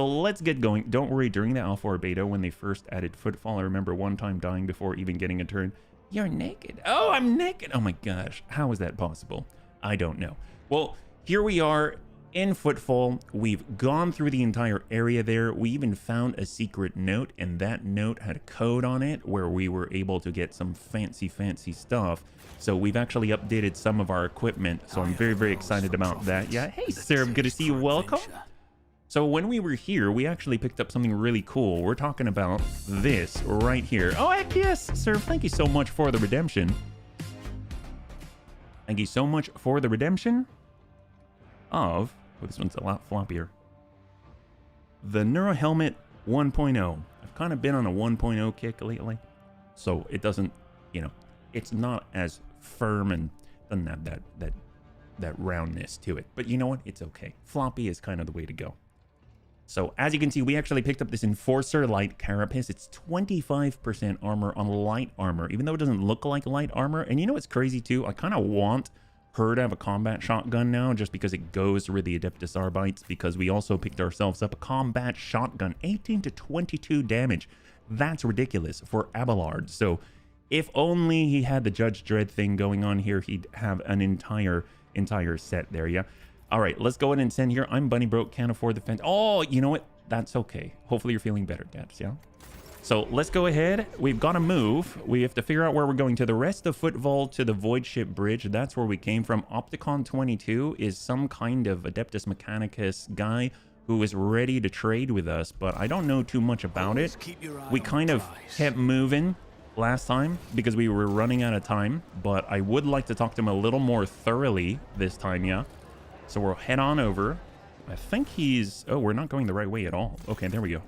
So let's get going. Don't worry, during the alpha or beta, when they first added Footfall, I remember one time dying before even getting a turn. You're naked. Oh, I'm naked. Oh my gosh. How is that possible? I don't know. Well, here we are in Footfall. We've gone through the entire area there. We even found a secret note, and that note had a code on it where we were able to get some fancy stuff. So we've actually updated some of our equipment. So I'm very, very excited about that. Yeah. Hey, sir. Good to see you. Welcome. So when we were here, we actually picked up something really cool. We're talking about this right here. Oh, heck yes, sir. Thank you so much for the redemption. Thank you so much for the redemption of... Oh, this one's a lot floppier. The Neuro Helmet 1.0. I've kind of been on a 1.0 kick lately. So it doesn't, you know, it's not as firm and doesn't have that roundness to it. But you know what? It's okay. Floppy is kind of the way to go. So as you can see, we actually picked up this Enforcer Light Carapace. It's 25% armor on light armor, even though it doesn't look like light armor. And you know what's crazy too? I kind of want her to have a combat shotgun now, just because it goes with the Adeptus Arbites, because we also picked ourselves up a combat shotgun, 18 to 22 damage. That's ridiculous for Abelard. So if only he had the Judge Dredd thing going on here, he'd have an entire set there, yeah? All right, let's go ahead and send here. I'm bunny broke, can't afford the fence. Oh, you know what? That's okay. Hopefully you're feeling better, Gaps, yeah? So let's go ahead. We've got to move. We have to figure out where we're going. To the rest of Footfall, to the Void Ship Bridge. That's where we came from. Opticon 22 is some kind of Adeptus Mechanicus guy who is ready to trade with us, but I don't know too much about it. We kind of kept moving last time because we were running out of time, but I would like to talk to him a little more thoroughly this time, yeah? So we'll head on over. I think he's... Oh, we're not going the right way at all. Okay, there we go.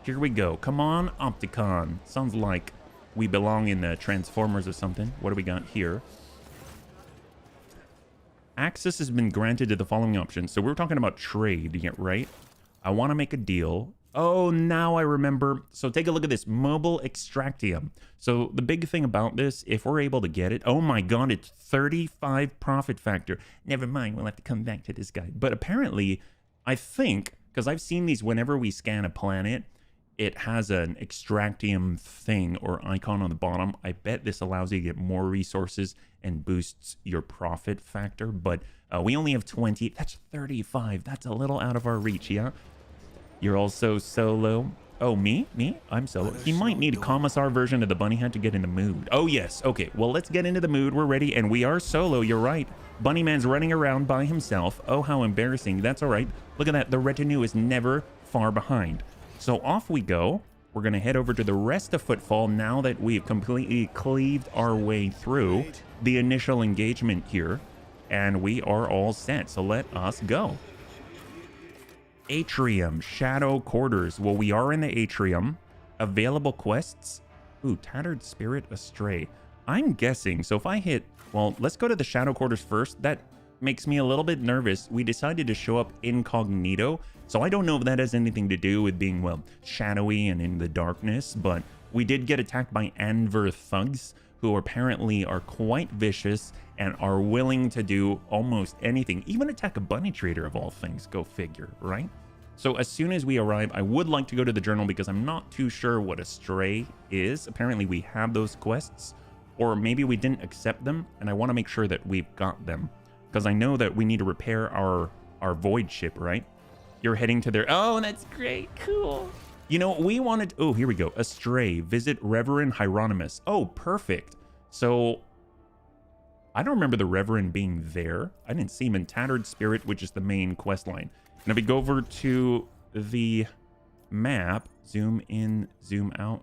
Here we go. Come on, Opticon. Sounds like we belong in the Transformers or something. What do we got here? Access has been granted to the following options. So we're talking about trade, yeah, right? I want to make a deal. Oh, now I remember. So take a look at this. Mobile Extractium. So the big thing about this, if we're able to get it, oh my god, it's 35 profit factor. Never mind, we'll have to come back to this guy. But apparently, I think, because I've seen these whenever we scan a planet, it has an Extractium thing or icon on the bottom. I bet this allows you to get more resources and boosts your profit factor. But we only have 20. That's 35. That's a little out of our reach, yeah? You're also solo. Oh, me? Me? I'm solo. He might need a commissar version of the bunny hat to get in the mood. Oh, yes. Okay, well, let's get into the mood. We're ready, and we are solo. You're right. Bunny Man's running around by himself. Oh, how embarrassing. That's all right. Look at that. The retinue is never far behind. So off we go. We're going to head over to the rest of Footfall now that we've completely cleaved our way through the initial engagement here, and we are all set. So let us go. Atrium, Shadow Quarters. Well, we are in the Atrium. Available quests. Ooh, Tattered Spirit Astray. I'm guessing, so if I hit... Well, let's go to the Shadow Quarters first. That makes me a little bit nervous. We decided to show up incognito, so I don't know if that has anything to do with being, well, shadowy and in the darkness, but we did get attacked by Anver thugs, who apparently are quite vicious and are willing to do almost anything, even attack a bunny trader of all things. Go figure, right? So as soon as we arrive, I would like to go to the journal because I'm not too sure what a stray is. Apparently we have those quests, or maybe we didn't accept them, and I want to make sure that we've got them because I know that we need to repair our void ship, right? You're heading to their... Oh, that's great. Cool. You know, we wanted... Oh, here we go. Astray. Visit Reverend Hieronymus. Oh, perfect. So... I don't remember the Reverend being there. I didn't see him in Tattered Spirit, which is the main quest line. And if we go over to the map, zoom in, zoom out.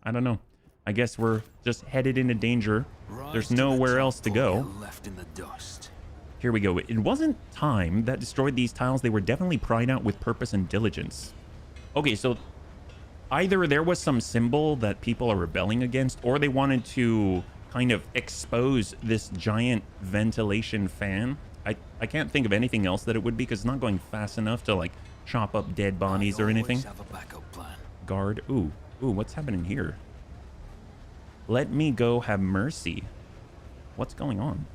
I don't know. I guess we're just headed into danger. There's nowhere else to go. Left in the dust. Here we go. It wasn't time that destroyed these tiles. They were definitely pried out with purpose and diligence. Okay, so either there was some symbol that people are rebelling against, or they wanted to kind of expose this giant ventilation fan. I can't think of anything else that it would be because it's not going fast enough to like chop up dead bodies or anything. Have a backup plan. Guard. Ooh, what's happening here? Let me go have mercy. What's going on?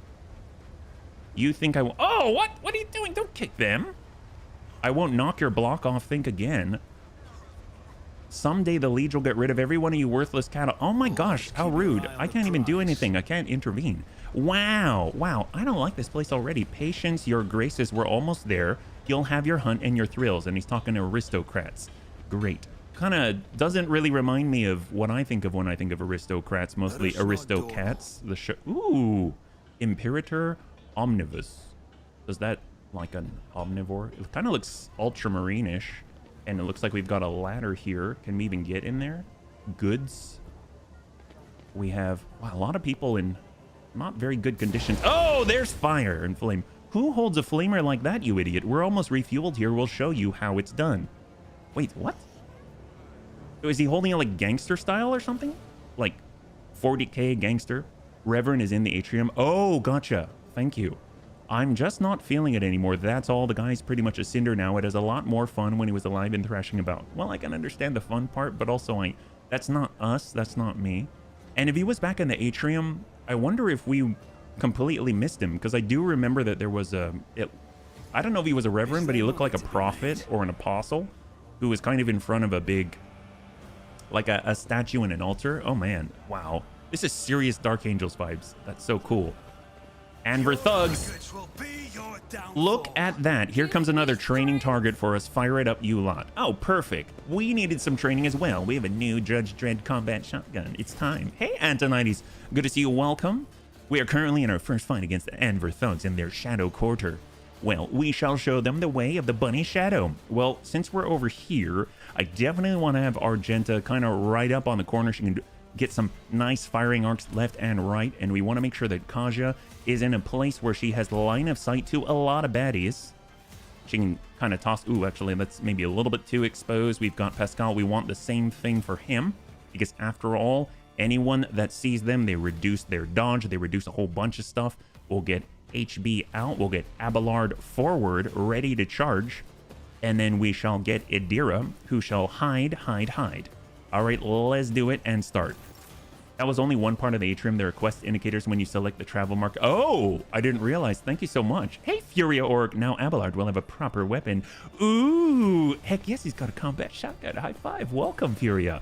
You think I will... Oh, what? What are you doing? Don't kick them. I won't knock your block off, think again. Someday the Liege will get rid of every one of you worthless cattle. Oh my gosh, how rude. I can't even do anything. I can't intervene. Wow, wow, I don't like this place already. Patience, your graces, we're almost there. You'll have your hunt and your thrills. And he's talking to aristocrats. Great. Kind of doesn't really remind me of what I think of when I think of aristocrats. Mostly aristocats. Ooh, Imperator Omnivus. Does that like an omnivore? It kind of looks ultramarine-ish. And it looks like we've got a ladder here. Can we even get in there? Goods. We have, wow, a lot of people in not very good conditions. Oh, there's fire and flame. Who holds a flamer like that, you idiot? We're almost refueled here. We'll show you how it's done. Wait, what? Is he holding it like gangster style or something? Like 40K gangster? Reverend is in the atrium. Oh, gotcha. Thank you. I'm just not feeling it anymore. That's all. The guy's pretty much a cinder now. It is a lot more fun when he was alive and thrashing about. Well, I can understand the fun part, but also that's not us. That's not me. And if he was back in the atrium, I wonder if we completely missed him, because I do remember that there was I don't know if he was a reverend, but he looked like a prophet or an apostle who was kind of in front of a big, like a statue and an altar. Oh man, wow. This is serious Dark Angels vibes. That's so cool. And for thugs, look at that. Here comes another training target for us. Fire it up, you lot. Oh, perfect. We needed some training as well. We have a new Judge Dredd combat shotgun. It's time. Hey, Antonides. Good to see you. Welcome. We are currently in our first fight against the Anver thugs in their shadow quarter. Well, we shall show them the way of the bunny shadow. Well, since we're over here, I definitely want to have Argenta kind of right up on the corner. She can get some nice firing arcs left and right, and we want to make sure that Kaja is in a place where she has line of sight to a lot of baddies. She can kind of toss. Ooh, actually, that's maybe a little bit too exposed. We've got Pascal. We want the same thing for him, because after all, anyone that sees them, they reduce their dodge, they reduce a whole bunch of stuff. We'll get HB out, we'll get Abelard forward, ready to charge, and then we shall get Idira, who shall hide. All right, let's do it and start. That was only one part of the atrium. There are quest indicators when you select the travel mark. Oh, I didn't realize. Thank you so much. Hey, Furia Orc. Now Abelard will have a proper weapon. Ooh, heck yes, he's got a combat shotgun. High five. Welcome, Furia.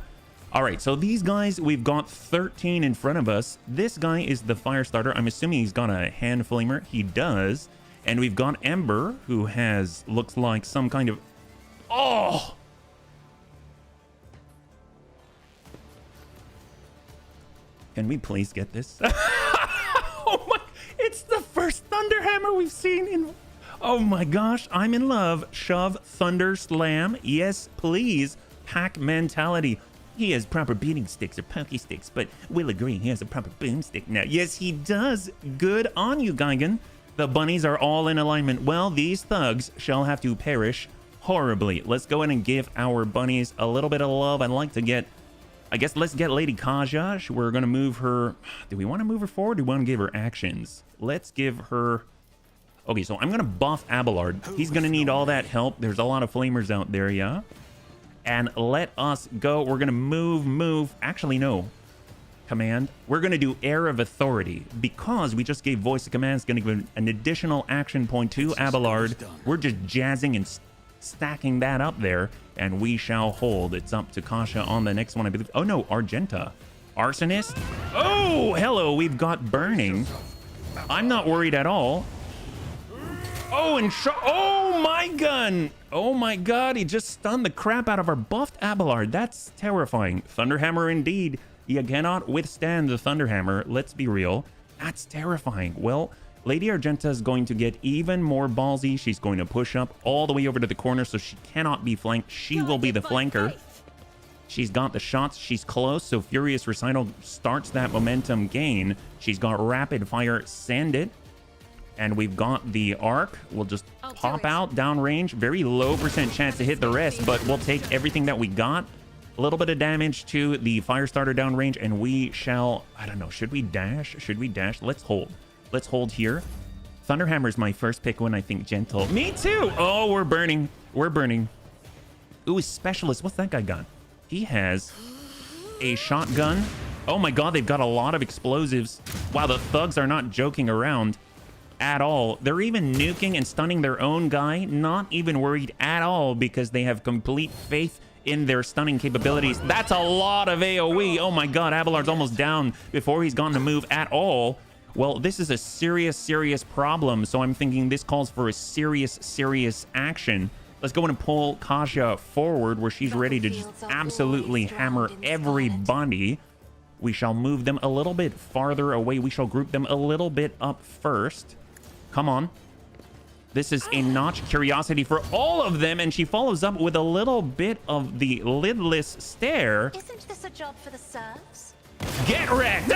All right, so these guys, we've got 13 in front of us. This guy is the fire starter. I'm assuming he's got a hand flamer. He does. And we've got Ember, who has, looks like some kind of, oh! Can we please get this? Oh my, it's the first Thunderhammer we've seen in, oh my gosh, I'm in love. Shove, Thunder, Slam. Yes, please. Pack mentality. He has proper beating sticks or pokey sticks, but we'll agree he has a proper boomstick now. Yes, he does. Good on you, Gigan. The bunnies are all in alignment. Well, these thugs shall have to perish horribly. Let's go ahead and give our bunnies a little bit of love. I'd like to get, I guess let's get Lady Kaja. We're going to move her. Do we want to move her forward? Do we want to give her actions? Let's give her. Okay, so I'm going to buff Abelard. He's going to need all that help. There's a lot of flamers out there, yeah? And let us go. We're going to move. Actually, no. Command. We're going to do Air of Authority because we just gave voice of command. It's going to give an additional action point to Abelard. We're just jazzing and stacking that up there, and we shall hold. It's up to Kasha on the next one, I believe. Oh no, Argenta. Arsonist. Oh, hello. We've got Burning. I'm not worried at all. Oh, and oh my gun. Oh my god, he just stunned the crap out of our buffed Abelard. That's terrifying. Thunderhammer indeed. You cannot withstand the Thunderhammer. Let's be real. That's terrifying. Well, Lady Argenta is going to get even more ballsy. She's going to push up all the way over to the corner, so she cannot be flanked. She will be the flanker. She's got the shots. She's close, so Furious Recital starts that momentum gain. She's got Rapid Fire. Send it. And we've got the arc. We'll just pop out downrange. Very low % chance to hit the rest, but we'll take everything that we got. A little bit of damage to the Firestarter downrange, and we shall, I don't know, should we dash? Should we dash? Let's hold. Let's hold here. Thunderhammer's my first pick when I think gentle. Me too! Oh, we're burning. We're burning. Ooh, Specialist. What's that guy got? He has a shotgun. Oh my god, they've got a lot of explosives. Wow, the thugs are not joking around. at all. They're even nuking and stunning their own guy, not even worried at all because they have complete faith in their stunning capabilities. That's a lot of AoE. Oh my god, Abelard's almost down before he's gone to move at all. Well, this is a serious problem, so I'm thinking this calls for a serious action. Let's go in and pull Kasia forward where she's ready to just absolutely hammer everybody. We shall move them a little bit farther away. We shall group them a little bit up first. Come on. This is a notch curiosity for all of them, and she follows up with a little bit of the lidless stare. Isn't this a job for the serfs? Get wrecked!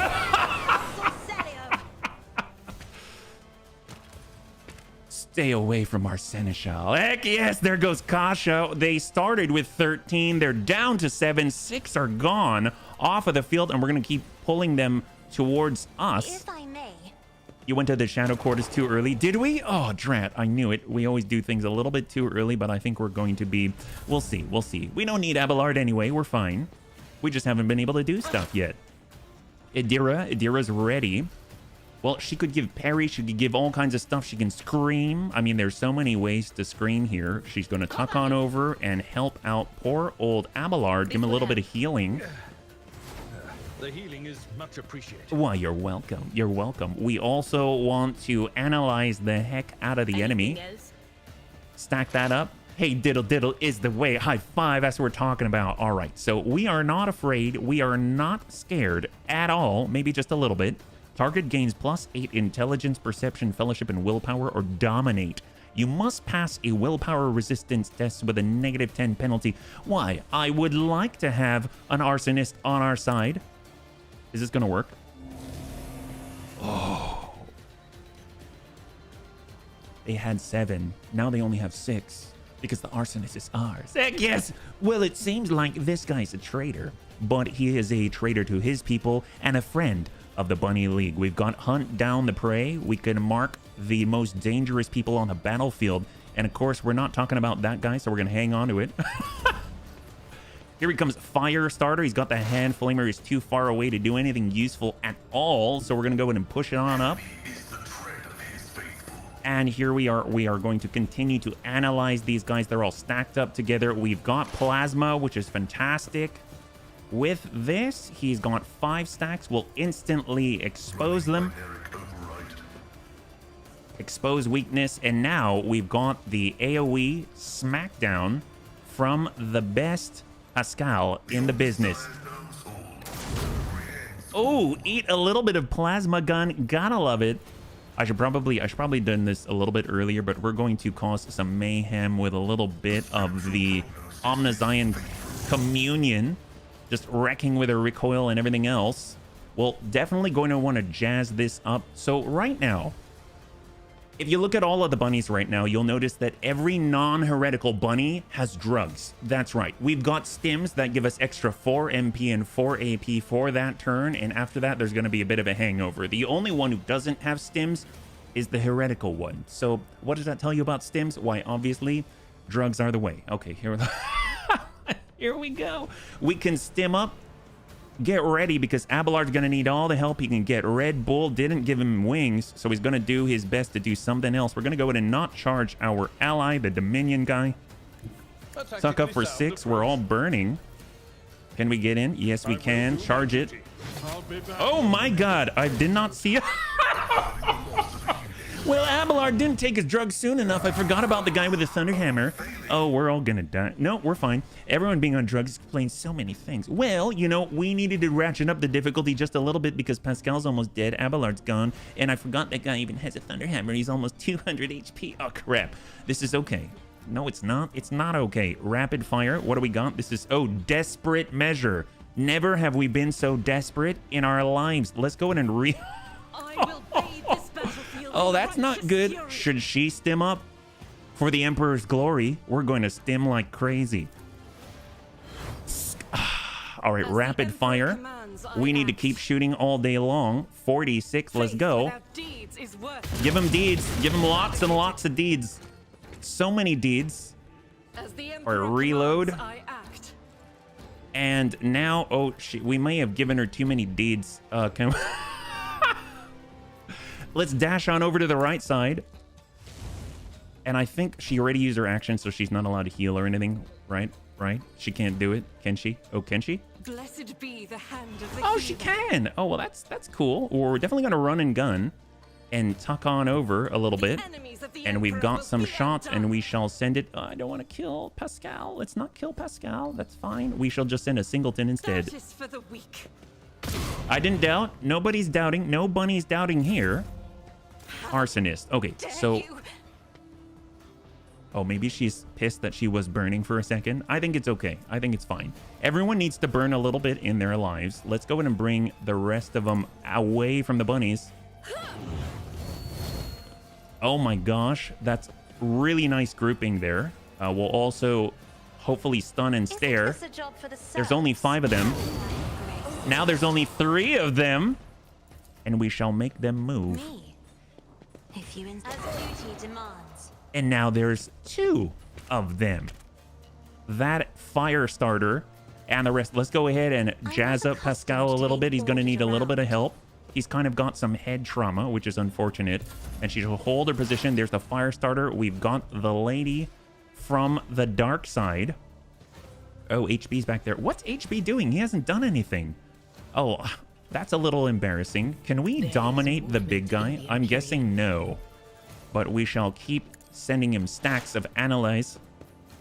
Stay away from our seneschal. Heck yes, there goes Kasia. They started with 13. They're down to 7. 6 are gone off of the field, and we're going to keep pulling them towards us. If I may. You went to the shadow quarters too early. Did we? Oh, drat. I knew it. We always do things a little bit too early, but I think we're going to be... We'll see. We'll see. We don't need Abelard anyway. We're fine. We just haven't been able to do stuff yet. Idira's ready. Well, she could give parry. She could give all kinds of stuff. She can scream. I mean, there's so many ways to scream here. She's going to tuck on over and help out poor old Abelard. Give him a little bit of healing. The healing is much appreciated. Why, you're welcome. You're welcome. We also want to analyze the heck out of the enemy. Stack that up. Hey, diddle diddle is the way. High five. That's what we're talking about. All right. So we are not afraid. We are not scared at all. Maybe just a little bit. Target gains +8 intelligence, perception, fellowship, and willpower, or dominate. You must pass a willpower resistance test with a -10 penalty. Why? I would like to have an arsonist on our side. Is this going to work? Oh. They had 7. Now they only have 6. Because the arsonist is ours. Heck yes! Well, it seems like this guy's a traitor. But he is a traitor to his people and a friend of the Bunny League. We've got Hunt Down the Prey. We can mark the most dangerous people on the battlefield. And of course, we're not talking about that guy, so we're going to hang on to it. Here he comes, Fire Starter. He's got the hand flamer. He's too far away to do anything useful at all. So we're going to go ahead and push it on up. And here we are. We are going to continue to analyze these guys. They're all stacked up together. We've got Plasma, which is fantastic. With this, he's got 5 stacks. We'll instantly expose them. Expose weakness. And now we've got the AoE Smackdown from the best Pascal in the business. Oh, eat a little bit of plasma gun. Gotta love it. I should probably done this a little bit earlier, but we're going to cause some mayhem with a little bit of the Omnizion Communion. Just wrecking with her recoil and everything else. Well, definitely going to want to jazz this up. So right now, if you look at all of the bunnies right now, you'll notice that every non-heretical bunny has drugs. That's right. We've got stims that give us extra 4 MP and 4 AP for that turn. And after that, there's going to be a bit of a hangover. The only one who doesn't have stims is the heretical one. So what does that tell you about stims? Why, obviously, drugs are the way. Okay, here here we go. We can stim up. Get ready, because Abelard's going to need all the help he can get. Red Bull didn't give him wings, so he's going to do his best to do something else. We're going to go ahead and not charge our ally, the Dominion guy. Suck up for 6. We're all burning. Can we get in? Yes, we can. Charge it. Oh my god. I did not see it. Well, Abelard didn't take his drugs soon enough. I forgot about the guy with the thunder hammer. Oh, we're all gonna die. No, we're fine. Everyone being on drugs explains so many things. Well, you know, we needed to ratchet up the difficulty just a little bit because Pascal's almost dead. Abelard's gone. And I forgot that guy even has a thunder hammer. He's almost 200 HP. Oh, crap. This is okay. No, it's not. It's not okay. Rapid fire. What do we got? This is, oh, desperate measure. Never have we been so desperate in our lives. Let's go in and I will bathe this battlefield. Oh, that's not good. Should she stim up? For the Emperor's glory, we're going to stim like crazy. All right, rapid fire. We need to keep shooting all day long. 46, let's go. Give him deeds. Give him lots and lots of deeds. So many deeds. Or reload. And now, oh, we may have given her too many deeds. Let's dash on over to the right side. And I think she already used her action, so she's not allowed to heal or anything, right? Right? She can't do it, can she? Oh, can she? Blessed be the hand of the Oh, she can. Oh, well, that's cool. We're definitely gonna run and gun and tuck on over a little bit. And we've got some shots, and we shall send it. I don't want to kill Pascal. Let's not kill Pascal. That's fine. We shall just send a singleton instead. For the weak. I didn't doubt. Nobody's doubting. No bunny's doubting here. Arsonist. Okay, so... Oh, maybe she's pissed that she was burning for a second. I think it's okay. I think it's fine. Everyone needs to burn a little bit in their lives. Let's go ahead and bring the rest of them away from the bunnies. Oh my gosh, that's really nice grouping there. We'll also hopefully stun and stare. There's only 5 of them. Now there's only 3 of them. And we shall make them move. If you as duty demands. And now there's 2 of them. That fire starter and the rest. Let's go ahead and jazz up Pascal a little bit. He's going to need a little bit of help. He's kind of got some head trauma, which is unfortunate. And she shall hold her position. There's the fire starter. We've got the lady from the dark side. Oh, HB's back there. What's HB doing? He hasn't done anything. Oh, that's a little embarrassing. Can we dominate the big guy? I'm guessing no. But we shall keep sending him stacks of analyze.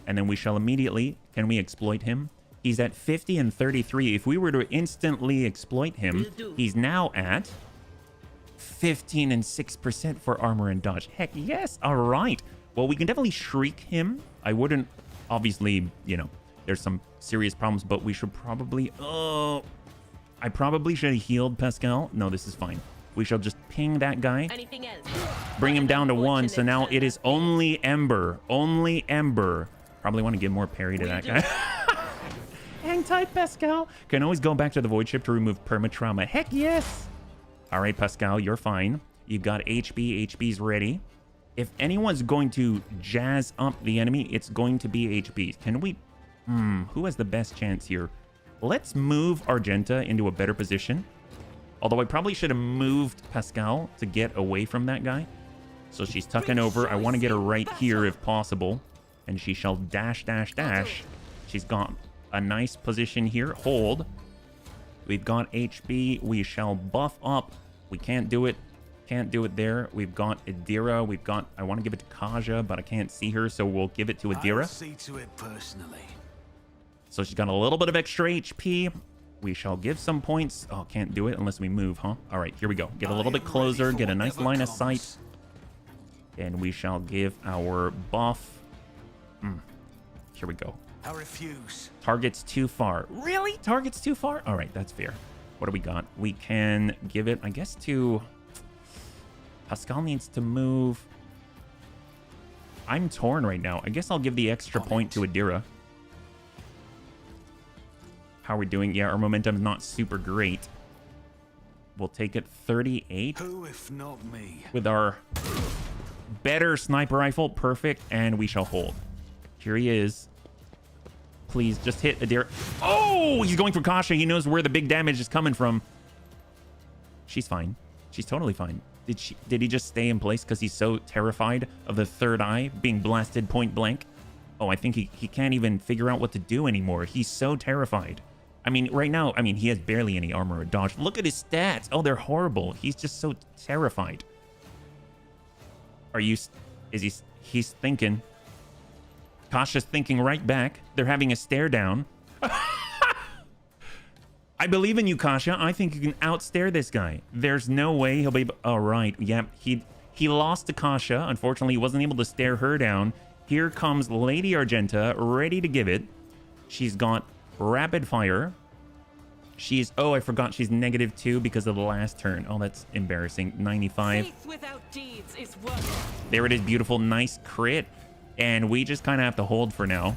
And then we shall immediately... Can we exploit him? He's at 50 and 33. If we were to instantly exploit him, he's now at 15 and 6% for armor and dodge. Heck yes. All right. Well, we can definitely shriek him. I wouldn't, obviously, you know, there's some serious problems, but we should probably... Oh, I probably should have healed Pascal. No, this is fine. We shall just ping that guy. Anything else? Bring him down to 1. So now it is only Ember. Only Ember. Probably want to give more parry to that guy. Hang tight, Pascal. Can always go back to the void ship to remove perma-trauma. Heck yes. All right, Pascal, you're fine. You've got HB. HB's ready. If anyone's going to jazz up the enemy, it's going to be HB. Can we... who has the best chance here? Let's move Argenta into a better position. Although I probably should have moved Pascal to get away from that guy. So she's tucking over. I want to get her right here if possible. And she shall dash, dash, dash. She's got a nice position here. Hold. We've got HB. We shall buff up. We can't do it. Can't do it there. We've got Adira. We've got... I want to give it to Kaja, but I can't see her, so we'll give it to Adira. I'll see to it personally. So she's got a little bit of extra HP. We shall give some points. Oh, can't do it unless we move, huh? All right, here we go. Get a little bit closer. Get a nice line of sight. And we shall give our buff. Here we go. I refuse. Target's too far. Really? Target's too far? All right, that's fair. What do we got? We can give it, I guess, to... Pascal needs to move. I'm torn right now. I guess I'll give the extra point to Adira. How are we doing? Yeah, our momentum's not super great. We'll take it 38. Who if not me? With our better sniper rifle. Perfect. And we shall hold. Here he is. Please, just hit Adira. Oh, he's going for Kasha. He knows where the big damage is coming from. She's fine. She's totally fine. Did he just stay in place because he's so terrified of the third eye being blasted point blank? Oh, I think he can't even figure out what to do anymore. He's so terrified. I mean, right now, I mean, he has barely any armor or dodge. Look at his stats. Oh, they're horrible. He's just so terrified. He's thinking. Kasha's thinking right back. They're having a stare down. I believe in you, Kasha. I think you can outstare this guy. There's no way he'll be able... Oh, right. Yep. He lost to Kasha. Unfortunately, he wasn't able to stare her down. Here comes Lady Argenta, ready to give it. She's got rapid fire. She's... Oh, I forgot she's -2 because of the last turn. Oh, that's embarrassing. 95. Faith without deeds is worthless. There it is. Beautiful. Nice crit. And we just kind of have to hold for now.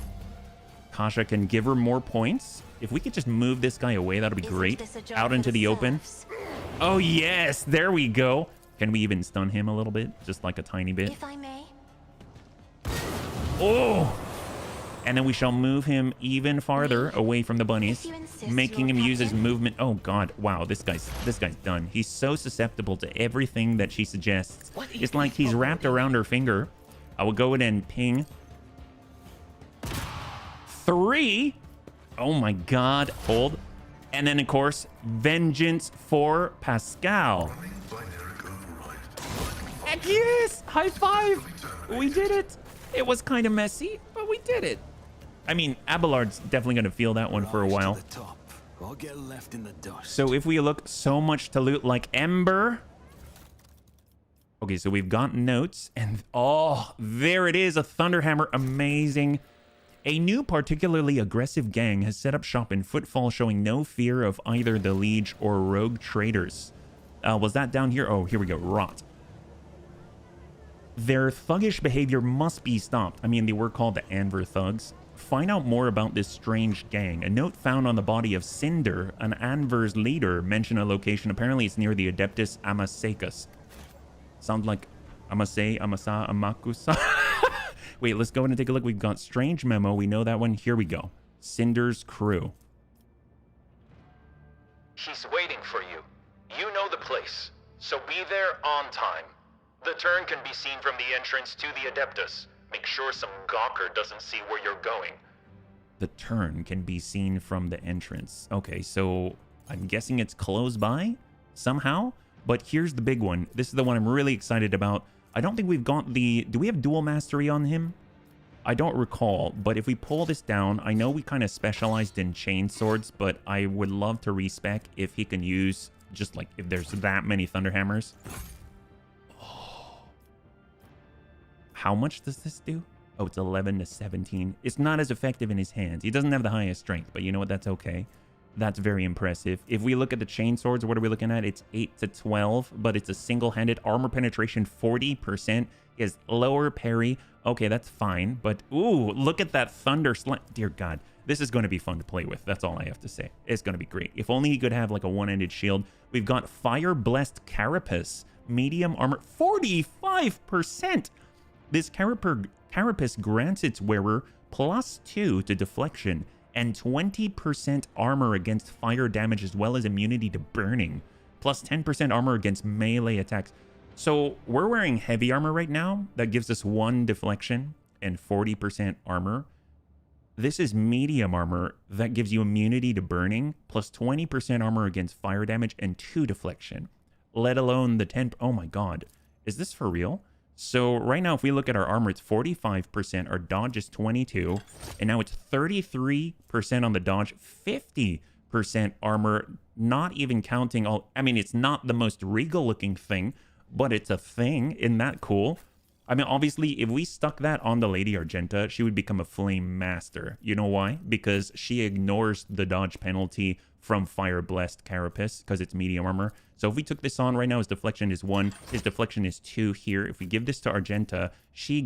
Kasha can give her more points. If we could just move this guy away, that'll be great. Out into the open. Oh, yes. There we go. Can we even stun him a little bit? Just like a tiny bit. If I may. Oh! And then we shall move him even farther away from the bunnies, making him use his movement. Oh god, wow, this guy's done. He's so susceptible to everything that she suggests. It's like he's wrapped around her finger. I will go in and ping 3. Oh my god, hold. And then of course, vengeance for Pascal. Heck yes! High five! We did it! It was kind of messy, but we did it. I mean, Abelard's definitely going to feel that one for a while. To the top, or get left in the dust. So if we look, so much to loot like Ember. Okay, so we've got notes, and oh, there it is, a Thunderhammer, amazing. A new particularly aggressive gang has set up shop in Footfall, showing no fear of either the Liege or Rogue Traders. Was that down here? Oh, here we go, Rot. Their thuggish behavior must be stopped. I mean, they were called the Anver Thugs. Find out more about this strange gang. A note found on the body of Cinder, an Anver's leader, mentioned a location. Apparently, it's near the Adeptus Amasekas. Sounds like Amase, Amasa, Amakusa. Wait, let's go in and take a look. We've got strange memo. We know that one. Here we go. Cinder's crew. She's waiting for you. You know the place, so be there on time. The turn can be seen from the entrance to the Adeptus. Make sure some gawker doesn't see where you're going. The turn can be seen from the entrance. Okay, so I'm guessing it's close by somehow. But here's the big one. This is the one I'm really excited about. I don't think we've got the... Do we have dual mastery on him? I don't recall. But if we pull this down, I know we kind of specialized in chain swords, but I would love to respec if he can use just like if there's that many Thunderhammers. How much does this do? Oh, it's 11 to 17. It's not as effective in his hands. He doesn't have the highest strength, but you know what? That's okay. That's very impressive. If we look at the chain swords, what are we looking at? It's 8 to 12, but it's a single-handed armor penetration 40%. He has lower parry. Okay, that's fine. But, ooh, look at that thunder slam. Dear God, this is going to be fun to play with. That's all I have to say. It's going to be great. If only he could have like a one-ended shield. We've got Fire Blessed Carapace. Medium armor, 45%. This carapace grants its wearer +2 to deflection and 20% armor against fire damage, as well as immunity to burning, plus 10% armor against melee attacks. So we're wearing heavy armor right now. That gives us 1 deflection and 40% armor. This is medium armor that gives you immunity to burning, plus 20% armor against fire damage and 2 deflection, let alone the 10. Oh my God, is this for real? So right now, if we look at our armor, it's 45%. Our dodge is 22. And now it's 33% on the dodge, 50% armor, not even counting all... I mean, it's not the most regal looking thing, but it's a thing. Isn't that cool? I mean, obviously, if we stuck that on the Lady Argenta, she would become a Flame Master. You know why? Because she ignores the dodge penalty from Fire Blessed Carapace, because it's medium armor. So if we took this on right now, his deflection is 1. His deflection is 2 here. If we give this to Argenta, she's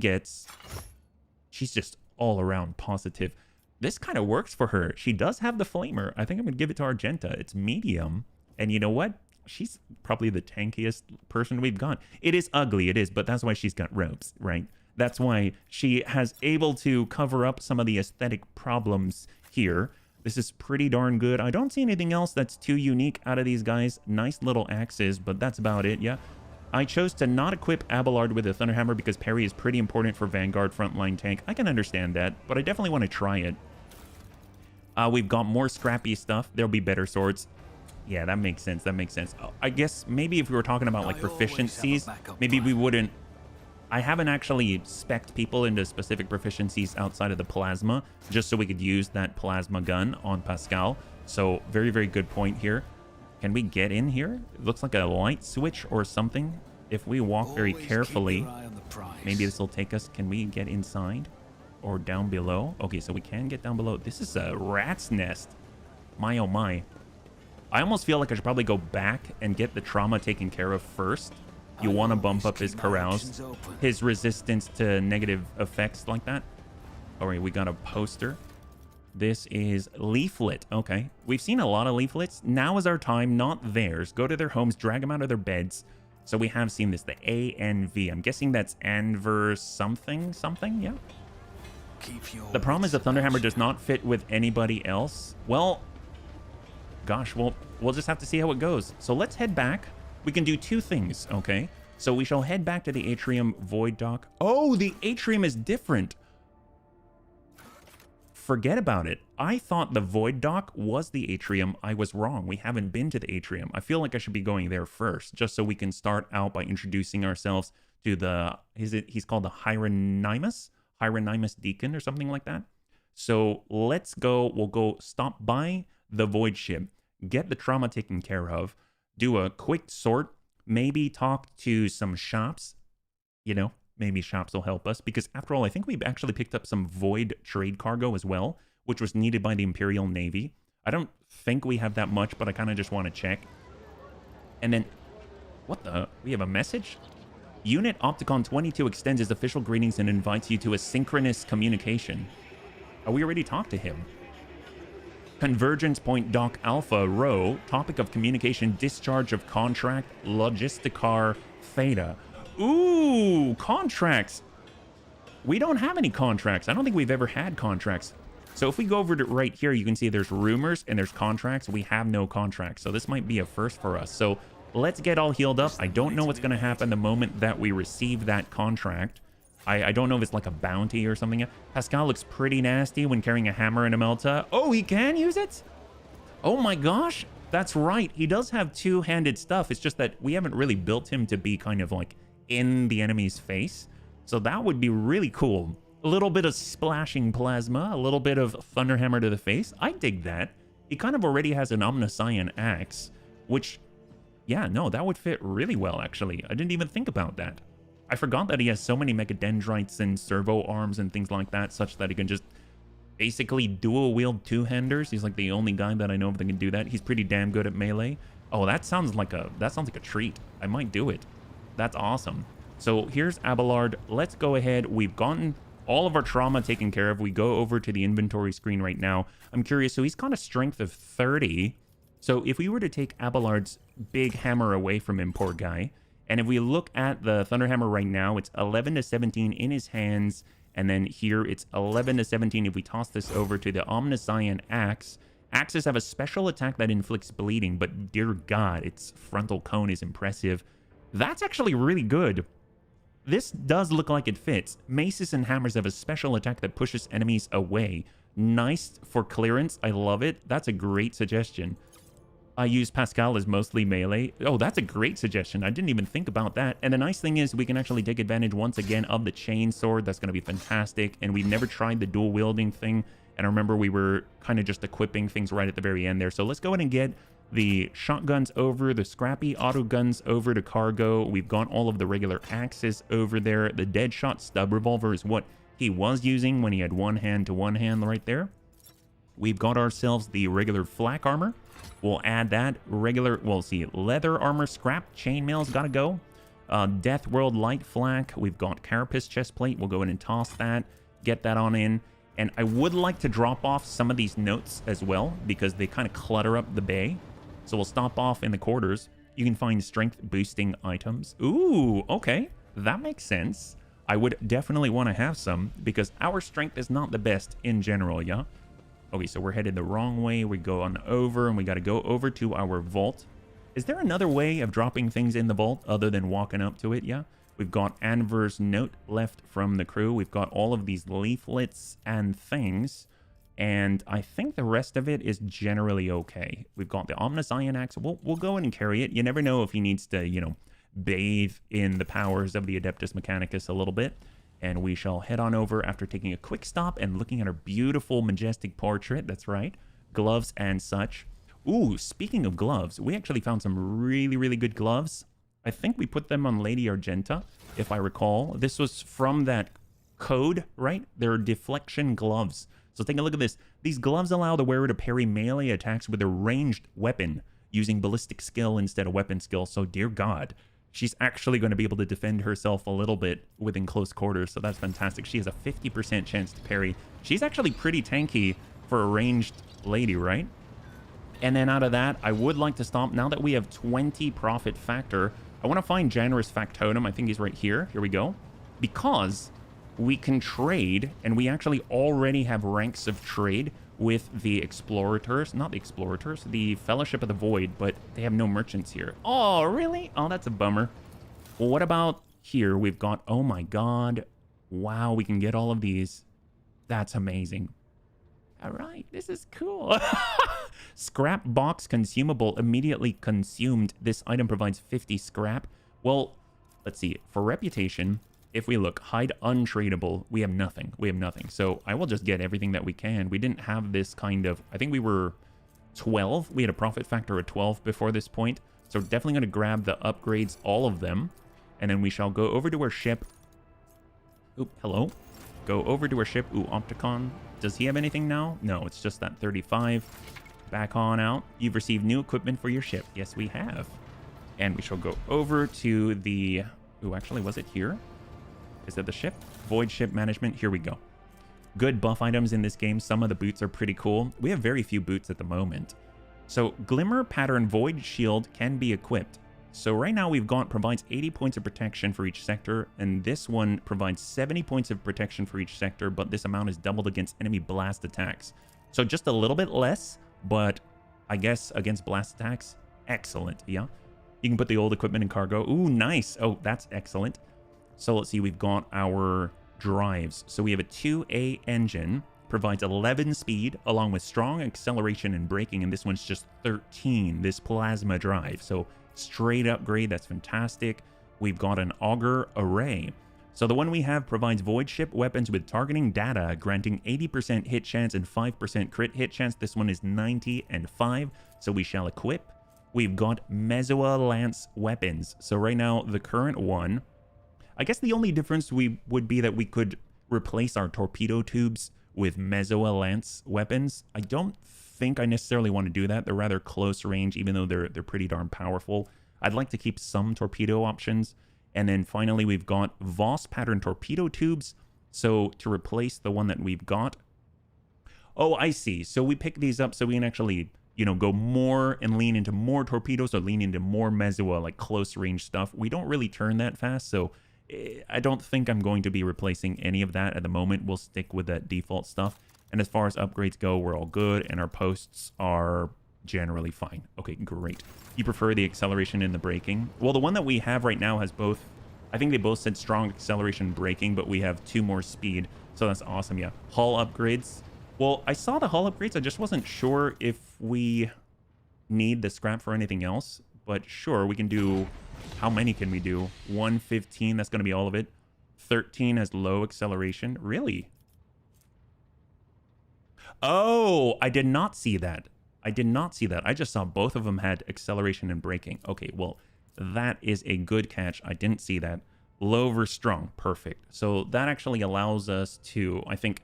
just all around positive. This kind of works for her. She does have the Flamer. I think I'm going to give it to Argenta. It's medium. And you know what? She's probably the tankiest person we've got. It is ugly, it is, but that's why she's got ropes, right? That's why she has able to cover up some of the aesthetic problems here. This is pretty darn good. I don't see anything else that's too unique out of these guys. Nice little axes, but that's about it, yeah. I chose to not equip Abelard with a Thunderhammer because parry is pretty important for Vanguard frontline tank. I can understand that, but I definitely want to try it. We've got more scrappy stuff. There'll be better swords. Yeah, that makes sense. That makes sense. I guess maybe if we were talking about like proficiencies, maybe we wouldn't... I haven't actually spec'd people into specific proficiencies outside of the plasma, just so we could use that plasma gun on Pascal. So very, very good point here. Can we get in here? It looks like a light switch or something. If we walk very carefully, maybe this will take us. Can we get inside or down below? Okay, so we can get down below. This is a rat's nest. My, oh my. I almost feel like I should probably go back and get the trauma taken care of first. You want to bump up his carouse, his resistance to negative effects like that. All right, we got a poster. This is Leaflet. Okay, we've seen a lot of leaflets. Now is our time, not theirs. Go to their homes, drag them out of their beds. So we have seen this, the ANV. I'm guessing that's Anver something, yeah? keep your The problem is the wits about Thunderhammer you. does not fit with anybody else. Well, gosh, we'll just have to see how it goes. So let's head back. We can do two things, okay? So we shall head back to the Atrium Void Dock. Oh, the Atrium is different. Forget about it. I thought the Void Dock was the Atrium. I was wrong. We haven't been to the Atrium. I feel like I should be going there first, just so we can start out by introducing ourselves to the... He's called the Hieronymus Deacon or something like that. So let's go. We'll go stop by the Void Ship, get the trauma taken care of, do a quick sort, maybe talk to some shops. You know, maybe shops will help us, because after all, I think we've actually picked up some Void trade cargo as well, which was needed by the Imperial Navy. I don't think we have that much, but I kind of just want to check. And then, what the? We have a message? Unit Opticon 22 extends his official greetings and invites you to a synchronous communication. Oh, we already talked to him. Convergence Point Dock Alpha Rho, topic of communication, discharge of contract, Logisticar Theta. Ooh, contracts. We don't have any contracts. I don't think we've ever had contracts. So if we go over to right here, you can see there's rumors and there's contracts. We have no contracts. So this might be a first for us. So let's get all healed up. I don't know what's going to happen the moment that we receive that contract. I don't know if it's like a bounty or something. Pascal looks pretty nasty when carrying a hammer and a melta. Oh, he can use it? Oh my gosh. That's right. He does have two-handed stuff. It's just that we haven't really built him to be kind of like in the enemy's face. So that would be really cool. A little bit of splashing plasma, a little bit of Thunderhammer to the face. I dig that. He kind of already has an Omniscion axe, which, yeah, no, that would fit really well, actually. I didn't even think about that. I forgot that he has so many Megadendrites and servo arms and things like that, such that he can just basically dual wield two-handers. He's like the only guy that I know of that can do that. He's pretty damn good at melee. Oh, that sounds like a treat. I might do it. That's awesome. So here's Abelard. Let's go ahead. We've gotten all of our trauma taken care of. We go over to the inventory screen right now. I'm curious. So he's got a strength of 30. So if we were to take Abelard's big hammer away from him, poor guy, and if we look at the Thunderhammer right now, it's 11 to 17 in his hands. And then here it's 11 to 17 if we toss this over to the Omniscion axe. Axes have a special attack that inflicts bleeding, but dear God, its frontal cone is impressive. That's actually really good. This does look like it fits. Maces and hammers have a special attack that pushes enemies away. Nice for clearance. I love it. That's a great suggestion. I use Pascal as mostly melee. Oh, that's a great suggestion. I didn't even think about that. And the nice thing is we can actually take advantage once again of the chain sword. That's going to be fantastic. And we've never tried the dual wielding thing. And I remember we were kind of just equipping things right at the very end there. So let's go ahead and get the shotguns over, the scrappy auto guns over to cargo. We've got all of the regular axes over there. The Deadshot stub revolver is what he was using when he had one hand to one hand right there. We've got ourselves the regular flak armor. We'll add that regular, we'll see, leather armor, scrap, chainmail's gotta go. Death World light flak. We've got carapace chest plate. We'll go in and toss that, get that on in. And I would like to drop off some of these notes as well, because they kind of clutter up the bay. So we'll stop off in the quarters. You can find strength boosting items. Ooh, okay. That makes sense. I would definitely want to have some, because our strength is not the best in general, yeah? Okay, so we're headed the wrong way. We go on over, and we got to go over to our vault. Is there another way of dropping things in the vault other than walking up to it? Yeah. We've got Anver's note left from the crew. We've got all of these leaflets and things. And I think the rest of it is generally okay. We've got the Omniscion axe. We'll go in and carry it. You never know if he needs to, you know, bathe in the powers of the Adeptus Mechanicus a little bit. And we shall head on over after taking a quick stop and looking at our beautiful, majestic portrait. That's right. Gloves and such. Ooh, speaking of gloves, we actually found some really, really good gloves. I think we put them on Lady Argenta, if I recall. This was from that code, right? They're deflection gloves. So take a look at this. These gloves allow the wearer to parry melee attacks with a ranged weapon using ballistic skill instead of weapon skill. So dear God, she's actually going to be able to defend herself a little bit within close quarters. So that's fantastic. She has a 50% chance to parry. She's actually pretty tanky for a ranged lady, right? And then out of that, I would like to stop. Now that we have 20 profit factor, I want to find Generous Factotum. I think he's right here. Here we go. Because we can trade, and we actually already have ranks of trade with the Explorators, not the Explorators, the Fellowship of the Void, but they have no merchants here. Oh, really? Oh, that's a bummer. Well, what about here? We've got, oh my god, wow, we can get all of these. That's amazing. All right, this is cool. Scrap box consumable immediately consumed. This item provides 50 scrap. Well, let's see. For reputation, if we look, hide untradeable, we have nothing. We have nothing. So I will just get everything that we can. We didn't have this kind of, I think we were 12. We had a profit factor of 12 before this point. So definitely going to grab the upgrades, all of them. And then we shall go over to our ship. Oop, hello. Go over to our ship. Ooh, Opticon. Does he have anything now? No, it's just that 35. Back on out. You've received new equipment for your ship. Yes, we have. And we shall go over to the... Ooh, actually, was it here? Is it the ship? Void ship management. Here we go. Good buff items in this game. Some of the boots are pretty cool. We have very few boots at the moment. So, Glimmer Pattern Void Shield can be equipped. So right now we've got provides 80 points of protection for each sector, and this one provides 70 points of protection for each sector, but this amount is doubled against enemy blast attacks. So just a little bit less, but I guess against blast attacks, excellent, yeah? You can put the old equipment in cargo. Ooh, nice. Oh, that's excellent. So let's see, we've got our drives. So we have a 2A engine, provides 11 speed, along with strong acceleration and braking, and this one's just 13, this plasma drive. So straight upgrade, that's fantastic. We've got an auger array. So the one we have provides void ship weapons with targeting data, granting 80% hit chance and 5% crit hit chance. This one is 90 and 5, so we shall equip. We've got Mezzoa Lance weapons. So right now, the current one, I guess the only difference would be that we could replace our torpedo tubes with Mezzoa Lance weapons. I don't think I necessarily want to do that. They're rather close range, even though they're pretty darn powerful. I'd like to keep some torpedo options. And then finally, we've got Voss pattern torpedo tubes. So to replace the one that we've got. Oh, I see. So we pick these up so we can actually, you know, go more and lean into more torpedoes or lean into more Mezzoa, like close range stuff. We don't really turn that fast, so I don't think I'm going to be replacing any of that at the moment. We'll stick with that default stuff. And as far as upgrades go, we're all good, and our posts are generally fine. Okay, great. You prefer the acceleration and the braking? Well, the one that we have right now has both. I think they both said strong acceleration and braking, but we have 2 more speed, so that's awesome, yeah. Hull upgrades. Well, I saw the hull upgrades. I just wasn't sure if we need the scrap for anything else, but sure, we can do... How many can we do? 115, that's going to be all of it. 13 has low acceleration. Really? Oh, I did not see that. I did not see that. I just saw both of them had acceleration and braking. Okay, well, that is a good catch. I didn't see that. Low versus strong. Perfect. So that actually allows us to, I think,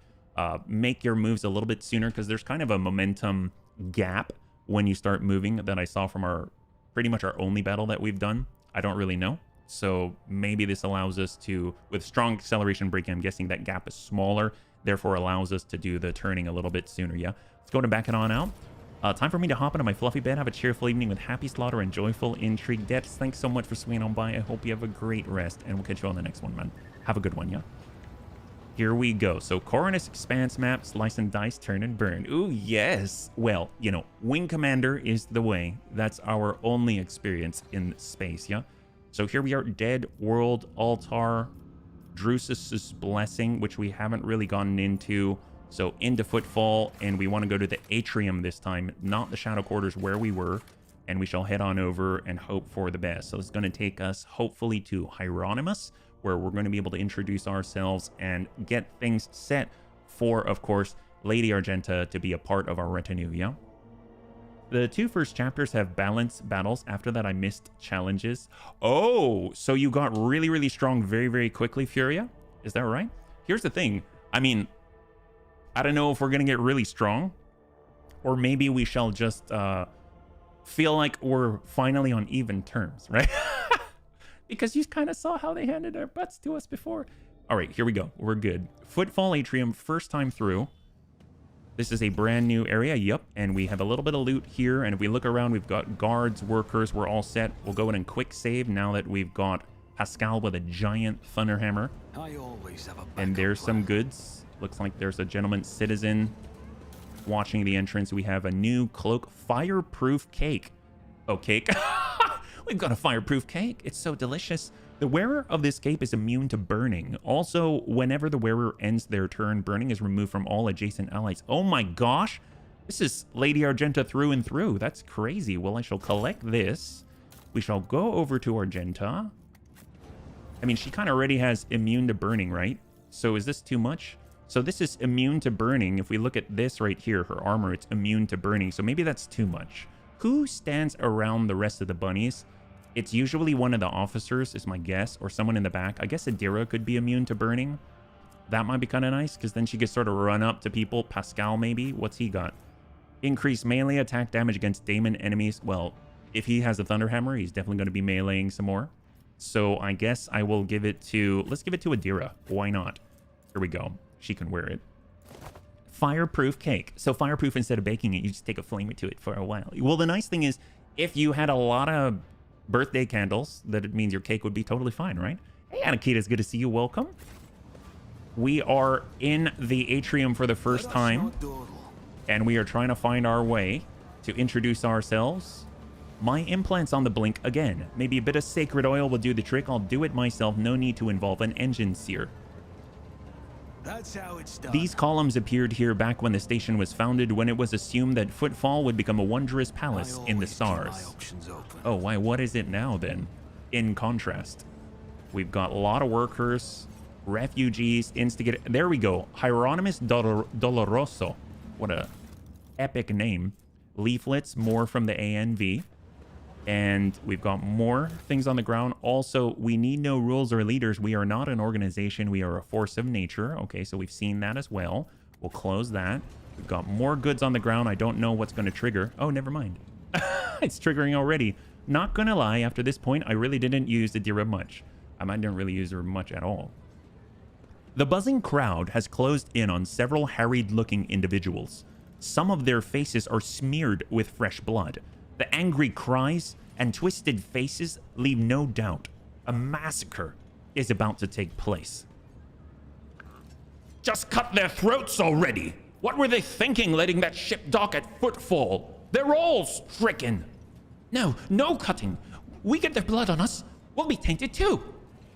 make your moves a little bit sooner, because there's kind of a momentum gap when you start moving that I saw from our pretty much our only battle that we've done. I don't really know. So maybe this allows us to, with strong acceleration braking, I'm guessing that gap is smaller, therefore allows us to do the turning a little bit sooner, yeah? Let's go to back it on out. Time for me to hop into my fluffy bed, have a cheerful evening with happy slaughter and joyful intrigue. Debs, thanks so much for swinging on by. I hope you have a great rest, and we'll catch you on the next one, man. Have a good one, yeah? Here we go. So, Coronus Expanse map, slice and dice, turn and burn. Ooh, yes. Well, you know, Wing Commander is the way. That's our only experience in space, yeah? So here we are, Dead World Altar, Drusus's Blessing, which we haven't really gotten into. So into Footfall, and we want to go to the Atrium this time, not the Shadow Quarters where we were. And we shall head on over and hope for the best. So it's going to take us, hopefully, to Hieronymus, where we're going to be able to introduce ourselves and get things set for, of course, Lady Argenta to be a part of our retinue, yeah? The 2 first chapters have balanced battles. After that, I missed challenges. Oh, so you got really, really strong very, very quickly, Furia? Is that right? Here's the thing. I mean, I don't know if we're going to get really strong, or maybe we shall just feel like we're finally on even terms, right? Because you kind of saw how they handed their butts to us before. All right, here we go. We're good. Footfall Atrium, first time through. This is a brand new area, yep. And we have a little bit of loot here. And if we look around, we've got guards, workers. We're all set. We'll go in and quick save now that we've got Pascal with a giant thunder hammer. I always have a And backup there's some plan. goods. Looks like there's a gentleman citizen watching the entrance. We have a new cloak, fireproof cake. Oh, cake. We've got a fireproof cake. It's so delicious. The wearer of this cape is immune to burning. Also, whenever the wearer ends their turn, burning is removed from all adjacent allies. Oh my gosh. This is Lady Argenta through and through. That's crazy. Well, I shall collect this. We shall go over to Argenta. I mean, she kind of already has immune to burning, right? So is this too much? So this is immune to burning. If we look at this right here, her armor, it's immune to burning. So maybe that's too much. Who stands around the rest of the bunnies? It's usually one of the officers, is my guess, or someone in the back. I guess Adira could be immune to burning. That might be kind of nice, because then she could sort of run up to people. Pascal, maybe? What's he got? Increase melee attack damage against Daemon enemies. Well, if he has a Thunder Hammer, he's definitely going to be meleeing some more. So I guess I will give it to... Let's give it to Adira. Why not? Here we go. She can wear it. Fireproof cake. So fireproof, instead of baking it, you just take a flamer to it for a while. Well, the nice thing is, if you had a lot of birthday candles, that it means your cake would be totally fine, right? Hey, Anakita, it's good to see you. Welcome. We are in the atrium for the first time, and we are trying to find our way to introduce ourselves. My implant's on the blink again. Maybe a bit of sacred oil will do the trick. I'll do it myself. No need to involve an engine seer. That's how it's done. These columns appeared here back when the station was founded, when it was assumed that Footfall would become a wondrous palace in the stars. Oh, why? What is it now, then? In contrast, we've got a lot of workers, refugees, instigate. There we go. Hieronymus Doloroso. What a epic name. Leaflets, more from the ANV. And we've got more things on the ground. Also, we need no rules or leaders. We are not an organization. We are a force of nature. Okay, so we've seen that as well. We'll close that. We've got more goods on the ground. I don't know what's going to trigger. Oh, never mind. It's triggering already. Not going to lie, after this point, I really didn't use Adira much. I didn't really use her much at all. The buzzing crowd has closed in on several harried-looking individuals. Some of their faces are smeared with fresh blood. The angry cries and twisted faces leave no doubt. A massacre is about to take place. Just cut their throats already! What were they thinking letting that ship dock at Footfall? They're all stricken! No, no cutting. We get their blood on us, we'll be tainted too.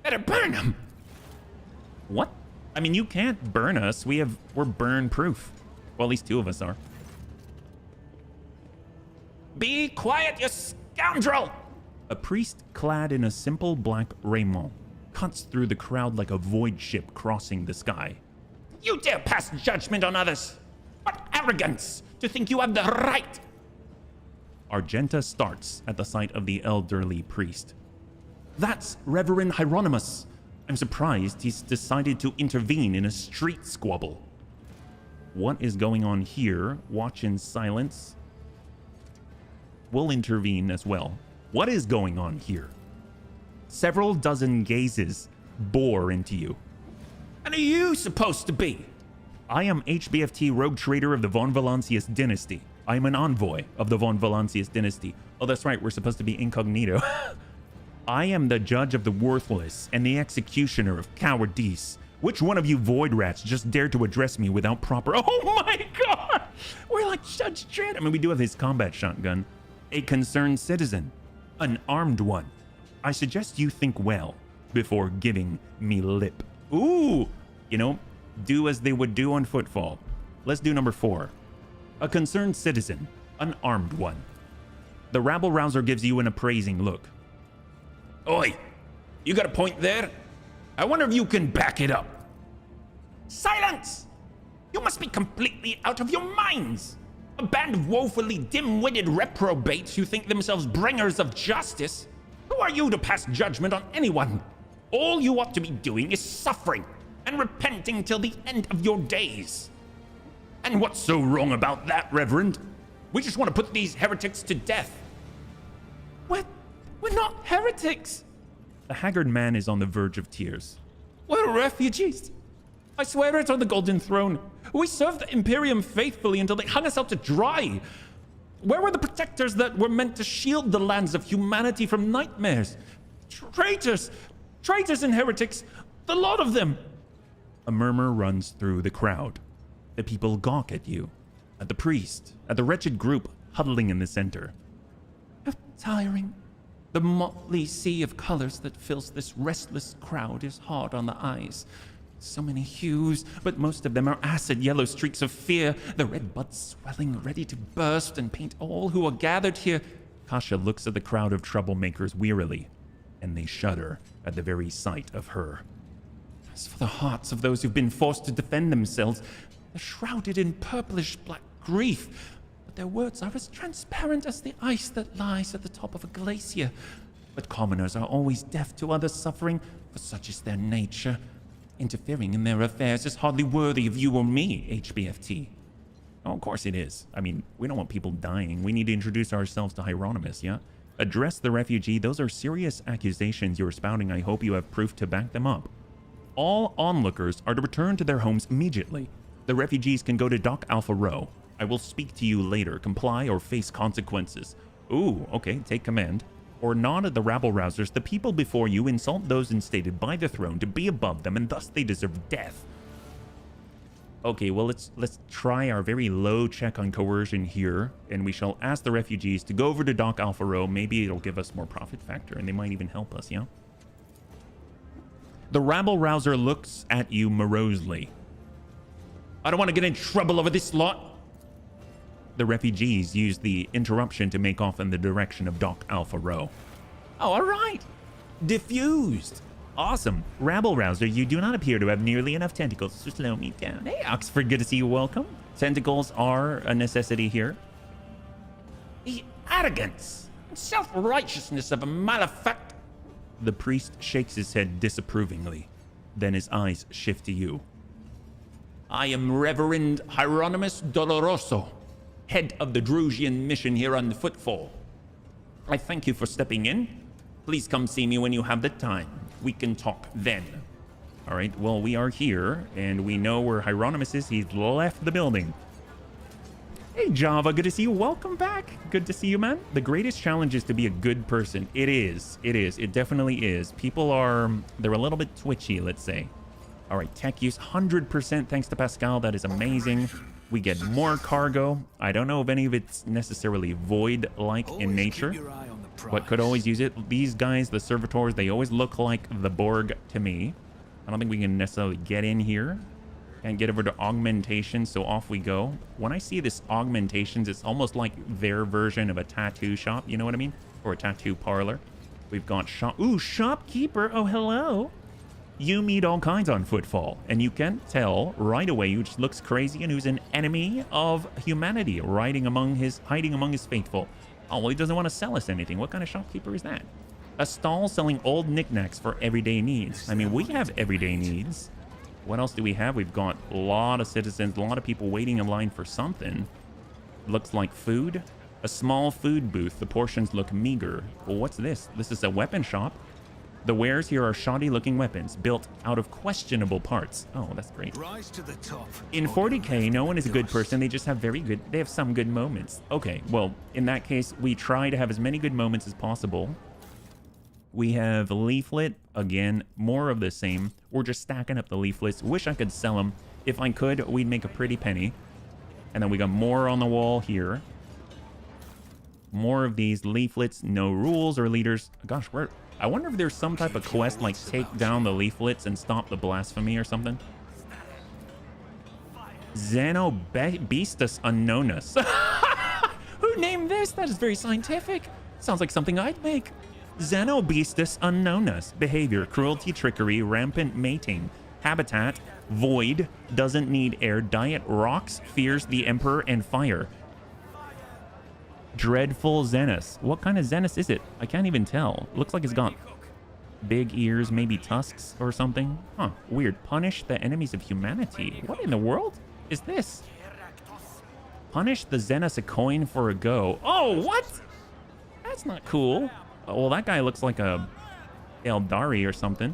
Better burn them! What? I mean, you can't burn us. We're burn proof. Well, at least two of us are. Be quiet, you scoundrel! A priest clad in a simple black raiment cuts through the crowd like a void ship crossing the sky. You dare pass judgment on others! What arrogance to think you have the right! Argenta starts at the sight of the elderly priest. That's Reverend Hieronymus. I'm surprised he's decided to intervene in a street squabble. What is going on here? Watch in silence. We'll intervene as well. What is going on here? Several dozen gazes bore into you. And who are you supposed to be? I am HBFT Roguetrader of the Von Valancius dynasty. I am an envoy of the Von Valancius dynasty. Oh, that's right, we're supposed to be incognito. I am the judge of the worthless and the executioner of cowardice. Which one of you void rats just dared to address me without proper... Oh my god! We're like Judge Dredd. I mean, we do have his combat shotgun. A concerned citizen. An armed one. I suggest you think well before giving me lip. Ooh! You know, do as they would do on Footfall. Let's do number 4. A concerned citizen. An armed one. The rabble-rouser gives you an appraising look. Oi! You got a point there? I wonder if you can back it up. Silence! You must be completely out of your minds! A band of woefully dim-witted reprobates who think themselves bringers of justice. Who are you to pass judgment on anyone? All you ought to be doing is suffering and repenting till the end of your days. And what's so wrong about that, Reverend? We just want to put these heretics to death. We're not heretics. The haggard man is on the verge of tears. We're refugees. I swear it on the Golden Throne. We served the Imperium faithfully until they hung us out to dry. Where were the protectors that were meant to shield the lands of humanity from nightmares? Traitors! Traitors and heretics, the lot of them! A murmur runs through the crowd. The people gawk at you, at the priest, at the wretched group huddling in the center. How tiring. The motley sea of colors that fills this restless crowd is hard on the eyes. So many hues, but most of them are acid yellow streaks of fear, the red buds swelling, ready to burst and paint all who are gathered here. Kasha looks at the crowd of troublemakers wearily, and they shudder at the very sight of her. As for the hearts of those who've been forced to defend themselves, they're shrouded in purplish black grief, but their words are as transparent as the ice that lies at the top of a glacier. But commoners are always deaf to others' suffering, for such is their nature. Interfering in their affairs is hardly worthy of you or me, HBFT. Oh, of course it is. I mean, we don't want people dying. We need to introduce ourselves to Hieronymus, yeah? Address the refugee. Those are serious accusations you're spouting. I hope you have proof to back them up. All onlookers are to return to their homes immediately. The refugees can go to Dock Alpha Row. I will speak to you later. Comply or face consequences. Ooh, okay, take command. Or nod at the rabble-rousers. The people before you insult those instated by the throne to be above them, and thus they deserve death. Okay, well, let's try our very low check on coercion here, and we shall ask the refugees to go over to Dock Alpha Row. Maybe it'll give us more profit factor, and they might even help us, yeah? The rabble-rouser looks at you morosely. I don't want to get in trouble over this lot. The refugees use the interruption to make off in the direction of Dock Alpha Row. Oh, all right. Diffused. Awesome. Rabble-rouser, you do not appear to have nearly enough tentacles to slow me down. Hey, Oxford, good to see you. Welcome. Tentacles are a necessity here. The arrogance and self-righteousness of a malefactor. The priest shakes his head disapprovingly. Then his eyes shift to you. I am Reverend Hieronymus Doloroso, head of the Drusian mission here on the Footfall. I thank you for stepping in. Please come see me when you have the time. We can talk then. All right, well, we are here, and we know where Hieronymus is. He's left the building. Hey, Java, good to see you. Welcome back. Good to see you, man. The greatest challenge is to be a good person. It is. It is. It definitely is. People are, they're a little bit twitchy, let's say. All right, tech use, 100% thanks to Pascal. That is amazing. We get more cargo. I don't know if any of it's necessarily void-like in nature, but could always use it. These guys, the servitors, they always look like the Borg to me. I don't think we can necessarily get in here. And get over to augmentation, so off we go. When I see this augmentations, it's almost like their version of a tattoo shop, you know what I mean? Or a tattoo parlor. We've got shopkeeper. Oh, hello. You meet all kinds on Footfall, and you can tell right away who just looks crazy and who's an enemy of humanity, hiding among his faithful. Oh, well, he doesn't want to sell us anything. What kind of shopkeeper is that? A stall selling old knickknacks for everyday needs. I mean, we have everyday needs. What else do we have? We've got a lot of citizens, a lot of people waiting in line for something. Looks like food. A small food booth. The portions look meager. Well, what's this? This is a weapon shop. The wares here are shoddy-looking weapons built out of questionable parts. Oh, that's great. Rise to the top. In 40K, no one is a good person. They just have they have some good moments. Okay, well, in that case, we try to have as many good moments as possible. We have a leaflet. Again, more of the same. We're just stacking up the leaflets. Wish I could sell them. If I could, we'd make a pretty penny. And then we got more on the wall here. More of these leaflets. No rules or leaders. Gosh, I wonder if there's some type of quest like take down the leaflets and stop the blasphemy or something. Xenobeastus unknownus. Who named this? That is very scientific. Sounds like something I'd make. Xenobeastus unknownus. Behavior, cruelty, trickery, rampant mating. Habitat, void, doesn't need air. Diet, rocks, fears the emperor and fire. Dreadful Xenus. What kind of Xenus is it? I can't even tell. Looks like it's got big ears, maybe tusks or something. Huh, weird. Punish the enemies of humanity. What in the world is this? Punish the Xenus a coin for a go. Oh, what? That's not cool. Well, that guy looks like a Eldari or something.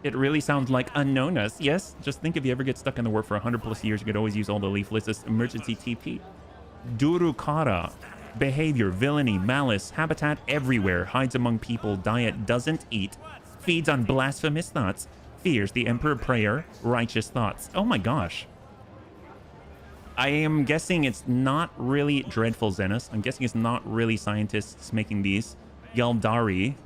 It really sounds like unknownus. Yes, just think if you ever get stuck in the warp for 100+ years, you could always use all the leaflets as emergency TP. Durukara. Behavior, villainy, malice, habitat everywhere, hides among people, diet, doesn't eat, feeds on blasphemous thoughts, fears the Emperor Prayer, righteous thoughts. Oh my gosh. I am guessing it's not really Dreadful Xenos. I'm guessing it's not really scientists making these. Yaldari.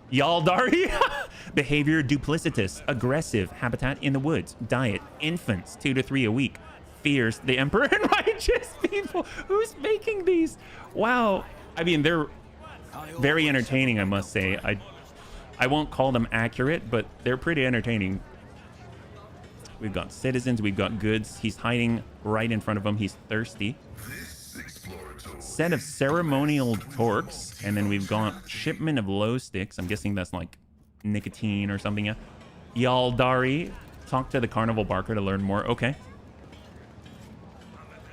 Behavior duplicitous, aggressive, habitat in the woods, diet, infants, 2 to 3 a week, fears the Emperor and righteous people. Who's making these? Wow. I mean, they're very entertaining, I must say. I won't call them accurate, but they're pretty entertaining. We've got citizens, we've got goods. He's hiding right in front of him. He's thirsty. Set of ceremonial torques, and then we've got shipment of low sticks. I'm guessing that's like nicotine or something. Yeah. Yaldari, talk to the carnival barker to learn more. Okay.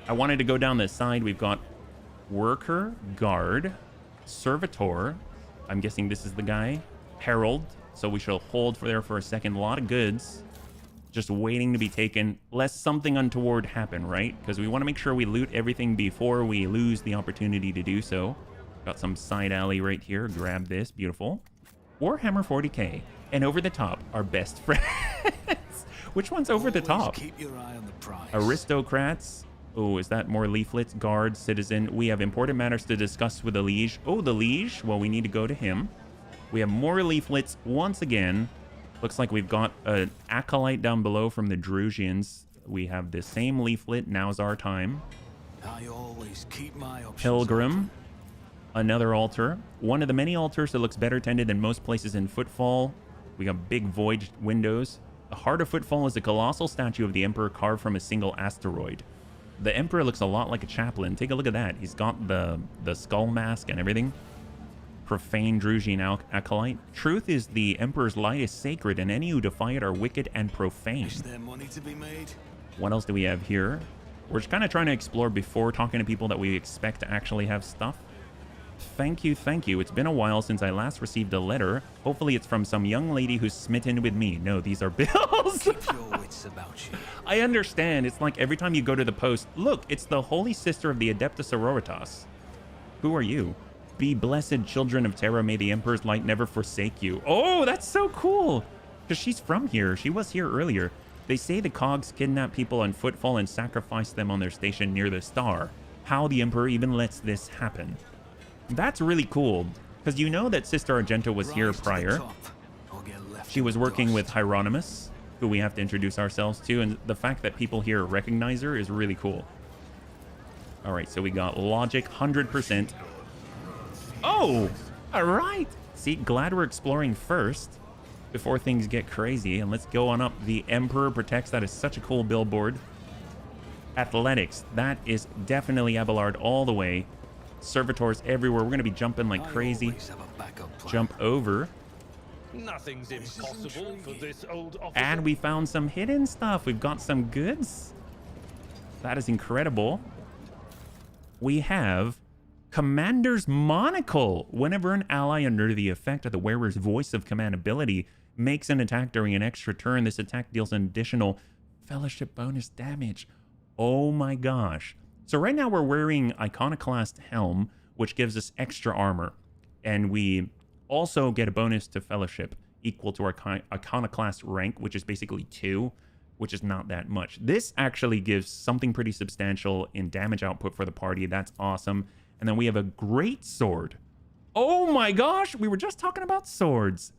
I wanted to go down this side. We've got worker, guard, servitor. I'm guessing this is the guy. Herald. So we shall hold for there for a second. A lot of goods just waiting to be taken, lest something untoward happen, right? Because we want to make sure we loot everything before we lose the opportunity to do so. Got some side alley right here. Grab this. Beautiful. Warhammer 40K. And over the top, our best friends. Which one's over the top? Keep your eye on the prize. Aristocrats. Oh, is that more leaflets? Guard, citizen. We have important matters to discuss with the liege. Oh, the liege. Well, we need to go to him. We have more leaflets once again. Looks like we've got an acolyte down below from the Drusians. We have the same leaflet. Now's our time. I always keep my options Pilgrim. open. Another altar. One of the many altars that looks better tended than most places in Footfall. We got big void windows. The heart of Footfall is a colossal statue of the Emperor carved from a single asteroid. The Emperor looks a lot like a chaplain. Take a look at that. He's got the skull mask and everything. Profane Drusian acolyte. Truth is the Emperor's light is sacred, and any who defy it are wicked and profane. Is there money to be made? What else do we have here? We're just kind of trying to explore before talking to people that we expect to actually have stuff. Thank you, thank you. It's been a while since I last received a letter. Hopefully it's from some young lady who's smitten with me. No, these are bills. Keep your wits about you. I understand. It's like every time you go to the post, look, it's the Holy Sister of the Adeptus Sororitas. Who are you? Be blessed, children of Terra. May the Emperor's light never forsake you. Oh, that's so cool. Because she's from here. She was here earlier. They say the Cogs kidnap people on Footfall and sacrifice them on their station near the star. How the Emperor even lets this happen. That's really cool. Because you know that Sister Argenta was here prior. She was working with Hieronymus, who we have to introduce ourselves to. And the fact that people here recognize her is really cool. All right, so we got logic, 100%. Oh, all right. See, glad we're exploring first before things get crazy. And let's go on up. The Emperor Protects. That is such a cool billboard. Athletics. That is definitely Abelard all the way. Servitors everywhere. We're going to be jumping like crazy. Jump over. Nothing's impossible for this old officer. And we found some hidden stuff. We've got some goods. That is incredible. We have Commander's Monocle. Whenever an ally under the effect of the wearer's voice of command ability makes an attack during an extra turn, this attack deals an additional fellowship bonus damage. Oh my gosh. So right now we're wearing Iconoclast Helm, which gives us extra armor. And we also get a bonus to fellowship equal to our Iconoclast rank, which is basically 2, which is not that much. This actually gives something pretty substantial in damage output for the party. That's awesome. And then we have a great sword. Oh my gosh, we were just talking about swords.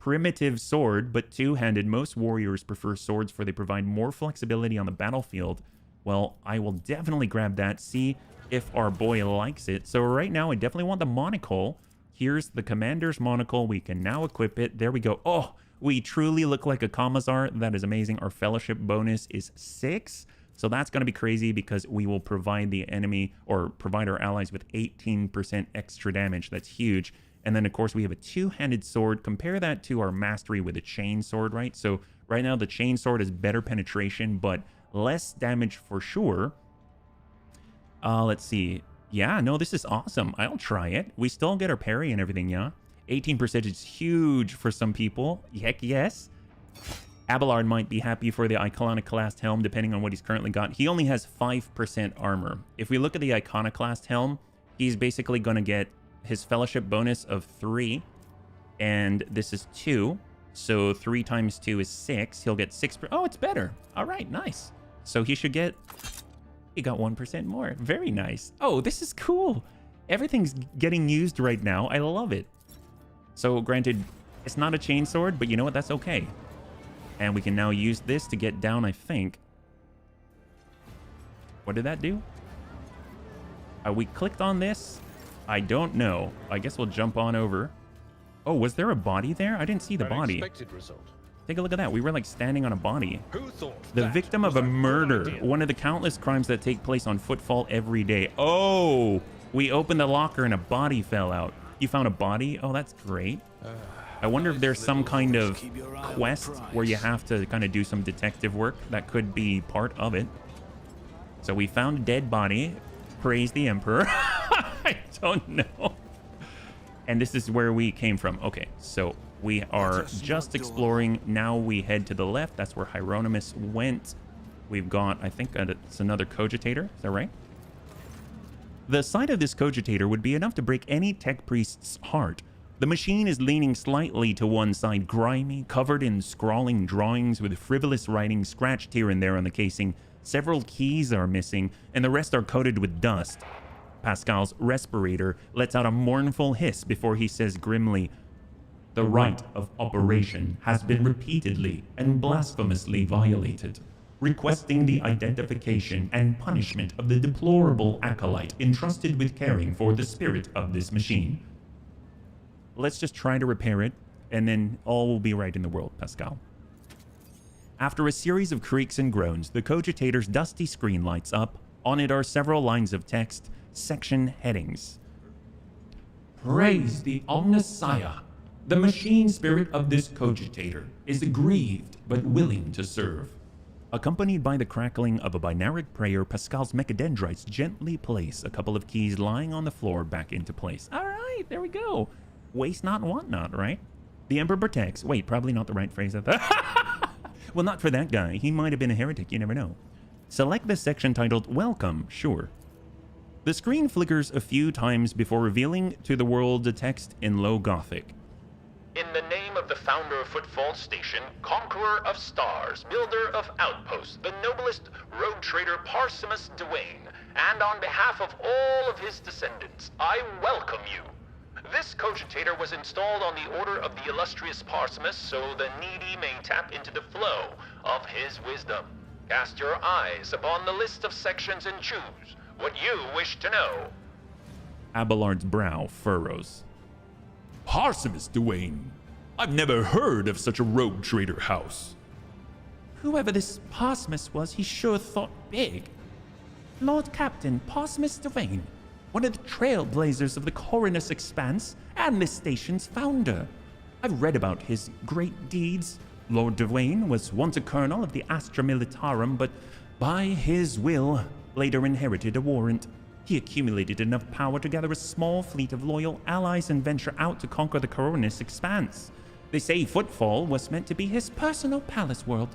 Primitive sword, but two-handed. Most warriors prefer swords for they provide more flexibility on the battlefield. Well, I will definitely grab that, see if our boy likes it. So right now, I definitely want the monocle. Here's the Commander's Monocle. We can now equip it. There we go. Oh, we truly look like a Commissar. That is amazing. Our fellowship bonus is 6. So that's going to be crazy because we will provide the enemy or provide our allies with 18% extra damage. That's huge. And then, of course, we have a two-handed sword. Compare that to our mastery with a chain sword, right? So right now, the chain sword is better penetration, but less damage for sure. Let's see. Yeah, no, this is awesome. I'll try it. We still get our parry and everything, yeah? 18% is huge for some people. Heck yes. Abelard might be happy for the Iconoclast Helm, depending on what he's currently got. He only has 5% armor. If we look at the Iconoclast Helm, he's basically going to get his fellowship bonus of 3, and this is 2. So 3 times 2 is 6. He'll get 6. Oh, it's better. All right, nice. So he should get... He got 1% more. Very nice. Oh, this is cool. Everything's getting used right now. I love it. So granted, it's not a chainsword, but you know what? That's okay. And we can now use this to get down, I think. What did that do? We clicked on this. I don't know. I guess we'll jump on over. Oh, was there a body there? I didn't see the body. Unexpected result. Take a look at that. We were like standing on a body. Who thought The that victim of was a good murder. idea? One of the countless crimes that take place on Footfall every day. Oh, we opened the locker and a body fell out. You found a body? Oh, that's great. I wonder if there's some kind of Keep your eye on the quest prize. where you have to kind of do some detective work. That could be part of it. So we found a dead body. Praise the Emperor. I don't know. And this is where we came from. Okay, so we are just exploring. Now we head to the left. That's where Hieronymus went. We've got, I think it's another cogitator. Is that right? The sight of this cogitator would be enough to break any tech priest's heart. The machine is leaning slightly to one side, grimy, covered in scrawling drawings with frivolous writing scratched here and there on the casing. Several keys are missing, and the rest are coated with dust. Pascal's respirator lets out a mournful hiss before he says grimly, "The right of operation has been repeatedly and blasphemously violated, requesting the identification and punishment of the deplorable acolyte entrusted with caring for the spirit of this machine." Let's just try to repair it, and then all will be right in the world, Pascal. After a series of creaks and groans, the cogitator's dusty screen lights up. On it are several lines of text, section headings. Praise the Omnissiah. The machine spirit of this cogitator is aggrieved but willing to serve. Accompanied by the crackling of a binaric prayer, Pascal's mechadendrites gently place a couple of keys lying on the floor back into place. All right, there we go. Waste not and want not, right? The Emperor protects. Wait, probably not the right phrase of that. Well, not for that guy. He might have been a heretic, you never know. Select the section titled Welcome, sure. The screen flickers a few times before revealing to the world the text in low Gothic. In the name of the founder of Footfall Station, conqueror of stars, builder of outposts, the noblest rogue trader Parsimus Duane, and on behalf of all of his descendants, I welcome you. This cogitator was installed on the order of the illustrious Parsimus so the needy may tap into the flow of his wisdom. Cast your eyes upon the list of sections and choose what you wish to know. Abelard's brow furrows. Parsimus Duane. I've never heard of such a rogue trader house. Whoever this Parsimus was, he sure thought big. Lord Captain Parsimus Duane, one of the trailblazers of the Coronus Expanse and this station's founder. I've read about his great deeds. Lord Duane was once a colonel of the Astra Militarum, but by his will, later inherited a warrant. He accumulated enough power to gather a small fleet of loyal allies and venture out to conquer the Coronus Expanse. They say Footfall was meant to be his personal palace world,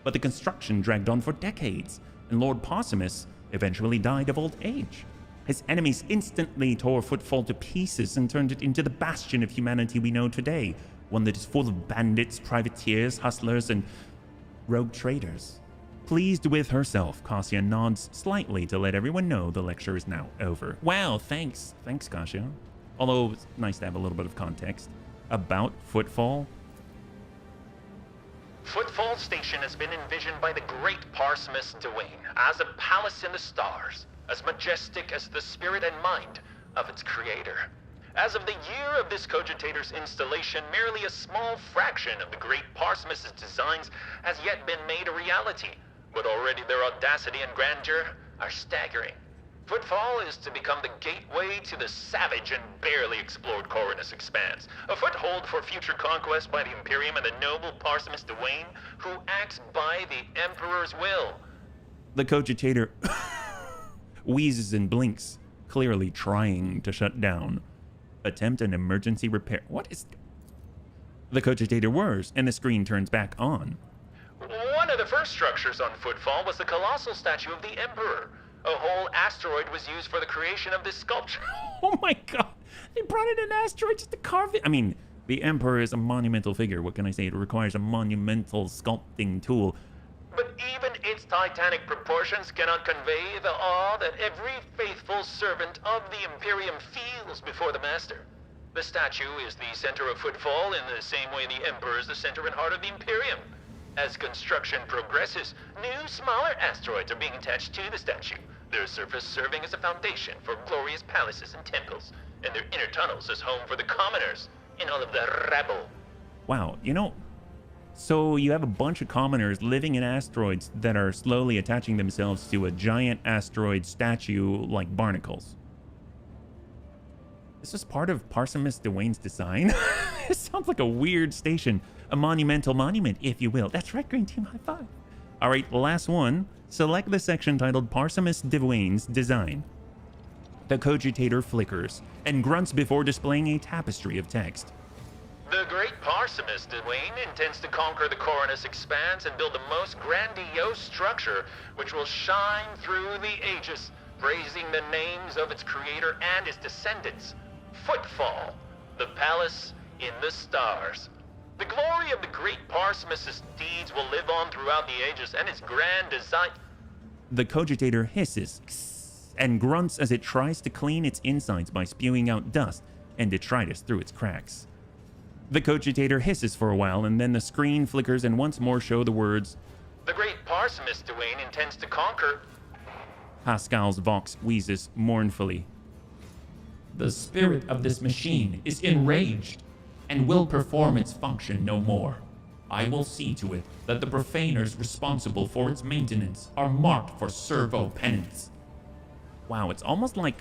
but the construction dragged on for decades, and Lord Parsimus eventually died of old age. His enemies instantly tore Footfall to pieces and turned it into the bastion of humanity we know today, one that is full of bandits, privateers, hustlers, and rogue traders. Pleased with herself, Cassia nods slightly to let everyone know the lecture is now over. Wow, thanks. Thanks, Cassia. Although it's nice to have a little bit of context about Footfall. Footfall Station has been envisioned by the great Parsimus Duane as a palace in the stars, as majestic as the spirit and mind of its creator. As of the year of this cogitator's installation, merely a small fraction of the great Parsimus's designs has yet been made a reality, but already their audacity and grandeur are staggering. Footfall is to become the gateway to the savage and barely explored Coronus Expanse, a foothold for future conquest by the Imperium and the noble Parsimus Duane, who acts by the Emperor's will. The cogitator wheezes and blinks, clearly trying to shut down. Attempt an emergency repair. What is... The cogitator whirs, and the screen turns back on. One of the first structures on Footfall was the colossal statue of the Emperor. A whole asteroid was used for the creation of this sculpture. Oh my god! They brought in an asteroid just to carve it. I mean, The Emperor is a monumental figure. What can I say? It requires a monumental sculpting tool. But even its titanic proportions cannot convey the awe that every faithful servant of the Imperium feels before the Master. The statue is the center of Footfall in the same way the Emperor is the center and heart of the Imperium. As construction progresses, new, smaller asteroids are being attached to the statue, their surface serving as a foundation for glorious palaces and temples, and their inner tunnels as home for the commoners and all of the rabble. Wow, you know, so you have a bunch of commoners living in asteroids that are slowly attaching themselves to a giant asteroid statue like barnacles. This is part of Parsimus Dwayne's design. It sounds like a weird station. A monumental monument, if you will. That's right, Green Team, high five. All right, last one. Select the section titled Parsimus Dwayne's design. The cogitator flickers and grunts before displaying a tapestry of text. The great Parsimus Dwayne intends to conquer the Coronus Expanse and build the most grandiose structure which will shine through the ages, praising the names of its creator and his descendants. Footfall, the palace in the stars. The glory of the great Parsimus' deeds will live on throughout the ages, and its grand design... The cogitator hisses and grunts as it tries to clean its insides by spewing out dust and detritus through its cracks. The cogitator hisses for a while, and then the screen flickers and once more show the words, The great Parsimus Dwayne intends to conquer... Pascal's vox wheezes mournfully. The spirit of this machine is enraged and will perform its function no more. I will see to it that the profaners responsible for its maintenance are marked for servo penance. Wow, it's almost like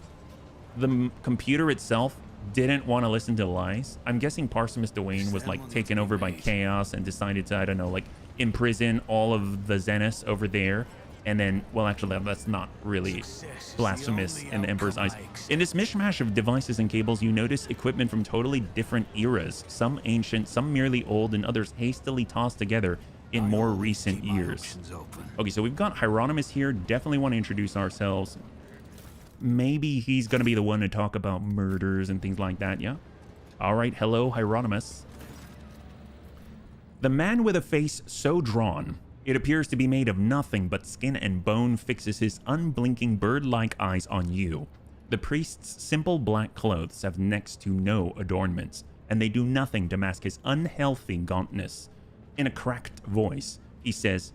the computer itself didn't want to listen to lies. I'm guessing Parsimus Dwayne was like taken over by chaos and decided to, I don't know, like imprison all of the Zeniths over there. And then, well, actually, that's not really blasphemous in the Emperor's eyes. In this mishmash of devices and cables, you notice equipment from totally different eras. Some ancient, some merely old, and others hastily tossed together in more recent years. Okay, so we've got Hieronymus here. Definitely want to introduce ourselves. Maybe he's going to be the one to talk about murders and things like that, yeah? All right, hello, Hieronymus. The man with a face so drawn it appears to be made of nothing but skin and bone fixes his unblinking bird-like eyes on you. The priest's simple black clothes have next to no adornments, and they do nothing to mask his unhealthy gauntness. In a cracked voice, he says,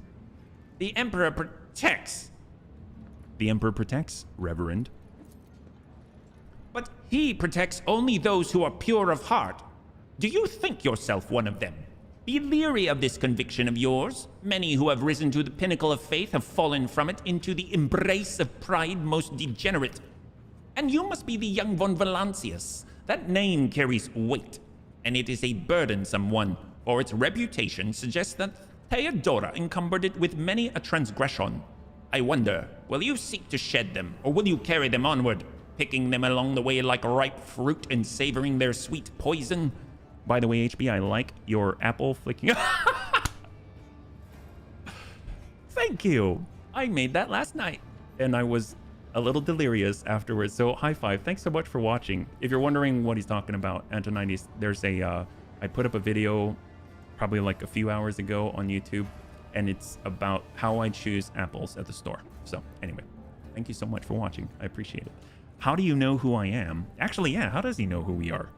The Emperor protects. The Emperor protects, Reverend. But he protects only those who are pure of heart. Do you think yourself one of them? Be leery of this conviction of yours. Many who have risen to the pinnacle of faith have fallen from it into the embrace of pride most degenerate. And you must be the young von Valancius. That name carries weight, and it is a burdensome one, for its reputation suggests that Theodora encumbered it with many a transgression. I wonder, will you seek to shed them, or will you carry them onward, picking them along the way like ripe fruit and savoring their sweet poison? By the way, HB, I like your apple flicking. Thank you. I made that last night, and I was a little delirious afterwards. So high five. Thanks so much for watching. If you're wondering what he's talking about, Antonides, there's a, I put up a video probably like a few hours ago on YouTube, and it's about how I choose apples at the store. So anyway, thank you so much for watching. I appreciate it. How do you know who I am? Actually, yeah, how does he know who we are?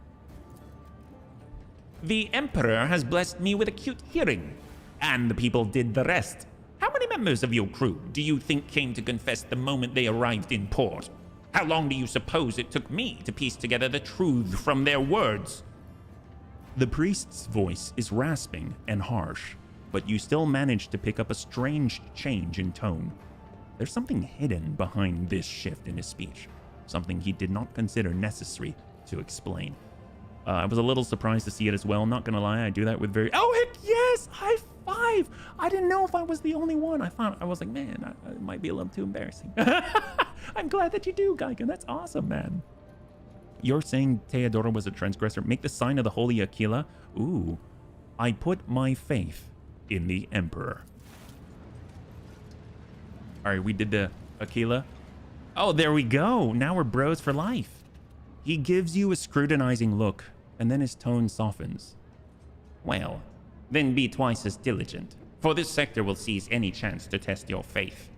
The Emperor has blessed me with acute hearing, and the people did the rest. How many members of your crew do you think came to confess the moment they arrived in port? How long do you suppose it took me to piece together the truth from their words? The priest's voice is rasping and harsh, but you still manage to pick up a strange change in tone. There's something hidden behind this shift in his speech, something he did not consider necessary to explain. I was a little surprised to see it as well. Not gonna lie, I do that with very... Oh, heck yes! High five! I didn't know if I was the only one. I was like, man, it might be a little too embarrassing. I'm glad that you do, Geigen. That's awesome, man. You're saying Theodora was a transgressor. Make the sign of the Holy Aquila. Ooh. I put my faith in the Emperor. All right, we did the Aquila. Oh, there we go. Now we're bros for life. He gives you a scrutinizing look, and then his tone softens. Well, then be twice as diligent, for this sector will seize any chance to test your faith.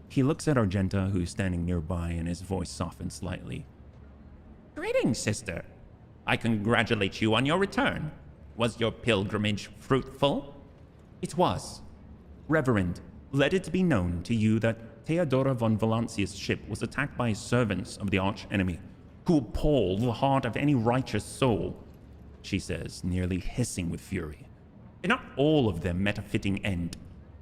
He looks at Argenta, who's standing nearby, and his voice softens slightly. Greetings, sister. I congratulate you on your return. Was your pilgrimage fruitful? It was. Reverend, let it be known to you that Theodora von Valancia's ship was attacked by servants of the arch-enemy, who appall the heart of any righteous soul, she says, nearly hissing with fury. And not all of them met a fitting end.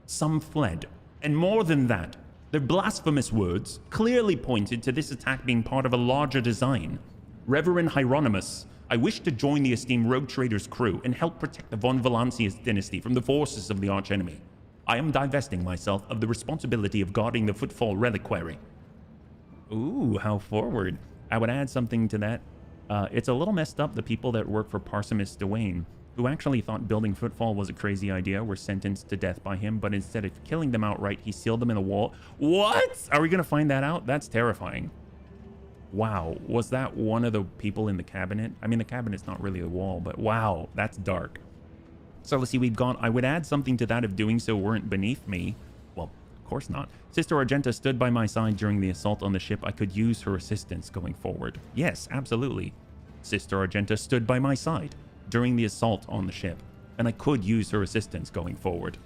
Some fled, and more than that, their blasphemous words clearly pointed to this attack being part of a larger design. Reverend Hieronymus, I wish to join the esteemed Roguetrader's crew and help protect the von Valancia's dynasty from the forces of the archenemy. I am divesting myself of the responsibility of guarding the Footfall reliquary. Ooh, how forward. I would add something to that. It's a little messed up the people that work for Parsimus Dwayne, who actually thought building Footfall was a crazy idea, were sentenced to death by him, but instead of killing them outright, he sealed them in a wall. What? Are we going to find that out? That's terrifying. Wow, was that one of the people in the cabinet? I mean, the cabinet's not really a wall, but wow, that's dark. So let's see, we've gone, I would add something to that if doing so weren't beneath me. Well, of course not. Sister Argenta stood by my side during the assault on the ship. I could use her assistance going forward. Yes, absolutely. Sister Argenta stood by my side during the assault on the ship, and I could use her assistance going forward.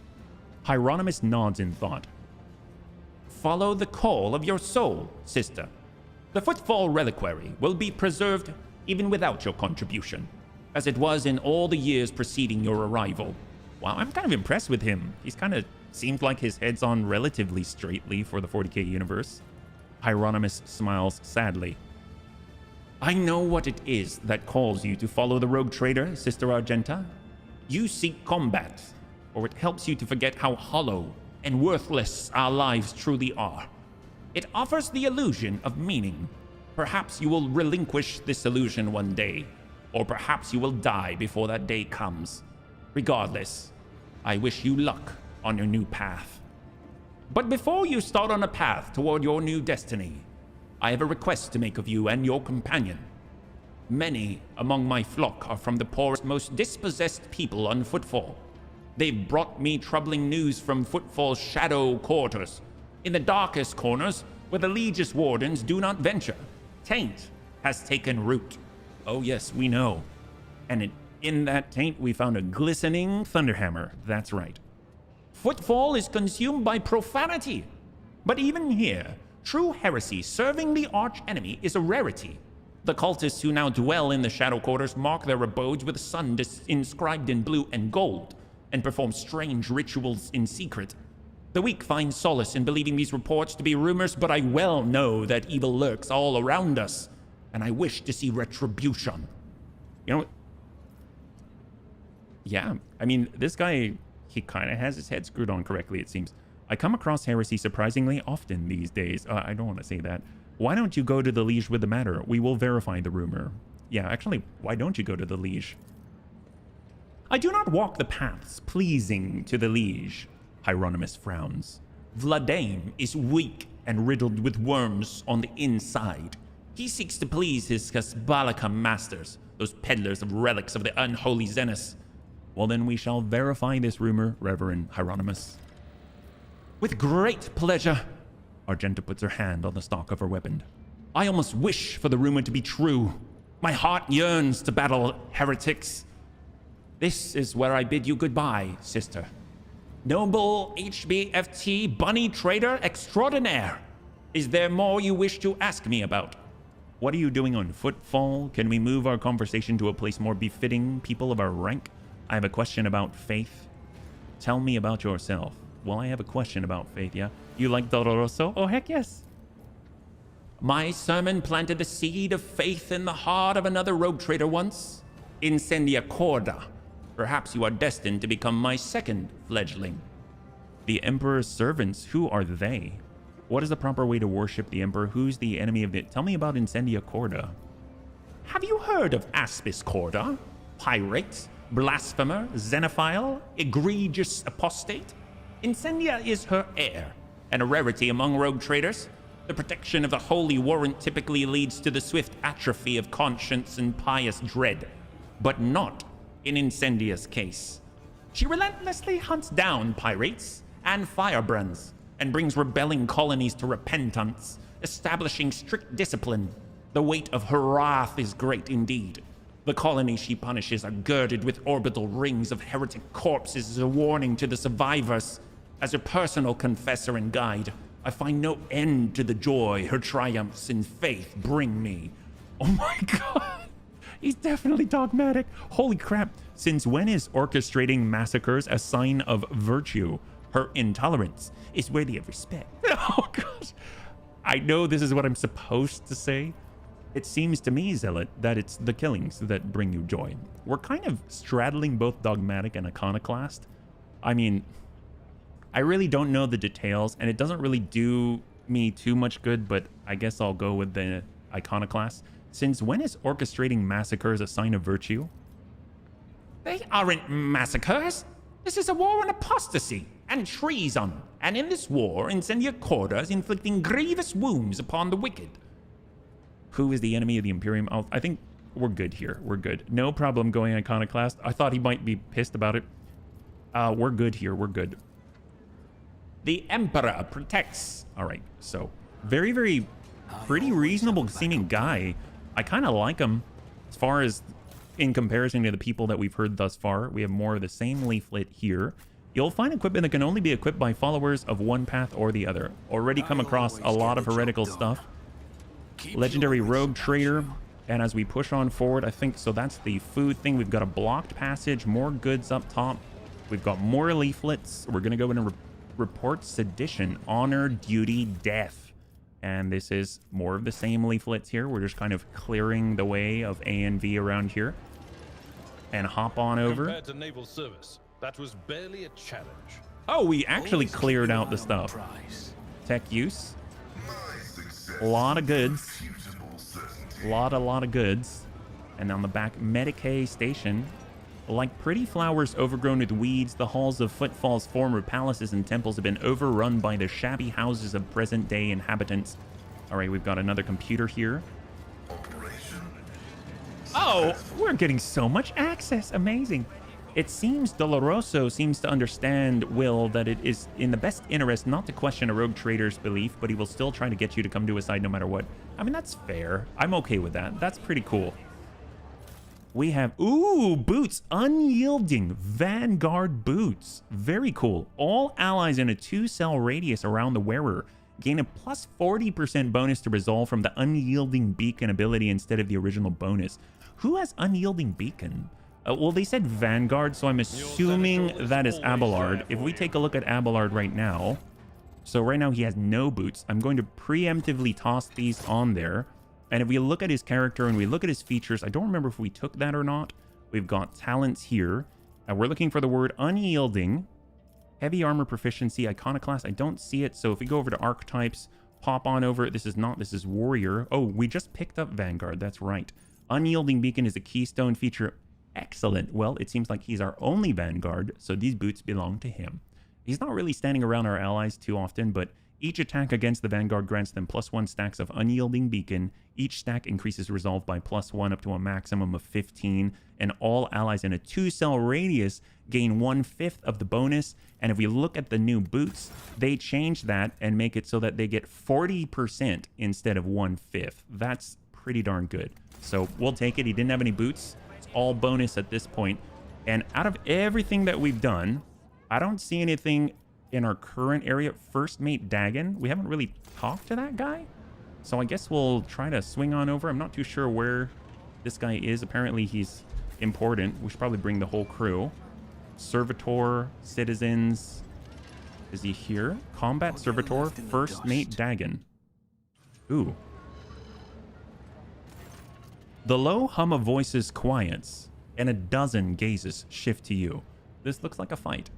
Hieronymus nods in thought. Follow the call of your soul, sister. The Footfall reliquary will be preserved even without your contribution, as it was in all the years preceding your arrival. Wow, I'm kind of impressed with him. He's kind of seems like his head's on relatively straightly for the 40K universe. Hieronymus smiles sadly. I know what it is that calls you to follow the Roguetrader, Sister Argenta. You seek combat, or it helps you to forget how hollow and worthless our lives truly are. It offers the illusion of meaning. Perhaps you will relinquish this illusion one day, or perhaps you will die before that day comes. Regardless, I wish you luck on your new path. But before you start on a path toward your new destiny, I have a request to make of you and your companion. Many among my flock are from the poorest, most dispossessed people on Footfall. They've brought me troubling news from Footfall's shadow quarters, in the darkest corners where the Legis wardens do not venture. Taint has taken root. Oh yes, we know. And in that taint we found a glistening thunderhammer. That's right. Footfall is consumed by profanity. But even here, true heresy serving the arch-enemy is a rarity. The cultists who now dwell in the shadow quarters mark their abodes with a sun inscribed in blue and gold, and perform strange rituals in secret. The weak find solace in believing these reports to be rumors, but I well know that evil lurks all around us, and I wish to see retribution. You know, yeah, I mean, this guy, he kind of has his head screwed on correctly, it seems. I come across heresy surprisingly often these days. I don't want to say that. Why don't you go to the Liege with the matter? We will verify the rumor. Yeah, actually, why don't you go to the Liege? I do not walk the paths pleasing to the Liege. Hieronymus frowns. Vladane is weak and riddled with worms on the inside. He seeks to please his Kasbalika masters, those peddlers of relics of the unholy Xenos. Well, then we shall verify this rumor, Reverend Hieronymus. With great pleasure. Argenta puts her hand on the stock of her weapon. I almost wish for the rumor to be true. My heart yearns to battle heretics. This is where I bid you goodbye, sister. Noble HBFT bunny trader extraordinaire. Is there more you wish to ask me about? What are you doing on Footfall? Can we move our conversation to a place more befitting people of our rank? I have a question about faith. Tell me about yourself. Well, I have a question about faith, yeah? You like Doloroso? Oh, heck yes. My sermon planted the seed of faith in the heart of another rogue trader once. Incendia Corda. Perhaps you are destined to become my second fledgling. The Emperor's servants, who are they? What is the proper way to worship the Emperor? Who's the enemy of the... Tell me about Incendia Corda. Have you heard of Aspis Corda? Pirate, blasphemer, xenophile, egregious apostate? Incendia is her heir, and a rarity among rogue traders. The protection of the holy warrant typically leads to the swift atrophy of conscience and pious dread. but not in Incendia's case. She relentlessly hunts down pirates and firebrands and brings rebelling colonies to repentance, establishing strict discipline. The weight of her wrath is great indeed. The colonies she punishes are girded with orbital rings of heretic corpses as a warning to the survivors. As a personal confessor and guide, I find no end to the joy her triumphs in faith bring me. Oh my god. He's definitely dogmatic. Holy crap. Since when is orchestrating massacres a sign of virtue? Her intolerance is worthy of respect. Oh gosh. I know this is what I'm supposed to say. It seems to me, Zealot, that it's the killings that bring you joy. We're kind of straddling both dogmatic and iconoclast. I mean, I really don't know the details, and it doesn't really do me too much good, but I guess I'll go with the iconoclast. Since when is orchestrating massacres a sign of virtue? They aren't massacres. This is a war on apostasy and treason. And in this war, Incendia Corda is inflicting grievous wounds upon the wicked. Who is the enemy of the Imperium? I think we're good here. We're good. No problem going iconoclast. I thought he might be pissed about it. We're good here. We're good. The Emperor protects. All right. So very pretty reasonable seeming guy. I kind of like him as far as in comparison to the people that we've heard thus far. We have more of the same leaflet here. You'll find equipment that can only be equipped by followers of one path or the other. Already come across a lot of heretical stuff. Legendary Roguetrader. And as we push on forward, I think, so that's the food thing. We've got a blocked passage, more goods up top. We've got more leaflets. We're going to go in and report sedition, honor, duty, death. And this is more of the same leaflets here. We're just kind of clearing the way of A and V around here. And hop on over. Compared to naval service, that was barely a challenge. Oh, we actually cleared out the stuff. Tech use. A lot of goods. A lot of goods. And on the back, Medicae station. Like pretty flowers overgrown with weeds, the halls of Footfall's former palaces and temples have been overrun by the shabby houses of present-day inhabitants. All right, we've got another computer here. Oh, we're getting so much access. Amazing. It seems Doloroso seems to understand, Will, that it is in the best interest not to question a rogue trader's belief, but he will still try to get you to come to his side no matter what. I mean, that's fair. I'm okay with that. That's pretty cool. We have, ooh, boots, unyielding Vanguard boots. Very cool. All allies in a 2-cell radius around the wearer gain a plus 40% bonus to resolve from the unyielding beacon ability instead of the original bonus. Who has unyielding beacon? Well, they said Vanguard, so I'm assuming that is Abelard. If we take a look at Abelard right now, so right now he has no boots. I'm going to preemptively toss these on there. And if we look at his character and we look at his features, I don't remember if we took that or not. We've got talents here. We're looking for the word unyielding. Heavy armor proficiency, iconoclast. I don't see it. So if we go over to archetypes, pop on over. This is warrior. Oh, we just picked up Vanguard. That's right. Unyielding beacon is a keystone feature. Excellent. Well, it seems like he's our only Vanguard, so these boots belong to him. He's not really standing around our allies too often, but each attack against the Vanguard grants them +1 stacks of unyielding beacon. Each stack increases resolve by +1 up to a maximum of 15, and all allies in a 2-cell radius gain 1/5 of the bonus. And if we look at the new boots, they change that and make it so that they get 40% instead of 1/5. That's pretty darn good. So we'll take it. He didn't have any boots. It's all bonus at this point. And out of everything that we've done, I don't see anything in our current area. First Mate Dagon. We haven't really talked to that guy. So I guess we'll try to swing on over. I'm not too sure where this guy is. Apparently he's important. We should probably bring the whole crew. Servitor, citizens. Is he here? Combat Servitor, First Mate Dagon. Ooh. The low hum of voices quiets, and a dozen gazes shift to you. This looks like a fight.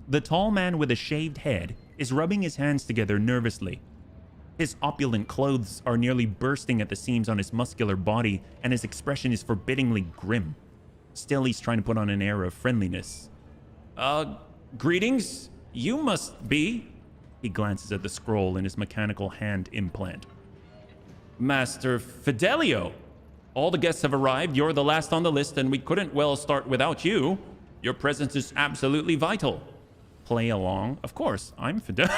The tall man with a shaved head is rubbing his hands together nervously. His opulent clothes are nearly bursting at the seams on his muscular body, and his expression is forbiddingly grim. Still, he's trying to put on an air of friendliness. Greetings? You must be... He glances at the scroll in his mechanical hand implant. Master Fidelio. All the guests have arrived. You're the last on the list, and we couldn't well start without you. Your presence is absolutely vital. Play along? Of course, I'm Fidel.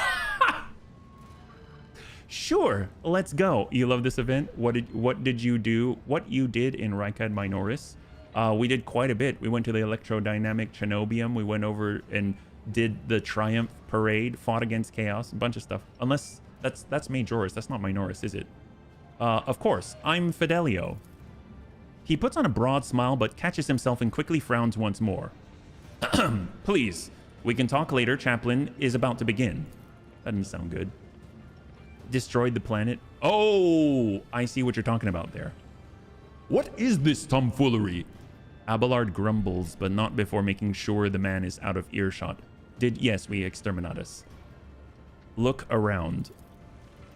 Sure, let's go. You love this event? What did you do? What you did in Rykad Minoris? We did quite a bit. We went to the electrodynamic Chenobium. We went over and did the Triumph Parade, fought against Chaos, a bunch of stuff. Unless that's Majoris, that's not Minoris, is it? Of course, I'm Fidelio. He puts on a broad smile but catches himself and quickly frowns once more. Please, we can talk later. Chaplain is about to begin. That didn't sound good. Destroyed the planet. Oh, I see what you're talking about there. What is this tomfoolery? Abelard grumbles, but not before making sure the man is out of earshot. Yes, we exterminatus. Look around.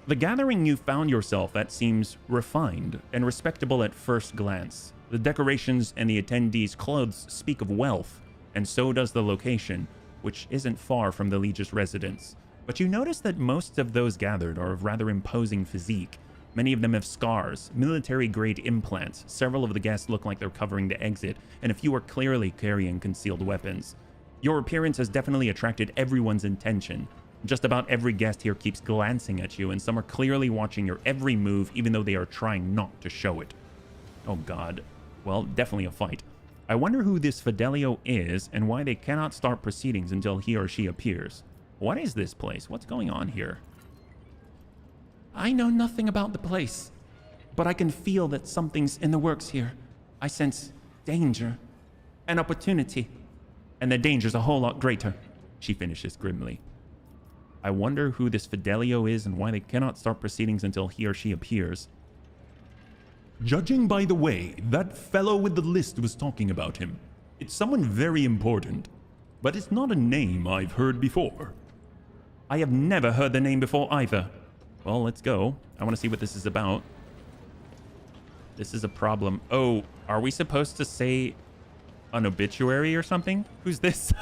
The gathering you found yourself at seems refined and respectable at first glance. The decorations and the attendees' clothes speak of wealth, and so does the location, which isn't far from the Legis residence. But you notice that most of those gathered are of rather imposing physique. Many of them have scars, military-grade implants, several of the guests look like they're covering the exit, and a few are clearly carrying concealed weapons. Your appearance has definitely attracted everyone's attention. Just about every guest here keeps glancing at you, and some are clearly watching your every move, even though they are trying not to show it. Oh god. Well, definitely a fight. I wonder who this Fidelio is, and why they cannot start proceedings until he or she appears. What is this place? What's going on here? I know nothing about the place, but I can feel that something's in the works here. I sense danger and opportunity. And the danger's a whole lot greater, she finishes grimly. I wonder who this Fidelio is and why they cannot start proceedings until he or she appears. Judging by the way that fellow with the list was talking about him, it's someone very important, but it's not a name I've heard before. I have never heard the name before either. Well, let's go. I want to see what this is about. This is a problem. Oh, are we supposed to say an obituary or something? Who's this?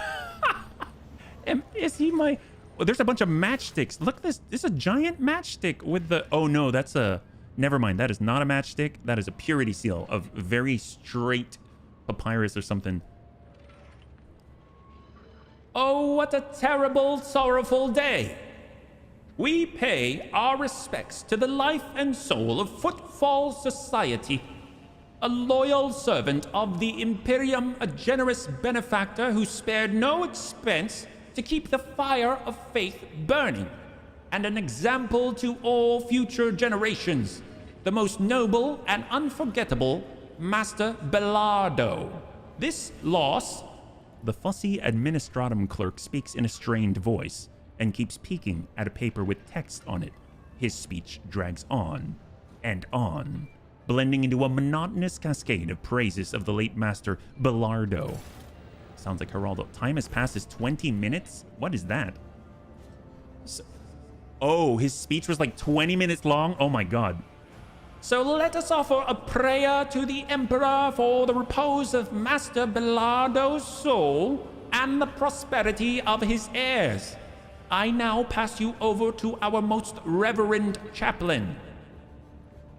Is he my... Well, there's a bunch of matchsticks. Look, this is a giant matchstick with the... Oh, no, that's a... Never mind. That is not a matchstick. That is a purity seal of very straight papyrus or something. Oh, what a terrible, sorrowful day. We pay our respects to the life and soul of Footfall Society, a loyal servant of the Imperium, a generous benefactor who spared no expense to keep the fire of faith burning, and an example to all future generations, the most noble and unforgettable Master Belardo. This loss... The fussy administratum clerk speaks in a strained voice and keeps peeking at a paper with text on it. His speech drags on and on, blending into a monotonous cascade of praises of the late Master Belardo. Sounds like Geraldo. Time has passed as 20 minutes? What is that? Oh, his speech was like 20 minutes long? Oh my god. So let us offer a prayer to the Emperor for the repose of Master Belardo's soul and the prosperity of his heirs. I now pass you over to our most reverend chaplain.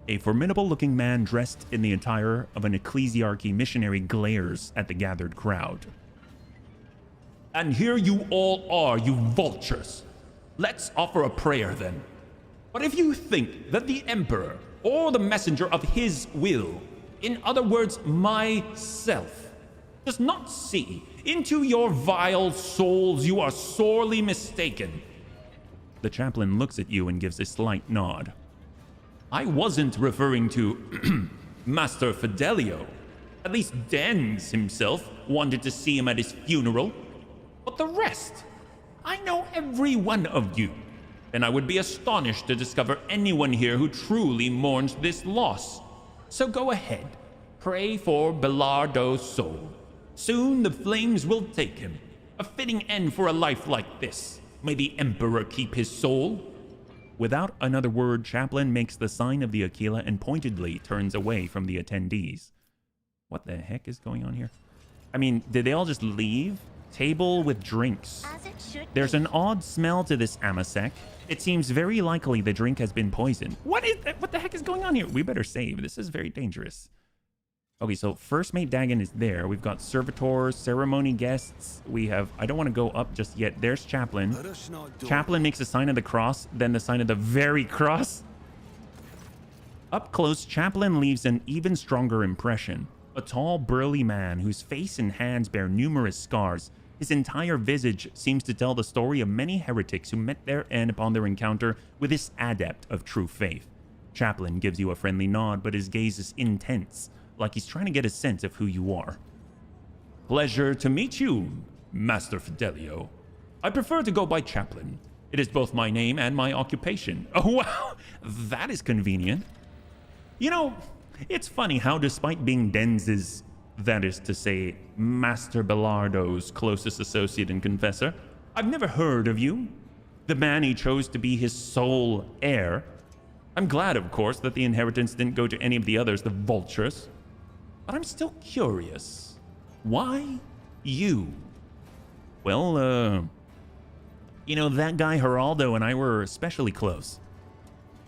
A formidable-looking man dressed in the attire of an ecclesiarchy missionary glares at the gathered crowd. And here you all are, you vultures. Let's offer a prayer then. But if you think that the Emperor or the messenger of his will, in other words, myself, does not see into your vile souls, you are sorely mistaken. The chaplain looks at you and gives a slight nod. I wasn't referring to Master Fidelio. At least Dens himself wanted to see him at his funeral. But the rest, I know every one of you. And I would be astonished to discover anyone here who truly mourns this loss. So go ahead, pray for Belardo's soul. Soon the flames will take him. A fitting end for a life like this. May the Emperor keep his soul. Without another word, Chaplain makes the sign of the Aquila and pointedly turns away from the attendees. What the heck is going on here? I mean, did they all just leave? Table with drinks. As it should There's be. an odd smell to this amasec. It seems very likely the drink has been poisoned. What the heck is going on here? We better save. This is very dangerous. Okay, so first mate Dagon is there. We've got servitors, ceremony guests. We have... I don't want to go up just yet. There's Chaplain. Let us not do Chaplain makes a sign of the cross, then the sign of the very cross. Up close, Chaplain leaves an even stronger impression. A tall, burly man whose face and hands bear numerous scars. His entire visage seems to tell the story of many heretics who met their end upon their encounter with this adept of true faith. Chaplain gives you a friendly nod, but his gaze is intense, like he's trying to get a sense of who you are. Pleasure to meet you, Master Fidelio. I prefer to go by Chaplain. It is both my name and my occupation. Oh, wow. That is convenient. You know, it's funny how despite being Denz's, that is to say, Master Bellardo's closest associate and confessor, I've never heard of you. The man he chose to be his sole heir. I'm glad, of course, that the inheritance didn't go to any of the others, the vultures. But I'm still curious. Why you? Well, you know, that guy Geraldo and I were especially close.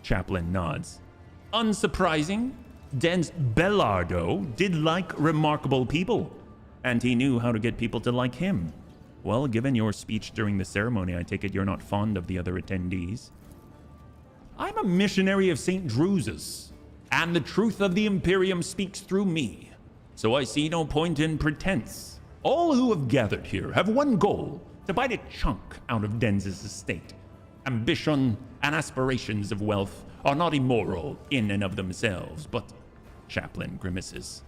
Chaplain nods. Unsurprising, Denz Bellardo did like remarkable people, and he knew how to get people to like him. Well, given your speech during the ceremony, I take it you're not fond of the other attendees. I'm a missionary of St. Drusus, and the truth of the Imperium speaks through me. So I see no point in pretense. All who have gathered here have one goal, to bite a chunk out of Denz's estate. Ambition and aspirations of wealth are not immoral in and of themselves, but... Chaplain grimaces.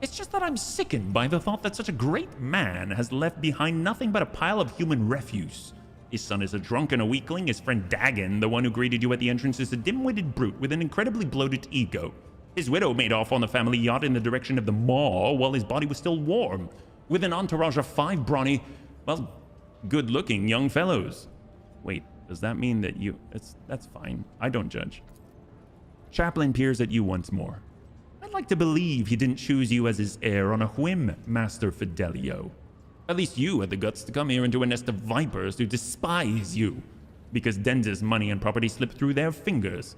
It's just that I'm sickened by the thought that such a great man has left behind nothing but a pile of human refuse. His son is a drunk and a weakling. His friend Dagon, the one who greeted you at the entrance, is a dim-witted brute with an incredibly bloated ego. His widow made off on the family yacht in the direction of the Maw while his body was still warm, with an entourage of 5 brawny, well, good-looking young fellows. Wait, does that mean that you... That's fine. I don't judge. Chaplain peers at you once more. I'd like to believe he didn't choose you as his heir on a whim, Master Fidelio. At least you had the guts to come here into a nest of vipers who despise you, because Denz's money and property slipped through their fingers.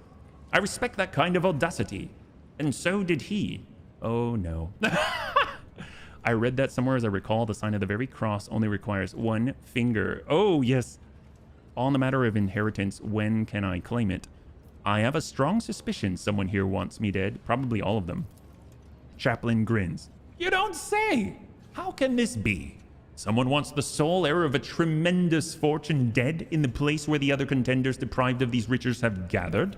I respect that kind of audacity. And so did he. Oh, no. I read that somewhere as I recall. The sign of the very cross only requires 1 finger. Oh, yes. On the matter of inheritance, when can I claim it? I have a strong suspicion someone here wants me dead. Probably all of them. Chaplain grins. You don't say! How can this be? Someone wants the sole heir of a tremendous fortune dead in the place where the other contenders deprived of these riches have gathered?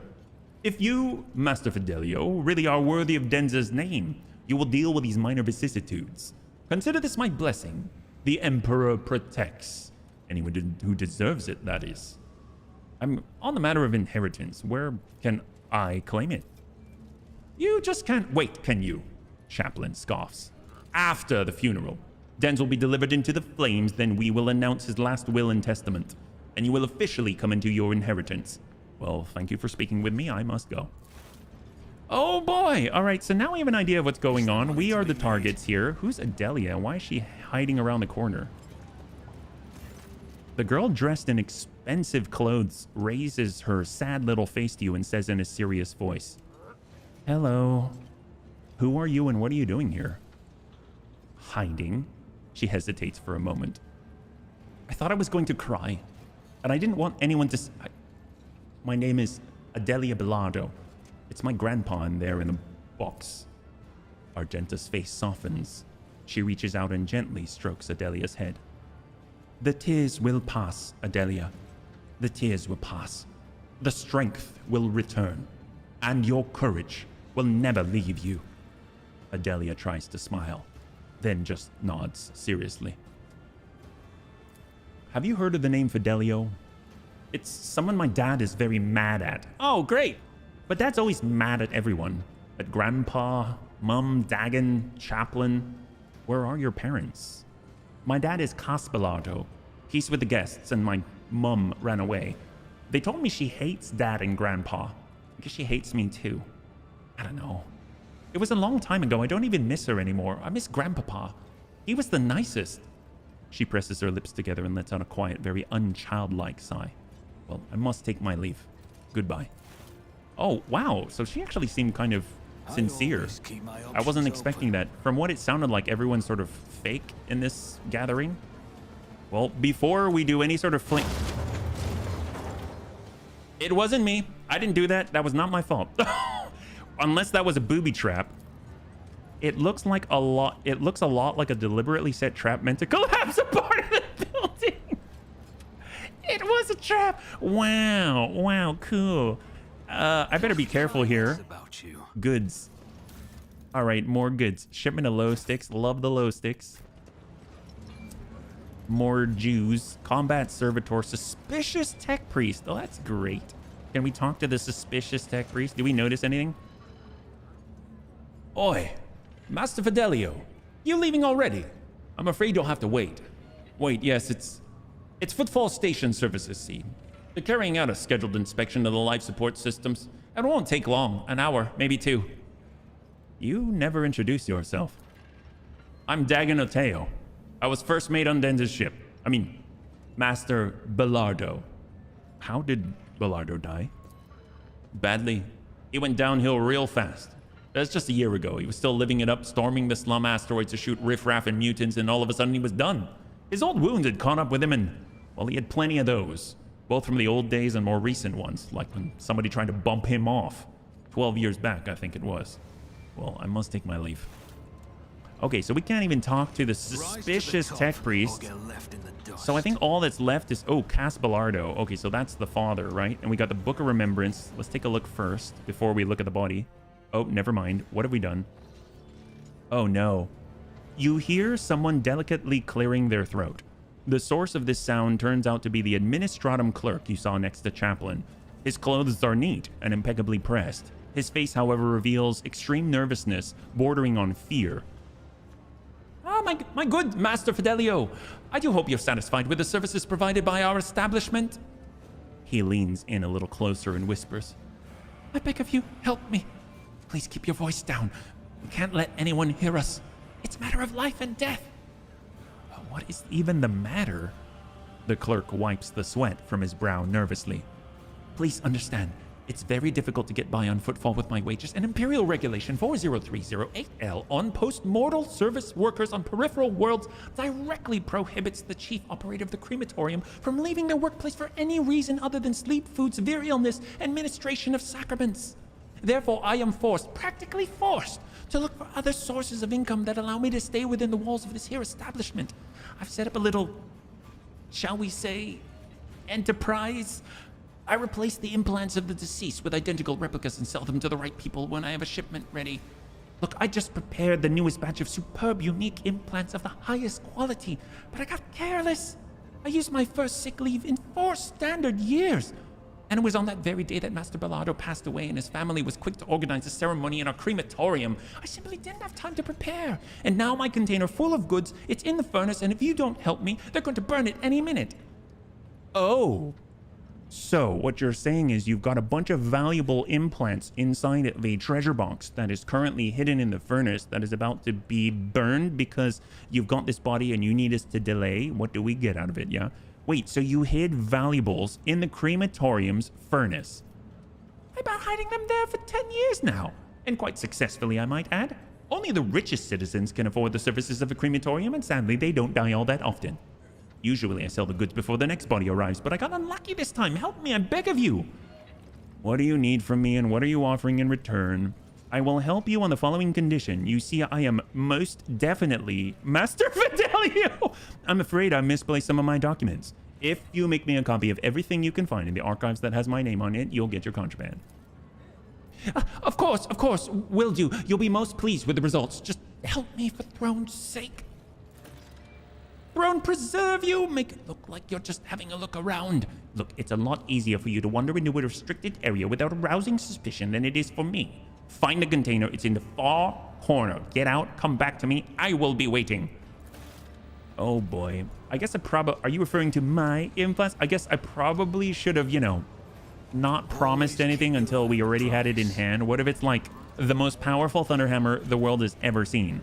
If you, Master Fidelio, really are worthy of Denz's name, you will deal with these minor vicissitudes. Consider this my blessing. The Emperor protects. Anyone who deserves it, that is. I'm on the matter of inheritance. Where can I claim it? You just can't wait, can you? Chaplain scoffs. After the funeral, Denz will be delivered into the flames, then we will announce his last will and testament, and you will officially come into your inheritance. Well, thank you for speaking with me. I must go. Oh boy! Alright, so now we have an idea of what's going on. We are the targets here. Who's Adelia? Why is she hiding around the corner? The girl dressed in expensive clothes raises her sad little face to you and says in a serious voice, Hello. Who are you and what are you doing here? Hiding? She hesitates for a moment. I thought I was going to cry, and I didn't want anyone to... My name is Adelia Bellardo. It's my grandpa in there in the box. Argenta's face softens. She reaches out and gently strokes Adelia's head. The tears will pass, Adelia. The tears will pass. The strength will return. And your courage will never leave you. Adelia tries to smile, then just nods seriously. Have you heard of the name Fidelio? It's someone my dad is very mad at. Oh, great! But Dad's always mad at everyone. At Grandpa, Mum, Dagon, Chaplain. Where are your parents? My dad is Bellardo. He's with the guests, and my mum ran away. They told me she hates Dad and Grandpa. I guess she hates me too. I don't know. It was a long time ago. I don't even miss her anymore. I miss Grandpapa. He was the nicest. She presses her lips together and lets out a quiet, very unchildlike sigh. Well, I must take my leave. Goodbye. Oh, wow. So she actually seemed kind of sincere. always keep my I wasn't options expecting open. that. From what it sounded like, everyone's sort of fake in this gathering. Well, before we do any sort of fling... It wasn't me. I didn't do that. That was not my fault. Unless that was a booby trap. It looks like a lot... It looks a lot like a deliberately set trap meant to collapse a part of the building. It was a trap. Wow. Wow, cool. I better be careful here. It's about you. Goods. All right, more goods. Shipment of low sticks. Love the low sticks. More Jews. Combat servitor. Suspicious tech priest. Oh, that's great. Can we talk to the suspicious tech priest? Do we notice anything? Oi, Master Fidelio, you leaving already? I'm afraid you'll have to wait. Wait, yes, it's Footfall Station Services, see. They're carrying out a scheduled inspection of the life support systems. It won't take long, an hour, maybe 2. You never introduced yourself. I'm Dagonoteo. I was first mate on Denza's ship. I mean, Master Bellardo. How did Bellardo die? Badly. He went downhill real fast. That's just a year ago. He was still living it up, storming the slum asteroids to shoot riffraff and mutants, and all of a sudden he was done. His old wounds had caught up with him, and, well, he had plenty of those. Both from the old days and more recent ones, like when somebody tried to bump him off. 12 years back, I think it was. Well, I must take my leave. Okay, so we can't even talk to the suspicious tech priest. So I think all that's left is... Oh, Cas Bellardo. Okay, so that's the father, right? And we got the Book of Remembrance. Let's take a look first before we look at the body. Oh, never mind. What have we done? Oh, no. You hear someone delicately clearing their throat. The source of this sound turns out to be the administratum clerk you saw next to Chaplain. His clothes are neat and impeccably pressed. His face, however, reveals extreme nervousness, bordering on fear. Ah, my good Master Fidelio. I do hope you're satisfied with the services provided by our establishment. He leans in a little closer and whispers. I beg of you, help me. Please keep your voice down. We can't let anyone hear us. It's a matter of life and death. What is even the matter? The clerk wipes the sweat from his brow nervously. Please understand, it's very difficult to get by on Footfall with my wages, and Imperial Regulation 40308L on post-mortal service workers on peripheral worlds directly prohibits the chief operator of the crematorium from leaving their workplace for any reason other than sleep, food, severe illness, and ministration of sacraments. Therefore, I am forced, practically forced, to look for other sources of income that allow me to stay within the walls of this here establishment. I've set up a little, shall we say, enterprise. I replace the implants of the deceased with identical replicas and sell them to the right people when I have a shipment ready. Look, I just prepared the newest batch of superb, unique implants of the highest quality, but I got careless. I used my first sick leave in 4 standard years. And it was on that very day that Master Bellardo passed away and his family was quick to organize a ceremony in our crematorium. I simply didn't have time to prepare. And now my container full of goods, it's in the furnace, and if you don't help me, they're going to burn it any minute. Oh. So what you're saying is you've got a bunch of valuable implants inside of a treasure box that is currently hidden in the furnace that is about to be burned because you've got this body and you need us to delay. What do we get out of it, yeah? Wait, so you hid valuables in the crematorium's furnace? I've been hiding them there for 10 years now. And quite successfully, I might add. Only the richest citizens can afford the services of a crematorium, and sadly, they don't die all that often. Usually, I sell the goods before the next body arrives, but I got unlucky this time. Help me, I beg of you. What do you need from me, and what are you offering in return? I will help you on the following condition. You see, I am most definitely Master Fidelio. I'm afraid I misplaced some of my documents. If you make me a copy of everything you can find in the archives that has my name on it, you'll get your contraband. Of course, will do. You'll be most pleased with the results. Just help me for Throne's sake. Throne preserve you. Make it look like you're just having a look around. Look, it's a lot easier for you to wander into a restricted area without arousing suspicion than it is for me. Find the container. It's in the far corner. Get out. Come back to me. I will be waiting. Oh boy. I guess are you referring to my implants? I guess I probably should have, not promised anything until we already had it in hand. What if it's like the most powerful thunderhammer the world has ever seen?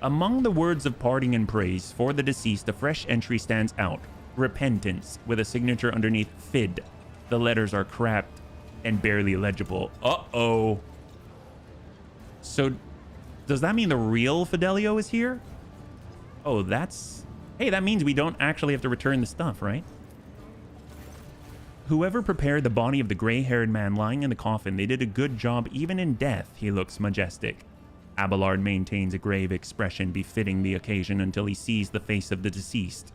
Among the words of parting and praise for the deceased, a fresh entry stands out. Repentance, with a signature underneath FID. The letters are cracked and barely legible. Uh-oh. So, does that mean the real Fidelio is here? Oh, that's... Hey, that means we don't actually have to return the stuff, right? Whoever prepared the body of the gray-haired man lying in the coffin, they did a good job. Even in death, he looks majestic. Abelard maintains a grave expression befitting the occasion until he sees the face of the deceased.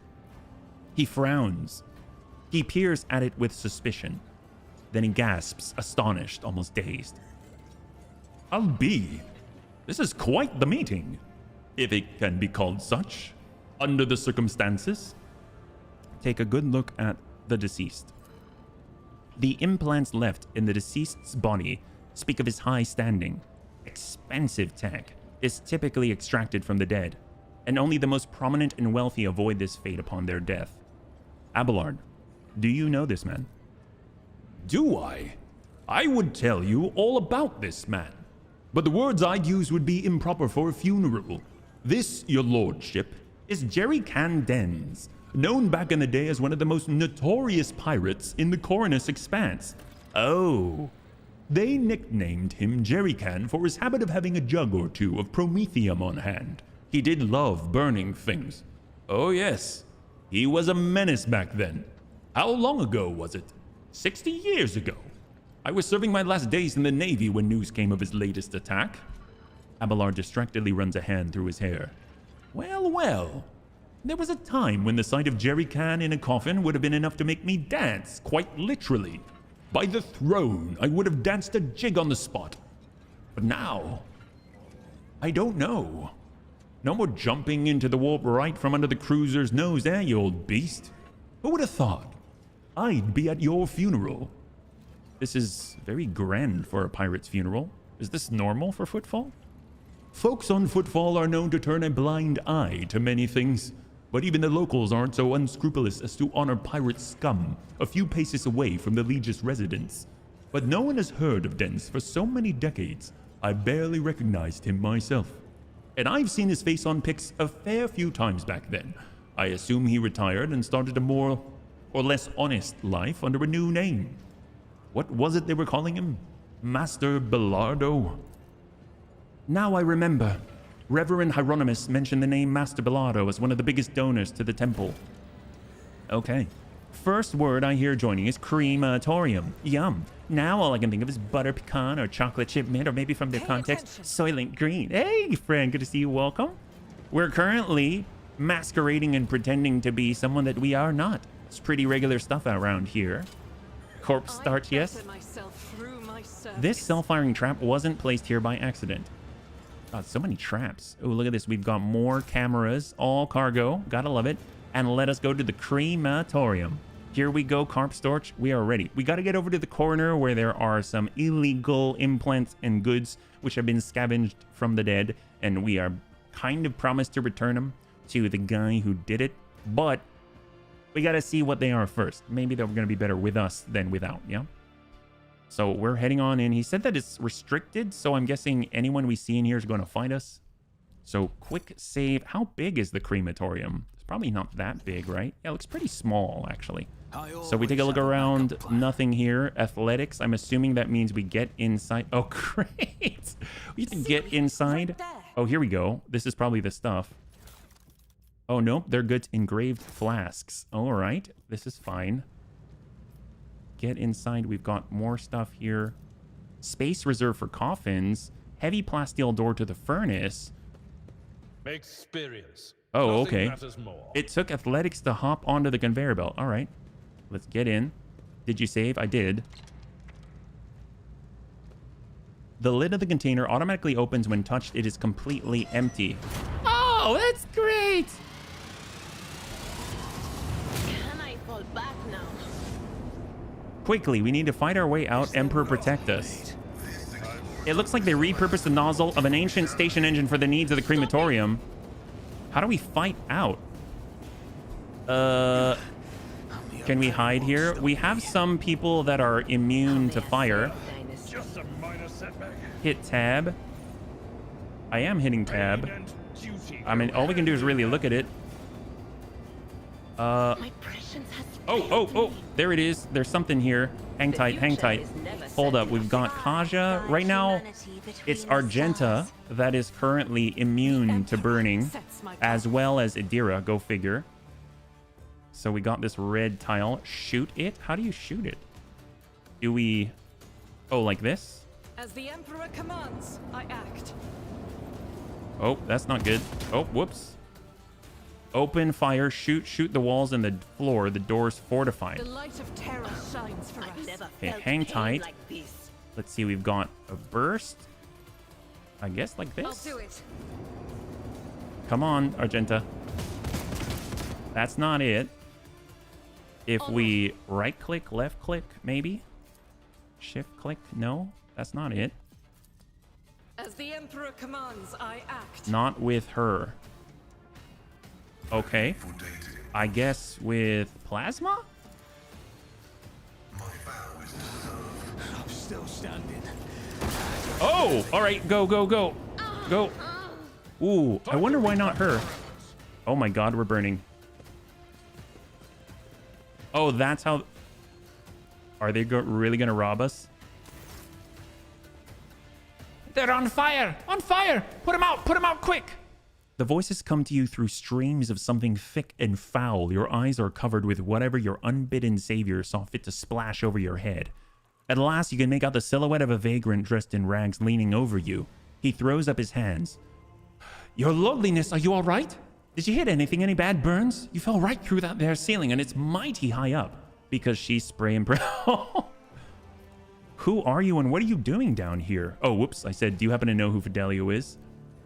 He frowns. He peers at it with suspicion. Then he gasps, astonished, almost dazed. I'll be. This is quite the meeting, if it can be called such, under the circumstances. Take a good look at the deceased. The implants left in the deceased's body speak of his high standing. Expensive tech is typically extracted from the dead, and only the most prominent and wealthy avoid this fate upon their death. Abelard, do you know this man? Do I? I would tell you all about this man, but the words I'd use would be improper for a funeral. This, your lordship, is Jerry Candens, known back in the day as one of the most notorious pirates in the Coronus Expanse. Oh. They nicknamed him Jerrycan for his habit of having a jug or two of promethium on hand. He did love burning things. Oh yes, he was a menace back then. How long ago was it? 60 years ago. I was serving my last days in the Navy when news came of his latest attack. Abelard distractedly runs a hand through his hair. Well, well. There was a time when the sight of Jerrycan in a coffin would have been enough to make me dance, quite literally. By the throne, I would have danced a jig on the spot. But now, I don't know. No more jumping into the warp right from under the cruiser's nose, eh, you old beast? Who would have thought? I'd be at your funeral. This is very grand for a pirate's funeral. Is this normal for Footfall? Folks on Footfall are known to turn a blind eye to many things, but even the locals aren't so unscrupulous as to honor pirate scum a few paces away from the Legis residence. But no one has heard of Dens for so many decades, I barely recognized him myself. And I've seen his face on pics a fair few times back then. I assume he retired and started a more or less honest life under a new name. What was it they were calling him? Master Bellardo? Now I remember. Reverend Hieronymus mentioned the name Master Bellardo as one of the biggest donors to the temple. Okay. First word I hear joining is crematorium. Yum. Now all I can think of is butter pecan or chocolate chip mint, or maybe from their context, Soylent Green. Hey, friend, good to see you. Welcome. We're currently masquerading and pretending to be someone that we are not. It's pretty regular stuff around here. Corpse start, yes. This self-firing trap wasn't placed here by accident. God, so many traps. Oh, look at this. We've got more cameras, all cargo. Gotta love it. And let us go to the crematorium. Here we go, Carp Storch. We are ready. We gotta get over to the corner where there are some illegal implants and goods which have been scavenged from the dead. And we are kind of promised to return them to the guy who did it. But we gotta see what they are first. Maybe they're gonna be better with us than without, yeah? So we're heading on in. He said that it's restricted, so I'm guessing anyone we see in here is going to find us. So quick save. How big is the crematorium? It's probably not that big, right? Yeah, it looks pretty small, actually. So we take a look around. Nothing here. Athletics. I'm assuming that means we get inside. Oh, great. We can get inside. Oh, here we go. This is probably the stuff. Oh, nope. They're good engraved flasks. All right. This is fine. Get inside. We've got more stuff here. Space reserved for coffins. Heavy plasteel door to the furnace. Experience. Oh, Nothing okay. matters more. It took athletics to hop onto the conveyor belt. All right. Let's get in. Did you save? I did. The lid of the container automatically opens when touched. It is completely empty. Oh, that's great. Can I fall back now? Quickly, we need to fight our way out. Emperor, protect us. It looks like they repurposed the nozzle of an ancient station engine for the needs of the crematorium. How do we fight out? Can we hide here? We have some people that are immune to fire. Just a minor setback. Hit tab. I am hitting tab. And duty. I mean, all we can do is really look at it. My prescience has Oh, there it is. There's something here. Hang tight, hang tight. Hold up, we've got Kaja. Right now, it's Argenta that is currently immune to burning, as well as Idira, go figure. So we got this red tile. Shoot it? How do you shoot it? Do we... Oh, like this? As the Emperor commands, I act. Oh, that's not good. Oh, whoops. Open fire, shoot the walls and the floor. The door's fortified. The light of terror shines for us. Okay, hang tight. Let's see, we've got a burst. I guess like I'll this. do it. Come on, Argenta. That's not it. If we right click, left click, maybe? Shift click? No, that's not it. As the Emperor commands, I act. Not with her. Okay. I guess with plasma? I'm still standing. Oh, all right. Go, go, go. Go. Ooh, I wonder why not her. Oh my God, we're burning. Oh, that's how... Are they really going to rob us? They're on fire! On fire! Put them out! Put them out quick! The voices come to you through streams of something thick and foul. Your eyes are covered with whatever your unbidden savior saw fit to splash over your head. At last, you can make out the silhouette of a vagrant dressed in rags leaning over you. He throws up his hands. Your lordliness, are you all right? Did you hit anything? Any bad burns? You fell right through that there ceiling, and it's Mighty high up, because she's spray and pray. Who are you and what are you doing down here? Oh, whoops. I said, do you happen to know who Fidelio is?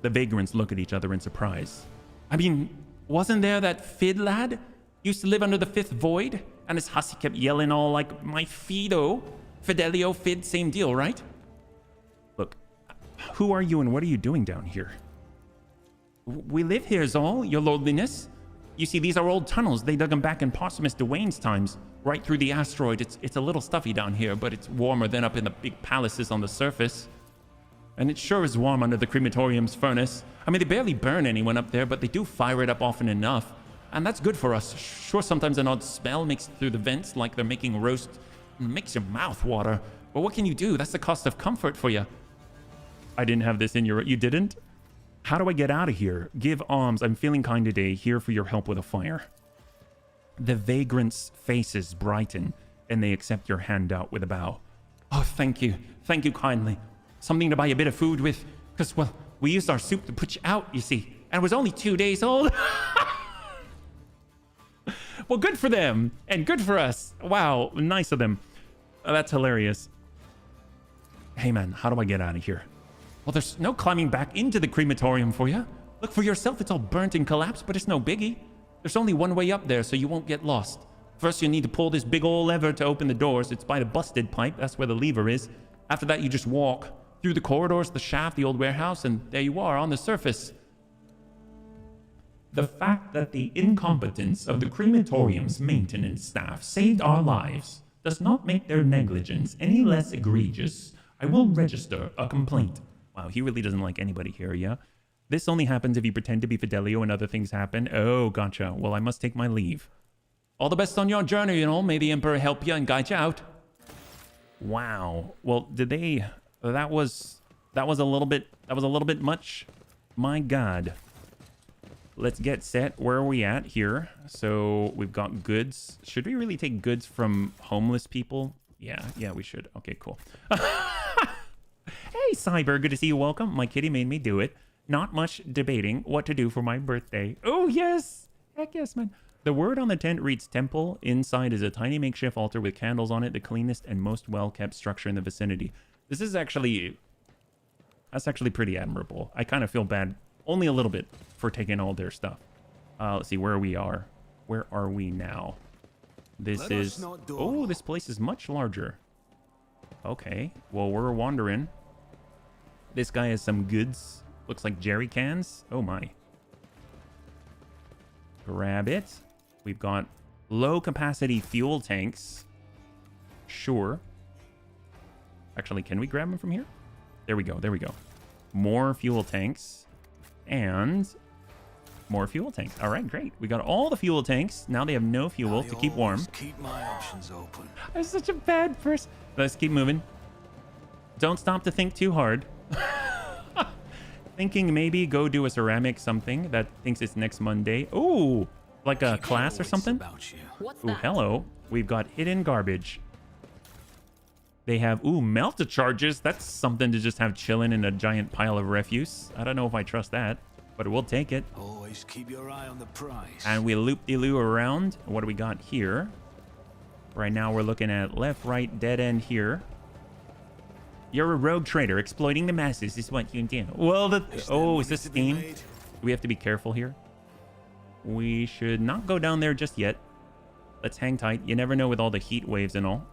The vagrants look at each other in surprise. I mean, wasn't there that Fid lad? Used to live under the fifth void? And his hussy kept yelling all like, my Fido. Fidelio, Fid, same deal, right? Look, who are you and what are you doing down here? We live here, Zol, your lordliness. You see, these are old tunnels. They dug them back in Posthumus Dwayne's times, right through the asteroid. It's a little stuffy down here, but it's warmer than up in the big palaces on the surface. And it sure is warm under the crematorium's furnace. I mean, they barely burn anyone up there, but they do fire it up often enough. And that's good for us. Sure, sometimes an odd smell makes it through the vents like they're making roast. It makes your mouth water. But what can you do? That's the cost of comfort for you. I didn't have this in your... You didn't? How do I get out of here? Give alms. I'm feeling kind today. Here for your help with a fire. The vagrants' faces brighten, and they accept your handout with a bow. Oh, thank you. Thank you kindly. Something to buy a bit of food with. Because, well, we used our soup to put you out, you see. And it was only 2 days old. Well, good for them. And good for us. Wow, nice of them. That's hilarious. Hey, man, how do I get out of here? Well, there's no climbing back into the crematorium for you. Look for yourself. It's all burnt and collapsed, but it's no biggie. There's only one way up there, so you won't get lost. First, you need to pull this big old lever to open the doors. It's by the busted pipe. That's where the lever is. After that, you just walk through the corridors, the shaft, the old warehouse, and there you are on the surface. The fact that the incompetence of the crematorium's maintenance staff saved our lives does not make their negligence any less egregious. I will register a complaint. Wow, he really doesn't like anybody here, yeah? This only happens if you pretend to be Fidelio and other things happen. Oh, gotcha. Well, I must take my leave. All the best on your journey, you know. May the Emperor help you and guide you out. Wow. Well, did they... That was a little bit much. My God. Let's get set. Where are we at here? So we've got goods. Should we really take goods from homeless people? Yeah, we should. Okay, cool. Hey, Cyber, good to see you. Welcome. My kitty made me do it. Not much debating what to do for my birthday. Oh, yes. Heck yes, man. The word on the tent reads temple. Inside is a tiny makeshift altar with candles on it, the cleanest and most well-kept structure in the vicinity. This is actually... That's actually pretty admirable. I kind of feel bad, only a little bit, for taking all their stuff. Let's see where we are. Where are we now? This is... Oh, this place is much larger. Okay, well, we're wandering. This guy has some goods. Looks like jerry cans. Oh, my. Grab it. We've got low-capacity fuel tanks. Sure. Actually, can we grab them from here? There we go. There we go. More fuel tanks. And More fuel tanks. All right, great. We got all the fuel tanks. Now they have no fuel to keep warm. Keep my options open. I'm such a bad person. Let's keep moving. Don't stop to think too hard. Thinking maybe go do a ceramic something that thinks it's next Monday. Ooh, like a class or something. What's Ooh, that? hello. We've got hidden garbage. They have, ooh, melted charges. That's something to just have chilling in a giant pile of refuse. I don't know if I trust that, but we'll take it. Always keep your eye on the prize. And we loop-de-loo around. What do we got here? Right now we're looking at left, right, dead end here. You're a rogue trader. Exploiting the masses is what you do. Well, is this Steam? Do we have to be careful here? We should not go down there just yet. Let's hang tight. You never know with all the heat waves and all.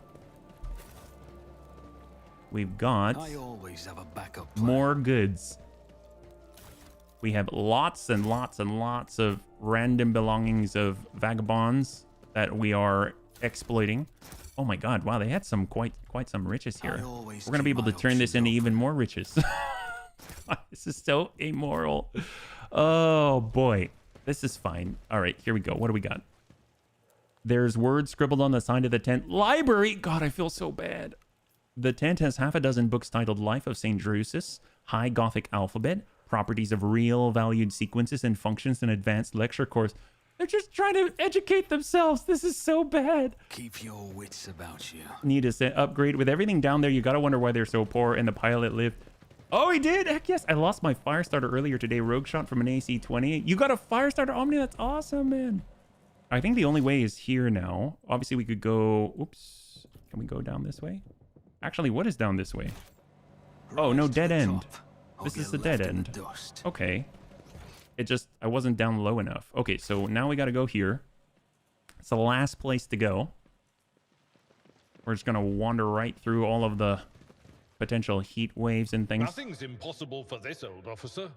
We've got I always have a backup plan. more goods. We have lots and lots and lots of random belongings of vagabonds that we are exploiting. Oh my god, wow, they had some quite some riches here. We're gonna be able to turn this into even more riches. This is so immoral. Oh boy, this is fine. All right, here we go. What do we got? There's words scribbled on the side of the tent. Library. God, I feel so bad. The tent has half a dozen books titled Life of St. Drusus, High Gothic Alphabet, Properties of Real Valued Sequences and Functions, and Advanced Lecture Course. They're just trying to educate themselves. This is so bad. Keep your wits about you. Need to set upgrade. With everything down there, you gotta wonder why they're so poor and the pilot lived. Oh, he did? Heck yes. I lost my fire starter earlier today. Rogue shot from an AC-20. You got a fire starter Omni? That's awesome, man. I think the only way is here now. Obviously, we could go... Oops. Can we go down this way? Actually, what is down this way? Oh, no, dead end. This is the dead end. Okay. It just... I wasn't down low enough. Okay, so now we got to go here. It's the last place to go. We're just going to wander right through all of the potential heat waves and things. Nothing's impossible for this old officer.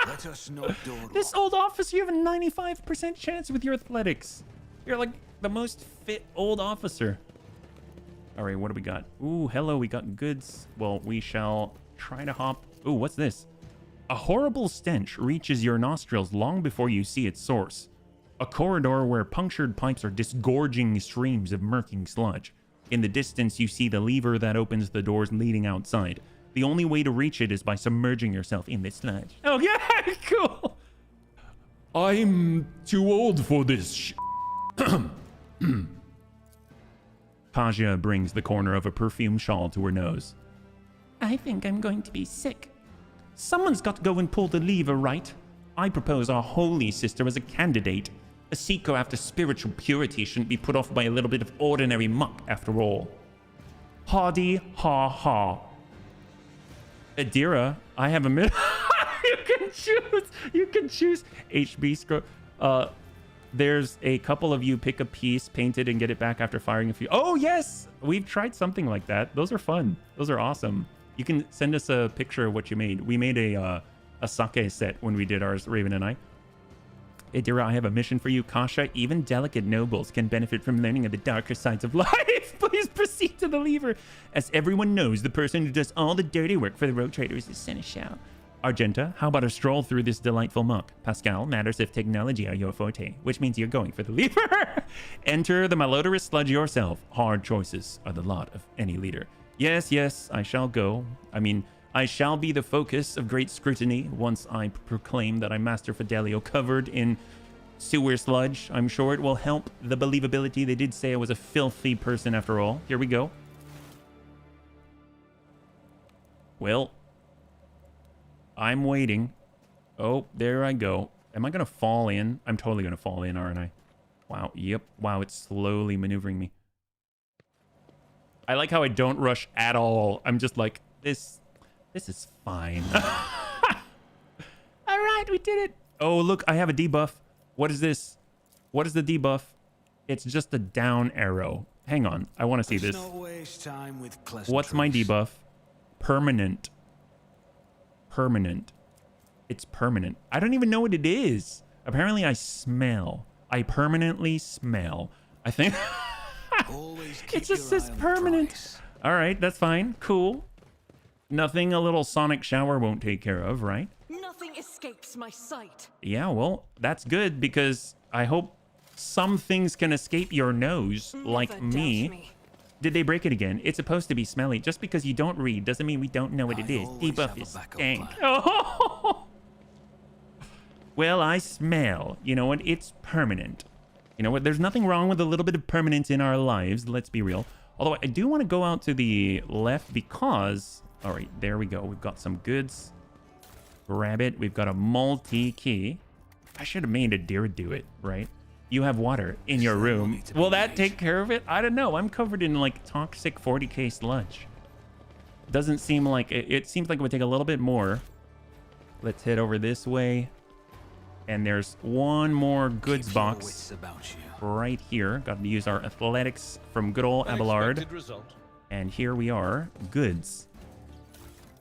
Let us not dawdle. This old officer, you have a 95% chance with your athletics. You're like the most fit old officer. All right, what do we got? Ooh, hello, we got goods. Well, we shall try to hop. Ooh, what's this? A horrible stench reaches your nostrils long before you see its source. A corridor where punctured pipes are disgorging streams of murky sludge. In the distance, you see the lever that opens the doors leading outside. The only way to reach it is by submerging yourself in this sludge. Oh, yeah, cool. I'm too old for this Kaja brings the corner of a perfume shawl to her nose. I think I'm going to be sick. Someone's got to go and pull the lever, right? I propose our holy sister as a candidate. A seeker after spiritual purity shouldn't be put off by a little bit of ordinary muck, after all. Hardy, ha ha. Adira, I have a minute. You can choose. HB scroll. There's a couple of you pick a piece, paint it, and get it back after firing a few. Oh, yes! We've tried something like that. Those are fun. Those are awesome. You can send us a picture of what you made. We made a sake set when we did ours, Raven and I. Adira, I have a mission for you. Kasha, even delicate nobles can benefit from learning of the darker sides of life. Please proceed to the lever. As everyone knows, the person who does all the dirty work for the rogue trader is the seneschal. Argenta, how about a stroll through this delightful muck? Pascal, matters if technology are your forte, which means you're going for the lever. Enter the malodorous sludge yourself. Hard choices are the lot of any leader. Yes, yes, I shall go. I mean, I shall be the focus of great scrutiny once I proclaim that I'm Master Fidelio covered in sewer sludge. I'm sure it will help the believability. They did say I was a filthy person after all. Here we go. Well, I'm waiting. Oh, there I go. Am I going to fall in? I'm totally going to fall in, aren't I? Wow. Yep. Wow, it's slowly maneuvering me. I like how I don't rush at all. I'm just like, this is fine. All right, we did it. Oh, look, I have a debuff. What is this? What is the debuff? It's just a down arrow. Hang on. I want to see this. What's my debuff? Permanent. Permanent. It's permanent. I don't even know what it is. Apparently, I smell. I permanently smell. I think it just says permanent. All right, that's fine. Cool. Nothing a little sonic shower won't take care of, right? Nothing escapes escapes my sight. Yeah, well, that's good because I hope some things can escape your nose, like Never me. doubt me. Did they break it again? It's supposed to be smelly. Just because you don't read doesn't mean we don't know what it I is. always Debuff have a is backup stank. plan. Oh. Well, I smell. You know what? It's permanent. You know what? There's nothing wrong with a little bit of permanence in our lives. Let's be real. Although I do want to go out to the left because... All right, there we go. We've got some goods. Grab it. We've got a multi-key. I should have made a deer do it, right? You have water in your room. Will that take care of it? I don't know. I'm covered in like toxic 40k sludge. Doesn't seem like it seems like it would take a little bit more. Let's head over this way. And there's one more goods box right here. Got to use our athletics from good old Abelard. Unexpected result. And here we are. Goods.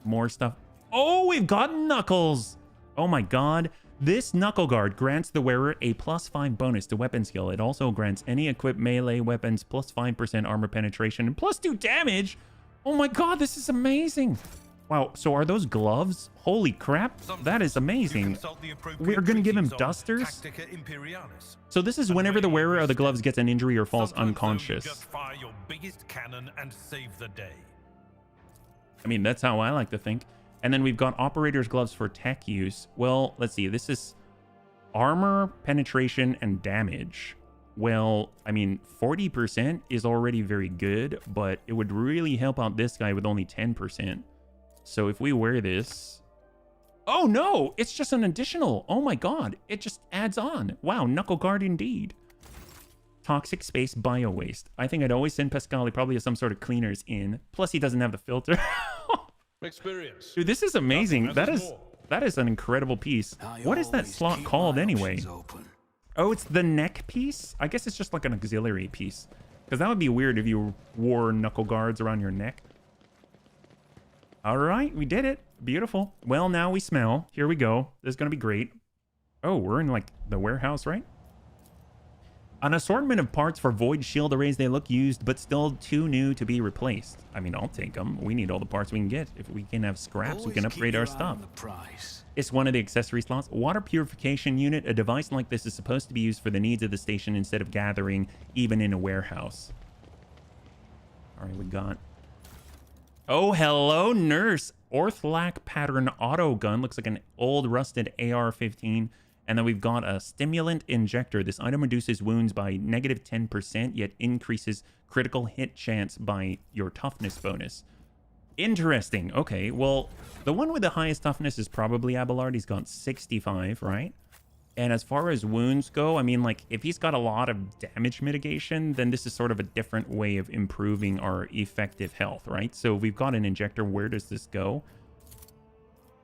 More stuff. Oh, we've got knuckles. Oh my god. This knuckle guard grants the wearer a +5 bonus to weapon skill. It also grants any equipped melee weapons +5% armor penetration and +2 damage. Oh my god, this is amazing. Wow, so are those gloves? Holy crap, that is amazing. We're gonna give him dusters? So this is whenever the wearer of the gloves gets an injury or falls unconscious. Just fire your biggest cannon and save the day. I mean, that's how I like to think. And then we've got operator's gloves for tech use. Well, let's see. This is armor, penetration, and damage. Well, I mean, 40% is already very good, but it would really help out this guy with only 10%. So if we wear this... Oh, no! It's just an additional. Oh, my God. It just adds on. Wow, knuckle guard indeed. Toxic space bio waste. I think I'd always send Pascal. He probably has some sort of cleaners in. Plus, he doesn't have the filter. Experience. Dude, this is amazing. That is an incredible piece. What is that slot called anyway? Oh, it's the neck piece? I guess it's just like an auxiliary piece. Because that would be weird if you wore knuckle guards around your neck. All right, we did it. Beautiful. Well, now we smell. Here we go. This is going to be great. Oh, we're in like the warehouse, right? An assortment of parts for void shield arrays. They look used, but still too new to be replaced. I mean, I'll take them. We need all the parts we can get. If we can have scraps, we can upgrade our stuff. It's one of the accessory slots. Water purification unit. A device like this is supposed to be used for the needs of the station instead of gathering, even in a warehouse. All right, we got... Oh, hello, nurse. Orthlac pattern auto gun. Looks like an old rusted AR-15. And then we've got a stimulant injector. This item reduces wounds by -10%, yet increases critical hit chance by your toughness bonus. Interesting. Okay, well, the one with the highest toughness is probably Abelard. He's got 65, right? And as far as wounds go, I mean, like, if he's got a lot of damage mitigation, then this is sort of a different way of improving our effective health, right? So we've got an injector. Where does this go?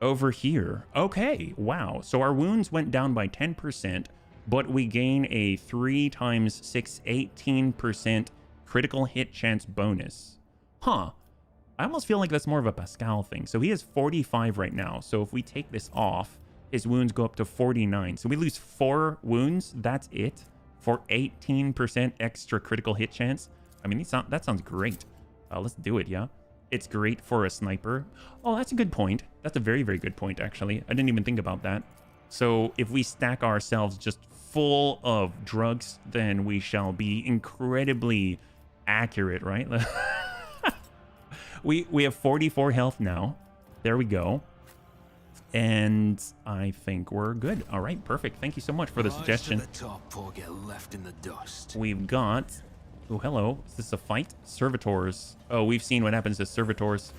Over here. Okay, wow. So our wounds went down by 10%, but we gain a 3 × 6, 18% critical hit chance bonus. Huh. I almost feel like that's more of a Pascal thing. So he has 45 right now. So if we take this off, his wounds go up to 49. So we lose 4 wounds. That's it. For 18% extra critical hit chance. I mean, that sounds great. Let's do it, yeah? It's great for a sniper. Oh, that's a good point. That's a very, very good point, actually. I didn't even think about that. So if we stack ourselves just full of drugs, then we shall be incredibly accurate, right? we have 44 health now. There we go. And I think we're good. All right, perfect. Thank you so much for the suggestion. We've got... Oh, hello. Is this a fight? Servitors. Oh, we've seen what happens to servitors.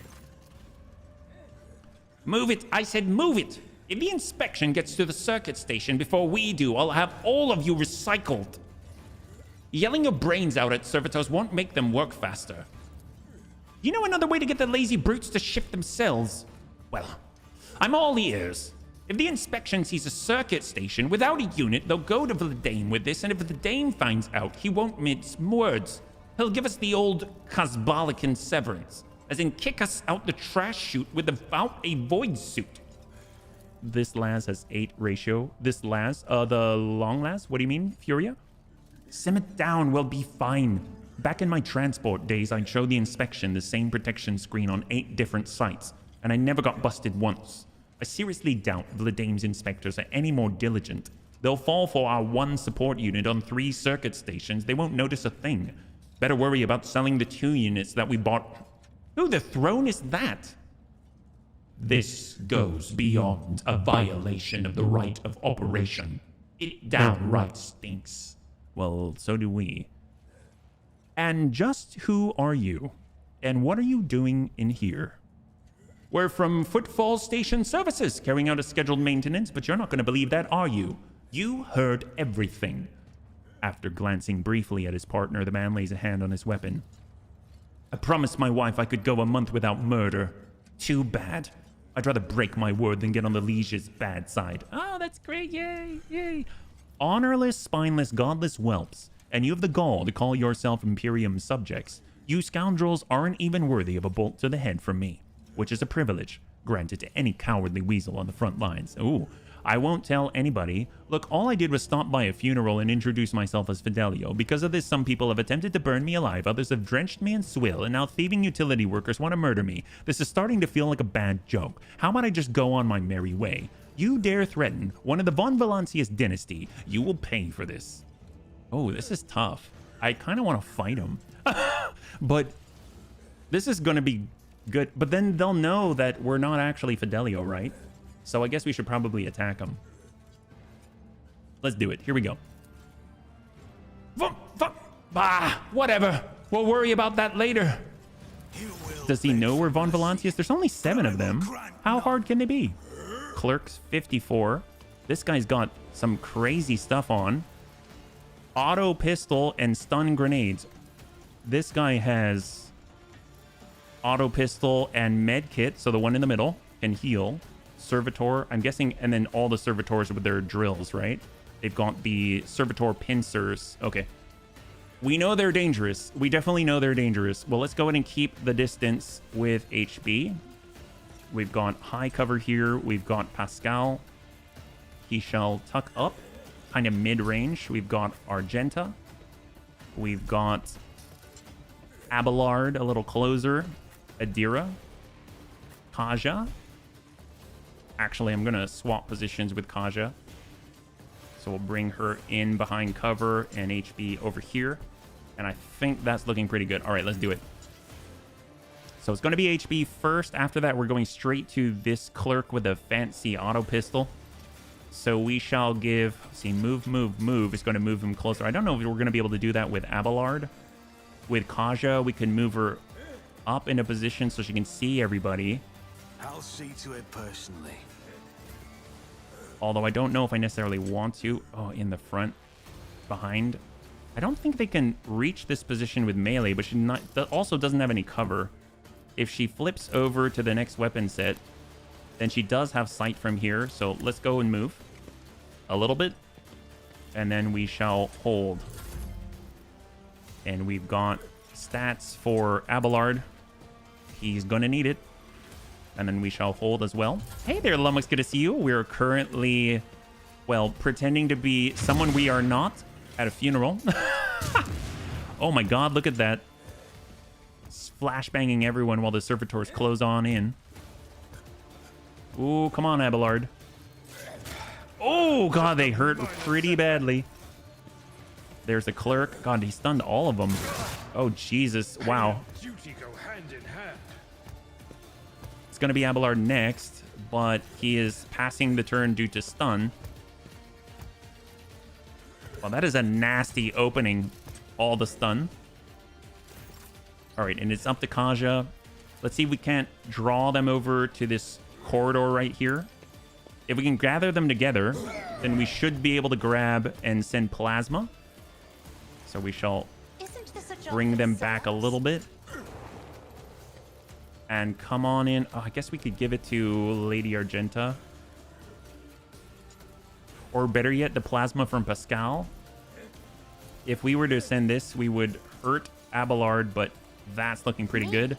Move it! I said move it! If the inspection gets to the circuit station before we do, I'll have all of you recycled. Yelling your brains out at servitors won't make them work faster. You know another way to get the lazy brutes to shift themselves? Well, I'm all ears. If the inspection sees a circuit station without a unit, they'll go to Vladane with this, and if Vladane finds out, he won't mince words. He'll give us the old Kazbalican severance, as in kick us out the trash chute without a void suit. This las has 8 ratio. This las, the long las? What do you mean, Furia? Sim it down, we'll be fine. Back in my transport days, I'd show the inspection the same protection screen on 8 different sites, and I never got busted once. I seriously doubt the Dame's inspectors are any more diligent. They'll fall for our one support unit on 3 circuit stations. They won't notice a thing. Better worry about selling the 2 units that we bought. Who the throne is that? This goes beyond a violation of the right of operation. It downright stinks. Well, so do we. And just who are you? And what are you doing in here? We're from Footfall Station Services, carrying out a scheduled maintenance, but you're not going to believe that, are you? You heard everything. After glancing briefly at his partner, the man lays a hand on his weapon. I promised my wife I could go a month without murder. Too bad. I'd rather break my word than get on the liege's bad side. Oh, that's great. Yay, yay. Honorless, spineless, godless whelps. And you have the gall to call yourself Imperium subjects. You scoundrels aren't even worthy of a bolt to the head from me, which is a privilege granted to any cowardly weasel on the front lines. Ooh, I won't tell anybody. Look, all I did was stop by a funeral and introduce myself as Fidelio. Because of this, some people have attempted to burn me alive, others have drenched me in swill, and now thieving utility workers want to murder me. This is starting to feel like a bad joke. How about I just go on my merry way? You dare threaten one of the Von Valancius dynasty, you will pay for this. Oh, this is tough. I kind of want to fight him. But this is going to be good. But then they'll know that we're not actually Fidelio, right? So I guess we should probably attack him. Let's do it. Here we go. Bah, whatever. We'll worry about that later. Does he know we're Von Valancius? There's only 7 of them. How hard can they be? Clerks 54. This guy's got some crazy stuff on. Auto pistol and stun grenades. This guy has auto pistol and med kit, so the one in the middle can heal. Servitor, I'm guessing, and then all the servitors with their drills, right? They've got the servitor pincers. Okay. We know they're dangerous. We definitely know they're dangerous. Well, let's go ahead and keep the distance with HB. We've got high cover here. We've got Pascal. He shall tuck up, kind of mid-range. We've got Argenta. We've got Abelard, a little closer. Adira. Kaja. Actually, I'm going to swap positions with Kaja. So we'll bring her in behind cover and HB over here. And I think that's looking pretty good. All right, let's do it. So it's going to be HB first. After that, we're going straight to this clerk with a fancy auto pistol. So we shall give, see, move, move, move. It's going to move him closer. I don't know if we're going to be able to do that with Abelard. With Kaja, we can move her up in a position so she can see everybody. I'll see to it personally. Although I don't know if I necessarily want to. Oh, in the front, behind. I don't think they can reach this position with melee, but she also doesn't have any cover. If she flips over to the next weapon set, then she does have sight from here. So let's go and move a little bit. And then we shall hold. And we've got stats for Abelard. He's going to need it. And then we shall hold as well. Hey there, Lummox, good to see you. We're currently, well, pretending to be someone we are not at a funeral. Oh my god, look at that. Flashbanging everyone while the servitors close on in. Ooh, come on, Abelard. Oh god, they hurt pretty badly. There's a clerk. God, he stunned all of them. Oh, Jesus. Wow. Duty go hand in hand. It's going to be Abelard next, but he is passing the turn due to stun. Well, that is a nasty opening. All the stun. All right, and it's up to Kaja. Let's see if we can't draw them over to this corridor right here. If we can gather them together, then we should be able to grab and send plasma. So we shall bring them back a little bit. And come on in. Oh, I guess we could give it to Lady Argenta. Or better yet, the plasma from Pascal. If we were to send this, we would hurt Abelard, but that's looking pretty good.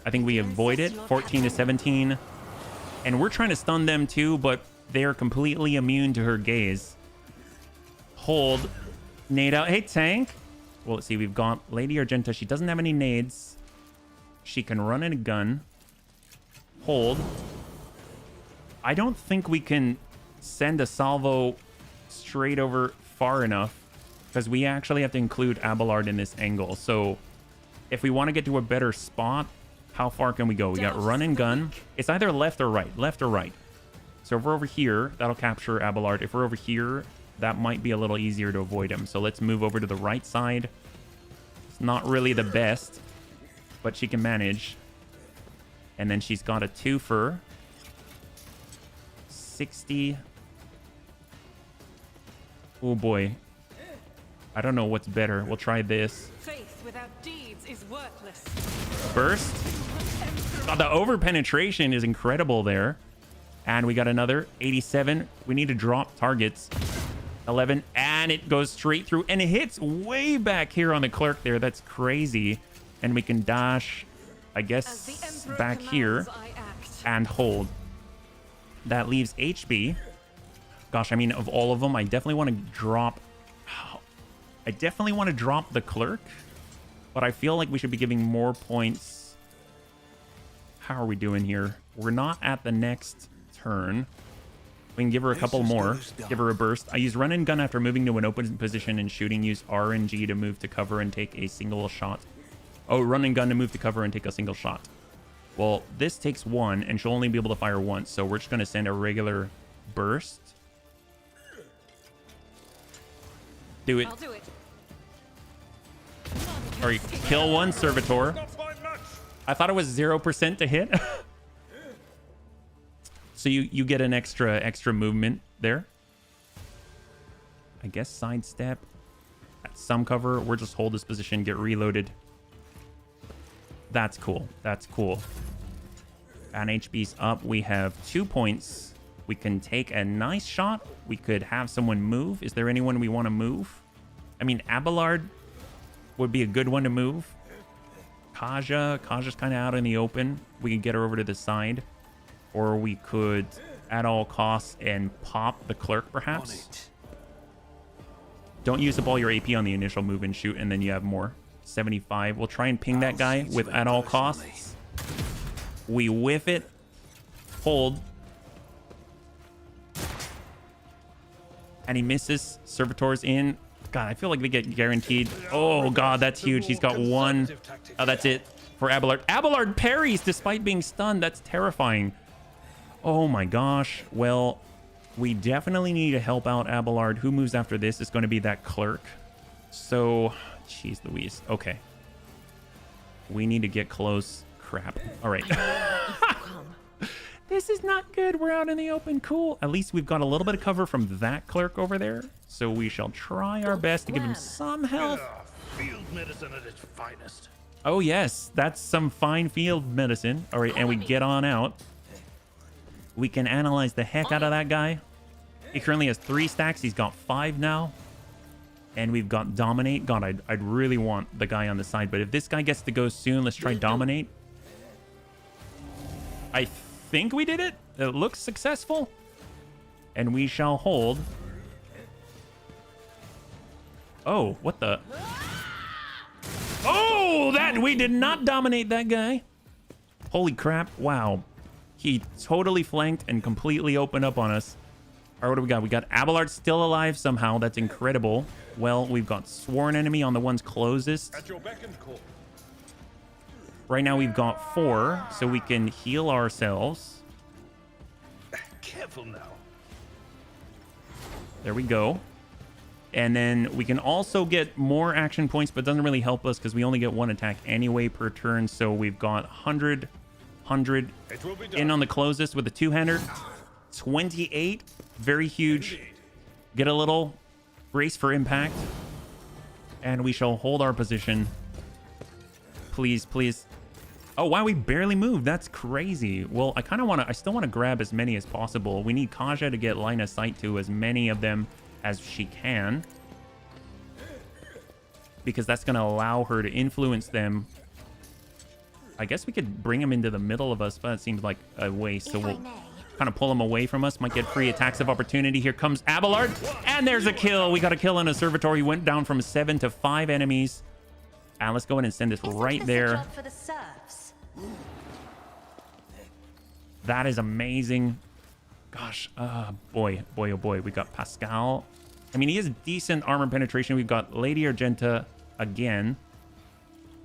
I think we avoid it. 14 to 17. And we're trying to stun them too, but they are completely immune to her gaze. Hold. Nade out. Hey, tank. Well, let's see. We've got Lady Argenta. She doesn't have any nades. She can run in a gun. Hold. I don't think we can send a salvo straight over far enough because we actually have to include Abelard in this angle. So if we want to get to a better spot, how far can we go? We got run and gun. It's either left or right. Left or right. So if we're over here, that'll capture Abelard. If we're over here, that might be a little easier to avoid him. So let's move over to the right side. It's not really the best, but she can manage. And then she's got a twofer. 60. Oh boy. I don't know what's better. We'll try this. Faith without deeds is worthless. Burst. Oh, the over penetration is incredible there. And we got another 87. We need to drop targets. 11. And it goes straight through. And it hits way back here on the clerk there. That's crazy. And we can dash, I guess, back here and hold. That leaves HB. Gosh, I mean, of all of them, I definitely want to drop... I definitely want to drop the clerk. But I feel like we should be giving more points. How are we doing here? We're not at the next turn. We can give her a couple more. Give her a burst. I use run and gun after moving to an open position and shooting. Use R and G to move to cover and take a single shot. Oh, run and gun to move to cover and take a single shot. Well, this takes one, and she'll only be able to fire once, so we're just going to send a regular burst. Do it. I'll do it. Or kill one servitor. I thought it was 0% to hit. So you get an extra movement there. I guess sidestep. At some cover. We're just hold this position, get reloaded. That's cool. That's cool. And HB's up. We have 2 points. We can take a nice shot. We could have someone move. Is there anyone we want to move? I mean, Abelard would be a good one to move. Kaja's kind of out in the open. We can get her over to the side. Or we could, at all costs, and pop the clerk, perhaps. Don't use up all your AP on the initial move and shoot, and then you have more. 75. We'll try and ping that guy with at all costs. We whiff it. Hold. And he misses. Servitor's in. God, I feel like they get guaranteed. Oh, God, that's huge. He's got one. Oh, that's it for Abelard. Abelard parries despite being stunned. That's terrifying. Oh, my gosh. Well, we definitely need to help out Abelard. Who moves after this is going to be that clerk. So... Jeez Louise. Okay. We need to get close. Crap. All right. This is not good. We're out in the open. Cool. At least we've got a little bit of cover from that clerk over there. So we shall try our best to give him some health. Field medicine at its finest. Oh, yes. That's some fine field medicine. All right. And we get on out. We can analyze the heck out of that guy. He currently has 3 stacks. He's got 5 now. And we've got Dominate. God, I'd really want the guy on the side. But if this guy gets to go soon, let's try Dominate. I think we did it. It looks successful. And we shall hold. Oh, what the? Oh, that we did not dominate that guy. Holy crap. Wow. He totally flanked and completely opened up on us. All right, what do we got? We got Abelard still alive somehow. That's incredible. Well, we've got Sworn Enemy on the ones closest. At your beck and call. Right now we've got 4, so we can heal ourselves. Careful now. There we go. And then we can also get more action points, but it doesn't really help us because we only get 1 attack anyway per turn. So we've got 100 in on the closest with a 2-hander. 28. Very huge. Get a little brace for impact. And we shall hold our position. Please, please. Oh, wow, we barely moved. That's crazy. Well, I still want to grab as many as possible. We need Kaja to get line of sight to as many of them as she can. Because that's going to allow her to influence them. I guess we could bring them into the middle of us, but that seems like a waste. So we'll kind of pull them away from us. Might get free attacks of opportunity. Here comes Abelard. And there's a kill. We got a kill on a servitor. He went down from 7 to 5 enemies. And let's go ahead and send this right there. For the serfs? That is amazing. Gosh, boy, oh boy. We got Pascal. I mean, he has decent armor penetration. We've got Lady Argenta again.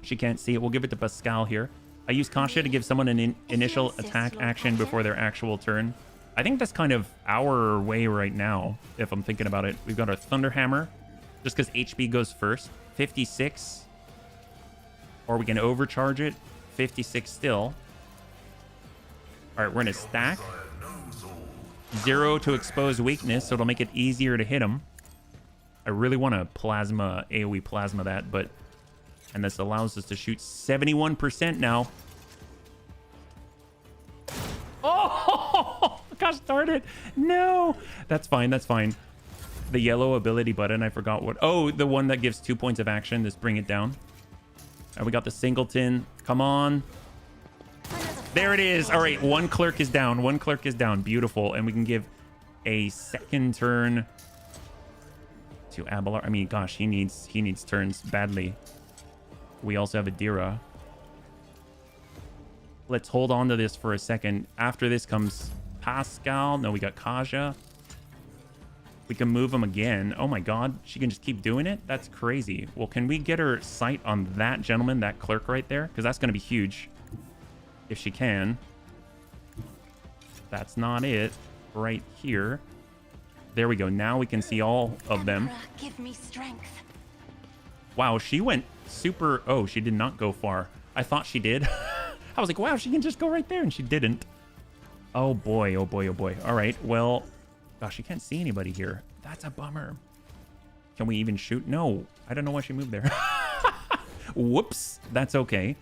She can't see it. We'll give it to Pascal here. I use Kasha to give someone an initial attack action before their actual turn. I think that's kind of our way right now, if I'm thinking about it. We've got our Thunderhammer, just because HP goes first. 56. Or we can overcharge it. 56 still. All right, we're going to stack. 0 to expose weakness, so it'll make it easier to hit him. I really want to plasma, AoE plasma that, but... And this allows us to shoot 71% now. Oh! Gosh darn it. No! That's fine, that's fine. The yellow ability button, I forgot what... Oh, the one that gives 2 points of action. Just bring it down. And we got the singleton. Come on. There it is. All right, one clerk is down. One clerk is down. Beautiful. And we can give a second turn to Abelard. I mean, gosh, he needs turns badly. We also have Adira. Let's hold on to this for a second. After this comes Pascal. No, we got Kaja. We can move him again. Oh my god, she can just keep doing it? That's crazy. Well, can we get her sight on that gentleman, that clerk right there? Because that's going to be huge. If she can. That's not it. Right here. There we go. Now we can see all of them. Give me strength. Wow, she went super... Oh, she did not go far. I thought she did. I was like, wow, she can just go right there, and she didn't. Oh boy, oh boy, oh boy. All right, well... Gosh, you can't see anybody here. That's a bummer. Can we even shoot? No, I don't know why she moved there. Whoops, that's okay.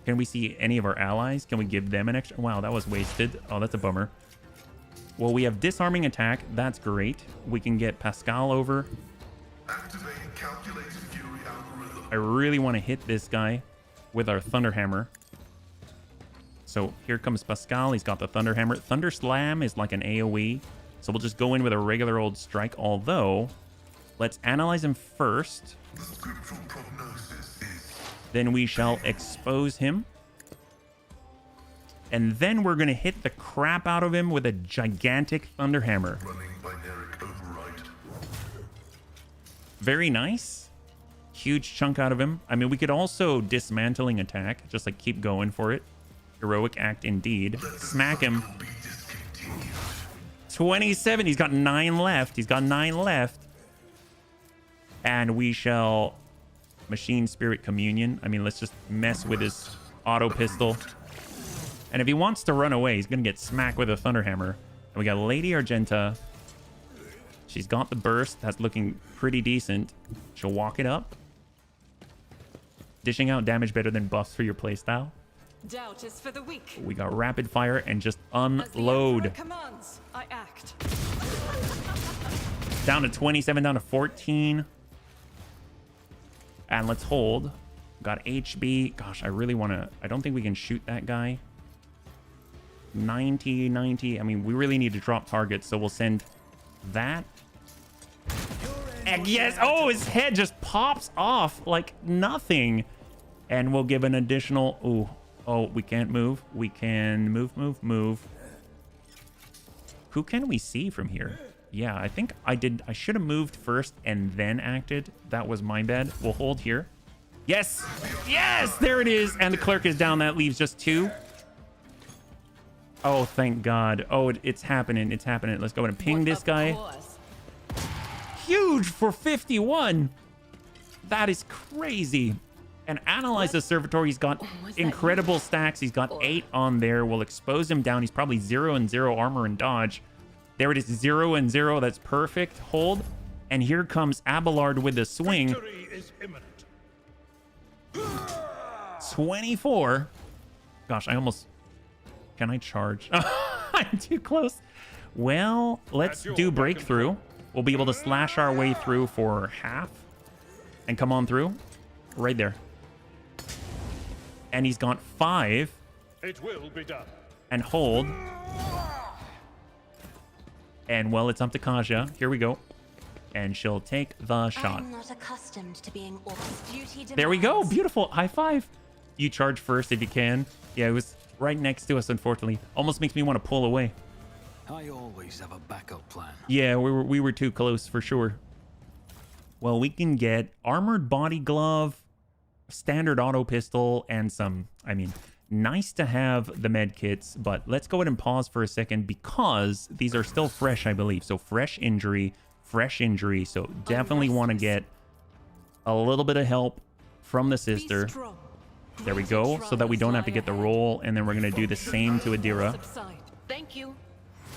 Can we see any of our allies? Can we give them an extra? Wow, that was wasted. Oh, that's a bummer. Well, we have disarming attack. That's great. We can get Pascal over. Activating calculated fury algorithm. I really want to hit this guy with our Thunderhammer. So here comes Pascal. He's got the Thunderhammer. Thunder Slam is like an AoE. So we'll just go in with a regular old strike. Although, let's analyze him first. The scriptural prognosis is... Then we shall expose him. And then we're going to hit the crap out of him with a gigantic Thunderhammer. Running binaric override. Very nice. Huge chunk out of him. I mean, we could also dismantling attack. Just like keep going for it. Heroic act indeed. Smack him. 27. He's got 9 left. He's got 9 left. And we shall machine spirit communion. I mean, let's just mess with his auto pistol. And if he wants to run away, he's going to get smacked with a Thunderhammer. And we got Lady Argenta. She's got the burst. That's looking pretty decent. She'll walk it up. Dishing out damage better than buffs for your playstyle. Doubt is for the weak. We got rapid fire and just unload. As the Emperor commands, I act. Down to 27, down to 14. And let's hold. Got HB. Gosh, I really want to... I don't think we can shoot that guy. 90, 90. I mean, we really need to drop targets, so we'll send that. And yes! Oh, his head just pops off like nothing. And we'll give an additional... Ooh. Oh, we can't move. We can move. Who can we see from here? Yeah, I think I should have moved first and then acted. That was my bad. We'll hold here. Yes! Yes! There it is! And the clerk is down. That leaves just 2. Oh, thank God. Oh, it's happening. It's happening. Let's go and ping this guy. Huge for 51. That is crazy. And analyze the servitor. He's got incredible stacks. He's got 8 on there. We'll expose him down. He's probably 0 and 0 armor and dodge. There it is, 0 and 0. That's perfect. Hold. And here comes Abelard with the swing. Victory is imminent. 24. Gosh, I almost... Can I charge? I'm too close. Well, let's do breakthrough. We'll be able to slash our way through for half. And come on through. Right there. And he's got 5. It will be done. And hold. And well, it's up to Kaja. Here we go. And she'll take the shot. I'm not accustomed to being duty demands. There we go. Beautiful. High five. You charge first if you can. Yeah, it was right next to us, unfortunately. Almost makes me want to pull away. I always have a backup plan. Yeah, we were too close for sure. Well, we can get armored body glove, standard auto pistol, and some, I mean, nice to have the med kits, but let's go ahead and pause for a second because these are still fresh, I believe. So fresh injury. So definitely want to get a little bit of help from the sister. There we go, so that we don't have to get the roll, and then we're going to do the same to Adira. Thank you.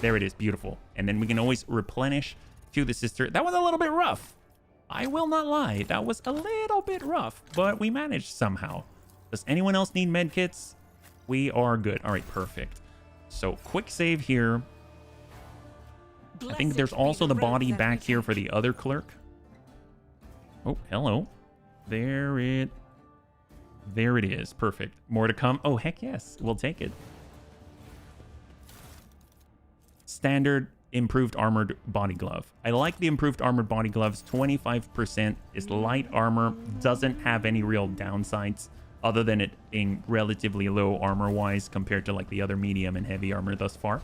There it is, beautiful. And then we can always replenish to the sister. That was a little bit rough. I will not lie, that was a little bit rough, but we managed somehow. Does anyone else need med kits? We are good. All right, perfect. So quick save here. I think there's also the body back here for the other clerk. Oh, hello. There it is. Perfect. More to come. Oh, heck yes. We'll take it. Standard improved armored body glove. I like the improved armored body gloves. 25% is light armor. Doesn't have any real downsides other than it being relatively low armor-wise compared to like the other medium and heavy armor thus far.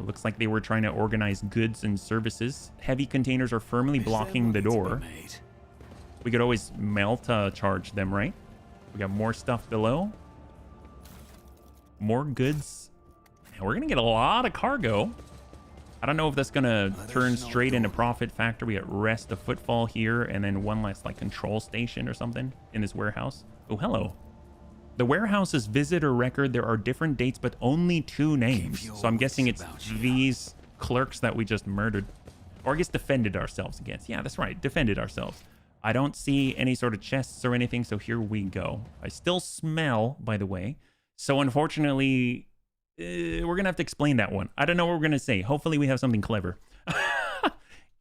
Looks like they were trying to organize goods and services. Heavy containers are firmly blocking the door. We could always melt charge them, right? We got more stuff below. More goods. And we're going to get a lot of cargo. I don't know if that's going to turn straight into profit factor. We got rest of Footfall here and then one last like control station or something in this warehouse. Oh, hello. The warehouse's visitor record, there are different dates, but only 2 names. So I'm guessing it's these clerks that we just murdered. Or I guess defended ourselves against. Yeah, that's right. Defended ourselves. I don't see any sort of chests or anything, so here we go. I still smell, by the way. So unfortunately, we're going to have to explain that one. I don't know what we're going to say. Hopefully we have something clever.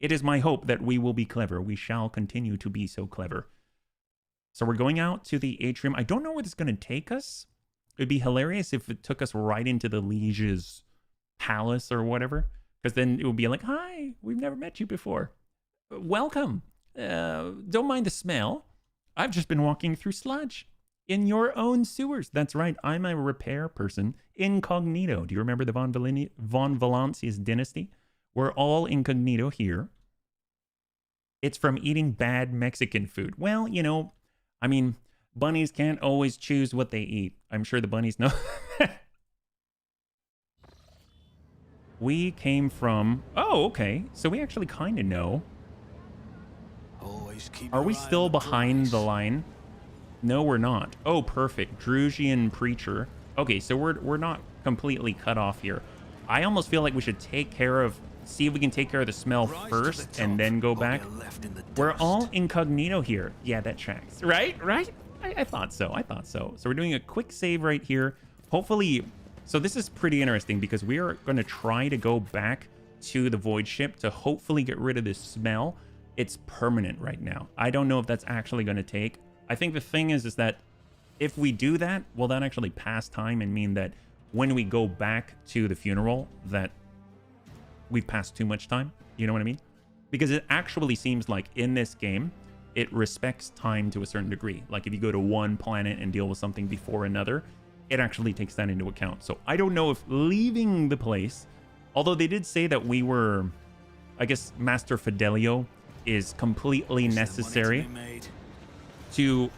It is my hope that we will be clever. We shall continue to be so clever. So we're going out to the atrium. I don't know where this is going to take us. It would be hilarious if it took us right into the liege's palace or whatever. Because then it would be like, hi, we've never met you before. Welcome. Don't mind the smell. I've just been walking through sludge in your own sewers. That's right. I'm a repair person. Incognito. Do you remember the Von Valancius dynasty? We're all incognito here. It's from eating bad Mexican food. Well, you know, I mean, bunnies can't always choose what they eat. I'm sure the bunnies know. We came from... Oh, okay. So we actually kind of know. Are we still behind the line? No, we're not. Oh, perfect. Drusian preacher. Okay, so we're not completely cut off here. I almost feel like we should take care of... See if we can take care of the smell first and then go back. We're all incognito here. Yeah, that tracks. Right? I thought so. So we're doing a quick save right here. Hopefully... So this is pretty interesting because we are going to try to go back to the void ship to hopefully get rid of this smell. It's permanent right now. I don't know if that's actually going to take. I think the thing is that if we do that, will that actually pass time and mean that when we go back to the funeral that we've passed too much time? You know what I mean? Because it actually seems like in this game, it respects time to a certain degree. Like if you go to one planet and deal with something before another, it actually takes that into account. So I don't know if leaving the place, although they did say that we were, I guess Master Fidelio is completely necessary to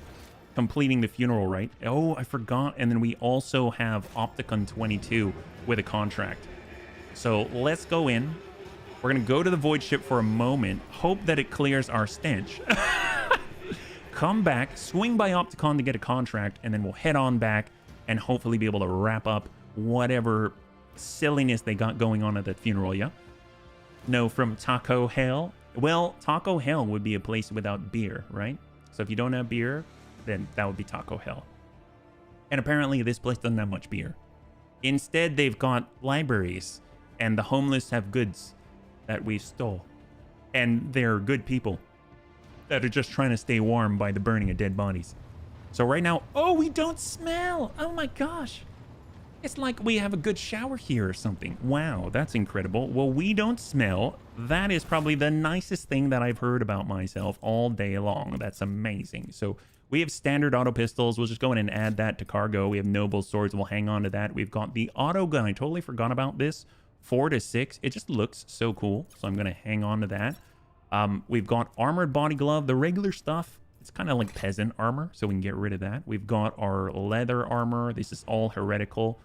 completing the funeral, right? Oh, I forgot. And then we also have Opticon 22 with a contract. So let's go in. We're going to go to the void ship for a moment. Hope that it clears our stench. Come back, swing by Opticon to get a contract, and then we'll head on back and hopefully be able to wrap up whatever silliness they got going on at that funeral, yeah? No, from Taco Hell. Well, Taco Hell would be a place without beer, right? So if you don't have beer, then that would be Taco Hell. And apparently this place doesn't have much beer. Instead, they've got libraries, and the homeless have goods that we stole. And they're good people that are just trying to stay warm by the burning of dead bodies. So right now, oh, we don't smell. Oh my gosh. It's like we have a good shower here or something. Wow, that's incredible. Well, we don't smell. That is probably the nicest thing that I've heard about myself all day long. That's amazing. So we have standard auto pistols. We'll just go in and add that to cargo. We have noble swords. We'll hang on to that. We've got the auto gun. I totally forgot about this 4 to 6. It just looks so cool. So I'm going to hang on to that. We've got armored body glove, the regular stuff. It's kind of like peasant armor, so we can get rid of that. We've got our leather armor. This is all heretical.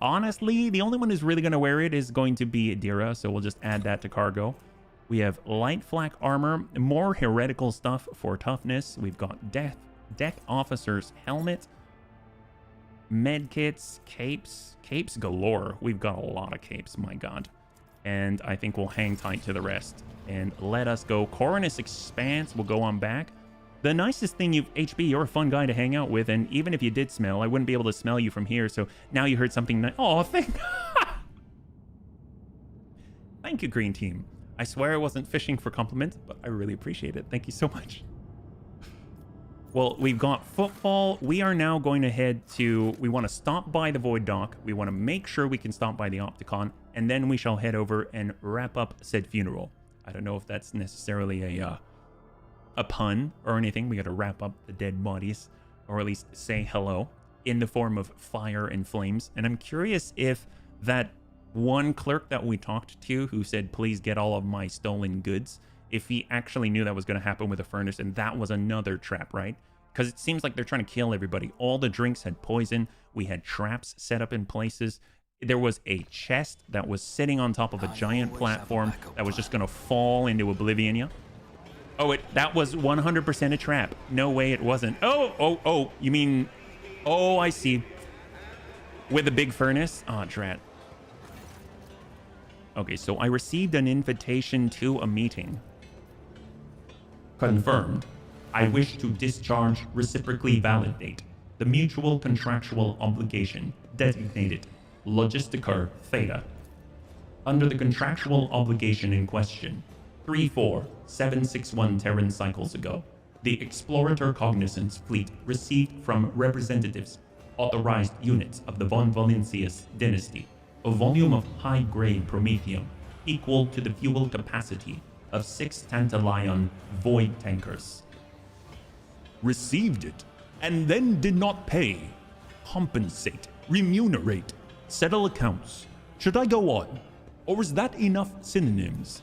Honestly, the only one who's really going to wear it is going to be Adira, so we'll just add that to cargo. We have light flak armor, more heretical stuff for toughness. We've got deck officer's helmet, med kits, capes galore. We've got a lot of capes, my god. And I think we'll hang tight to the rest and let us go. Coronus Expanse will go on back. The nicest thing, HB, you're a fun guy to hang out with, and even if you did smell, I wouldn't be able to smell you from here, so now you heard something nice. Oh, thank you, Green Team. I swear I wasn't fishing for compliments, but I really appreciate it. Thank you so much. Well, we've got Footfall. We are now going to head to... We want to stop by the Void Dock. We want to make sure we can stop by the Opticon, and then we shall head over and wrap up said funeral. I don't know if that's necessarily a pun or anything. We got to wrap up the dead bodies, or at least say hello in the form of fire and flames. And I'm curious if that one clerk that we talked to who said, please get all of my stolen goods, if he actually knew that was going to happen with a furnace and that was another trap, right? Because it seems like they're trying to kill everybody. All the drinks had poison. We had traps set up in places. There was a chest that was sitting on top of a giant platform that was just going to fall into oblivion. Yeah. Oh, that was 100% a trap. No way it wasn't. Oh, you mean... Oh, I see. With a big furnace? Oh, drat. Okay, so I received an invitation to a meeting. Confirmed. I wish to discharge, reciprocally validate the mutual contractual obligation designated Logisticar Theta. Under the contractual obligation in question, 34761 Terran cycles ago, the Explorator Cognizance fleet received from representatives, authorized units of the Von Valancius dynasty, a volume of high-grade promethium equal to the fuel capacity of 6 Tantalion void tankers. Received it, and then did not pay. Compensate, remunerate, settle accounts. Should I go on? Or is that enough synonyms?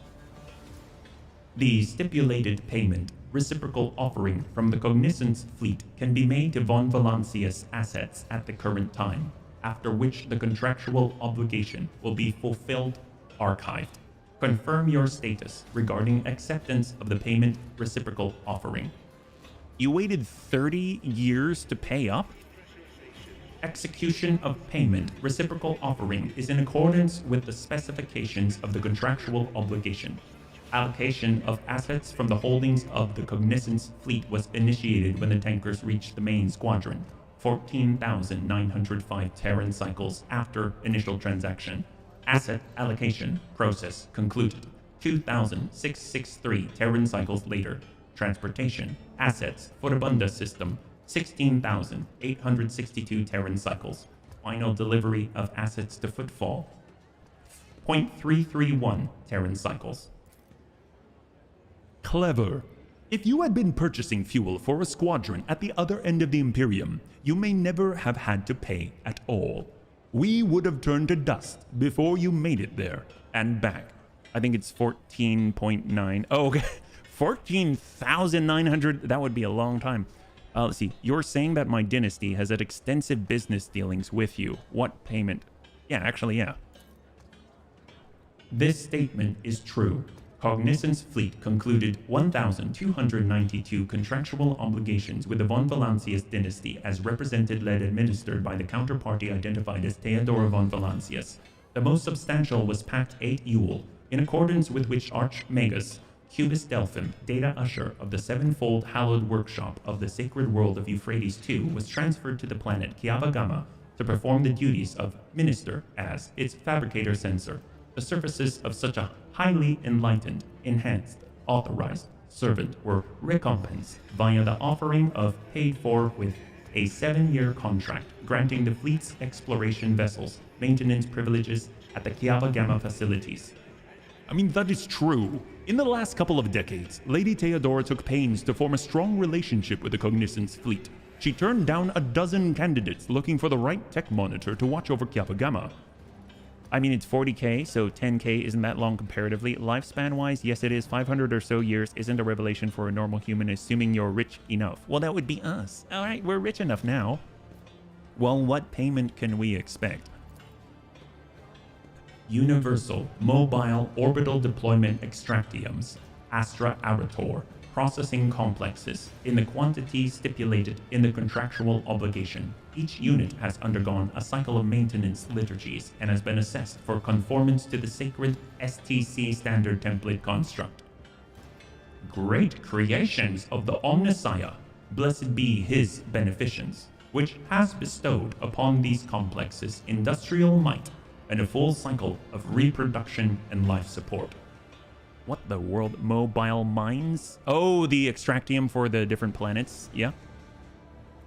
The stipulated payment reciprocal offering from the Cognizance fleet can be made to Von Valancius assets at the current time, after which the contractual obligation will be fulfilled, archived. Confirm your status regarding acceptance of the payment reciprocal offering. You waited 30 years to pay up? Execution of payment reciprocal offering is in accordance with the specifications of the contractual obligation. Allocation of assets from the holdings of the Cognizance fleet was initiated when the tankers reached the main squadron, 14,905 Terran cycles after initial transaction. Asset allocation process concluded, 2,663 Terran cycles later. Transportation assets Furibunda system, 16,862 Terran cycles. Final delivery of assets to Footfall, 0.331 Terran cycles. Clever. If you had been purchasing fuel for a squadron at the other end of the Imperium, you may never have had to pay at all. We would have turned to dust before you made it there and back. I think it's 14.9. Oh, okay. 14,900. That would be a long time. Let's see. You're saying that my dynasty has had extensive business dealings with you. What payment? Yeah, actually, yeah. This statement is true. Cognizance fleet concluded 1,292 contractual obligations with the Von Valancius dynasty as represented led administered by the counterparty identified as Theodora Von Valancius. The most substantial was Pact 8 Yule, in accordance with which Archmagus Cubus Delphim, data usher of the sevenfold hallowed workshop of the sacred world of Euphrates II, was transferred to the planet Kiava Gamma to perform the duties of minister as its fabricator censor. The services of such a highly enlightened, enhanced, authorized servant were recompensed via the offering of paid for with a 7-year contract granting the fleet's exploration vessels maintenance privileges at the Kiava Gamma facilities. I mean, that is true. In the last couple of decades, Lady Theodora took pains to form a strong relationship with the Cognizance fleet. She turned down a dozen candidates looking for the right tech monitor to watch over Kiava Gamma. I mean, it's 40k, so 10k isn't that long comparatively. Lifespan-wise, yes, it is. 500 or so years isn't a revelation for a normal human, assuming you're rich enough. Well, that would be us. All right, we're rich enough now. Well, what payment can we expect? Universal Mobile Orbital Deployment Extractiums, Astra Arator, processing complexes, in the quantity stipulated in the contractual obligation. Each unit has undergone a cycle of maintenance liturgies and has been assessed for conformance to the sacred STC standard template construct. Great creations of the Omnissiah, blessed be his beneficence, which has bestowed upon these complexes industrial might and a full cycle of reproduction and life support. What the world? Mobile mines? Oh, the extractium for the different planets. Yeah.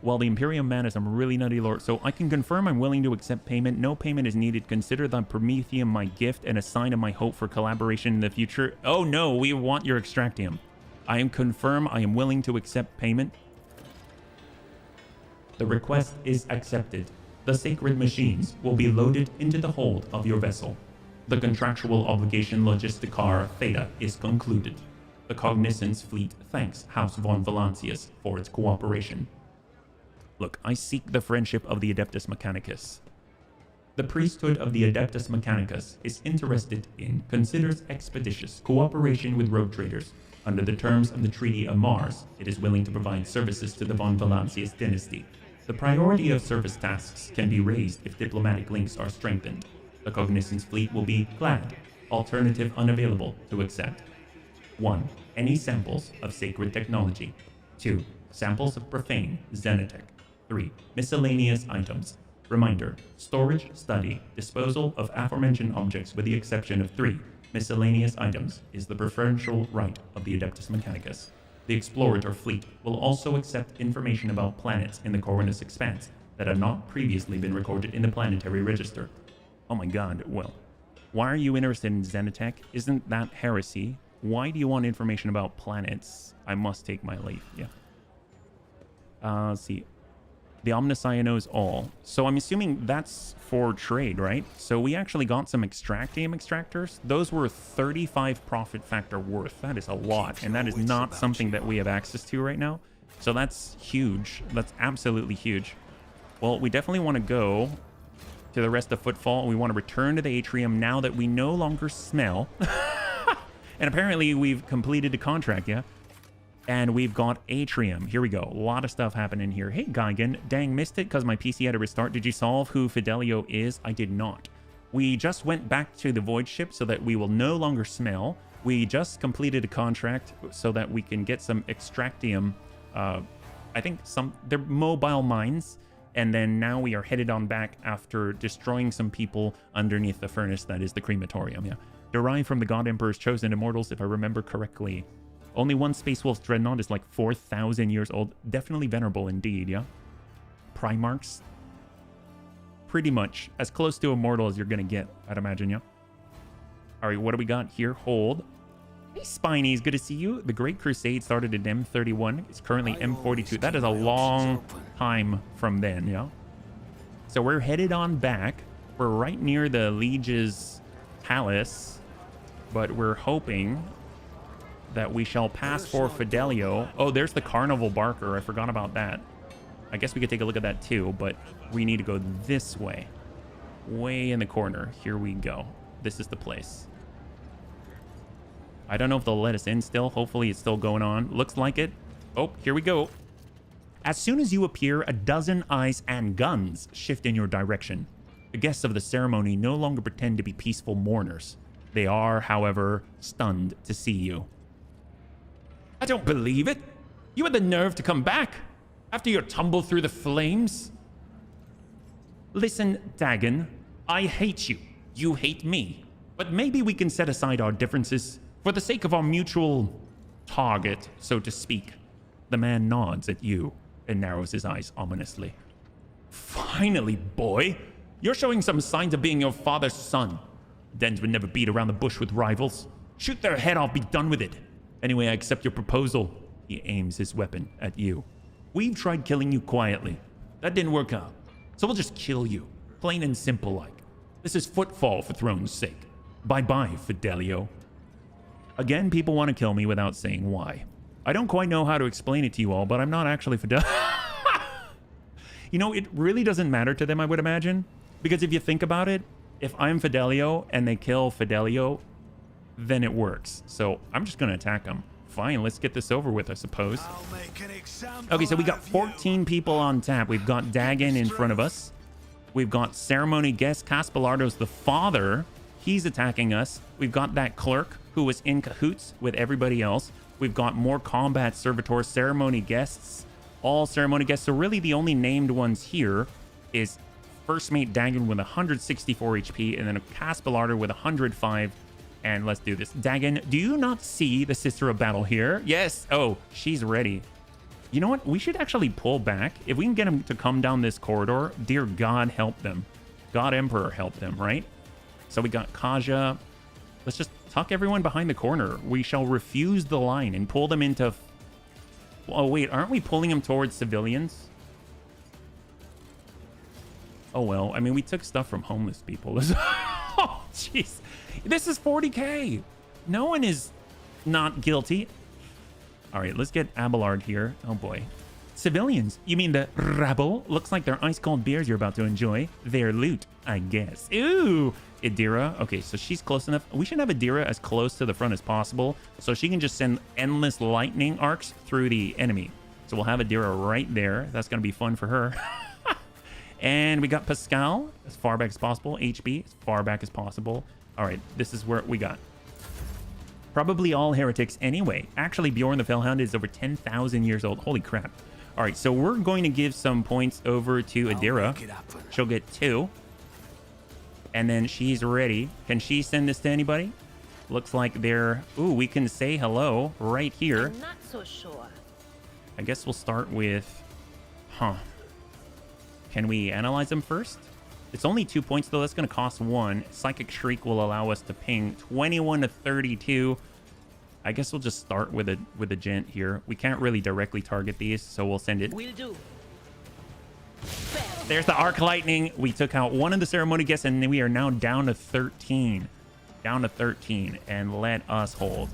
Well, the Imperium man is some really nutty lord, so I can confirm I'm willing to accept payment. No payment is needed. Consider the Prometheum my gift and a sign of my hope for collaboration in the future. Oh no, we want your extractium. I am confirm I am willing to accept payment. The request is accepted. The sacred machines will be loaded into the hold of your vessel. The contractual obligation Logisticar Theta is concluded. The Cognizance fleet thanks House von Valancius for its cooperation. Look, I seek the friendship of the Adeptus Mechanicus. The priesthood of the Adeptus Mechanicus is interested in, considers expeditious cooperation with Roguetraders. Under the terms of the Treaty of Mars, it is willing to provide services to the von Valancius dynasty. The priority of service tasks can be raised if diplomatic links are strengthened. The Cognizance fleet will be glad. Alternative unavailable to accept. 1. Any samples of sacred technology. 2. Samples of profane Xenotech. 3. Miscellaneous items. Reminder, storage, study, disposal of aforementioned objects with the exception of 3 miscellaneous items is the preferential right of the Adeptus Mechanicus. The Explorator fleet will also accept information about planets in the Corvinus Expanse that have not previously been recorded in the planetary register. Oh my god, well, why are you interested in Xenotech? Isn't that heresy? Why do you want information about planets? I must take my leave, yeah. Let's see. The Omnissiah knows all. So I'm assuming that's for trade, right? So we actually got some extractium extractors. Those were 35 profit factor worth. That is a lot, and that is not something that we have access to right now. So that's huge. That's absolutely huge. Well, we definitely want to go to the rest of Footfall. We want to return to the atrium now that we no longer smell. And apparently we've completed the contract, yeah? And we've got atrium. Here we go. A lot of stuff happening here. Hey, Geigen. Dang, missed it because my PC had to restart. Did you solve who Fidelio is? I did not. We just went back to the void ship so that we will no longer smell. We just completed a contract so that we can get some extractium. I think they're mobile mines. And then now we are headed on back after destroying some people underneath the furnace that is the crematorium, yeah. Derived from the God Emperor's chosen immortals, if I remember correctly. Only one Space Wolf Dreadnought is like 4,000 years old. Definitely venerable indeed, yeah? Primarchs? Pretty much. As close to immortal as you're gonna get, I'd imagine, yeah? Alright, what do we got here? Hold. Hey, Spinies, good to see you. The Great Crusade started in M31. It's currently M42. That is a long time from then, yeah? So we're headed on back. We're right near the Liege's palace, but we're hoping that we shall pass for Fidelio. Oh, there's the Carnival Barker. I forgot about that. I guess we could take a look at that too, but we need to go this way. Way in the corner. Here we go. This is the place. I don't know if they'll let us in still. Hopefully it's still going on. Looks like it. Oh, here we go. As soon as you appear, a dozen eyes and guns shift in your direction. The guests of the ceremony no longer pretend to be peaceful mourners. They are, however, stunned to see you. I don't believe it. You had the nerve to come back after your tumble through the flames. Listen, Dagon, I hate you. You hate me. But maybe we can set aside our differences for the sake of our mutual target, so to speak. The man nods at you and narrows his eyes ominously. Finally, boy, you're showing some signs of being your father's son. Dens would never beat around the bush with rivals. Shoot their head off, be done with it. Anyway, I accept your proposal. He aims his weapon at you. We've tried killing you quietly. That didn't work out. So we'll just kill you. Plain and simple like. This is Footfall, for throne's sake. Bye-bye, Fidelio. Again, people want to kill me without saying why. I don't quite know how to explain it to you all, but I'm not actually Fidelio. You know, it really doesn't matter to them, I would imagine. Because if you think about it, if I'm Fidelio and they kill Fidelio, then it works. So I'm just going to attack them. Fine, let's get this over with, I suppose. Okay, so we got 14 people on tap. We've got Dagon in front of us. We've got ceremony guest Caspelardo's the father. He's attacking us. We've got that clerk who was in cahoots with everybody else. We've got more combat servitors, ceremony guests, all ceremony guests. So really the only named ones here is First Mate Dagon with 164 HP and then a Caspelardo with 105. And let's do this. Dagon, do you not see the Sister of Battle here? Yes. Oh, she's ready. You know what? We should actually pull back. If we can get them to come down this corridor, dear God, help them. God Emperor, help them, right? So we got Kaja. Let's just tuck everyone behind the corner. We shall refuse the line and pull them into... Oh, wait. Aren't we pulling them towards civilians? Oh, well. I mean, we took stuff from homeless people. Oh, jeez. This is 40K. No one is not guilty. All right, let's get Abelard here. Oh, boy. Civilians. You mean the rabble? Looks like they're ice-cold beers you're about to enjoy. Their loot, I guess. Ooh. Idira. Okay, so she's close enough. We should have Idira as close to the front as possible so she can just send endless lightning arcs through the enemy. So we'll have Idira right there. That's going to be fun for her. And we got Pascal as far back as possible. HB as far back as possible. All right, this is where we got. Probably all heretics anyway. Actually, Bjorn the Fellhound is over 10,000 years old. Holy crap. All right, so we're going to give some points over to Idira. She'll get 2. And then she's ready. Can she send this to anybody? Looks like they're... Ooh, we can say hello right here. I'm not so sure. I guess we'll start with... Huh. Can we analyze them first? It's only 2 points, though. That's going to cost 1. Psychic Shriek will allow us to ping 21 to 32. I guess we'll just start with a gent here. We can't really directly target these, so we'll send it. Will do. There's the Arc Lightning. We took out one of the ceremony guests, and we are now down to 13. Down to 13, and let us hold.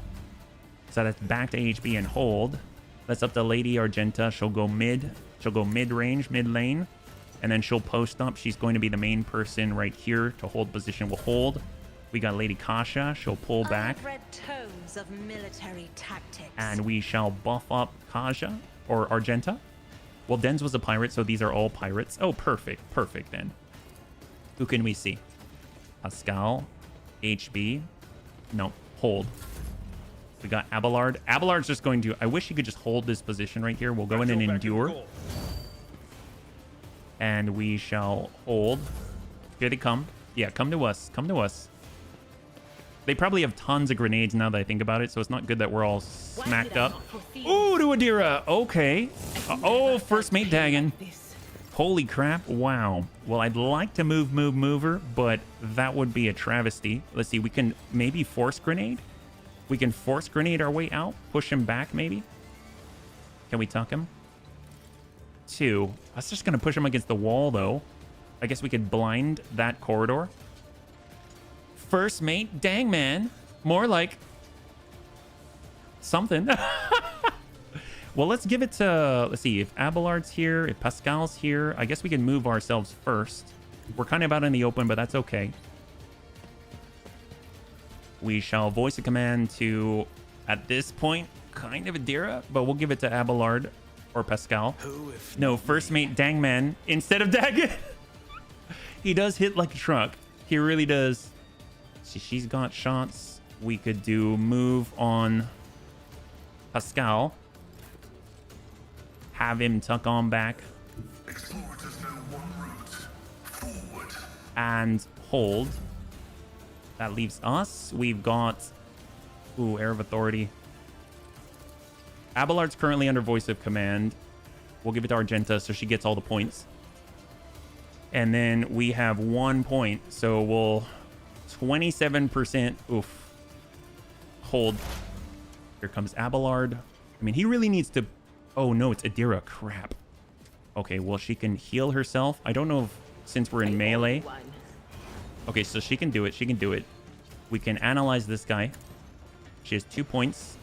So that's back to HB and hold. That's up to Lady Argenta. She'll go mid. She'll go mid-range, mid-lane. And then she'll post up. She's going to be the main person right here to hold position. We'll hold. We got Lady Kasha. She'll pull back. I've read tomes of military tactics. And we shall buff up Kaja or Argenta. Well, Denz was a pirate, so these are all pirates. Oh, perfect. Perfect, then. Who can we see? Pascal. HB. No, hold. We got Abelard. Abelard's just going to... I wish he could just hold this position right here. We'll go in and endure. And we shall hold. Here they come. Yeah, come to us. Come to us. They probably have tons of grenades now that I think about it, so it's not good that we're all smacked up. Ooh, to Adira. Okay. Oh, First Mate Dagon. Holy crap. Wow. Well, I'd like to mover, but that would be a travesty. Let's see. We can maybe force grenade. We can force grenade our way out. Push him back, maybe. Can we tuck him? 2. I was just going to push him against the wall, though. I guess we could blind that corridor. First Mate, dang, man. More like something. Well, let's give it to... Let's see. If Abelard's here, if Pascal's here, I guess we can move ourselves first. We're kind of out in the open, but that's okay. We shall voice a command to, at this point, kind of Adira, but we'll give it to Abelard. Or Pascal. No, First Mate Dangman instead of Dagon. He does hit like a truck. He really does. See, she's got shots. We could do move on Pascal. Have him tuck on back. Explorators know one route. Forward. And hold. That leaves us. We've got... Ooh, Air of Authority. Abelard's currently under voice of command. We'll give it to Argenta so she gets all the points. And then we have 1 point. So we'll 27%. Oof. Hold. Here comes Abelard. I mean, he really needs to... Oh, no, it's Adira. Crap. Okay, well, she can heal herself. I don't know if, since we're in melee. Okay, so she can do it. She can do it. We can analyze this guy. She has 2 points.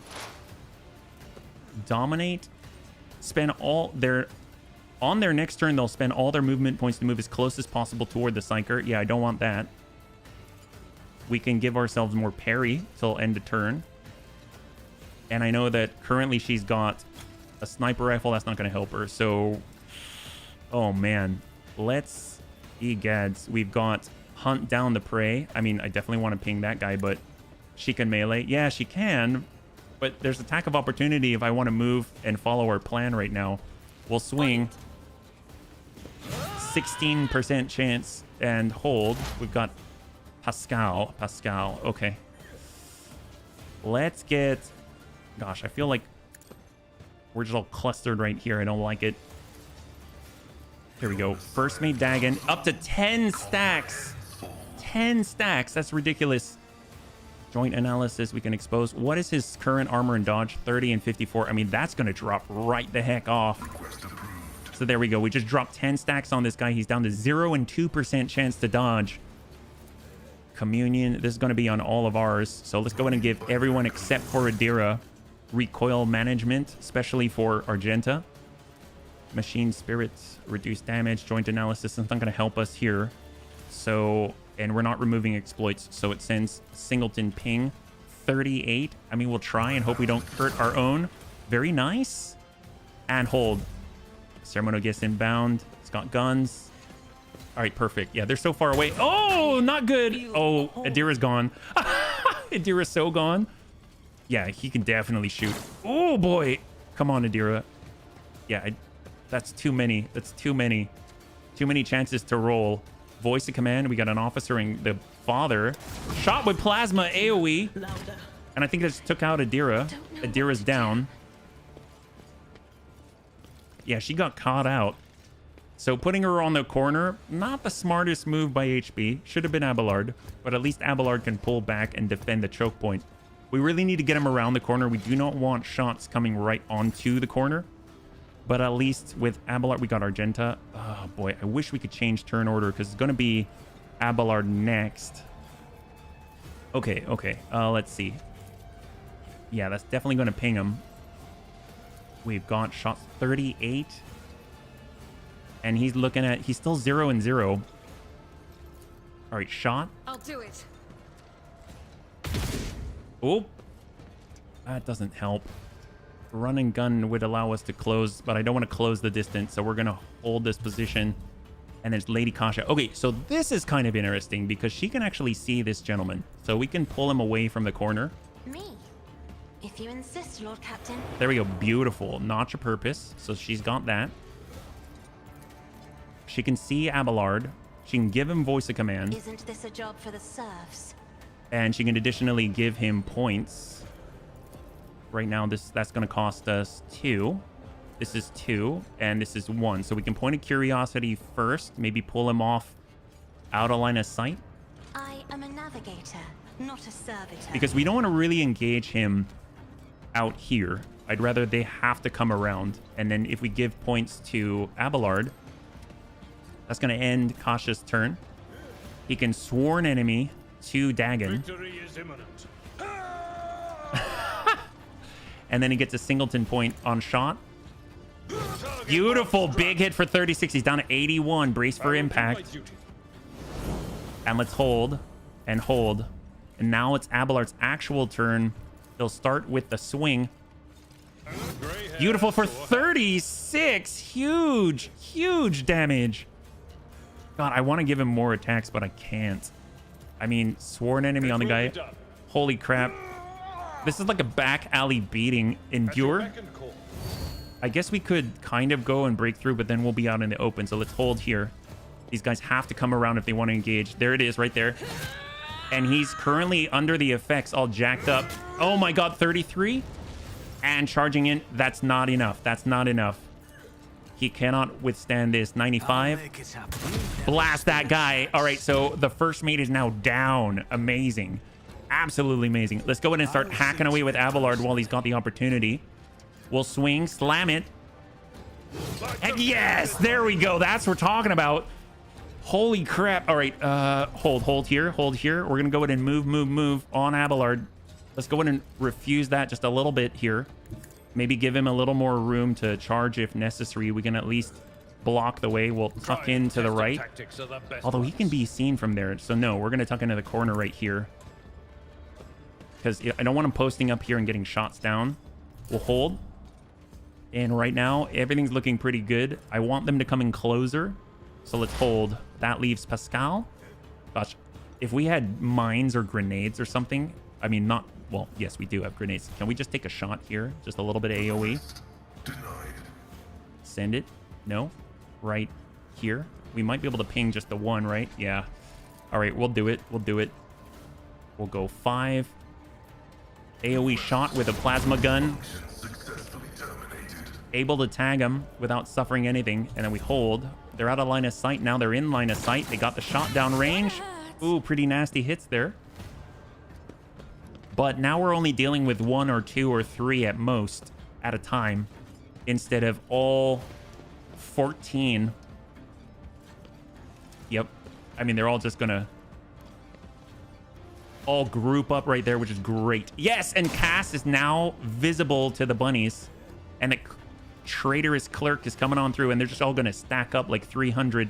Dominate. Spend all their... On their next turn, they'll spend all their movement points to move as close as possible toward the Psyker. Yeah, I don't want that. We can give ourselves more parry till end of turn. And I know that currently she's got a sniper rifle. That's not going to help her. So, oh man. Let's egads. We've got hunt down the prey. I mean, I definitely want to ping that guy, but she can melee. Yeah, she can. But there's attack of opportunity if I want to move and follow our plan right now. We'll swing. 16% chance and hold. We've got Pascal. Pascal. Okay. Let's get... Gosh, I feel like we're just all clustered right here. I don't like it. Here we go. First mate Dagon. Up to 10 stacks. 10 stacks. That's ridiculous. Joint analysis. We can expose. What is his current armor and dodge? 30 and 54. I mean, that's going to drop right the heck off. So there we go. We just dropped 10 stacks on this guy. He's down to 0 and 2% chance to dodge. Communion. This is going to be on all of ours. So let's go ahead and give everyone except for Adira recoil management, especially for Argenta. Machine spirits, reduced damage, joint analysis. It's not going to help us here. So, and we're not removing exploits. So it sends singleton ping 38. I mean, we'll try and hope we don't hurt our own. Very nice. And hold. Ceremonial gets inbound. It's got guns. All right, perfect. Yeah, they're so far away. Oh, not good. Oh, Adira's gone. Adira's so gone. Yeah, he can definitely shoot. Oh, boy. Come on, Adira. Yeah, that's too many. That's too many. Too many chances to roll. Voice of command. We got an officer and the father. Shot with plasma AoE. And I think this took out Adira. Adira's down. Yeah, she got caught out. So putting her on the corner, not the smartest move by HB. Should have been Abelard. But at least Abelard can pull back and defend the choke point. We really need to get him around the corner. We do not want shots coming right onto the corner. But at least with Abelard, we got Argenta. Oh, boy. I wish we could change turn order because it's going to be Abelard next. Okay, okay. Let's see. Yeah, that's definitely going to ping him. We've got shots 38. And he's looking at... He's still 0 and 0. All right, shot. I'll do it. Oh. That doesn't help. Run and gun would allow us to close, but I don't want to close the distance, so we're going to hold this position. And there's Lady Kasha. Okay, so this is kind of interesting because she can actually see this gentleman. So we can pull him away from the corner. Me? If you insist, Lord Captain. There we go. Beautiful. Notch of purpose. So she's got that. She can see Abelard. She can give him voice of command. Isn't this a job for the serfs? And she can additionally give him points. Right now, that's going to cost us 2. This is 2, and this is 1. So we can point a curiosity first. Maybe pull him off out of line of sight. I am a navigator, not a servitor. Because we don't want to really engage him out here. I'd rather they have to come around. And then if we give points to Abelard, that's going to end Kasha's turn. He can sworn enemy to Dagon. Victory is imminent. And then he gets a singleton point on shot. Beautiful. Big hit for 36. He's down to 81. Brace for impact. And let's hold and hold. And now it's Abelard's actual turn. He'll start with the swing. Beautiful for 36. Huge, huge damage. God, I want to give him more attacks, but I can't. I mean, sworn enemy on the guy. Holy crap. This is like a back alley beating. Endure. I guess we could kind of go and break through, but then we'll be out in the open. So let's hold here. These guys have to come around if they want to engage. There it is right there. And he's currently under the effects, all jacked up. Oh my God, 33. And charging in. That's not enough. That's not enough. He cannot withstand this. 95. Blast that guy. All right, so the first mate is now down. Amazing. Absolutely amazing. Let's go ahead and start hacking away with Abelard while he's got the opportunity. We'll swing, slam it. Heck yes, there we go. That's what we're talking about. Holy crap. All right, hold here. We're going to go ahead and move on Abelard. Let's go ahead and refuse that just a little bit here. Maybe give him a little more room to charge if necessary. We can at least block the way. We'll tuck in to the right. Although he can be seen from there. So no, we're going to tuck into the corner right here. Because I don't want him posting up here and getting shots down. We'll hold. And right now, everything's looking pretty good. I want them to come in closer. So let's hold. That leaves Pascal. Gosh, if we had mines or grenades or something, I mean, not, well, yes, we do have grenades. Can we just take a shot here? Just a little bit of AoE. Denied. Send it. No. Right here. We might be able to ping just the one, right? Yeah. All right, we'll do it. We'll go 5. AoE shot with a plasma gun. Able to tag them without suffering anything. And then we hold. They're out of line of sight. Now they're in line of sight. They got the shot down range. Ooh, pretty nasty hits there. But now we're only dealing with 1 or 2 or 3 at most at a time. Instead of all 14. Yep. I mean, they're all just gonna all group up right there, which is great. Yes, and Cass is now visible to the bunnies. And the traitorous clerk is coming on through, and they're just all gonna stack up like 300.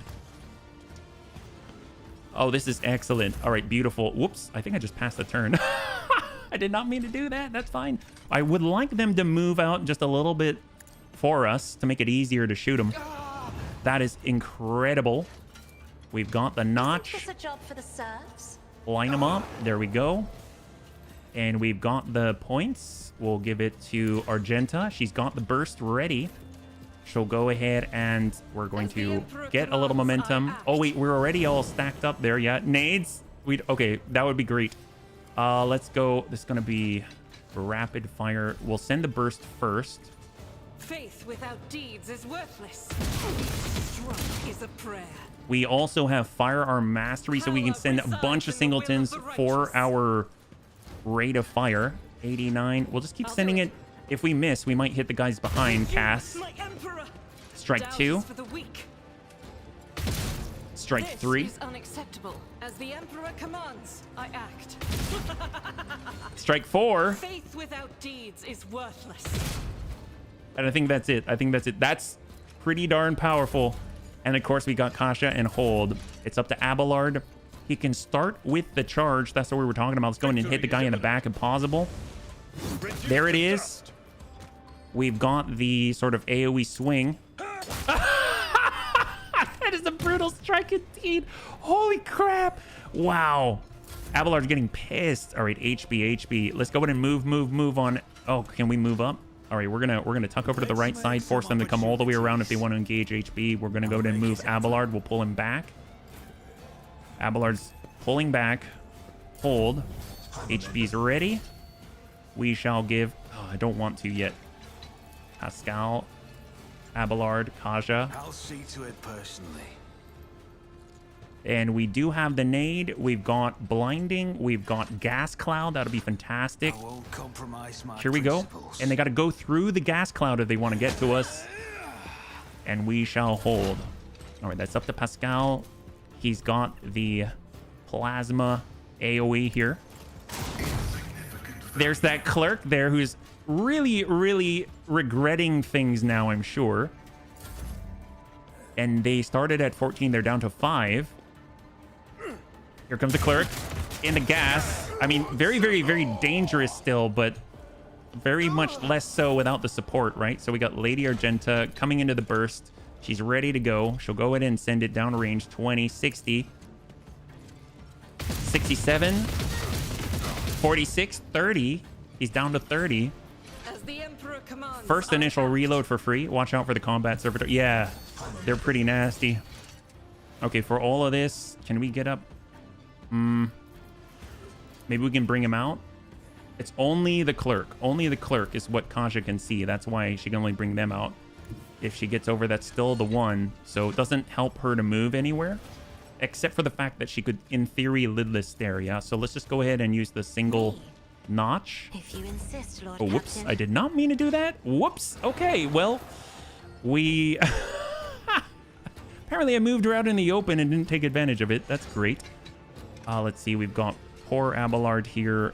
Oh, this is excellent. All right, beautiful. Whoops, I think I just passed the turn. I did not mean to do that. That's fine. I would like them to move out just a little bit for us to make it easier to shoot them. That is incredible. We've got the notch. Is this a job for the serfs? Line them up. There we go. And we've got the points. We'll give it to Argenta. She's got the burst ready. She'll go ahead and we're going to get a little momentum. Oh, wait, we're already all stacked up there. Yeah, nades. Okay, that would be great. Let's go. This is going to be rapid fire. We'll send the burst first. Faith without deeds is worthless. Strike is a prayer. We also have firearm mastery, so we can send a bunch of singletons for our rate of fire. 89. We'll just keep sending it. If we miss, we might hit the guys behind. Cass. Strike 2. Strike 3. This is unacceptable. As the Emperor commands, I act. Strike 4. Faith without deeds is worthless. And I think that's it. That's pretty darn powerful. And of course, we got Kasha and hold. It's up to Abelard. He can start with the charge. That's what we were talking about. Let's go in and hit the guy in the back if possible. There it is. We've got the sort of AoE swing. That is a brutal strike indeed. Holy crap. Wow. Abelard's getting pissed. All right, HB. Let's go ahead and move on. Oh, can we move up? All right, we're gonna tuck over to the right side, force them to come all the way around if they want to engage HB. We're gonna go ahead and move Abelard. We'll pull him back. Abelard's pulling back. Hold. HB's ready. We shall give. Oh, I don't want to yet. Pascal, Abelard, Kaja. I'll see to it personally. And we do have the nade. We've got blinding. We've got gas cloud. That'll be fantastic. I won't compromise my Here we go. principles. And they got to go through the gas cloud if they want to get to us. And we shall hold. All right, that's up to Pascal. He's got the plasma AoE here. There's that clerk there who's really, really regretting things now, I'm sure. And they started at 14. They're down to 5. Here comes the clerk in the gas. I mean, very, very, very dangerous still, but very much less so without the support, right? So we got Lady Argenta coming into the burst. She's ready to go. She'll go ahead and send it down range. 20, 60, 67, 46, 30. He's down to 30. As the Emperor commands, First initial reload for free. Watch out for the combat servitor. Yeah, they're pretty nasty. Okay, for all of this, can we get up? Maybe we can bring him out. It's only the clerk. Only the clerk is what Kaja can see. That's why she can only bring them out. If she gets over, that's still the one. So it doesn't help her to move anywhere. Except for the fact that she could, in theory, lidless stare. Yeah, so let's just go ahead and use the single notch. If you insist, Lord Oh, whoops. Captain. I did not mean to do that. Whoops. Okay, well, we... Apparently I moved her out in the open and didn't take advantage of it. That's great. Let's see. We've got poor Abelard here.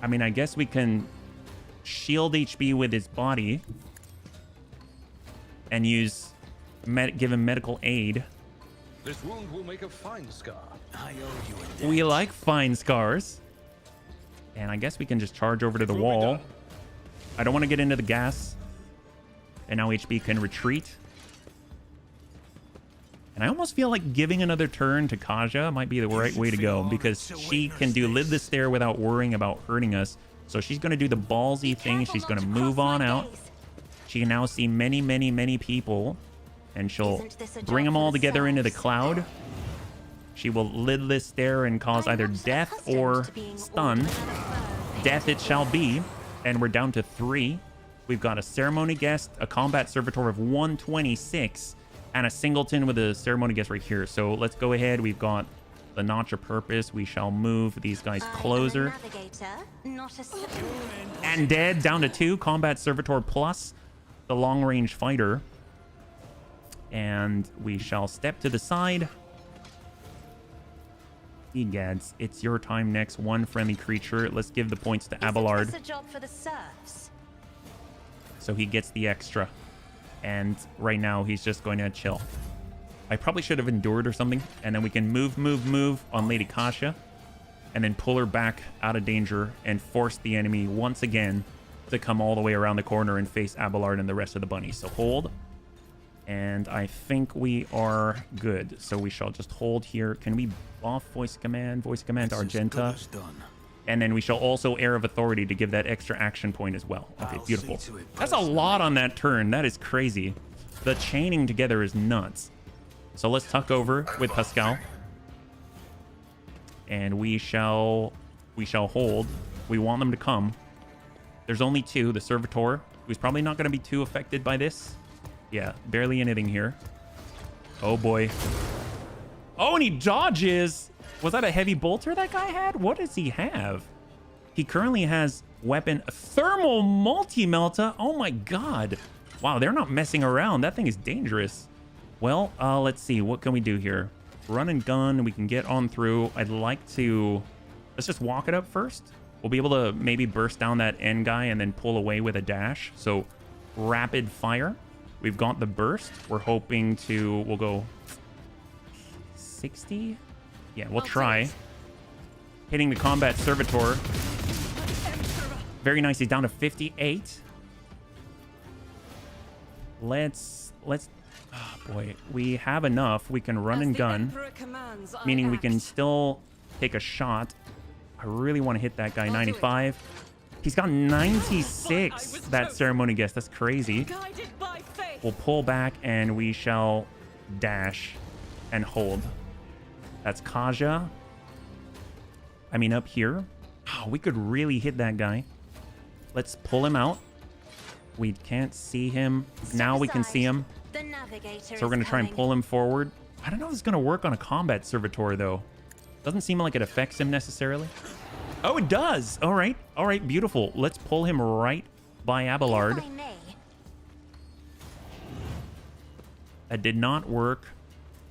I mean, I guess we can shield HB with his body and use give him medical aid. This wound will make a fine scar. I owe you a debt. We like fine scars. And I guess we can just charge over to the wall. I don't want to get into the gas. And now HB can retreat. And I almost feel like giving another turn to Kaja might be the right way to go, because she can do Lid the Stair without worrying about hurting us. So she's going to do the ballsy thing. She's going to move on out. She can now see many, many, many people. And she'll bring them all together into the cloud. She will Lid the Stair and cause either death or stun. Death it shall be. And we're down to 3. We've got a ceremony guest, a combat servitor of 126, and a singleton with a ceremony guest right here. So let's go ahead. We've got the Notch of Purpose. We shall move these guys closer. And dead, down to 2. Combat servitor plus the long range fighter. And we shall step to the side. Egads, it's your time next. 1 friendly creature. Let's give the points to Abelard. Is this a job for the serfs? So he gets the extra. And right now he's just going to chill. I probably should have endured or something. And then we can move on Lady Kasha. And then pull her back out of danger and force the enemy once again to come all the way around the corner and face Abelard and the rest of the bunnies. So hold. And I think we are good. So we shall just hold here. Can we off voice command to Argenta? And then we shall also Air of Authority to give that extra action point as well. Okay, beautiful. That's a lot on that turn. That is crazy. The chaining together is nuts. So let's tuck over with Pascal. And we shall hold. We want them to come. There's only 2. The Servitor, who's probably not going to be too affected by this. Yeah, barely anything here. Oh, boy. Oh, and he dodges. Was that a heavy bolter that guy had? What does he have? He currently has weapon thermal multi-melta. Oh, my God. Wow, they're not messing around. That thing is dangerous. Well, let's see. What can we do here? Run and gun. We can get on through. I'd like to... Let's just walk it up first. We'll be able to maybe burst down that end guy and then pull away with a dash. So, rapid fire. We've got the burst. We're hoping to... We'll go 60? Yeah, we'll try. Hitting the combat servitor. Very nice. He's down to 58. Let's... Oh, boy. We have enough. We can run and gun. Meaning we can still take a shot. I really want to hit that guy. 95. He's got 96. That ceremony guest. That's crazy. We'll pull back and we shall dash and hold. That's Kaja. I mean, up here. Oh, we could really hit that guy. Let's pull him out. We can't see him. Now we can see him. So we're going to try and pull him forward. I don't know if it's going to work on a combat servitor, though. Doesn't seem like it affects him necessarily. Oh, it does. All right. All right. Beautiful. Let's pull him right by Abelard. That did not work.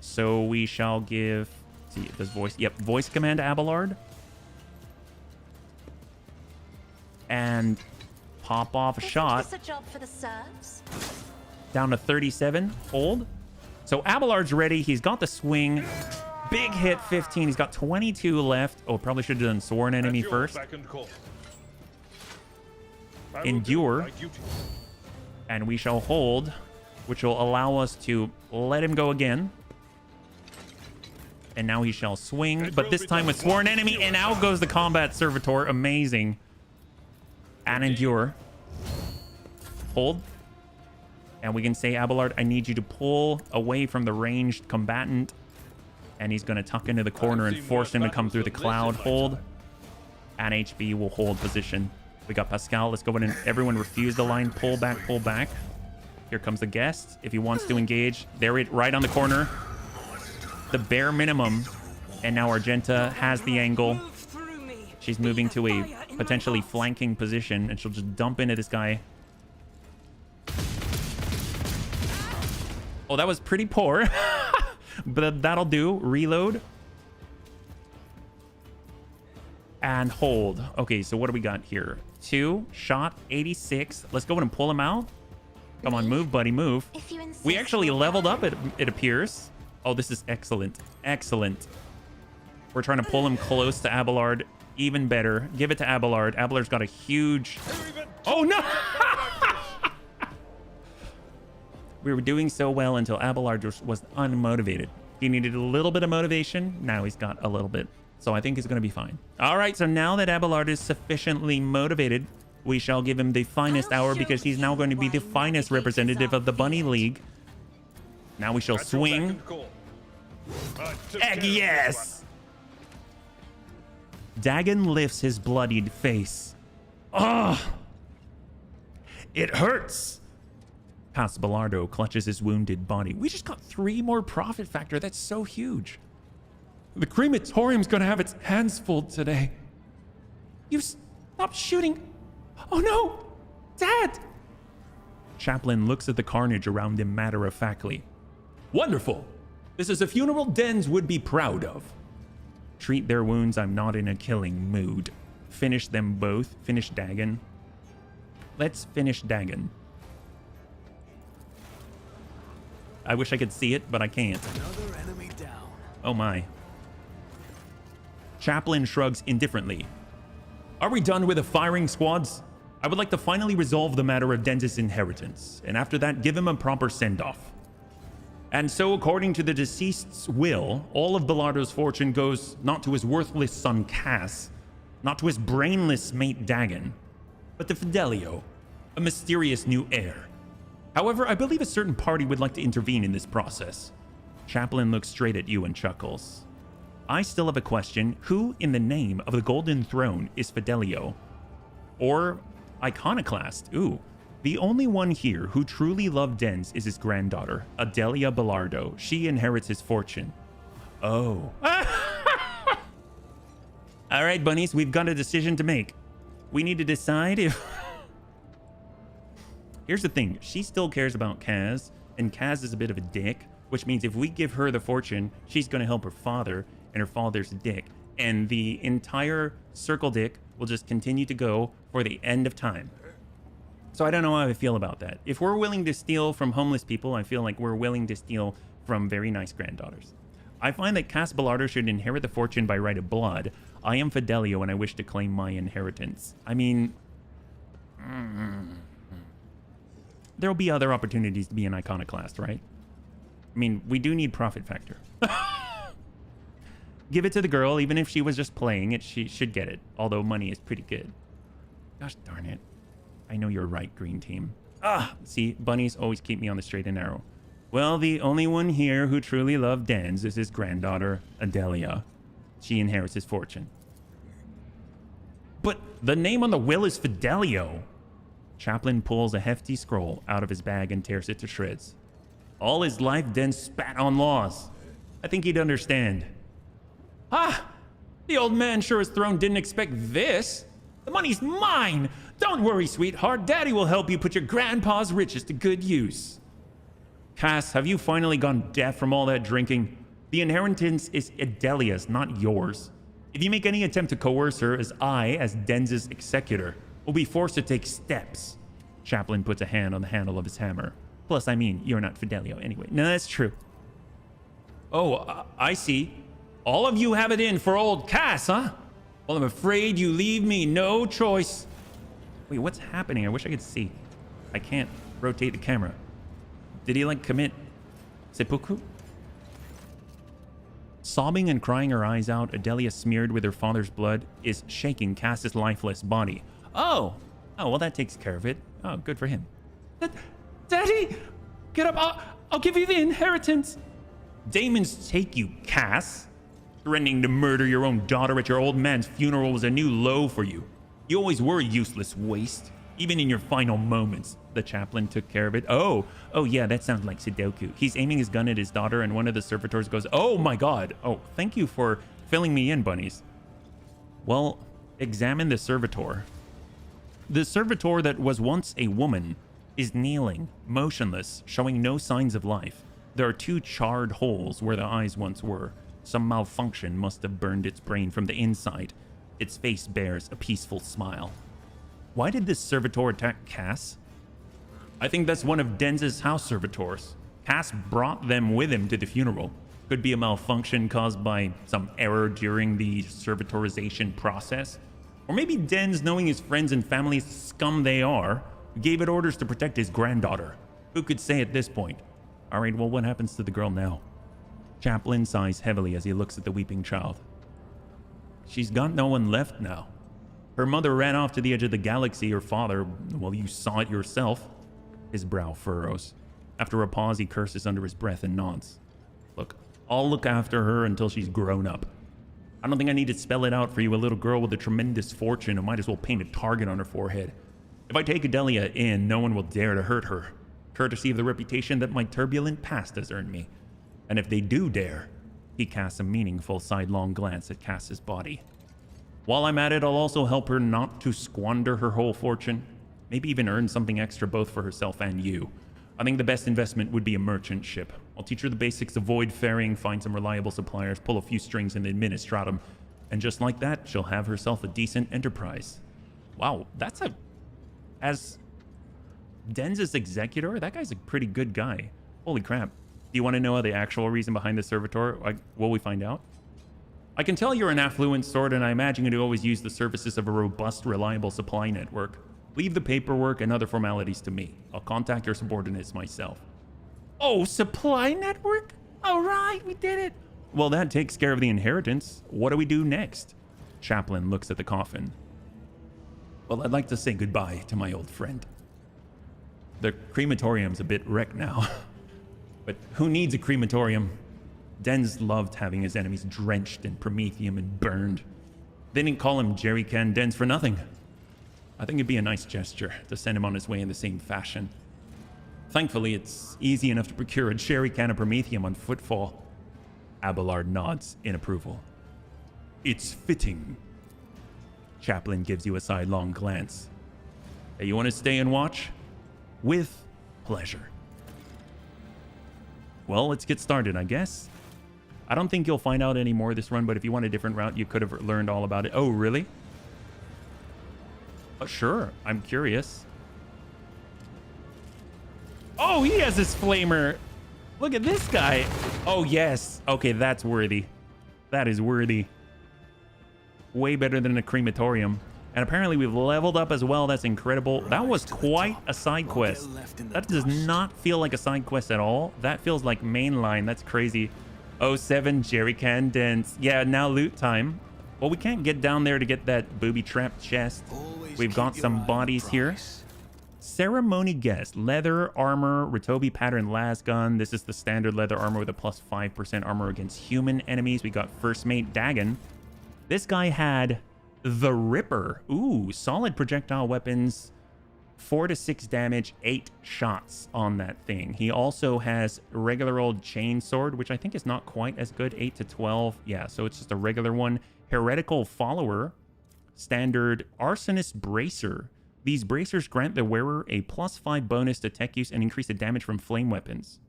So we shall give... See, does voice... Yep, voice command to Abelard. And pop off a shot. Is this a job for the serfs? Down to 37. Hold. So Abelard's ready. He's got the swing. Big hit, 15. He's got 22 left. Oh, probably should have done Sworn Enemy first. Endure. And we shall hold, which will allow us to let him go again. And now he shall swing, but this time with Sworn Enemy, and out goes the combat servitor. Amazing. And endure. Hold. And we can say, Abelard, I need you to pull away from the ranged combatant. And he's going to tuck into the corner and force him to come through the cloud. Hold. And HB will hold position. We got Pascal. Let's go ahead and everyone refuse the line. Pull back, pull back. Here comes the guest. If he wants to engage. There, right on the corner. The bare minimum. And now Argenta has the angle. She's moving to a potentially flanking position. And she'll just dump into this guy. Oh, that was pretty poor. But that'll do. Reload. And hold. Okay, so what do we got here? 2, shot, 86. Let's go in and him out. Come on, move, buddy, move. If you insist, We actually leveled up, it appears. Oh, this is excellent. Excellent. We're trying to pull him close to Abelard. Even better. Give it to Abelard. Abelard's got a huge... Oh, no! We were doing so well until Abelard was unmotivated. He needed a little bit of motivation. Now he's got a little bit. So I think he's going to be fine. All right, so now that Abelard is sufficiently motivated, we shall give him the finest hour because he's now going to be the finest representative of the Bunny League. Now we shall swing. Egg, yes! Dagon lifts his bloodied face. Oh! It hurts! Past Belardo clutches his wounded body. We just got 3 more profit factor. That's so huge. The crematorium's gonna have its hands full today. You stop shooting. Oh no! Dad! Chaplain looks at the carnage around him matter-of-factly. Wonderful! This is a funeral Dens would be proud of. Treat their wounds, I'm not in a killing mood. Finish them both. Finish Dagon. Let's finish Dagon. I wish I could see it, but I can't. Another enemy down. Oh my. Chaplain shrugs indifferently. Are we done with the firing squads? I would like to finally resolve the matter of Dens' inheritance, and after that give him a proper send-off. And so, according to the deceased's will, all of Belardo's fortune goes not to his worthless son Cass, not to his brainless mate Dagon, but to Fidelio, a mysterious new heir. However, I believe a certain party would like to intervene in this process. Chaplain looks straight at you and chuckles. I still have a question. Who in the name of the Golden Throne is Fidelio? Or Iconoclast? Ooh. The only one here who truly loved Dens is his granddaughter, Adelia Belardo. She inherits his fortune. Oh. All right, bunnies, we've got a decision to make. We need to decide if... Here's the thing. She still cares about Kaz, and Kaz is a bit of a dick, which means if we give her the fortune, she's going to help her father, and her father's a dick. And the entire circle dick will just continue to go for the end of time. So I don't know how I feel about that. If we're willing to steal from homeless people, I feel like we're willing to steal from very nice granddaughters. I find that Cass Belardo should inherit the fortune by right of blood. I am Fidelio and I wish to claim my inheritance. I mean... There'll be other opportunities to be an iconoclast, right? I mean, we do need profit factor. Give it to the girl, even if she was just playing it, she should get it. Although money is pretty good. Gosh darn it. I know you're right, green team. See, bunnies always keep me on the straight and narrow. Well, the only one here who truly loved Dens is his granddaughter, Adelia. She inherits his fortune. But the name on the will is Fidelio. Chaplain pulls a hefty scroll out of his bag and tears it to shreds. All his life, Dens spat on laws. I think he'd understand. The old man sure as throne didn't expect this. The money's mine. Don't worry, sweetheart. Daddy will help you put your grandpa's riches to good use. Cass, have you finally gone deaf from all that drinking? The inheritance is Adelia's, not yours. If you make any attempt to coerce her, as Dens' executor, will be forced to take steps. Chaplain puts a hand on the handle of his hammer. Plus, I mean, you're not Fidelio anyway. No, that's true. Oh, I see. All of you have it in for old Cass, huh? Well, I'm afraid you leave me no choice. Wait, what's happening? I wish I could see. I can't rotate the camera. Did he, like, commit seppuku? Sobbing and crying her eyes out, Adelia, smeared with her father's blood, is shaking Cass's lifeless body. Oh, well, that takes care of it. Oh, good for him. Daddy, get up. I'll give you the inheritance. Demons take you, Cass. Threatening to murder your own daughter at your old man's funeral was a new low for you. You always were a useless waste, even in your final moments. The chaplain took care of it. Oh, yeah, that sounds like Sudoku. He's aiming his gun at his daughter, and one of the servitors goes, oh my god. Oh, thank you for filling me in, bunnies. Well, examine the servitor. The servitor that was once a woman is kneeling, motionless, showing no signs of life. There are two charred holes where the eyes once were. Some malfunction must have burned its brain from the inside. Its face bears a peaceful smile. Why did this servitor attack Cass? I think that's one of Denz's house servitors. Cass brought them with him to the funeral. Could be a malfunction caused by some error during the servitorization process. Or maybe Denz, knowing his friends and family's scum they are, gave it orders to protect his granddaughter. Who could say at this point? Alright, well, what happens to the girl now? Chaplin sighs heavily as he looks at the weeping child. She's got no one left now. Her mother ran off to the edge of the galaxy. Her father, well, you saw it yourself. His brow furrows. After a pause, he curses under his breath and nods. Look, I'll look after her until she's grown up. I don't think I need to spell it out for you. A little girl with a tremendous fortune who might as well paint a target on her forehead. If I take Adelia in, no one will dare to hurt her. Courtesy of the reputation that my turbulent past has earned me. And if they do dare, he casts a meaningful sidelong glance at Cass's body. While I'm at it, I'll also help her not to squander her whole fortune. Maybe even earn something extra both for herself and you. I think the best investment would be a merchant ship. I'll teach her the basics, avoid ferrying, find some reliable suppliers, pull a few strings in the administratum, and just like that, she'll have herself a decent enterprise. Wow, that's a... As Denz's executor, that guy's a pretty good guy. Holy crap. Do you want to know the actual reason behind the servitor? Will we find out? I can tell you're an affluent sort, and I imagine you to always use the services of a robust, reliable supply network. Leave the paperwork and other formalities to me. I'll contact your subordinates myself. Oh, supply network? All right, we did it. Well, that takes care of the inheritance. What do we do next? Chaplin looks at the coffin. Well, I'd like to say goodbye to my old friend. The crematorium's a bit wrecked now. But who needs a crematorium? Denz loved having his enemies drenched in promethium and burned. They didn't call him Jerry Can Denz for nothing. I think it'd be a nice gesture to send him on his way in the same fashion. Thankfully, it's easy enough to procure a jerry can of promethium on Footfall. Abelard nods in approval. It's fitting. Chaplin gives you a sidelong glance. Hey, you want to stay and watch? With pleasure. Well, let's get started, I guess. I don't think you'll find out any more this run, but if you want a different route, you could have learned all about it. Oh, really? Sure, I'm curious. Oh, he has his flamer. Look at this guy. Oh, yes. Okay, that's worthy. That is worthy. Way better than a crematorium. And apparently we've leveled up as well. That's incredible. That was quite a side quest. That does not feel like a side quest at all. That feels like mainline. That's crazy. 07 Jerry Can Denz. Yeah, now loot time. Well, we can't get down there to get that booby-trapped chest. We've got some bodies here. Ceremony guest. Leather armor, Ritobi pattern las gun. This is the standard leather armor with a plus 5% armor against human enemies. We got first mate Dagon. This guy had the Ripper. Ooh, solid projectile weapons. 4 to 6 damage, 8 shots on that thing. He also has regular old chain sword, which I think is not quite as good. 8 to 12. Yeah, so it's just a regular one. Heretical follower. Standard arsonist bracer. These bracers grant the wearer a plus 5 bonus to tech use and increase the damage from flame weapons.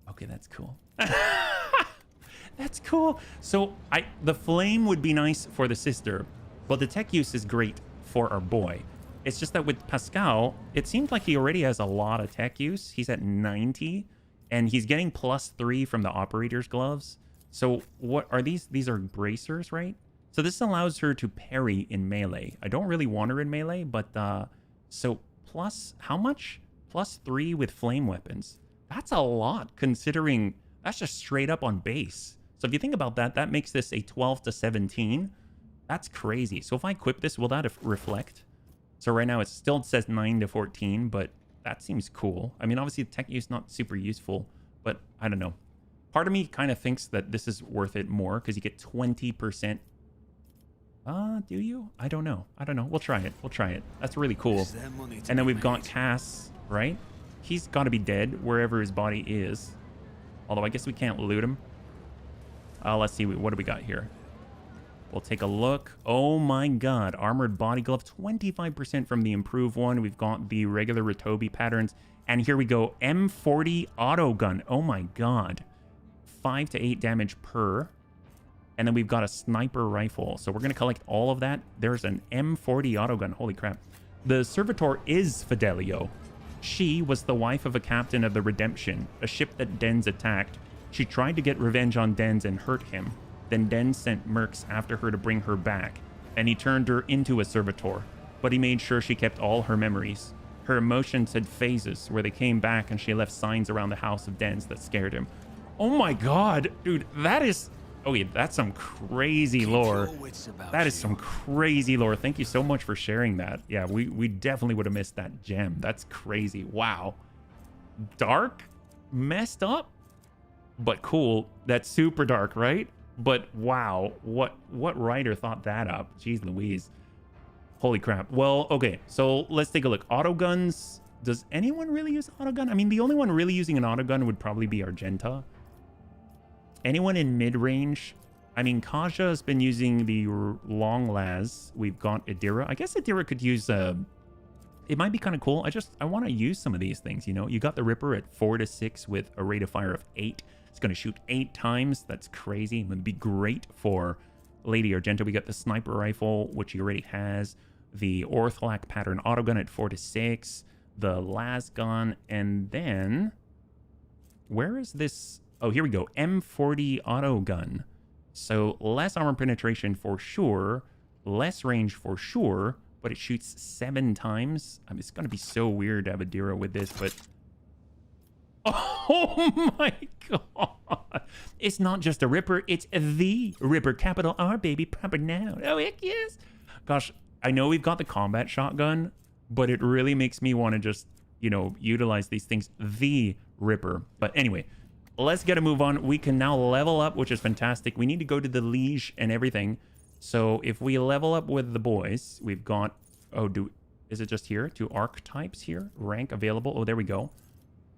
Okay, that's cool. That's cool. So the flame would be nice for the sister, but the tech use is great for our boy. It's just that with Pascal, it seems like he already has a lot of tech use. He's at 90, and he's getting plus 3 from the operator's gloves. So what are these? These are bracers, right? So this allows her to parry in melee. I don't really want her in melee, but so plus how much? Plus 3 with flame weapons. That's a lot considering that's just straight up on base. So if you think about that, that makes this a 12 to 17. That's crazy. So if I equip this, will that reflect? So right now it still says 9 to 14, but that seems cool. I mean, obviously tech use not super useful, but I don't know. Part of me kind of thinks that this is worth it more because you get 20%. Do you? I don't know. I don't know. We'll try it. We'll try it. That's really cool. And then we've got Cass, right? He's got to be dead wherever his body is. Although I guess we can't loot him. Let's see. What do we got here? We'll take a look. Oh my god. Armored body glove. 25% from the improved one. We've got the regular Ritobi patterns. And here we go, M40 auto gun. Oh my god. 5 to 8 damage per. And then we've got a sniper rifle. So we're going to collect all of that. There's an M40 auto gun. Holy crap. The servitor is Fidelio. She was the wife of a captain of the Redemption, a ship that Dens attacked. She tried to get revenge on Dens and hurt him. Then Dens sent mercs after her to bring her back, and he turned her into a servitor. But he made sure she kept all her memories. Her emotions had phases where they came back, and she left signs around the house of Dens that scared him. Oh my god, dude, that is... Oh yeah, that's some crazy lore. That is some crazy lore. Thank you so much for sharing that. Yeah, we definitely would have missed that gem. That's crazy. Wow. Dark? Messed up? But cool. That's super dark, right? But wow, what writer thought that up? Jeez Louise. Holy crap. Well, okay, so let's take a look. Auto guns. Does anyone really use auto gun? I mean, the only one really using an auto gun would probably be Argenta. Anyone in mid-range? I mean, Kaja has been using the long las. We've got Adira. I guess Adira could use it might be kind of cool. I want to use some of these things, you know. You got the Ripper at 4 to 6 with a rate of fire of 8. It's going to shoot 8 times. That's crazy. It would be great for Lady Argenta. We got the sniper rifle, which he already has. The Orthlak pattern auto gun at 4 to 6. The las gun, and then where is this? Oh, here we go. M40 auto gun. So less armor penetration for sure, less range for sure, but it shoots 7 times. I mean, it's going to be so weird to have a Dira with this, but... Oh my god. It's not just a Ripper, it's the Ripper. Capital R, baby, proper noun. Oh, heck yes. Gosh, I know we've got the combat shotgun, but it really makes me want to just, you know, utilize these things. The Ripper. But anyway... Let's get a move on. We can now level up, which is fantastic. We need to go to the Liege and everything. So if we level up with the boys, we've got... Oh, is it just here? 2 archetypes here. Rank available. Oh, there we go.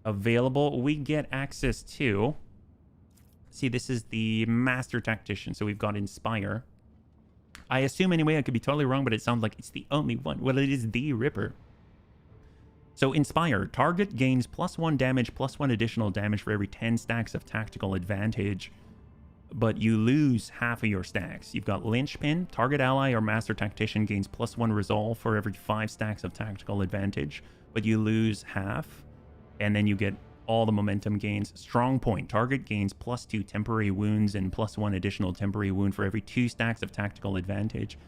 Available. We get access to... See, this is the Master Tactician. So we've got Inspire. I assume anyway, I could be totally wrong, but it sounds like it's the only one. Well, it is the Ripper. So Inspire, target gains +1 damage, +1 additional damage for every 10 stacks of tactical advantage, but you lose half of your stacks. You've got Linchpin, target ally or master tactician gains +1 resolve for every 5 stacks of tactical advantage, but you lose half, and then you get all the momentum gains. Strong Point, target gains +2 temporary wounds and +1 additional temporary wound for every 2 stacks of tactical advantage.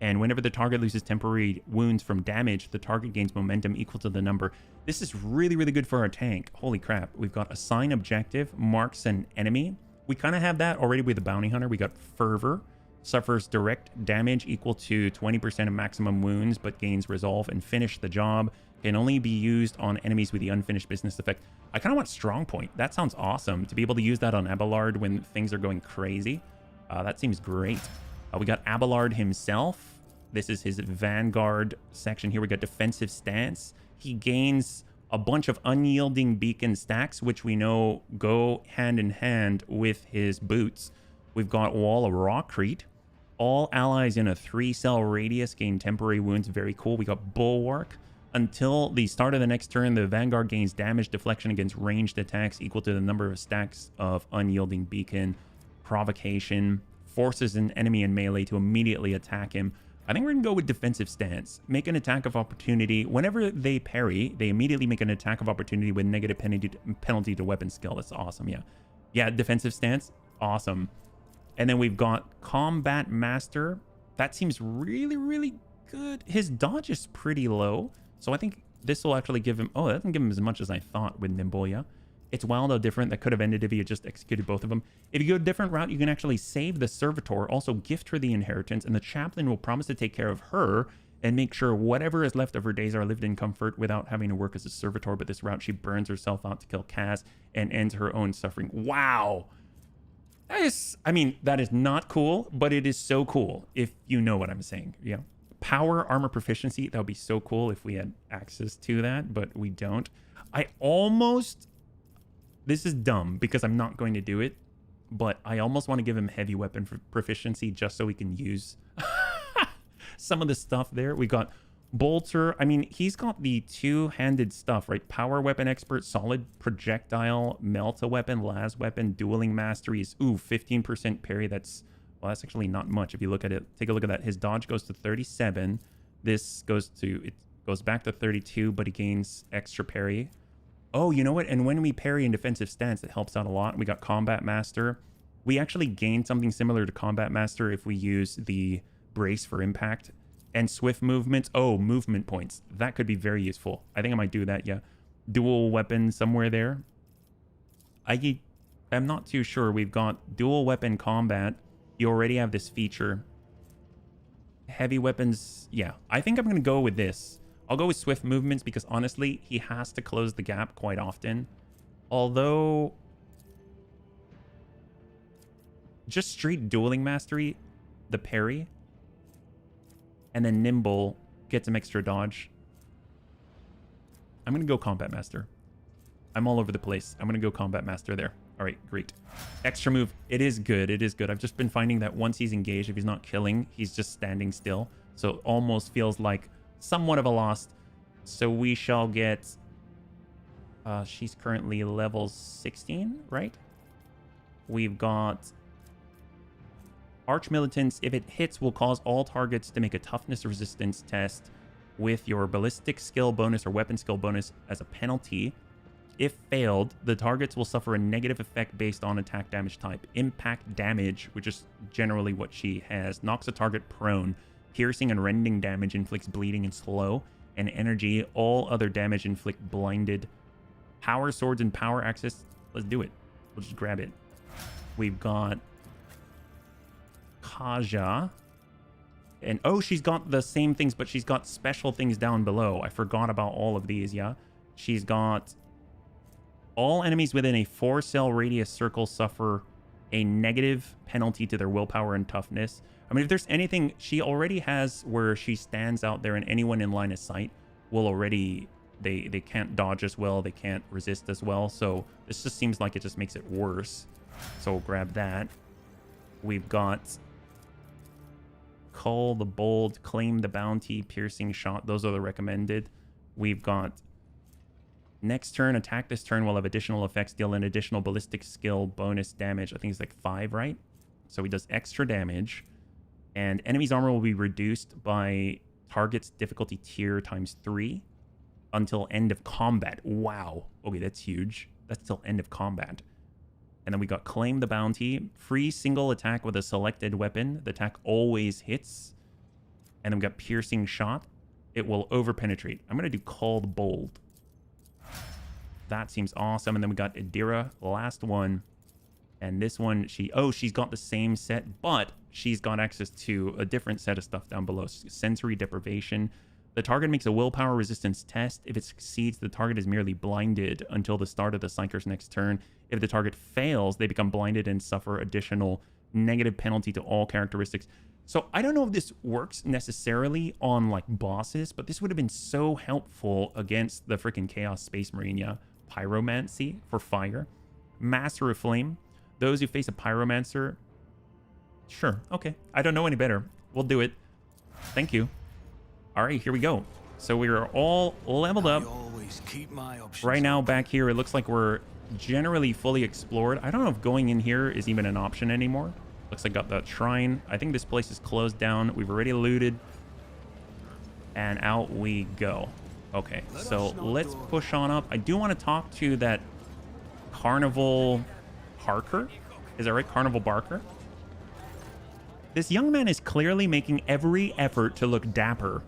And whenever the target loses temporary wounds from damage, the target gains momentum equal to the number. This is really, really good for our tank. Holy crap. We've got Assign Objective, marks an enemy. We kind of have that already with the Bounty Hunter. We got Fervor, suffers direct damage equal to 20% of maximum wounds, but gains resolve and finish the job. Can only be used on enemies with the unfinished business effect. I kind of want Strong Point. That sounds awesome. To be able to use that on Abelard when things are going crazy. That seems great. We got Abelard himself. This is his Vanguard section here. We got Defensive Stance. He gains a bunch of unyielding beacon stacks, which we know go hand in hand with his boots. We've got Wall of Rawcrete. All allies in a 3-cell radius gain temporary wounds. Very cool. We got Bulwark. Until the start of the next turn, the Vanguard gains damage deflection against ranged attacks equal to the number of stacks of unyielding beacon. Provocation. Forces an enemy in melee to immediately attack him. I think we're going to go with Defensive Stance. Make an attack of opportunity. Whenever they parry, they immediately make an attack of opportunity with negative penalty to weapon skill. That's awesome, yeah. Yeah, Defensive Stance. Awesome. And then we've got Combat Master. That seems really, really good. His dodge is pretty low. So I think this will actually give him... Oh, that doesn't give him as much as I thought with Nimble, yeah. It's wild how different that could have ended if he had just executed both of them. If you go a different route, you can actually save the servitor, also gift her the inheritance, and the chaplain will promise to take care of her and make sure whatever is left of her days are lived in comfort without having to work as a servitor. But this route, she burns herself out to kill Kaz and ends her own suffering. Wow. That is, I mean, that is not cool, but it is so cool if you know what I'm saying. Yeah. Power armor proficiency. That would be so cool if we had access to that, but we don't. I almost... This is dumb because I'm not going to do it, but I almost want to give him heavy weapon proficiency just so we can use some of the stuff there. We got Bolter, I mean, he's got the two-handed stuff, right? Power weapon expert, solid projectile, melt a weapon, las weapon, dueling mastery is, ooh, 15% parry. That's, well, that's actually not much if you look at it. Take a look at that. His dodge goes to 37. This goes to, it goes back to 32, but he gains extra parry. Oh, you know what? And when we parry in defensive stance, it helps out a lot. We got Combat Master. We actually gain something similar to Combat Master if we use the Brace for Impact. And swift movements. Oh, movement points. That could be very useful. I think I might do that, yeah. Dual weapon somewhere there. I'm not too sure. We've got dual weapon combat. You already have this feature. Heavy weapons. Yeah, I think I'm going to go with this. I'll go with swift movements because honestly, he has to close the gap quite often. Although, just straight dueling mastery, the parry, and then nimble, get some extra dodge. I'm going to go Combat Master. I'm all over the place. I'm going to go Combat Master there. All right, great. Extra move. It is good. It is good. I've just been finding that once he's engaged, if he's not killing, he's just standing still. So it almost feels like somewhat of a loss. So we shall get... she's currently level 16, right? We've got... Arch Militants, if it hits, will cause all targets to make a toughness resistance test with your ballistic skill bonus or weapon skill bonus as a penalty. If failed, the targets will suffer a negative effect based on attack damage type. Impact damage, which is generally what she has, knocks a target prone. Piercing and rending damage inflicts bleeding and slow. And energy, all other damage inflict blinded. Power swords and power axes. Let's do it. We'll just grab it. We've got Kaja. And oh, she's got the same things, but she's got special things down below. I forgot about all of these, yeah. She's got all enemies within a 4-cell radius circle suffer a negative penalty to their willpower and toughness. I mean, if there's anything, she already has where she stands out there and anyone in line of sight will already, they can't dodge as well, they can't resist as well. So this just seems like it just makes it worse. So we'll grab that. We've got Cull the Bold, Claim the Bounty, Piercing Shot. Those are the recommended. We've got next turn, attack this turn will have additional effects, deal an additional ballistic skill bonus damage. I think it's like 5, right? So he does extra damage. And enemy's armor will be reduced by target's difficulty tier times 3 until end of combat. Wow. Okay, that's huge. That's till end of combat. And then we got Claim the Bounty. Free single attack with a selected weapon. The attack always hits. And then we got Piercing Shot. It will over-penetrate. I'm going to do Cull the Bold. That seems awesome. And then we got Adira, last one. And this one, she's got the same set, but she's got access to a different set of stuff down below. Sensory Deprivation. The target makes a willpower resistance test. If it succeeds, the target is merely blinded until the start of the Psyker's next turn. If the target fails, they become blinded and suffer additional negative penalty to all characteristics. So I don't know if this works necessarily on like bosses, but this would have been so helpful against the freaking Chaos Space Marine, yeah. Pyromancy for fire. Master of Flame. Those who face a Pyromancer. Sure, okay. I don't know any better. We'll do it. Thank you. All right, here we go. So we are all leveled up. Right now back here, it looks like we're generally fully explored. I don't know if going in here is even an option anymore. Looks like got that shrine. I think this place is closed down. We've already looted. And out we go. Okay, so let's push on up. I do want to talk to that Carnival Harker. Is that right? Carnival Barker? This young man is clearly making every effort to look dapper.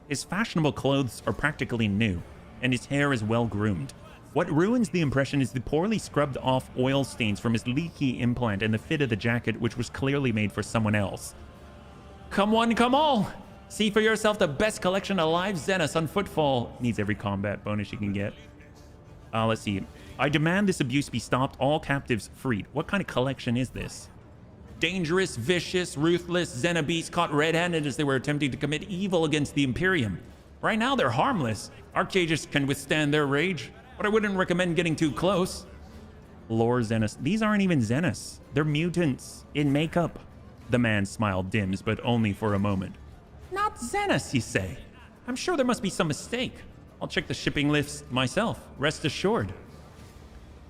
His fashionable clothes are practically new, and his hair is well groomed. What ruins the impression is the poorly scrubbed off oil stains from his leaky implant and the fit of the jacket, which was clearly made for someone else. Come one, come all! See for yourself the best collection of live Xenos on Footfall. Needs every combat bonus you can get. Let's see. I demand this abuse be stopped, all captives freed. What kind of collection is this? Dangerous, vicious, ruthless Xenobeasts caught red-handed as they were attempting to commit evil against the Imperium. Right now, they're harmless. Our cages can withstand their rage, but I wouldn't recommend getting too close. Lore Xenos. These aren't even Xenos. They're mutants in makeup. The man's smile dims, but only for a moment. Not Xenos, you say? I'm sure there must be some mistake. I'll check the shipping list myself, rest assured.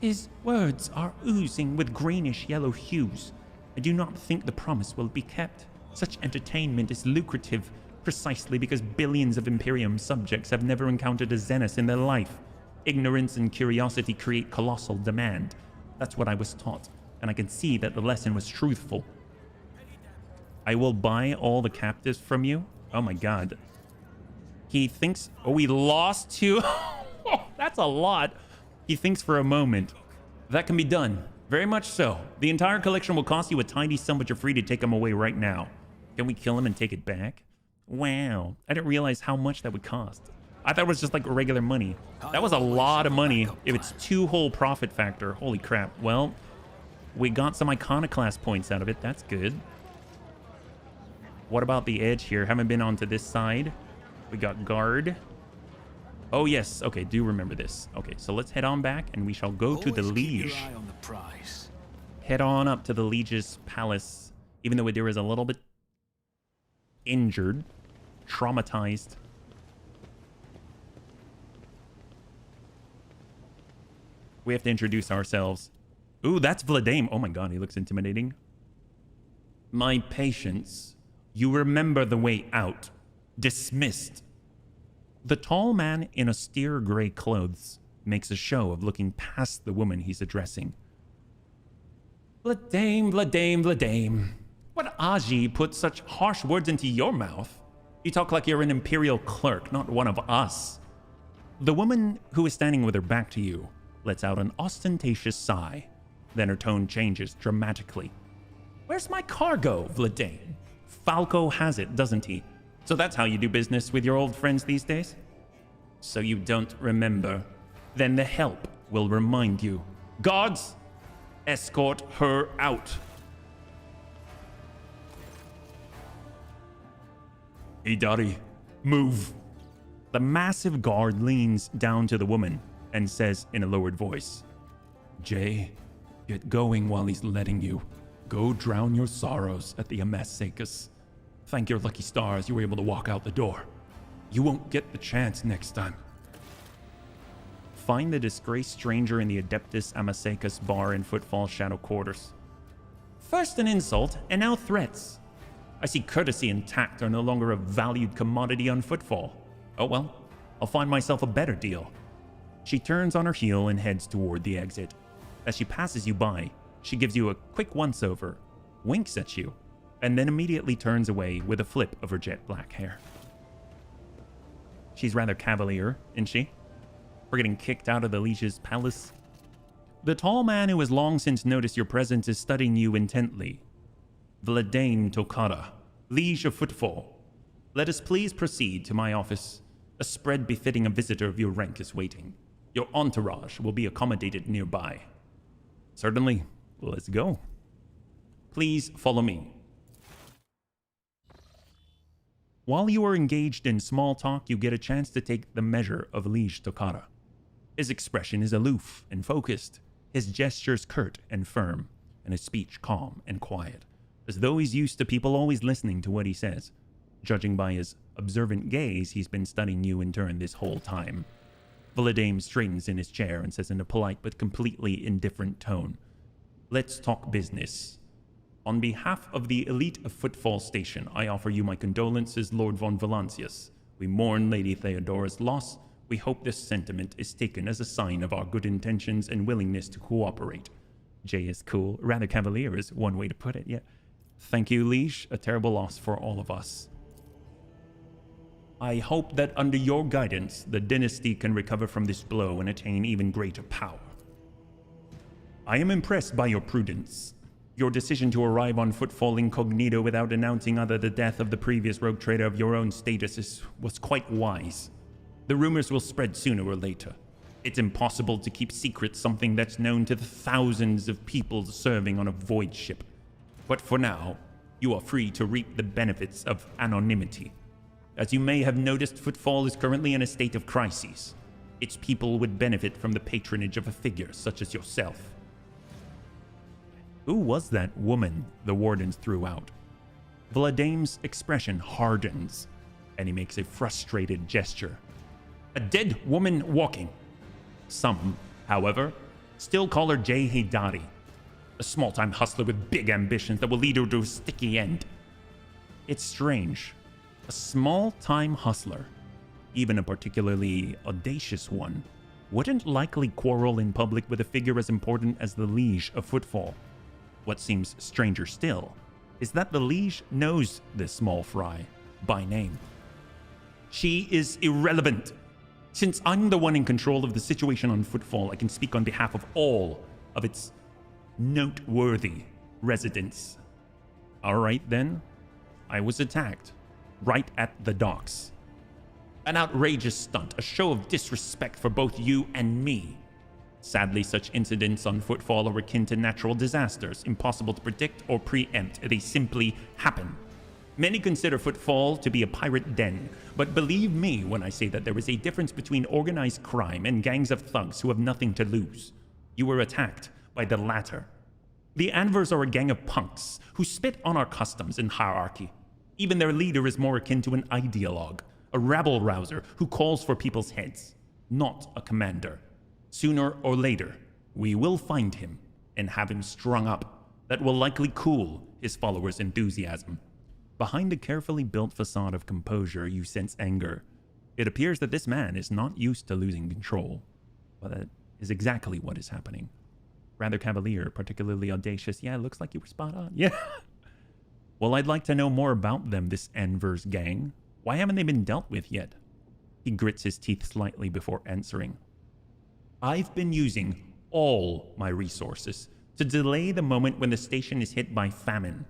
His words are oozing with greenish-yellow hues. I do not think the promise will be kept. Such entertainment is lucrative precisely because billions of Imperium subjects have never encountered a Xenos in their life. Ignorance and curiosity create colossal demand. That's what I was taught, and I can see that the lesson was truthful. I will buy all the captives from you. Oh my god. He thinks... Oh, we lost two? That's a lot. He thinks for a moment. That can be done. Very much so. The entire collection will cost you a tiny sum, but you're free to take them away right now. Can we kill him and take it back? Wow. I didn't realize how much that would cost. I thought it was just like regular money. That was a lot of money if it's 2 whole profit factor. Holy crap. Well, we got some iconoclast points out of it. That's good. What about the edge here? Haven't been onto this side. We got guard. Oh, yes. Okay, do remember this. Okay, so let's head on back and we shall go to the Liege. Head on up to the Liege's palace, even though there is a little bit injured, traumatized. We have to introduce ourselves. Ooh, that's Vladame. Oh my god, he looks intimidating. My patience. You remember the way out. Dismissed. The tall man in austere gray clothes makes a show of looking past the woman he's addressing. Vladame, Vladame, Vladame. What Aji put such harsh words into your mouth? You talk like you're an imperial clerk, not one of us. The woman who is standing with her back to you lets out an ostentatious sigh. Then her tone changes dramatically. Where's my cargo, Vladame? Falco has it, doesn't he? So that's how you do business with your old friends these days? So you don't remember. Then the help will remind you. Guards, escort her out. Idari, move. The massive guard leans down to the woman and says in a lowered voice, Jay, get going while he's letting you. Go drown your sorrows at the Amasekas. Thank your lucky stars you were able to walk out the door. You won't get the chance next time. Find the disgraced stranger in the Adeptus Amasekas bar in Footfall Shadow Quarters. First an insult, and now threats. I see courtesy and tact are no longer a valued commodity on Footfall. Oh well, I'll find myself a better deal. She turns on her heel and heads toward the exit. As she passes you by, she gives you a quick once-over, winks at you, and then immediately turns away with a flip of her jet black hair. She's rather cavalier, isn't she? For getting kicked out of the Liege's palace. The tall man who has long since noticed your presence is studying you intently. Vladame Tokara, Liege of Footfall. Let us please proceed to my office. A spread befitting a visitor of your rank is waiting. Your entourage will be accommodated nearby. Certainly. Let's go. Please follow me. While you are engaged in small talk, you get a chance to take the measure of Liege Tokara. His expression is aloof and focused, his gestures curt and firm, and his speech calm and quiet, as though he's used to people always listening to what he says. Judging by his observant gaze, he's been studying you in turn this whole time. Vladame straightens in his chair and says in a polite but completely indifferent tone, Let's talk business. On behalf of the elite of Footfall Station, I offer you my condolences, Lord von Valancius. We mourn Lady Theodora's loss. We hope this sentiment is taken as a sign of our good intentions and willingness to cooperate. Jay is cool. Rather cavalier is one way to put it, yeah. Thank you, Liege. A terrible loss for all of us. I hope that under your guidance, the dynasty can recover from this blow and attain even greater power. I am impressed by your prudence. Your decision to arrive on Footfall incognito without announcing either the death of the previous rogue trader of your own status was quite wise. The rumors will spread sooner or later. It's impossible to keep secret something that's known to the thousands of people serving on a void ship. But for now, you are free to reap the benefits of anonymity. As you may have noticed, Footfall is currently in a state of crisis. Its people would benefit from the patronage of a figure such as yourself. Who was that woman the wardens threw out? Vladame's expression hardens. And he makes a frustrated gesture. A dead woman walking. Some, however, still call her Jay Haydari, a small-time hustler with big ambitions that will lead her to a sticky end. It's strange. A small-time hustler, even a particularly audacious one, wouldn't likely quarrel in public with a figure as important as the liege of Footfall. What seems stranger still is that the liege knows this small fry by name. She is irrelevant. Since I'm the one in control of the situation on Footfall, I can speak on behalf of all of its noteworthy residents. Alright then, I was attacked right at the docks. An outrageous stunt, a show of disrespect for both you and me. Sadly, such incidents on Footfall are akin to natural disasters, impossible to predict or preempt. They simply happen. Many consider Footfall to be a pirate den, but believe me when I say that there is a difference between organized crime and gangs of thugs who have nothing to lose. You were attacked by the latter. The Anvers are a gang of punks who spit on our customs and hierarchy. Even their leader is more akin to an ideologue, a rabble-rouser who calls for people's heads, not a commander. Sooner or later, we will find him and have him strung up. That will likely cool his followers' enthusiasm. Behind a carefully built facade of composure, you sense anger. It appears that this man is not used to losing control. But that is exactly what is happening. Rather cavalier, particularly audacious. Yeah, it looks like you were spot on. Yeah. Well, I'd like to know more about them, this Anvers gang. Why haven't they been dealt with yet? He grits his teeth slightly before answering. I've been using all my resources to delay the moment when the station is hit by famine.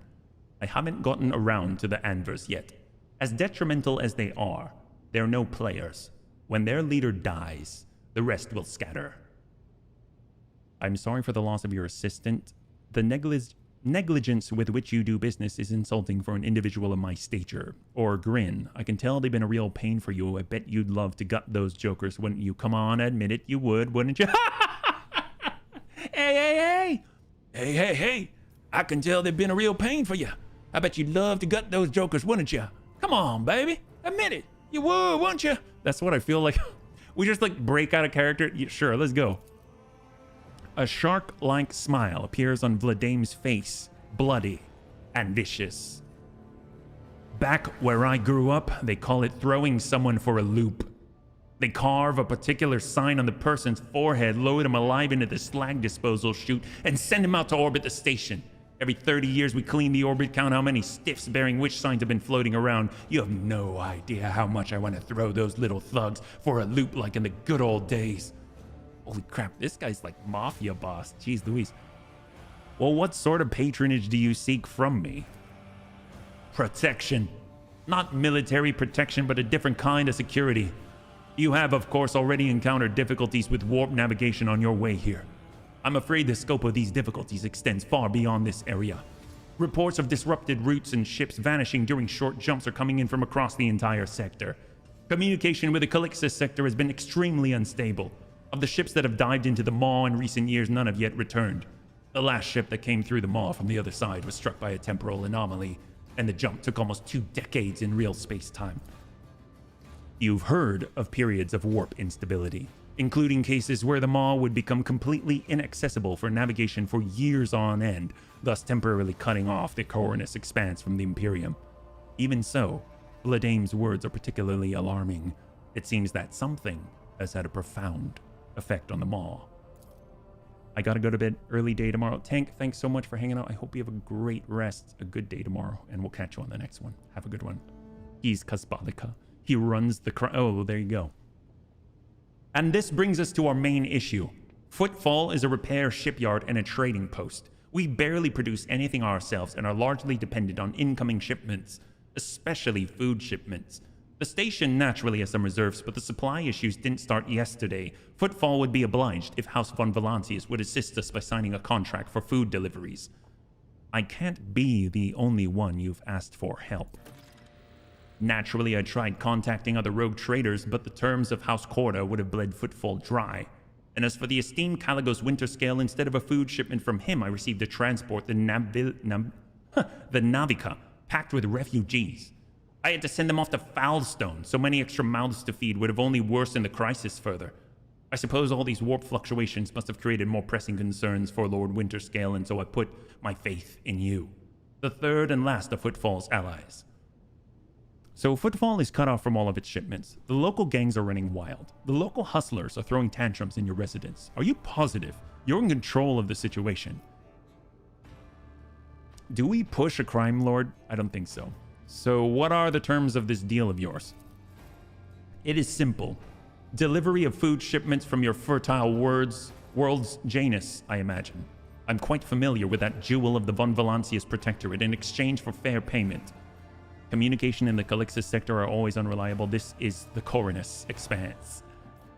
I haven't gotten around to the Anvers yet. As detrimental as they are, they're no players. When their leader dies, the rest will scatter. I'm sorry for the loss of your assistant. The negligence with which you do business is insulting for an individual of my stature. Or grin. I can tell they've been a real pain for you. I bet you'd love to gut those jokers, wouldn't you? Come on, admit it, you would, wouldn't you? Hey! Hey! I can tell they've been a real pain for you. I bet you'd love to gut those jokers, wouldn't you? Come on, baby. Admit it. You would, wouldn't you? That's what I feel like. We just like break out of character. Yeah, sure, let's go. A shark-like smile appears on Vladame's face, bloody and vicious. Back where I grew up, they call it throwing someone for a loop. They carve a particular sign on the person's forehead, load him alive into the slag disposal chute, and send him out to orbit the station. Every 30 years we clean the orbit, count how many stiffs bearing which signs have been floating around. You have no idea how much I want to throw those little thugs for a loop like in the good old days. Holy crap, this guy's like mafia boss. Jeez Louise. Well, what sort of patronage do you seek from me? Protection. Not military protection, but a different kind of security. You have, of course, already encountered difficulties with warp navigation on your way here. I'm afraid the scope of these difficulties extends far beyond this area. Reports of disrupted routes and ships vanishing during short jumps are coming in from across the entire sector. Communication with the Calixus sector has been extremely unstable. Of the ships that have dived into the maw in recent years, none have yet returned. The last ship that came through the maw from the other side was struck by a temporal anomaly, and the jump took almost 2 decades in real space-time. You've heard of periods of warp instability, including cases where the maw would become completely inaccessible for navigation for years on end, thus temporarily cutting off the Coronus expanse from the Imperium. Even so, Vladame's words are particularly alarming. It seems that something has had a profound effect on the maw. I gotta go to bed early day tomorrow. Tank, thanks so much for hanging out. I hope you have a great rest, a good day tomorrow, and we'll catch you on the next one. Have a good one. He's Kasbalika. He runs the oh, there you go. And this brings us to our main issue. Footfall is a repair shipyard and a trading post. We barely produce anything ourselves and are largely dependent on incoming shipments, especially food shipments. The station naturally has some reserves, but the supply issues didn't start yesterday. Footfall would be obliged if House von Valancius would assist us by signing a contract for food deliveries. I can't be the only one you've asked for help. Naturally, I tried contacting other rogue traders, but the terms of House Corda would have bled Footfall dry. And as for the esteemed Caligos Winterscale, instead of a food shipment from him, I received a transport, the Navica, packed with refugees. I had to send them off to Foulstone. So many extra mouths to feed would have only worsened the crisis further. I suppose all these warp fluctuations must have created more pressing concerns for Lord Winterscale, and so I put my faith in you, the third and last of Footfall's allies. So Footfall is cut off from all of its shipments. The local gangs are running wild. The local hustlers are throwing tantrums in your residence. Are you positive you're in control of the situation? Do we push a crime lord? I don't think so. So what are the terms of this deal of yours? It is simple. Delivery of food shipments from your fertile world's Janus, I imagine. I'm quite familiar with that jewel of the Von Valancius Protectorate in exchange for fair payment. Communication in the Calixis sector are always unreliable. This is the Coronus Expanse.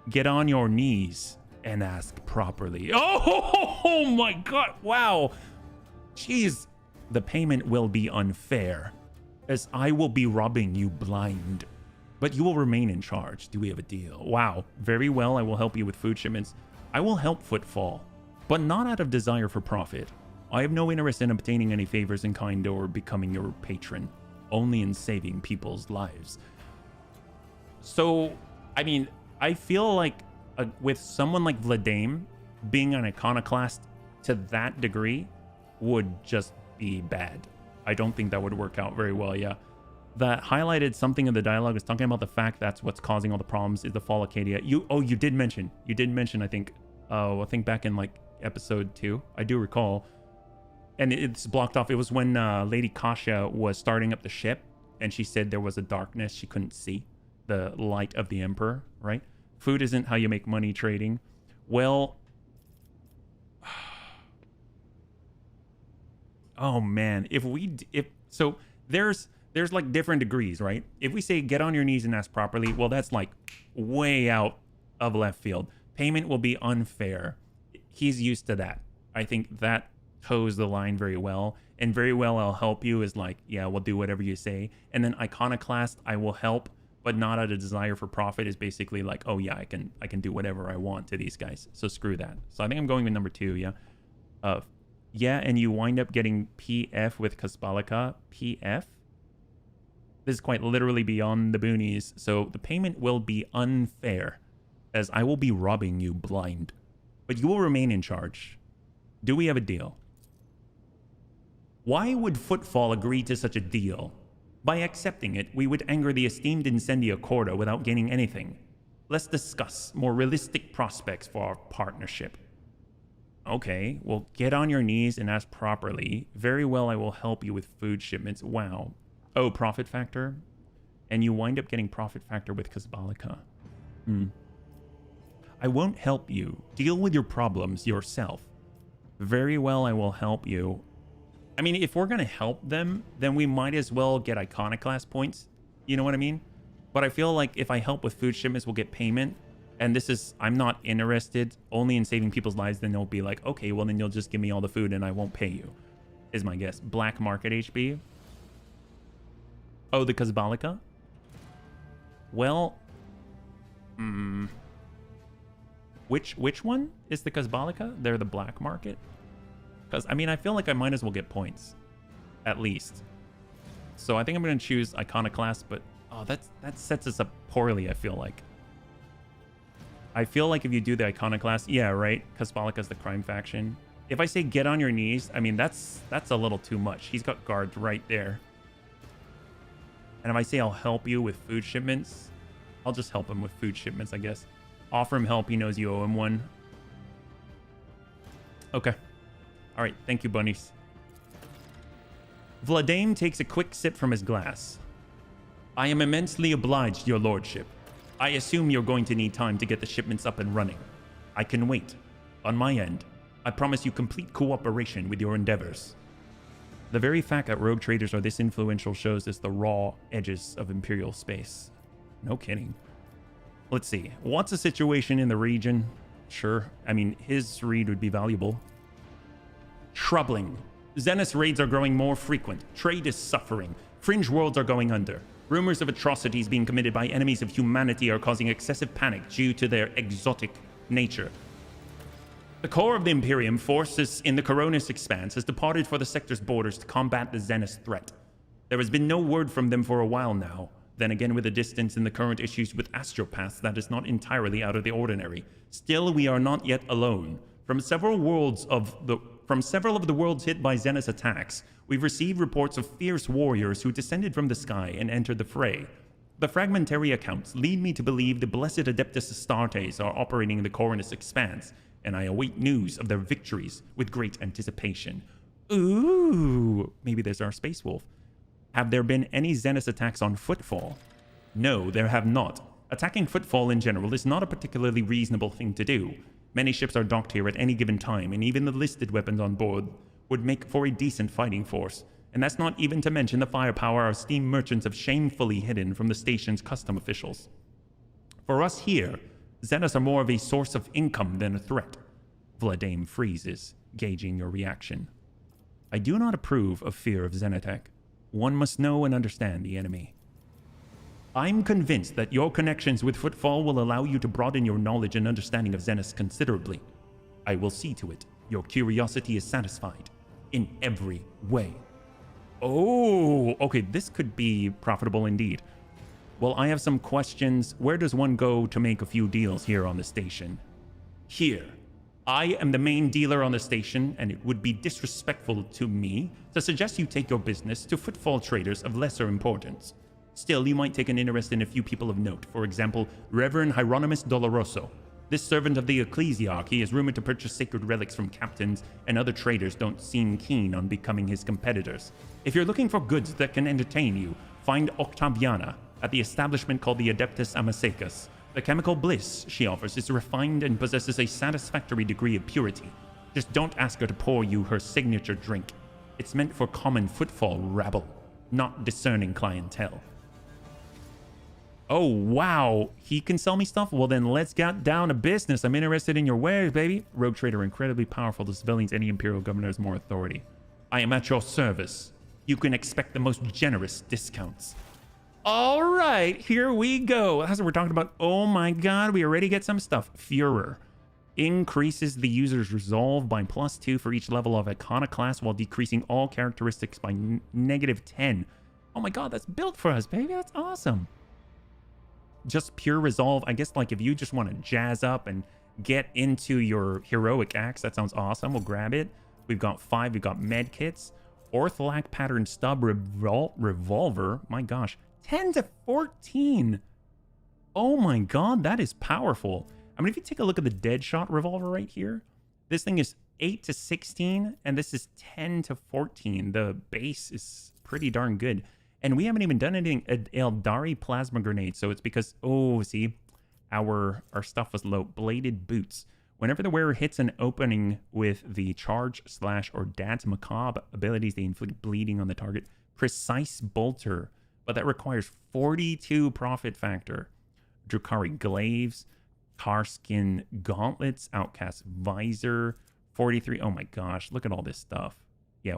Get on your knees and ask properly. Oh my god, wow. Jeez. The payment will be unfair, as I will be robbing you blind. But you will remain in charge. Do we have a deal? Wow. Very well, I will help you with food shipments. I will help Footfall, but not out of desire for profit. I have no interest in obtaining any favors in kind or becoming your patron, only in saving people's lives. So, I mean, I feel like with someone like Vladame, being an iconoclast to that degree would just be bad. I don't think that would work out very well, yeah. That highlighted something in the dialogue is talking about the fact that's what's causing all the problems is the Fall Acadia. You did mention, I think, I think back in like episode 2, I do recall, and it's blocked off. It was when Lady Kasha was starting up the ship, and she said there was a darkness she couldn't see, the light of the Emperor, right? Food isn't how you make money trading. Well, oh man, so there's like different degrees, right? If we say get on your knees and ask properly, well, that's like way out of left field. Payment will be unfair. He's used to that. I think that toes the line very well. And very well, I'll help you is like, yeah, we'll do whatever you say. And then iconoclast, I will help, but not out of desire for profit, is basically like, oh yeah, I can do whatever I want to these guys. So screw that. So I think I'm going with number 2, yeah. Yeah, and you wind up getting PF with Kasbalika. PF? This is quite literally beyond the boonies, so the payment will be unfair, as I will be robbing you blind. But you will remain in charge. Do we have a deal? Why would Footfall agree to such a deal? By accepting it, we would anger the esteemed Incendia Corda without gaining anything. Let's discuss more realistic prospects for our partnership. Okay, well, get on your knees and ask properly. Very well, I will help you with food shipments. Wow. Oh, profit factor? And you wind up getting profit factor with Kasbalika. I won't help you. Deal with your problems yourself. Very well, I will help you. I mean, if we're going to help them, then we might as well get iconoclast points. You know what I mean? But I feel like if I help with food shipments, we'll get payment. And this is, I'm not interested only in saving people's lives. Then they'll be like, okay, well, then you'll just give me all the food and I won't pay you, is my guess. Black market HB. Oh, the Kasbalika? Well, which one is the Kasbalika? They're the black market? Because, I mean, I feel like I might as well get points. At least. So I think I'm going to choose Iconoclast, but oh, that sets us up poorly, I feel like. I feel like if you do the Iconoclast, yeah, right? Kasbalika's the crime faction. If I say get on your knees, I mean, that's a little too much. He's got guards right there. And if I say I'll help you with food shipments, I'll just help him with food shipments, I guess. Offer him help, he knows you owe him one. Okay. All right, thank you, bunnies. Vladame takes a quick sip from his glass. I am immensely obliged, your lordship. I assume you're going to need time to get the shipments up and running. I can wait. On my end, I promise you complete cooperation with your endeavors. The very fact that rogue traders are this influential shows us the raw edges of Imperial space. No kidding. Let's see. What's the situation in the region? Sure. I mean, his read would be valuable. Troubling. Zenith's raids are growing more frequent. Trade is suffering. Fringe worlds are going under. Rumors of atrocities being committed by enemies of humanity are causing excessive panic due to their exotic nature. The core of the Imperium, forces in the Coronus Expanse, has departed for the sector's borders to combat the Zenith threat. There has been no word from them for a while now. Then again, with the distance and the current issues with astropaths, that is not entirely out of the ordinary. Still, we are not yet alone. From several of the worlds hit by Xenos attacks, we've received reports of fierce warriors who descended from the sky and entered the fray. The fragmentary accounts lead me to believe the blessed Adeptus Astartes are operating in the Coronus Expanse, and I await news of their victories with great anticipation. Ooh, maybe there's our Space Wolf. Have there been any Xenos attacks on Footfall? No, there have not. Attacking Footfall in general is not a particularly reasonable thing to do. Many ships are docked here at any given time, and even the listed weapons on board would make for a decent fighting force. And that's not even to mention the firepower our steam merchants have shamefully hidden from the station's custom officials. For us here, Xenos are more of a source of income than a threat. Vladame freezes, gauging your reaction. I do not approve of fear of Xenotech. One must know and understand the enemy. I'm convinced that your connections with Footfall will allow you to broaden your knowledge and understanding of Xenos considerably. I will see to it your curiosity is satisfied in every way. Oh, okay, this could be profitable indeed. Well, I have some questions. Where does one go to make a few deals here on the station? Here. I am the main dealer on the station, and it would be disrespectful to me to suggest you take your business to Footfall traders of lesser importance. Still, you might take an interest in a few people of note. For example, Reverend Hieronymus Doloroso. This servant of the ecclesiarchy is rumored to purchase sacred relics from captains, and other traders don't seem keen on becoming his competitors. If you're looking for goods that can entertain you, find Octaviana at the establishment called the Adeptus Amasecus. The chemical bliss she offers is refined and possesses a satisfactory degree of purity. Just don't ask her to pour you her signature drink. It's meant for common Footfall rabble, not discerning clientele. Oh, wow. He can sell me stuff? Well, then let's get down to business. I'm interested in your wares, baby. Rogue Trader, incredibly powerful. The civilians, any Imperial governor has more authority. I am at your service. You can expect the most generous discounts. All right, here we go. That's what we're talking about. Oh my god, we already get some stuff. Führer. Increases the user's resolve by +2 for each level of Iconoclast while decreasing all characteristics by -10. Oh my god, that's built for us, baby. That's awesome. Just pure resolve. I guess like if you just want to jazz up and get into your heroic acts, that sounds awesome. We'll grab it. We've got 5. We've got med kits. Orthollac pattern stub revolver. My gosh. 10 to 14. Oh my god, that is powerful. I mean, if you take a look at the Deadshot revolver right here, this thing is 8 to 16, and this is 10 to 14. The base is pretty darn good. And we haven't even done anything. Eldari plasma grenade, so it's because, oh, see, our stuff was low. Bladed boots. Whenever the wearer hits an opening with the charge, slash, or dance macabre abilities, they inflict bleeding on the target. Precise bolter. But that requires 42 profit factor. Drukari glaives, Tarskin gauntlets, Outcast visor, 43. Oh my gosh, look at all this stuff. Yeah,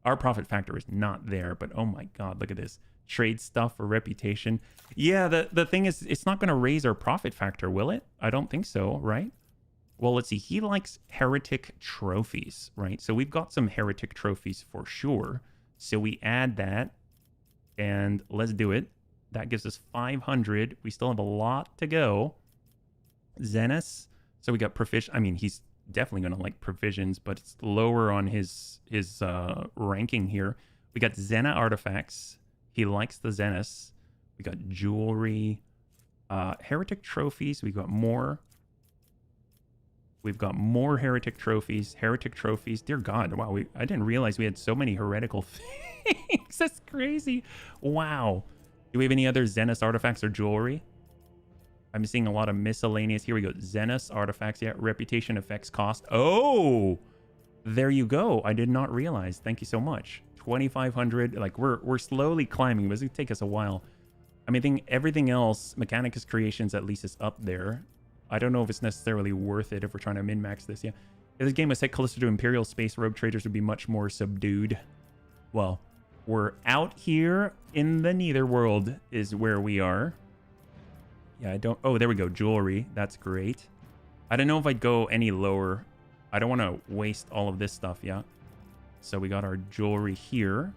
our profit factor is not there, but oh my god, look at this. Trade stuff for reputation. Yeah, the thing is, it's not going to raise our profit factor, will it? I don't think so, right? Well, let's see. He likes heretic trophies, right? So we've got some heretic trophies for sure. So we add that. And let's do it. That gives us 500. We still have a lot to go. Xenos. So we got provision. I mean, he's definitely going to like provisions, but it's lower on his ranking here. We got Xena artifacts. He likes the Xenos. We got jewelry. Heretic trophies. We got more. We've got more heretic trophies. Heretic trophies. Dear God. Wow. I didn't realize we had so many heretical things. That's crazy. Wow. Do we have any other Xenos artifacts or jewelry? I'm seeing a lot of miscellaneous. Here we go. Xenos artifacts. Yeah. Reputation effects cost. Oh, there you go. I did not realize. Thank you so much. 2,500. Like we're slowly climbing, but it's going to take us a while. I mean, I think everything else, Mechanicus Creations at least is up there. I don't know if it's necessarily worth it if we're trying to min-max this. Yeah. If this game was set closer to Imperial space, Rogue Traders would be much more subdued. Well, we're out here in the Netherworld is where we are. Yeah, I don't... Oh, there we go. Jewelry. That's great. I don't know if I'd go any lower. I don't want to waste all of this stuff, yeah. So we got our jewelry here.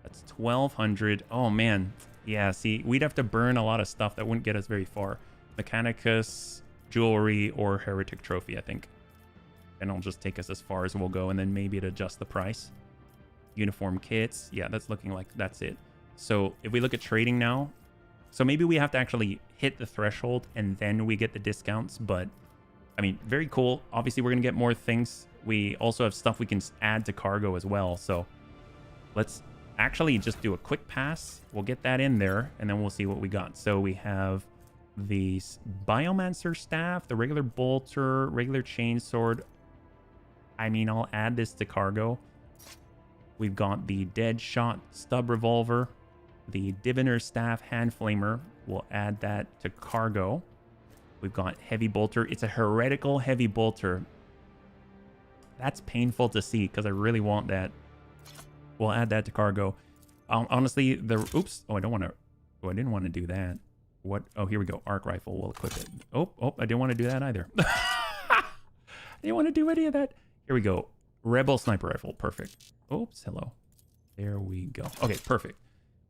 That's 1,200. Oh, man. Yeah, see, we'd have to burn a lot of stuff that wouldn't get us very far. Mechanicus, jewelry, or heretic trophy, I think. And it'll just take us as far as we'll go, and then maybe it adjust the price. Uniform kits. Yeah, that's looking like that's it. So if we look at trading now, so maybe we have to actually hit the threshold and then we get the discounts. But I mean, very cool. Obviously, we're going to get more things. We also have stuff we can add to cargo as well. So let's actually just do a quick pass. We'll get that in there and then we'll see what we got. So we have the Biomancer staff, the regular bolter, regular chainsword. I mean, I'll add this to cargo. We've got the dead shot stub revolver, the diviner staff hand flamer. We'll add that to cargo. We've got heavy bolter. It's a heretical heavy bolter. That's painful to see because I really want that. We'll add that to cargo. Honestly, oops. Oh, I don't want to. Oh, I didn't want to do that. What? Oh, here we go. Arc rifle. We'll equip it. Oh, I didn't want to do that either. I didn't want to do any of that. Here we go. Rebel sniper rifle. Perfect. Oops. Hello. There we go. Okay, perfect.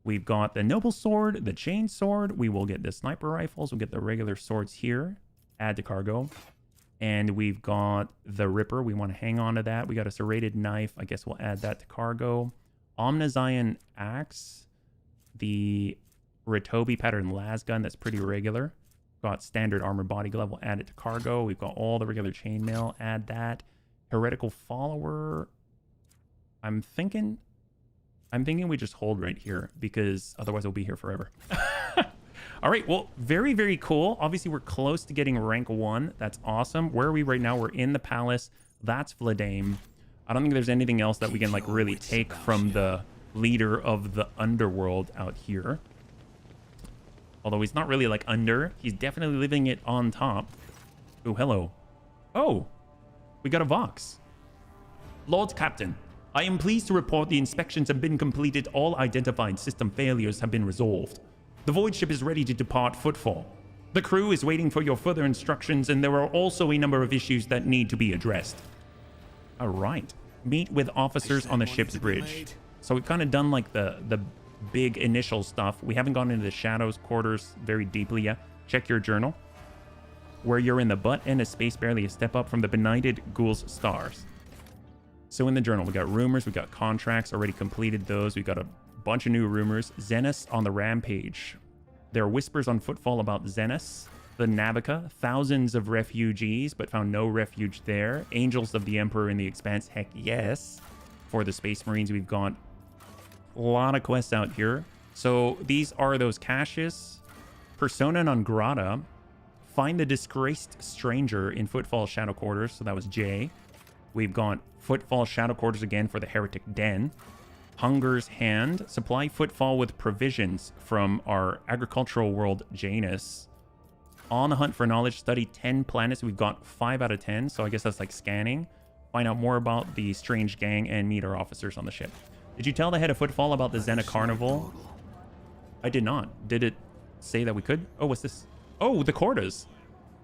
We've got the noble sword, the chain sword. We will get the sniper rifles. We'll get the regular swords here. Add to cargo. And we've got the Ripper. We want to hang on to that. We got a serrated knife. I guess we'll add that to cargo. Omnizion axe. The Ritobi pattern las gun. That's pretty regular. Got standard armor body glove. We'll add it to cargo. We've got all the regular chainmail. Add that. Heretical follower. I'm thinking we just hold right here because otherwise we'll be here forever. All right, well, very, very cool. Obviously, we're close to getting rank 1. That's awesome. Where are we right now? We're in the palace. That's Vladame. I don't think there's anything else that we can like really take from the leader of the underworld out here. Although he's not really like under. He's definitely living it on top. Oh, hello. Oh, we got a Vox. Lord Captain, I am pleased to report the inspections have been completed. All identified system failures have been resolved. The void ship is ready to depart Footfall. The crew is waiting for your further instructions, and there are also a number of issues that need to be addressed. All right. Meet with officers on the ship's bridge. So we've kind of done like the big initial stuff. We haven't gone into the shadows quarters very deeply yet. Check your journal. Where you're in the butt end of space, barely a step up from the benighted ghoul's stars. So in the journal, we got rumors, we got contracts, already completed those. We got a bunch of new rumors. Xenos on the rampage. There are whispers on Footfall about Xenos, the Navica, thousands of refugees, but found no refuge there. Angels of the Emperor in the Expanse, heck yes. For the Space Marines, we've got a lot of quests out here. So these are those caches. Persona non grata. Find the disgraced stranger in Footfall Shadow Quarters. So that was J. We've got Footfall Shadow Quarters again for the Heretic Den. Hunger's Hand. Supply Footfall with provisions from our agricultural world, Janus. On the hunt for knowledge. Study 10 planets. We've got 5 out of 10. So I guess that's like scanning. Find out more about the strange gang and meet our officers on the ship. Did you tell the head of Footfall about the Xena Carnival? I did not. Did it say that we could? Oh, what's this? Oh, the Cordas.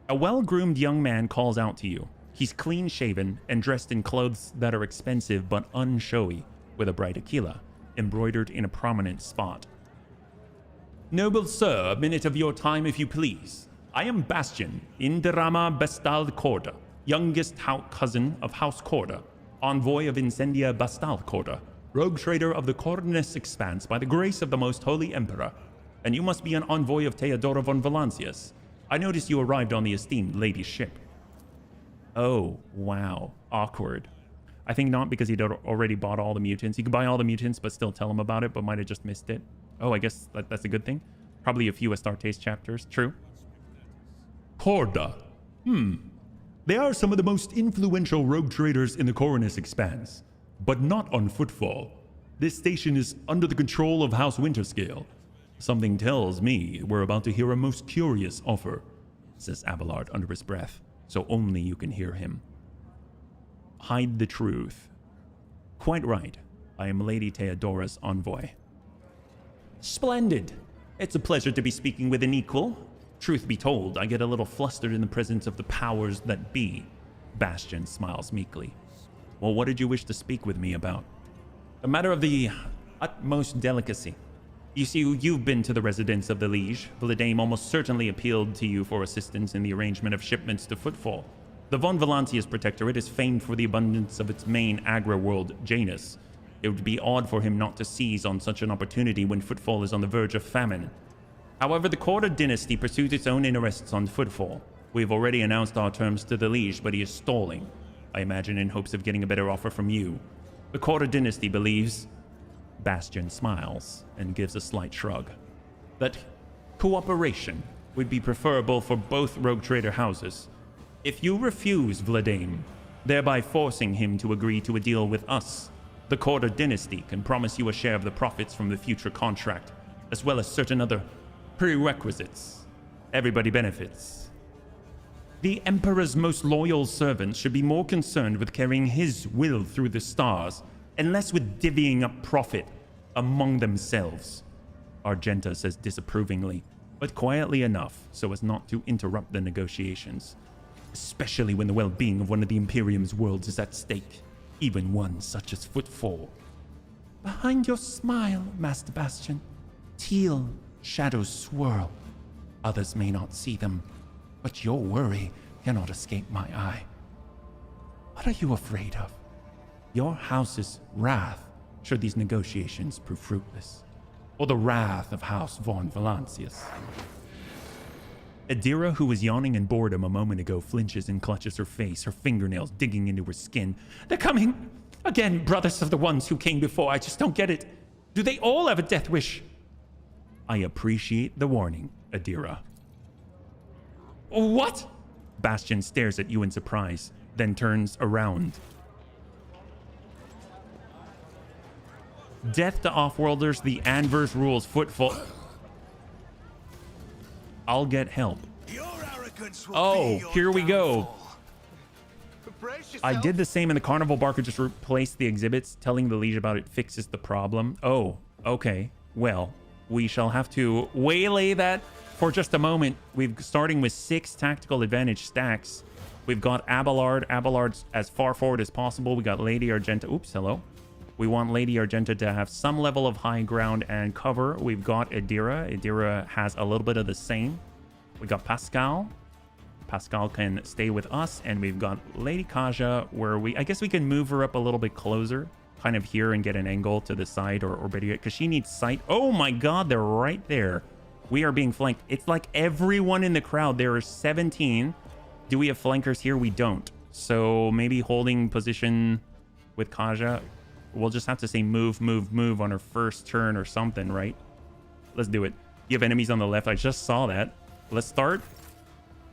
A well-groomed young man calls out to you. He's clean-shaven and dressed in clothes that are expensive but unshowy, with a bright aquila embroidered in a prominent spot. Noble sir, a minute of your time if you please. I am Bastion, Indirama Bastald Corda, youngest cousin of House Corda, envoy of Incendia Bastald Corda, rogue trader of the Cornus Expanse by the grace of the most holy emperor. And you must be an envoy of Theodora von Valancius. I noticed you arrived on the esteemed lady's ship. Oh, wow. Awkward. I think not, because he'd already bought all the mutants. He could buy all the mutants, but still tell him about it, but might have just missed it. Oh, I guess that's a good thing. Probably a few Astartes chapters. True. Corda. They are some of the most influential rogue traders in the Cornus Expanse, but not on Footfall. This station is under the control of House Winterscale. Something tells me we're about to hear a most curious offer, says Abelard under his breath, so only you can hear him. Hide the truth. Quite right. I am Lady Theodora's envoy. Splendid. It's a pleasure to be speaking with an equal. Truth be told, I get a little flustered in the presence of the powers that be. Bastion smiles meekly. Well, what did you wish to speak with me about? A matter of the utmost delicacy. You see, you've been to the residence of the Liege. Vladame almost certainly appealed to you for assistance in the arrangement of shipments to Footfall. The Von Volantius Protectorate is famed for the abundance of its main agri-world, Janus. It would be odd for him not to seize on such an opportunity when Footfall is on the verge of famine. However, the Corda dynasty pursues its own interests on Footfall. We've already announced our terms to the Liege, but he is stalling. I imagine in hopes of getting a better offer from you. The Corda dynasty believes... Bastion smiles and gives a slight shrug. That cooperation would be preferable for both Roguetrader houses. If you refuse Vladame, thereby forcing him to agree to a deal with us, the Corda dynasty can promise you a share of the profits from the future contract, as well as certain other prerequisites. Everybody benefits. The Emperor's most loyal servants should be more concerned with carrying his will through the stars, and less with divvying up profit among themselves. Argenta says disapprovingly, but quietly enough so as not to interrupt the negotiations, especially when the well-being of one of the Imperium's worlds is at stake, even one such as Footfall. Behind your smile, Master Bastion, teal shadows swirl. Others may not see them, but your worry cannot escape my eye. What are you afraid of? Your house's wrath should these negotiations prove fruitless, or the wrath of House Von Valancius. Adira, who was yawning in boredom a moment ago, flinches and clutches her face, her fingernails digging into her skin. They're coming! Again, brothers of the ones who came before. I just don't get it. Do they all have a death wish? I appreciate the warning, Adira. What? Bastion stares at you in surprise, then turns around. Death to offworlders, the Anvers rules Footfall. I'll get help. Oh, here we go. I did the same in the Carnival Barker, just replaced the exhibits. Telling the Liege about it fixes the problem. Oh, okay. Well, we shall have to waylay that for just a moment. We're starting with 6 tactical advantage stacks. We've got Abelard. Abelard's as far forward as possible. We got Lady Argenta. Oops, hello. We want Lady Argenta to have some level of high ground and cover. We've got Adira. Adira has a little bit of the same. We got Pascal. Pascal can stay with us. And we've got Lady Kaja, where I guess we can move her up a little bit closer. Kind of here and get an angle to the side or better yet, because she needs sight. Oh my god, they're right there. We are being flanked. It's like everyone in the crowd. There are 17. Do we have flankers here? We don't. So maybe holding position with Kaja. We'll just have to say move, move, move on her first turn or something, right? Let's do it. You have enemies on the left. I just saw that. Let's start.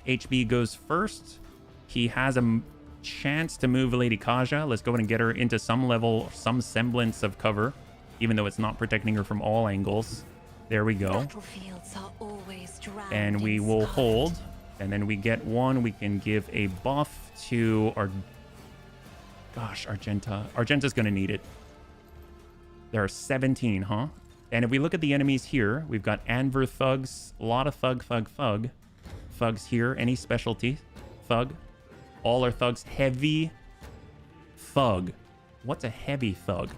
HB goes first. He has a chance to move Lady Kaja. Let's go ahead and get her into some level, some semblance of cover, even though it's not protecting her from all angles. There we go. And we will hold. And then we get one. We can give a buff to our... Gosh, Argenta. Argenta's going to need it. There are 17, huh? And if we look at the enemies here, we've got Anver thugs. A lot of thug. Thugs here. Any specialty? Thug. All are thugs. Heavy thug. What's a heavy thug?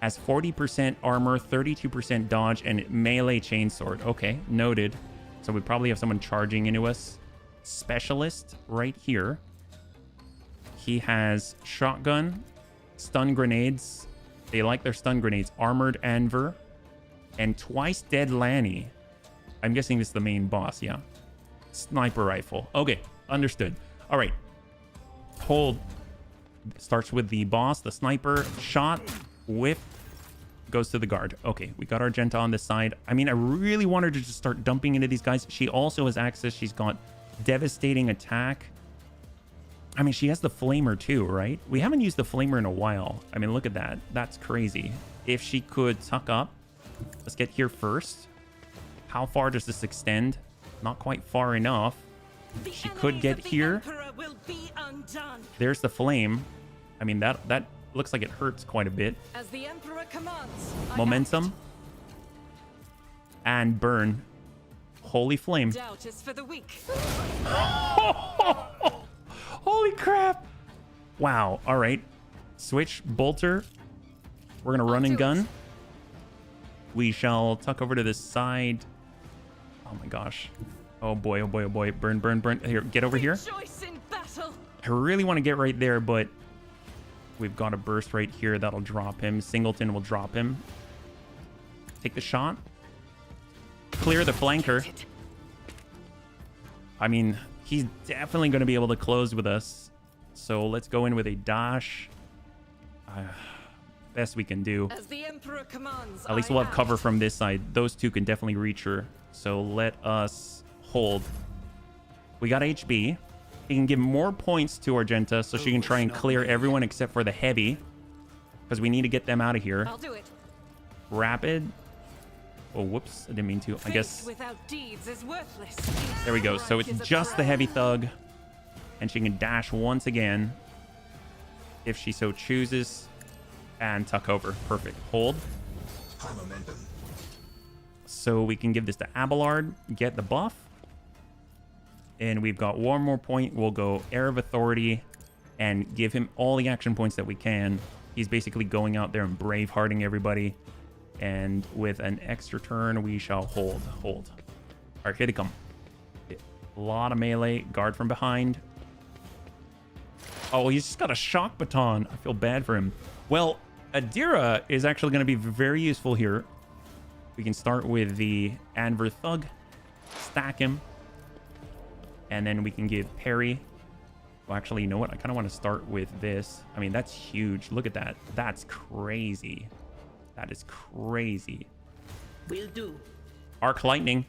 Has 40% armor, 32% dodge, and melee chainsword. Okay, noted. So we probably have someone charging into us. Specialist right here. He has shotgun, stun grenades. They like their stun grenades. Armored Anver, and twice dead Lanny. I'm guessing this is the main boss, yeah. Sniper rifle. Okay, understood. All right. Hold. Starts with the boss, the sniper. Shot, whip, goes to the guard. Okay, we got Argenta on this side. I mean, I really want her to just start dumping into these guys. She also has access. She's got devastating attack. I mean, she has the flamer too, right? We haven't used the flamer in a while. I mean, look at that. That's crazy. If she could tuck up. Let's get here first. How far does this extend? Not quite far enough. She could get here. There's the flame. I mean, that looks like it hurts quite a bit. As the Emperor commands, momentum. And burn. Holy flame. Doubt is for the weak. Holy crap. Wow. All right. Switch bolter. We're going to run and gun. We shall tuck over to the side. Oh my gosh. Oh boy, oh boy, oh boy. Burn, burn, burn. Here, get over here. Rejoice in battle. I really want to get right there, but we've got a burst right here that'll drop him. Singleton will drop him. Take the shot. Clear the flanker. I mean, he's definitely going to be able to close with us. So let's go in with a dash. Best we can do. As the Emperor commands, At least we'll have cover from this side. Those two can definitely reach her. So let us hold. We got HB. He can give more points to Argenta so she can try and clear everyone except for the heavy. Because we need to get them out of here. I'll do it. Rapid. Oh, whoops. I didn't mean to. I guess. Without deeds is worthless. There we go. So it's just the heavy thug. And she can dash once again. If she so chooses. And tuck over. Perfect. Hold. So we can give this to Abelard. Get the buff. And we've got one more point. We'll go Heir of Authority. And give him all the action points that we can. He's basically going out there and bravehearting everybody. And with an extra turn, we shall hold. Hold. All right, here they come. A lot of melee. Guard from behind. Oh, he's just got a shock baton. I feel bad for him. Well, Adira is actually going to be very useful here. We can start with the Anver Thug. Stack him. And then we can give parry. Well, actually, you know what? I kind of want to start with this. I mean, that's huge. Look at that. That's crazy. That is crazy. Will do. Arc lightning.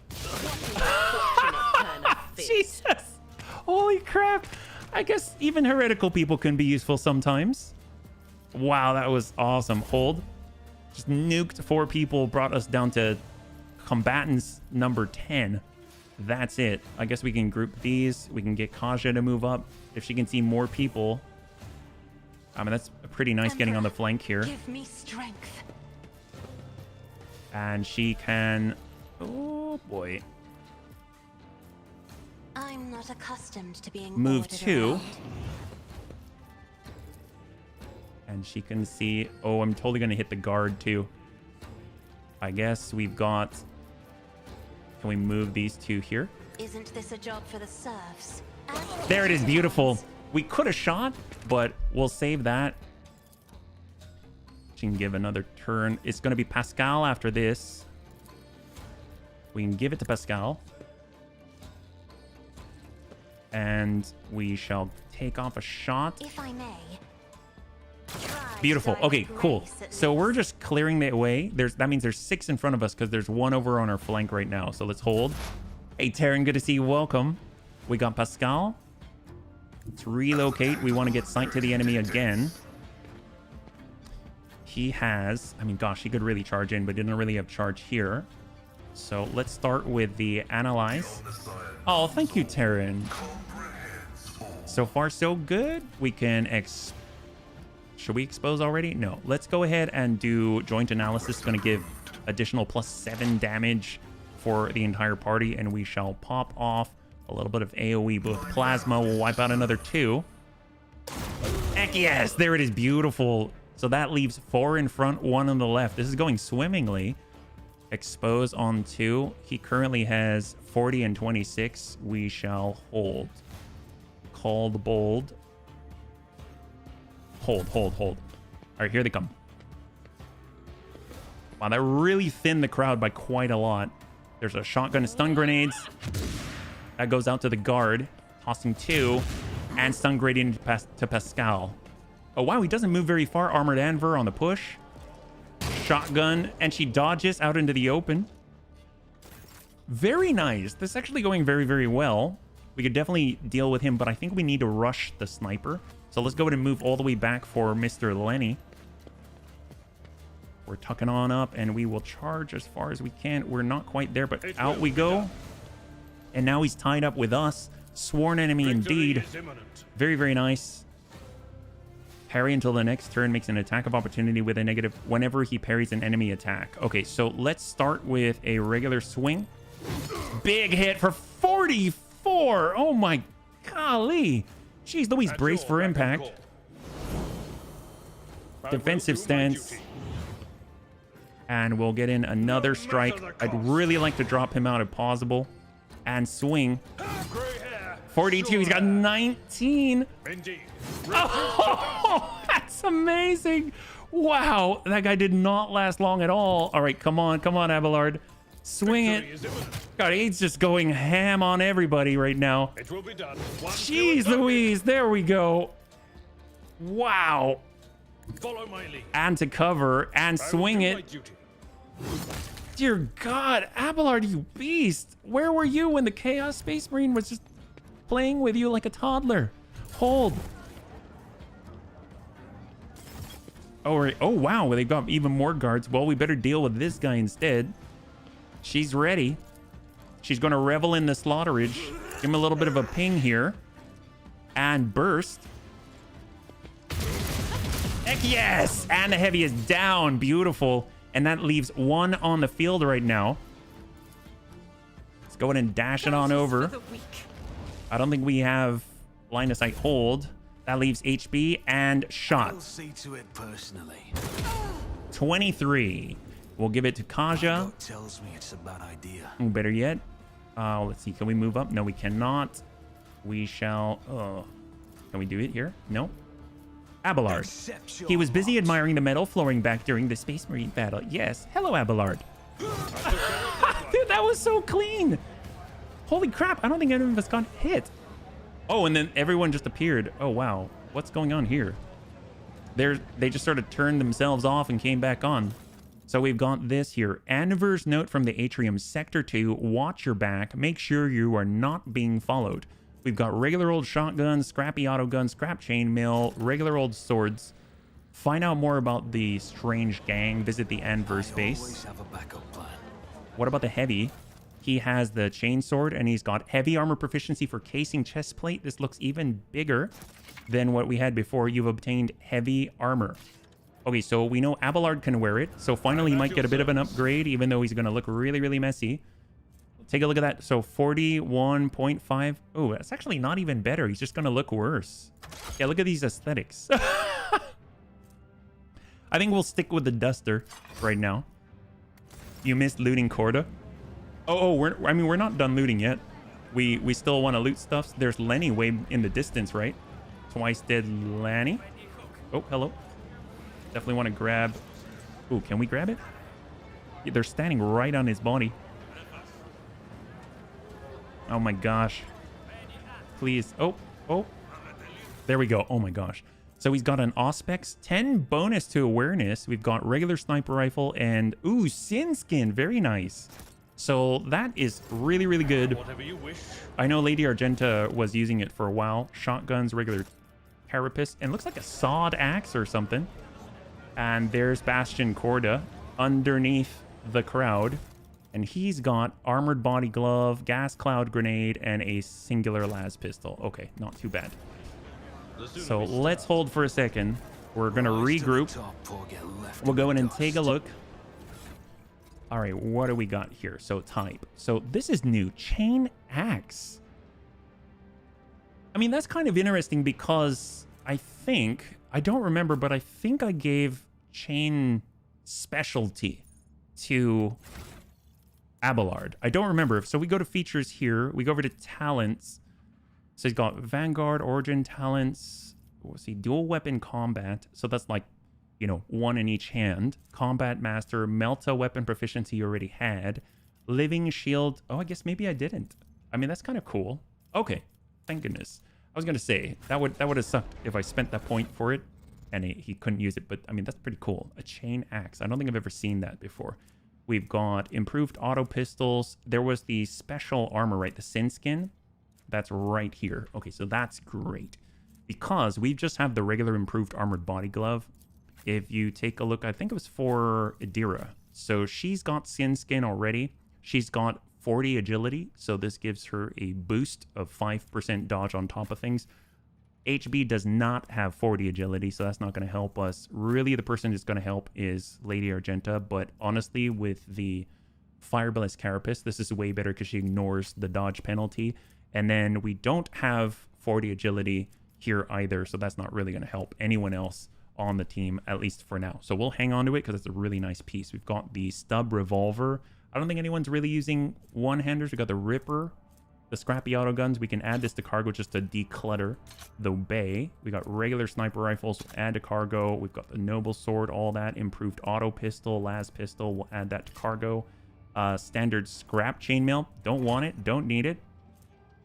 Jesus. Holy crap. I guess even heretical people can be useful sometimes. Wow, that was awesome. Hold. Just nuked 4 people, brought us down to combatants number 10. That's it. I guess we can group these. We can get Kaja to move up. If she can see more people. I mean, that's pretty nice getting on the flank here. Give me strength. And she can... Oh, boy. I'm not accustomed to being Move ordered 2. around. And she can see... Oh, I'm totally going to hit the guard, too. I guess we've got... Can we move these 2 here? Isn't this a job for the serfs? There it is. Beautiful. We could have shot, but we'll save that. She can give another turn. It's going to be Pascal after this. We can give it to Pascal. And we shall take off a shot. If I may. Beautiful. Okay, cool. So we're just clearing the way. That means there's 6 in front of us because there's 1 over on our flank right now. So let's hold. Hey, Terran, good to see you. Welcome. We got Pascal. Let's relocate. We want to get sight to the enemy again. He has... I mean, gosh, he could really charge in, but didn't really have charge here. So let's start with the Analyze. Oh, thank you, Terran. So far, so good. We can... Should we expose already? No. Let's go ahead and do Joint Analysis. It's going to give additional +7 damage for the entire party. And we shall pop off a little bit of AoE with Plasma. We'll wipe out another 2. Heck yes! There it is. Beautiful. So that leaves 4 in front, 1 on the left. This is going swimmingly. Expose on 2. He currently has 40 and 26. We shall hold. Called bold. Hold, hold, hold. All right, here they come. Wow, that really thinned the crowd by quite a lot. There's a shotgun and stun grenades. That goes out to the guard. Tossing 2. And stun gradient to Pascal. Oh, wow, he doesn't move very far. Armored Anver on the push. Shotgun. And she dodges out into the open. Very nice. This is actually going very, very well. We could definitely deal with him, but I think we need to rush the sniper. So let's go ahead and move all the way back for Mr. Lenny. We're tucking on up, and we will charge as far as we can. We're not quite there, but out we go. And now he's tied up with us. Sworn enemy indeed. Very, very nice. Parry until the next turn, makes an attack of opportunity with a negative whenever he parries an enemy attack. Okay, so let's start with a regular swing. Big hit for 44. Oh my golly. Jeez Louise, brace for impact. Defensive stance. And we'll get in another strike. I'd really like to drop him out if possible. And swing. 42, he's got 19. Indeed. Oh, that's amazing. Wow, that guy did not last long at all. All right, come on, Abelard. Swing it. God, he's just going ham on everybody right now. It will be done. Jeez Louise, there we go. Wow. Follow my lead. And to cover and swing it. Dear God, Abelard, you beast. Where were you when the Chaos Space Marine was just playing with you like a toddler? Hold. Oh, right. Oh, wow. Well, they've got even more guards. Well, we better deal with this guy instead. She's ready. She's going to revel in the slaughterage. Give him a little bit of a ping here. And burst. Heck yes! And the heavy is down. Beautiful. And that leaves one on the field right now. Let's go ahead and dash it on over. I don't think we have line of sight hold. That leaves HB and shot. I'll see to it personally. 23. We'll give it to Kaja. Gut tells me it's a bad idea. Ooh, better yet. Let's see. Can we move up? No, we cannot. We shall. Can we do it here? No. Abelard. He was busy admiring the metal flooring back during the Space Marine battle. Yes. Hello, Abelard. Dude, that was so clean. Holy crap. I don't think any of us got hit. Oh, and then everyone just appeared. Oh, wow. What's going on here? They just sort of turned themselves off and came back on. So we've got this here. Aniver's note from the atrium. Sector 2. Watch your back. Make sure you are not being followed. We've got regular old shotguns, scrappy auto guns, scrap chainmail, regular old swords. Find out more about the strange gang. Visit the Anver's base. Have a backup plan. What about the heavy? He has the chainsword and he's got heavy armor proficiency for casing chest plate. This looks even bigger than what we had before. You've obtained heavy armor. Okay, so we know Abelard can wear it. So finally he might get a bit of an upgrade, even though he's going to look really, really messy. Take a look at that. So 41.5. Oh, that's actually not even better. He's just going to look worse. Yeah, look at these aesthetics. I think we'll stick with the duster right now. You missed looting Corda. Oh, we're not done looting yet. We still want to loot stuff. There's Lenny way in the distance, right? Twice dead Lenny. Oh, hello. Definitely want to grab. Oh, can we grab it? Yeah, they're standing right on his body. Oh my gosh. Please. Oh. There we go. Oh my gosh. So he's got an Auspex, 10 bonus to awareness. We've got regular sniper rifle and ooh, Sin Skin. Very nice. So that is really, really good. Whatever you wish. I know Lady Argenta was using it for a while. Shotguns, regular carapace, and looks like a sawed axe or something. And there's Bastion Corda underneath the crowd. And he's got armored body glove, gas cloud grenade, and a singular las pistol. Okay, not too bad. So let's hold for a second. We're going to regroup. We'll go in and take a look. All right, what do we got here? So type. So this is new. Chain axe. I mean, that's kind of interesting because I don't remember, but I think I gave chain specialty to Abelard. I don't remember. So we go to features here. We go over to talents. So he's got Vanguard, Origin talents. Let's see, dual weapon combat. So that's like, you know, one in each hand. Combat master, Melta weapon proficiency you already had. Living shield. Oh, I guess maybe I didn't. I mean, that's kind of cool. Okay, thank goodness. I was gonna say that would have sucked if I spent that point for it and he couldn't use it. But I mean, that's pretty cool. A chain axe. I don't think I've ever seen that before. We've got improved auto pistols. There was the special armor, right? The Sin Skin. That's right here. Okay, so that's great. Because we just have the regular improved armored body glove. If you take a look, I think it was for Adira. So she's got Sin Skin already. She's got 40 agility. So this gives her a boost of 5% dodge on top of things. HB does not have 40 agility, so that's not going to help us. Really, the person that's going to help is Lady Argenta, but honestly, with the Fireblast Carapace, this is way better because she ignores the dodge penalty. And then we don't have 40 agility here either, so that's not really going to help anyone else on the team, at least for now. So we'll hang on to it because it's a really nice piece. We've got the stub revolver. I don't think anyone's really using one-handers. We got the Ripper, the scrappy auto guns. We can add this to cargo just to declutter the bay. We got regular sniper rifles. We'll add to cargo. We've got the noble sword, all that. Improved auto pistol, las pistol. We'll add that to cargo. Standard scrap chainmail. Don't want it. Don't need it.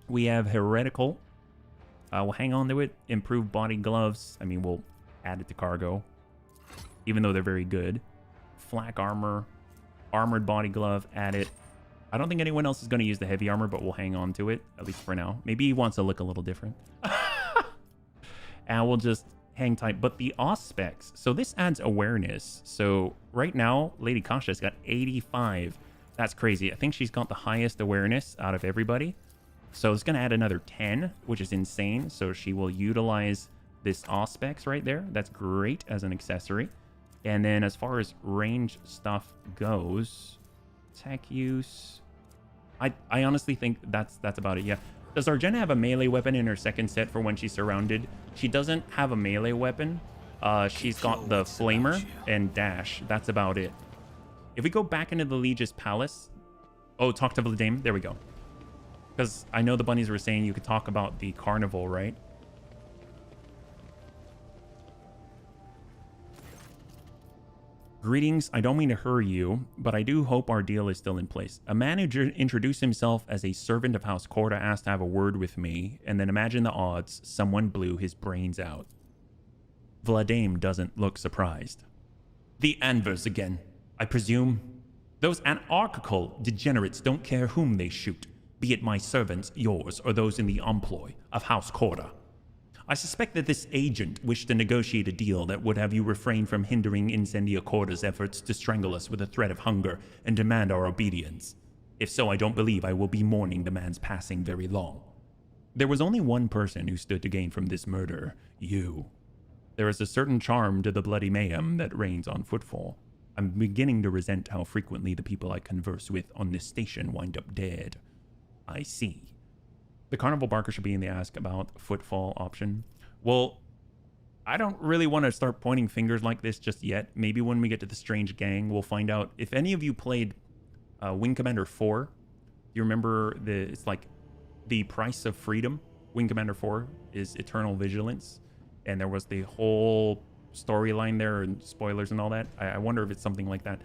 We have heretical. We'll hang on to it. Improved body gloves. I mean, we'll add it to cargo, even though they're very good. Flak armor. Armored body glove. Add it. I don't think anyone else is going to use the heavy armor, but we'll hang on to it, at least for now. Maybe he wants to look a little different. And we'll just hang tight. But the OS specs. So this adds awareness. So right now, Lady Kasha's got 85. That's crazy. I think she's got the highest awareness out of everybody. So it's going to add another 10, which is insane. So she will utilize this OS specs right there. That's great as an accessory. And then as far as range stuff goes, tech use, I honestly think that's about it. Yeah. Does Argena have a melee weapon in her second set for when she's surrounded? She doesn't have a melee weapon. She's got the flamer and dash. That's about it. If we go back into the Liege's palace, oh, talk to Vladame. There we go. Because I know the bunnies were saying you could talk about the carnival, right? Greetings. I don't mean to hurry you, but I do hope our deal is still in place. A man who introduced himself as a servant of House Corda asked to have a word with me, and then imagine the odds, someone blew his brains out. Vladame doesn't look surprised. The Anvers again, I presume. Those anarchical degenerates don't care whom they shoot, be it my servants, yours, or those in the employ of House Corda. I suspect that this agent wished to negotiate a deal that would have you refrain from hindering Incendia Corda's efforts to strangle us with a threat of hunger and demand our obedience. If so, I don't believe I will be mourning the man's passing very long. There was only one person who stood to gain from this murder, you. There is a certain charm to the bloody mayhem that reigns on Footfall. I'm beginning to resent how frequently the people I converse with on this station wind up dead. I see. The Carnival Barker should be in the ask about Footfall option. Well, I don't really want to start pointing fingers like this just yet. Maybe when we get to the Strange Gang, we'll find out. If any of you played Wing Commander 4, you remember it's like the price of freedom. Wing Commander 4 is Eternal Vigilance. And there was the whole storyline there and spoilers and all that. I wonder if it's something like that.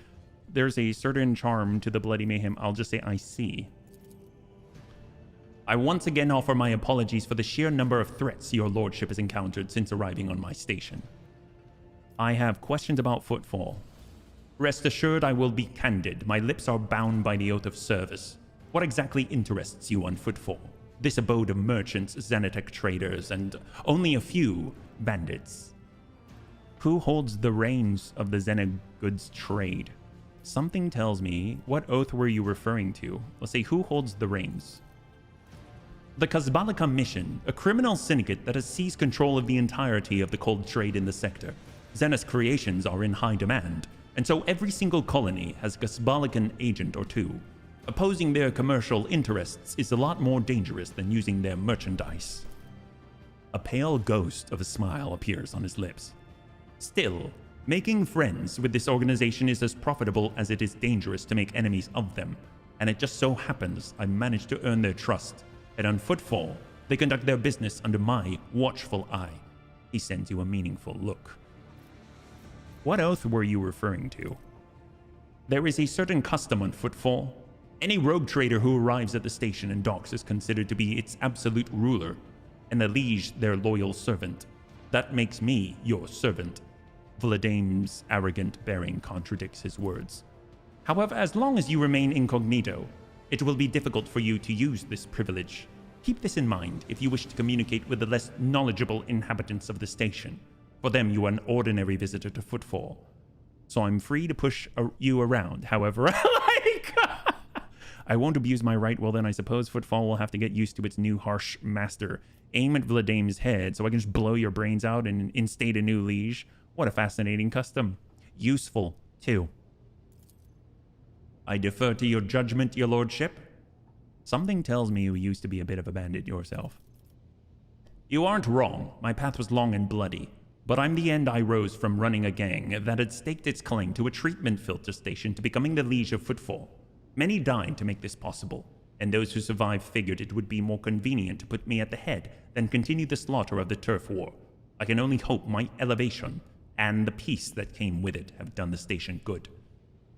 There's a certain charm to the bloody mayhem. I'll just say I see. I once again offer my apologies for the sheer number of threats your lordship has encountered since arriving on my station. I have questions about Footfall. Rest assured I will be candid. My lips are bound by the oath of service. What exactly interests you on Footfall? This abode of merchants, Xenotech traders, and only a few bandits. Who holds the reins of the Xenogoods trade? Something tells me, what oath were you referring to? Let's say, who holds the reins? The Kazbalika Mission, a criminal syndicate that has seized control of the entirety of the cold trade in the sector. Xenos creations are in high demand, and so every single colony has a Kazbalikan agent or two. Opposing their commercial interests is a lot more dangerous than using their merchandise. A pale ghost of a smile appears on his lips. Still, making friends with this organization is as profitable as it is dangerous to make enemies of them, and it just so happens I managed to earn their trust. And on Footfall, they conduct their business under my watchful eye. He sends you a meaningful look. What oath were you referring to? There is a certain custom on Footfall. Any rogue trader who arrives at the station and docks is considered to be its absolute ruler, and the liege their loyal servant. That makes me your servant. Vladame's arrogant bearing contradicts his words. However, as long as you remain incognito, it will be difficult for you to use this privilege. Keep this in mind if you wish to communicate with the less knowledgeable inhabitants of the station. For them, you are an ordinary visitor to Footfall. So I'm free to push you around however I like. I won't abuse my right. Well, then I suppose Footfall will have to get used to its new harsh master. Aim at Vladame's head so I can just blow your brains out and instate a new liege. What a fascinating custom. Useful, too. I defer to your judgment, your lordship. Something tells me you used to be a bit of a bandit yourself. You aren't wrong. My path was long and bloody. But I'm the end I rose from running a gang that had staked its claim to a treatment filter station to becoming the liege of Footfall. Many died to make this possible, and those who survived figured it would be more convenient to put me at the head than continue the slaughter of the turf war. I can only hope my elevation and the peace that came with it have done the station good.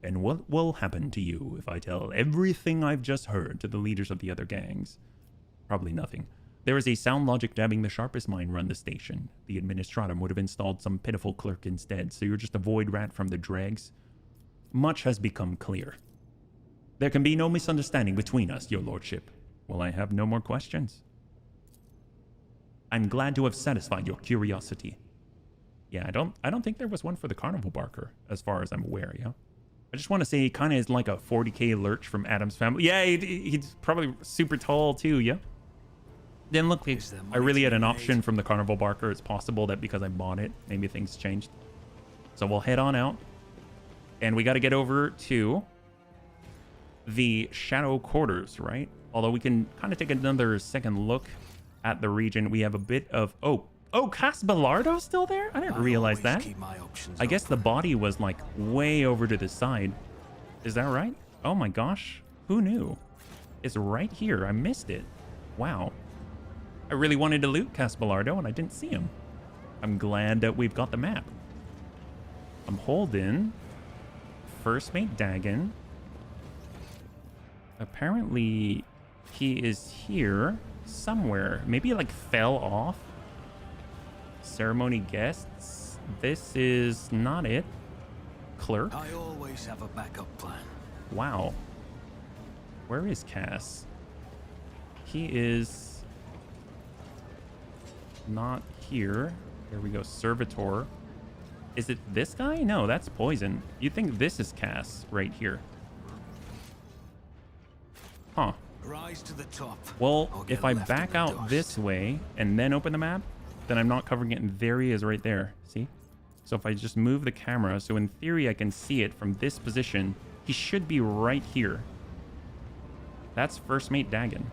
And what will happen to you if I tell everything I've just heard to the leaders of the other gangs? Probably nothing. There is a sound logic to having the sharpest mind run the station. The administratum would have installed some pitiful clerk instead, so you're just a void rat from the dregs. Much has become clear. There can be no misunderstanding between us, your lordship. Well, I have no more questions. I'm glad to have satisfied your curiosity. Yeah, I don't think there was one for the carnival barker, as far as I'm aware, yeah? I just want to say he kind of is like a 40k lurch from Adam's family. Yeah, he's probably super tall too, yeah? Didn't look like I really had an option from the carnival barker. It's possible that because I bought it, maybe things changed. So we'll head on out. And we got to get over to the shadow quarters, right? Although we can kind of take another second look at the region. We have a bit of... Oh, Casbelardo's still there? I didn't realize that. I guess the body was like way over to the side. Is that right? Oh my gosh. Who knew? It's right here. I missed it. Wow. I really wanted to loot Casbelardo and I didn't see him. I'm glad that we've got the map. I'm holding First Mate Dagon. Apparently he is here somewhere. Maybe he like fell off. Ceremony guests. This is not it. Clerk. I always have a backup plan. Wow. Where is Cass? He is not here. There we go. Servitor. Is it this guy? No, that's Poison. You'd think this is Cass right here. Huh. Rise to the top. Well, if I back out this way and then open the map, then I'm not covering it, and there he is right there. See? So if I just move the camera, so in theory I can see it from this position, he should be right here. That's First Mate Dagon.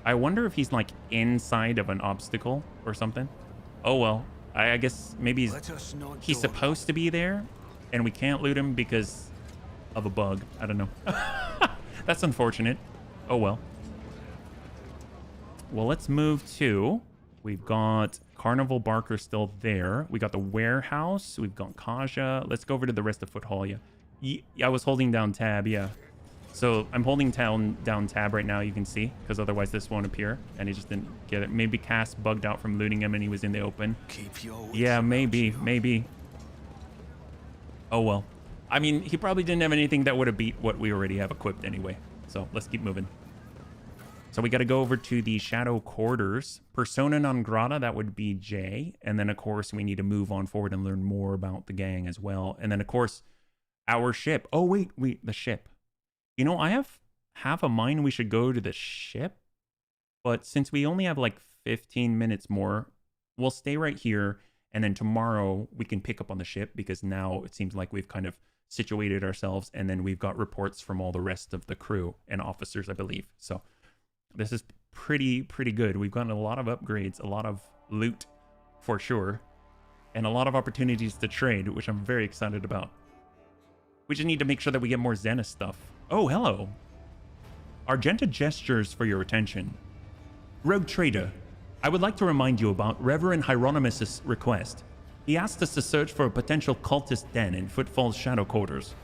I wonder if he's like inside of an obstacle or something. Oh well, I guess maybe he's supposed to be there and we can't loot him because of a bug. I don't know. That's unfortunate. Oh well. Well, let's move to... We've got Carnival Barker still there. We got the warehouse. We've got Kaja. Let's go over to the rest of Footfall. Yeah, I was holding down tab. Yeah. So I'm holding down tab right now. You can see, because otherwise this won't appear. And he just didn't get it. Maybe Cass bugged out from looting him and he was in the open. Yeah, maybe. Oh well. I mean, he probably didn't have anything that would have beat what we already have equipped anyway. So let's keep moving. So we got to go over to the Shadow Quarters. Persona non grata, that would be Jay. And then, of course, we need to move on forward and learn more about the gang as well. And then, of course, our ship. Oh, wait, the ship. You know, I have half a mind we should go to the ship. But since we only have like 15 minutes more, we'll stay right here. And then tomorrow we can pick up on the ship because now it seems like we've kind of situated ourselves. And then we've got reports from all the rest of the crew and officers, I believe. So... this is pretty good. We've gotten a lot of upgrades, a lot of loot for sure, and a lot of opportunities to trade, which I'm very excited about. We just need to make sure that we get more Zenith stuff. Oh, hello. Argenta gestures for your attention. Roguetrader, I would like to remind you about Reverend Hieronymus' request. He asked us to search for a potential cultist den in Footfall's shadow quarters.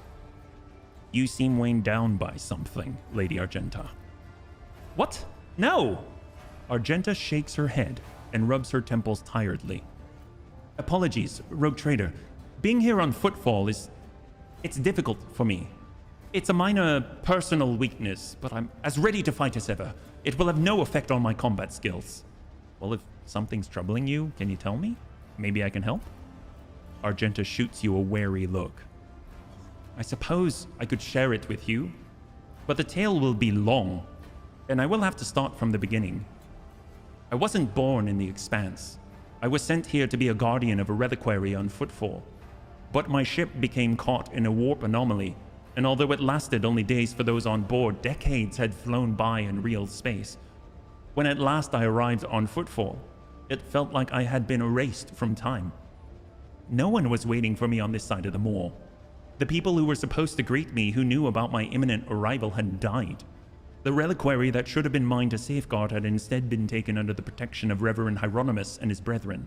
You seem weighed down by something, Lady Argenta. What? No! Argenta shakes her head and rubs her temples tiredly. Apologies, Roguetrader. Being here on Footfall it's difficult for me. It's a minor personal weakness, but I'm as ready to fight as ever. It will have no effect on my combat skills. Well, if something's troubling you, can you tell me? Maybe I can help? Argenta shoots you a wary look. I suppose I could share it with you, but the tale will be long. And I will have to start from the beginning. I wasn't born in the Expanse. I was sent here to be a guardian of a reliquary on Footfall. But my ship became caught in a warp anomaly, and although it lasted only days for those on board, decades had flown by in real space. When at last I arrived on Footfall, It felt like I had been erased from time. No one was waiting for me on this side of the moor. The people who were supposed to greet me, who knew about my imminent arrival, had died. The reliquary that should have been mine to safeguard had instead been taken under the protection of Reverend Hieronymus and his brethren.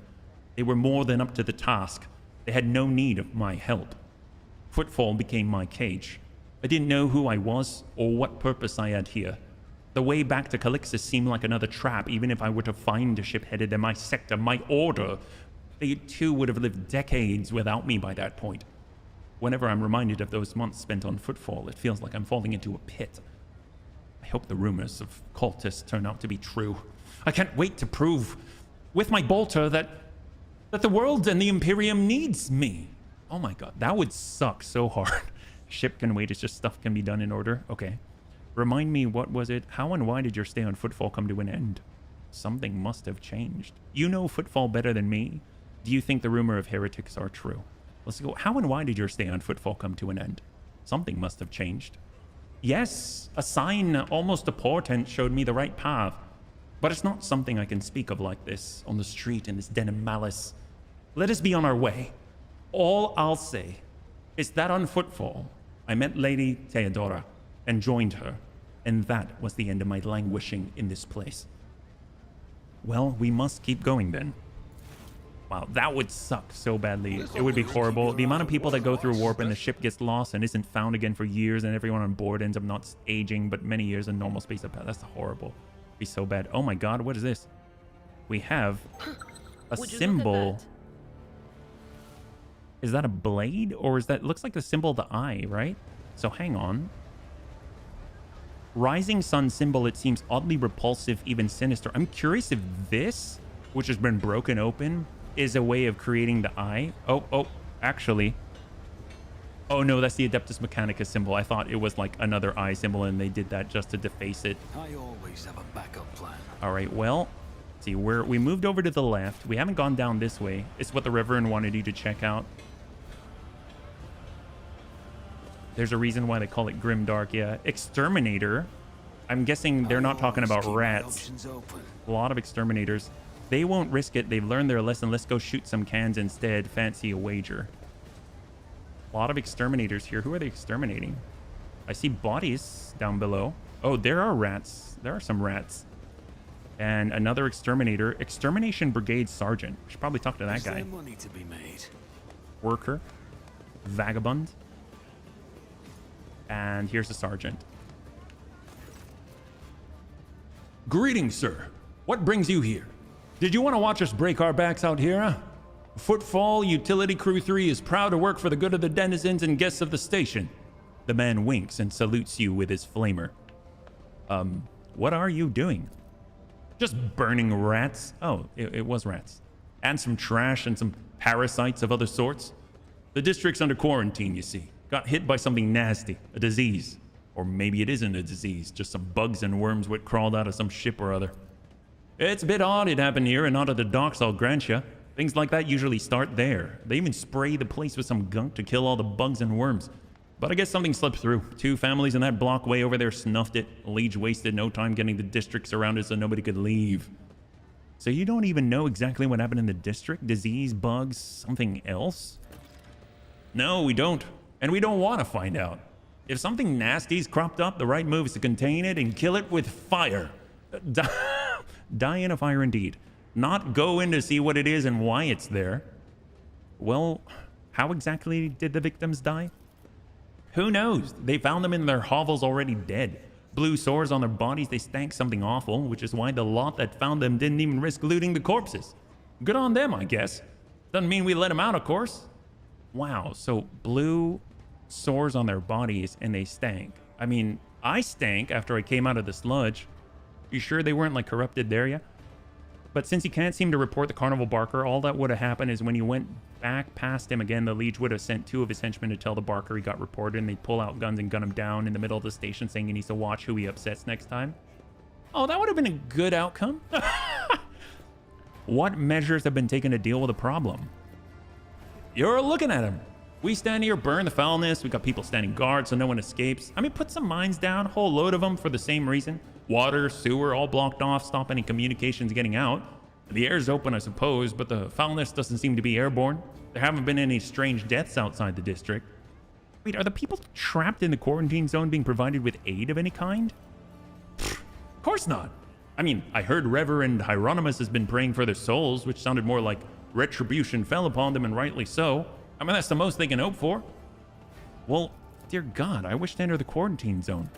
They were more than up to the task. They had no need of my help. Footfall became my cage. I didn't know who I was or what purpose I had here. The way back to Calixus seemed like another trap, even if I were to find a ship headed in my sector, my order. They too would have lived decades without me by that point. Whenever I'm reminded of those months spent on Footfall, it feels like I'm falling into a pit. I hope the rumors of cultists turn out to be true. I can't wait to prove with my bolter that the world and the Imperium needs me. Oh my god, that would suck so hard. Ship can wait, it's just stuff can be done in order. Okay. Remind me, what was it? How and why did your stay on Footfall come to an end? Something must have changed. You know Footfall better than me. Do you think the rumor of heretics are true? Let's go. How and why did your stay on Footfall come to an end? Something must have changed. Yes, a sign, almost a portent, showed me the right path. But it's not something I can speak of like this, on the street in this den of malice. Let us be on our way. All I'll say is that on Footfall, I met Lady Theodora and joined her, and that was the end of my languishing in this place. Well, we must keep going then. Wow, that would suck so badly. It would be horrible. The amount of people that go through warp and the ship gets lost and isn't found again for years, and everyone on board ends up not aging, but many years in normal space. That's horrible. It'd be so bad. Oh my god, what is this? We have a symbol. Is that a blade? Or is that... looks like the symbol of the eye, right? So hang on. Rising sun symbol, it seems oddly repulsive, even sinister. I'm curious if this, which has been broken open, is a way of creating the eye. Oh, actually. Oh no, that's the Adeptus Mechanicus symbol. I thought it was like another eye symbol and they did that just to deface it. I always have a backup plan. All right, well, let's see, we moved over to the left. We haven't gone down this way. It's what the Reverend wanted you to check out. There's a reason why they call it Grimdark, yeah. Exterminator. I'm guessing they're not talking about rats. A lot of exterminators. They won't risk it. They've learned their lesson. Let's go shoot some cans instead. Fancy a wager. A lot of exterminators here. Who are they exterminating? I see bodies down below. Oh, there are rats. There are some rats. And another exterminator. Extermination Brigade Sergeant. We should probably talk to that guy. Money to be made. Worker. Vagabond. And here's the sergeant. Greetings, sir. What brings you here? Did you want to watch us break our backs out here, huh? Footfall Utility Crew 3 is proud to work for the good of the denizens and guests of the station. The man winks and salutes you with his flamer. What are you doing? Just burning rats? Oh, it was rats. And some trash and some parasites of other sorts. The district's under quarantine, you see. Got hit by something nasty, a disease. Or maybe it isn't a disease, just some bugs and worms what crawled out of some ship or other. It's a bit odd it happened here and not at the docks, I'll grant you. Things like that usually start there. They even spray the place with some gunk to kill all the bugs and worms. But I guess something slipped through. 2 families in that block way over there snuffed it. Liege wasted no time getting the district surrounded so nobody could leave. So you don't even know exactly what happened in the district? Disease, bugs, something else? No, we don't. And we don't want to find out. If something nasty's cropped up, the right move is to contain it and kill it with fire. Die in a fire indeed. Not go in to see what it is and why it's there. Well, how exactly did the victims die? Who knows? They found them in their hovels already dead. Blue sores on their bodies, they stank something awful, which is why the lot that found them didn't even risk looting the corpses. Good on them, I guess. Doesn't mean we let them out, of course. Wow, so blue sores on their bodies and they stank. I mean, I stank after I came out of the sludge. You sure they weren't like corrupted there yet? But since he can't seem to report the carnival barker, all that would have happened is when he went back past him again, the Liege would have sent 2 of his henchmen to tell the barker he got reported, and they'd pull out guns and gun him down in the middle of the station saying he needs to watch who he upsets next time. Oh, that would have been a good outcome. What measures have been taken to deal with the problem? You're looking at him. We stand here, burn the foulness. We got people standing guard so no one escapes. I mean, put some mines down, a whole load of them for the same reason. Water, sewer, all blocked off, stop any communications getting out. The air's open, I suppose, but the foulness doesn't seem to be airborne. There haven't been any strange deaths outside the district. Wait, are the people trapped in the quarantine zone being provided with aid of any kind? Of course not. I mean, I heard Reverend Hieronymus has been praying for their souls, which sounded more like retribution fell upon them, and rightly so. I mean, that's the most they can hope for. Well, dear God, I wish to enter the quarantine zone.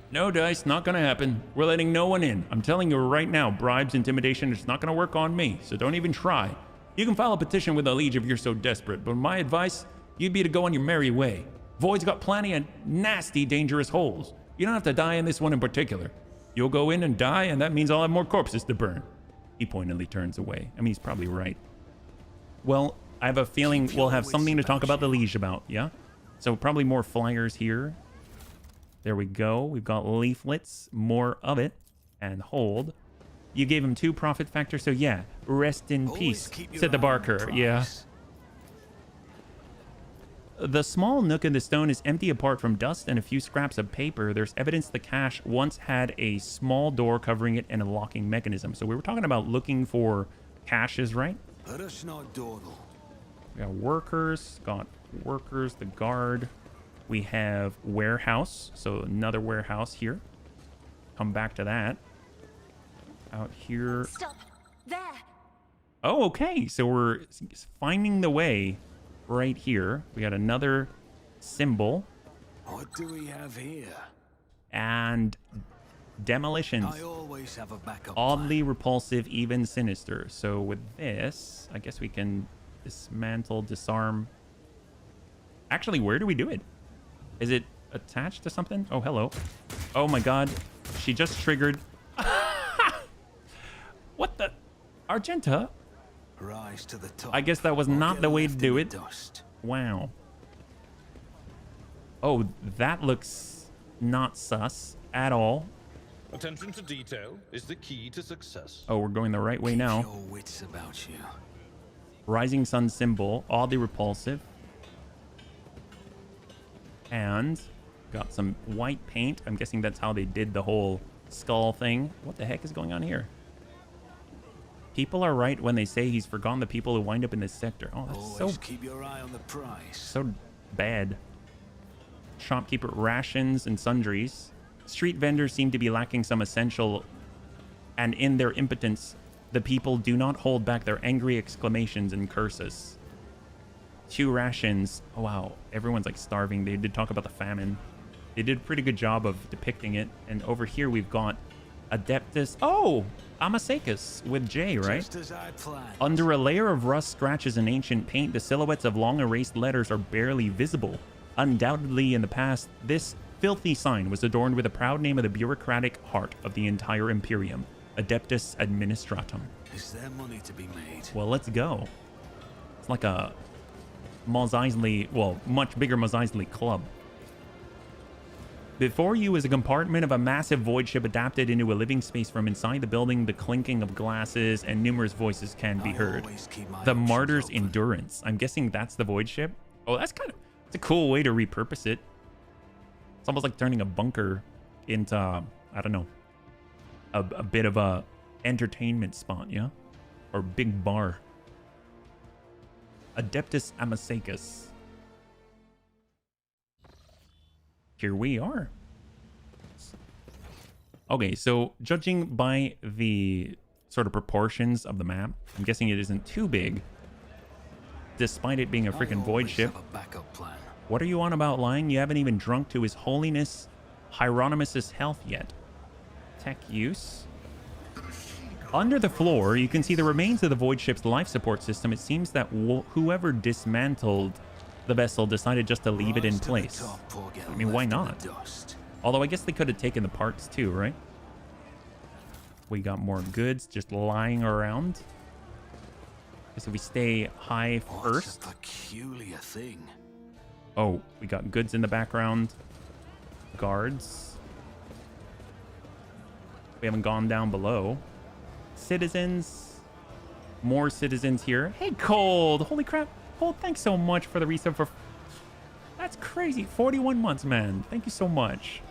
No, Dice, not gonna happen. We're letting no one in. I'm telling you right now, bribes, intimidation, it's not gonna work on me, so don't even try. You can file a petition with the Liege if you're so desperate, but my advice, you'd be to go on your merry way. Void's got plenty of nasty, dangerous holes. You don't have to die in this one in particular. You'll go in and die, and that means I'll have more corpses to burn. He pointedly turns away. I mean, he's probably right. Well, I have a feeling we'll have something to talk about the Liege about, yeah? So probably more flyers here. There we go. We've got leaflets, more of it, and hold. You gave him 2 profit factor, so yeah, rest in peace, said the barker, yeah. The small nook in the stone is empty apart from dust and a few scraps of paper. There's evidence the cache once had a small door covering it and a locking mechanism. So we were talking about looking for caches, right? Let us not dawdle. We got workers, the guard. We have warehouse, so another warehouse here. Come back to that. Out here. Stop. There. Oh, okay. So we're finding the way right here. We got another symbol. What do we have here? And demolitions. I always have a backup Oddly plan. repulsive, even sinister. So with this, I guess we can dismantle, disarm. Actually, where do we do it? Is it attached to something? Oh, hello. Oh my God. She just triggered. What the? Argenta? Rise to the top. I guess that was not the way to do it. Dust. Wow. Oh, that looks not sus at all. Attention to detail is the key to success. Oh, we're going the right way now. Keep your wits about you. Rising sun symbol, oddly repulsive. And got some white paint. I'm guessing that's how they did the whole skull thing. What the heck is going on here? People are right when they say he's forgotten the people who wind up in this sector. Oh, that's Always so keep your eye on the price. so bad. Shopkeeper rations and sundries. Street vendors seem to be lacking some essential, and in their impotence, the people do not hold back their angry exclamations and curses. 2 rations. Oh, wow. Everyone's like starving. They did talk about the famine. They did a pretty good job of depicting it. And over here we've got Adeptus. Oh, Amasakis with J, right? Just as I planned. Under a layer of rust, scratches, and ancient paint, the silhouettes of long erased letters are barely visible. Undoubtedly, in the past, this filthy sign was adorned with the proud name of the bureaucratic heart of the entire Imperium, Adeptus Administratum. Is there money to be made? Well, let's go. It's like a Mos Eisley, well, much bigger Mos Eisley club. Before you is a compartment of a massive void ship adapted into a living space. From inside the building, the clinking of glasses and numerous voices can be heard. The Martyr's Endurance. I'm guessing that's the void ship. Oh, that's it's a cool way to repurpose it. It's almost like turning a bunker into, I don't know, a bit of a entertainment spot, yeah? Or big bar. Adeptus Amasakis. Here we are. Okay, so judging by the sort of proportions of the map, I'm guessing it isn't too big, despite it being a freaking void ship. Have a backup plan. What are you on about lying? You haven't even drunk to His Holiness Hieronymus' health yet. Tech use. Under the floor, you can see the remains of the void ship's life support system. It seems that whoever dismantled the vessel decided just to leave it in place. I mean, why not? Although I guess they could have taken the parts too, right? We got more goods just lying around. So we stay high first. What a peculiar thing. Oh, we got goods in the background. Guards. We haven't gone down below. Citizens. More citizens here. Hey, Cold. Holy crap. Cold, thanks so much for the resub for... That's crazy. 41 months, man. Thank you so much.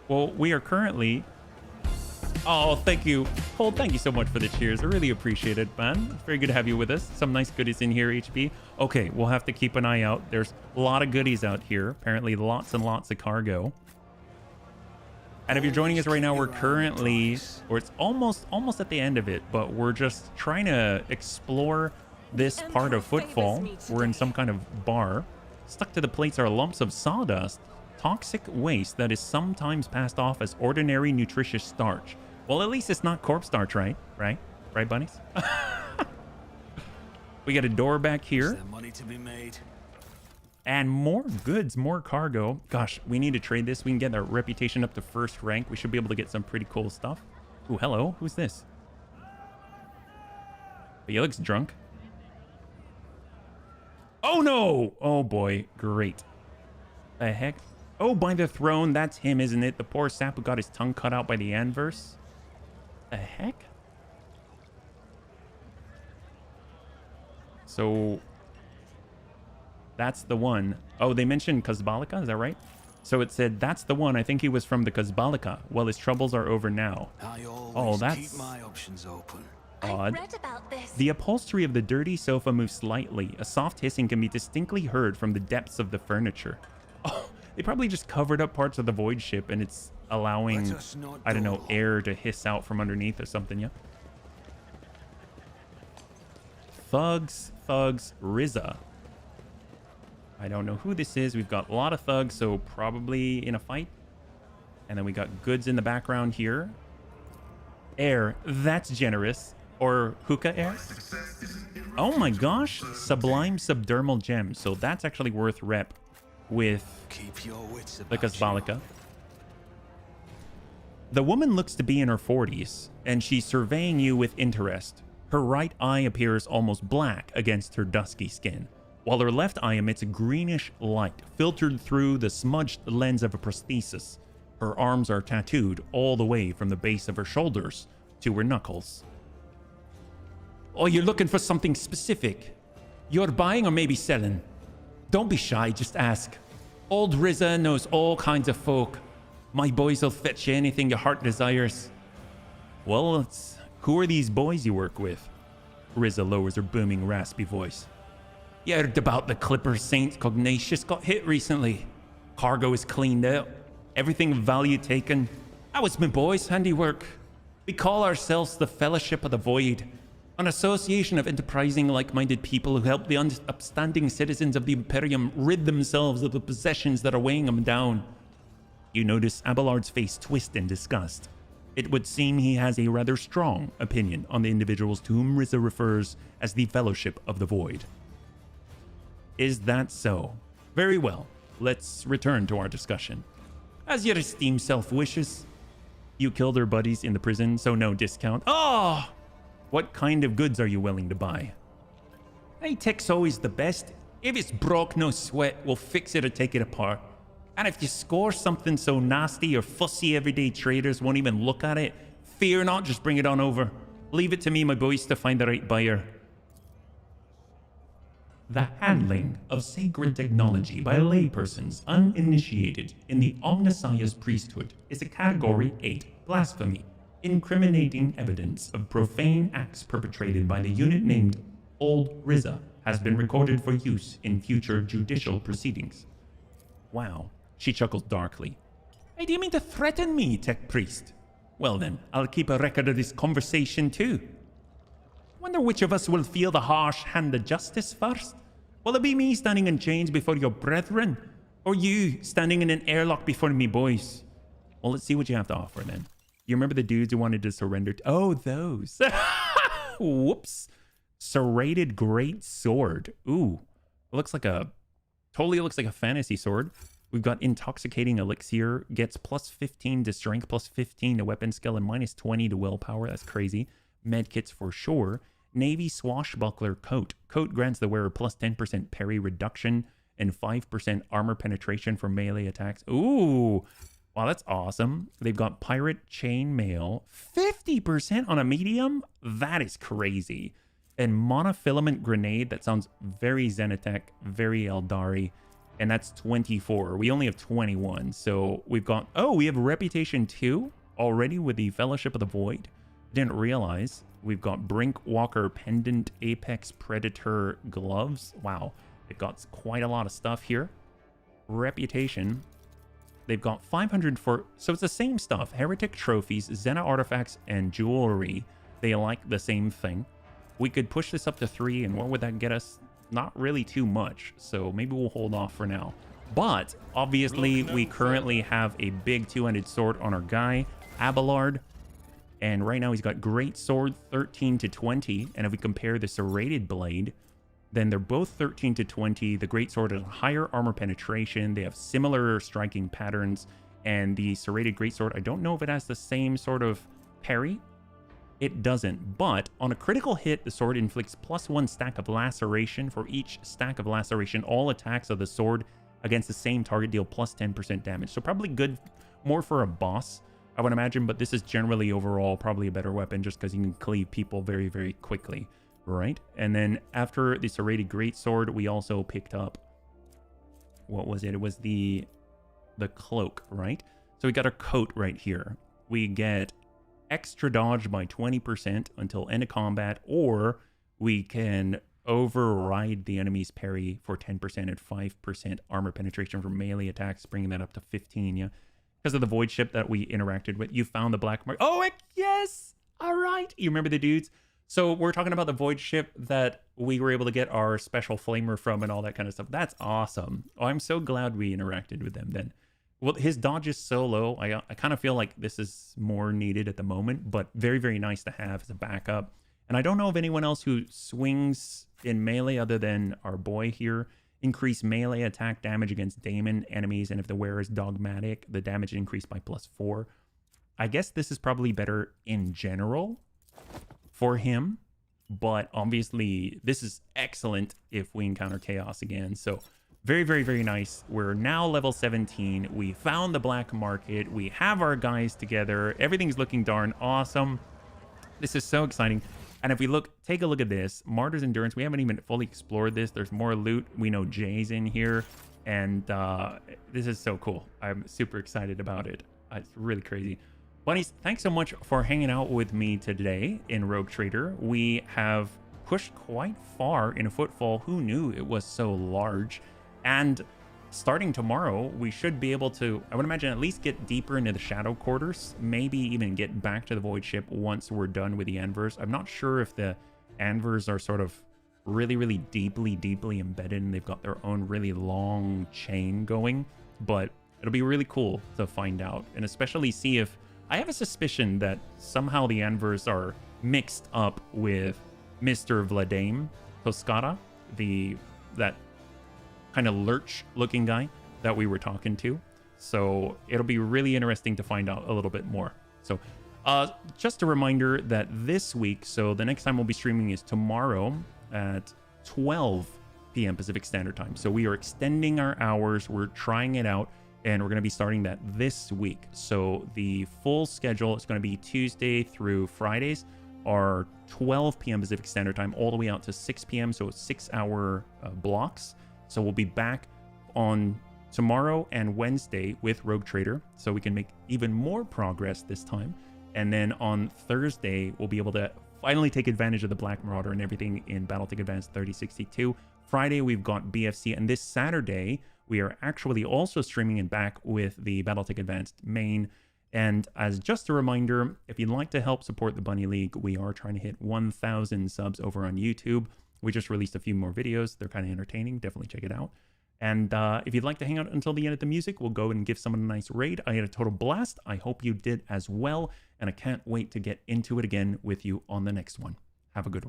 Well, we are currently Oh, thank you. Cole, thank you so much for the cheers. I really appreciate it, man. It's very good to have you with us. Some nice goodies in here, HB. Okay, we'll have to keep an eye out. There's a lot of goodies out here. Apparently, lots and lots of cargo. And if you're joining us right now, we're currently, or it's almost at the end of it, but we're just trying to explore this part of Footfall. We're in some kind of bar. Stuck to the plates are lumps of sawdust, toxic waste that is sometimes passed off as ordinary nutritious starch. Well, at least it's not corpse starch, right? Right, bunnies? We got a door back here. Is there money to be made? And more goods, more cargo. Gosh, we need to trade this. We can get our reputation up to first rank. We should be able to get some pretty cool stuff. Ooh, hello. Who's this? But he looks drunk. Oh, no. Oh, boy. Great. The heck? Oh, by the throne. That's him, isn't it? The poor sap who got his tongue cut out by the anvers. The heck? So... that's the one. Oh, they mentioned Kazbalika, is that right? So it said, that's the one. I think he was from the Kazbalika. Well, his troubles are over now. I always that's keep my options open. Odd. I read about this. The upholstery of the dirty sofa moves slightly. A soft hissing can be distinctly heard from the depths of the furniture. Oh, they probably just covered up parts of the void ship and it's allowing, I don't know, air to hiss out from underneath or something, yeah? Thugs, Riza. I don't know who this is. We've got a lot of thugs, so probably in a fight. And then we got goods in the background here. Air, that's generous. Or hookah air. Oh my gosh, sublime subdermal gem. So that's actually worth rep with the Kazbalika. The woman looks to be in her 40s, and she's surveying you with interest. Her right eye appears almost black against her dusky skin, while her left eye emits a greenish light filtered through the smudged lens of a prosthesis. Her arms are tattooed all the way from the base of her shoulders to her knuckles. Oh, you're looking for something specific. You're buying or maybe selling? Don't be shy, just ask. Old Riza knows all kinds of folk. My boys will fetch you anything your heart desires. Well, who are these boys you work with? Riza lowers her booming, raspy voice. You heard about the Clipper Saint Cognacious got hit recently. Cargo is cleaned out. Everything of value taken. That was my boys' handiwork. We call ourselves the Fellowship of the Void, an association of enterprising, like-minded people who help the upstanding citizens of the Imperium rid themselves of the possessions that are weighing them down. You notice Abelard's face twist in disgust. It would seem he has a rather strong opinion on the individuals to whom Riza refers as the Fellowship of the Void. Is that so? Very well. Let's return to our discussion. As your esteemed self wishes. You killed her buddies in the prison, so no discount. Oh! What kind of goods are you willing to buy? High-tech's always the best. If it's broke, no sweat. We'll fix it or take it apart. And if you score something so nasty or fussy everyday traders won't even look at it, fear not, just bring it on over. Leave it to me, my boys, to find the right buyer. The handling of sacred technology by laypersons uninitiated in the Omnissiah's priesthood is a Category 8 blasphemy, incriminating evidence of profane acts perpetrated by the unit named Old Riza has been recorded for use in future judicial proceedings. Wow, she chuckles darkly. Hey, do you mean to threaten me, tech priest? Well then, I'll keep a record of this conversation too. Wonder which of us will feel the harsh hand of justice first? Will it be me standing in chains before your brethren? Or you standing in an airlock before me boys? Well, let's see what you have to offer then. You remember the dudes who wanted to surrender? Oh, those. Whoops. Serrated great sword. Ooh. Totally looks like a fantasy sword. We've got intoxicating elixir. Gets plus 15 to strength, plus 15 to weapon skill, and minus 20 to willpower. That's crazy. Medkits for sure. Navy swashbuckler coat. Coat grants the wearer plus 10% parry reduction and 5% armor penetration for melee attacks. Ooh. Wow, that's awesome. They've got pirate chain mail. 50% on a medium? That is crazy. And monofilament grenade. That sounds very Zenitech, very Eldari. And that's 24. We only have 21. So we've got... Oh, we have reputation 2? already with the Fellowship of the Void. Didn't realize we've got Brink Walker Pendant, Apex Predator gloves. Wow, they've got quite a lot of stuff here. Reputation, they've got 500 for, so it's the same stuff. Heretic trophies, Xena artifacts, and jewelry. They like the same thing. We could push this up to 3, and what would that get us? Not really too much, so maybe we'll hold off for now. But obviously we currently have a big two-handed sword on our guy, Abelard. And right now he's got Great Sword 13 to 20. And if we compare the Serrated Blade, then they're both 13 to 20. The Great Sword has higher armor penetration. They have similar striking patterns. And the Serrated Great Sword, I don't know if it has the same sort of parry. It doesn't. But on a critical hit, the sword inflicts +1 stack of laceration. For each stack of laceration, all attacks of the sword against the same target deal plus 10% damage. So probably good, more for a boss, I would imagine, but this is generally overall probably a better weapon just because you can cleave people very, very quickly, right? And then after the Serrated Greatsword, we also picked up, what was it? It was the cloak, right? So we got our coat right here. We get extra dodge by 20% until end of combat, or we can override the enemy's parry for 10% at 5% armor penetration for melee attacks, bringing that up to 15, yeah? Because of the void ship that we interacted with. You found the black mark. Oh, yes! All right. You remember the dudes? So we're talking about the void ship that we were able to get our special flamer from and all that kind of stuff. That's awesome. Oh, I'm so glad we interacted with them then. Well, his dodge is so low. I kind of feel like this is more needed at the moment, but very, very nice to have as a backup. And I don't know of anyone else who swings in melee other than our boy here. Increase melee attack damage against daemon enemies, and if the wearer is dogmatic, the damage increased by +4. I guess this is probably better in general for him, but obviously this is excellent if we encounter chaos again. So very, very, very nice. We're now level 17. We found the black market. We have our guys together. Everything's looking darn awesome. This is so exciting. And if we take a look at this, Martyr's Endurance, we haven't even fully explored this. There's more loot. We know Jay's in here. And this is so cool. I'm super excited about it. It's really crazy. Bunnies, thanks so much for hanging out with me today in Roguetrader. We have pushed quite far in a Footfall. Who knew it was so large? And starting tomorrow, we should be able to, I would imagine, at least get deeper into the Shadow Quarters, maybe even get back to the Void Ship once we're done with the Anvers. I'm not sure if the Anvers are sort of really, really deeply embedded and they've got their own really long chain going, but it'll be really cool to find out, and especially see if, I have a suspicion that somehow the Anvers are mixed up with Mr. Vladame Toscata, that kind of lurch looking guy that we were talking to. So it'll be really interesting to find out a little bit more. So just a reminder that this week, so the next time we'll be streaming is tomorrow at 12 p.m. Pacific Standard Time. So we are extending our hours. We're trying it out, and we're going to be starting that this week. So the full schedule is going to be Tuesday through Fridays are 12 p.m. Pacific Standard Time all the way out to 6 p.m. So 6-hour blocks. So we'll be back on tomorrow and Wednesday with Roguetrader, so we can make even more progress this time. And then on Thursday, we'll be able to finally take advantage of the Black Marauder and everything in Battletech Advanced 3062. Friday, we've got BFC, and this Saturday, we are actually also streaming and back with the Battletech Advanced main. And as just a reminder, if you'd like to help support the Bunny League, we are trying to hit 1,000 subs over on YouTube. We just released a few more videos. They're kind of entertaining. Definitely check it out. And if you'd like to hang out until the end of the music, we'll go and give someone a nice raid. I had a total blast. I hope you did as well. And I can't wait to get into it again with you on the next one. Have a good one.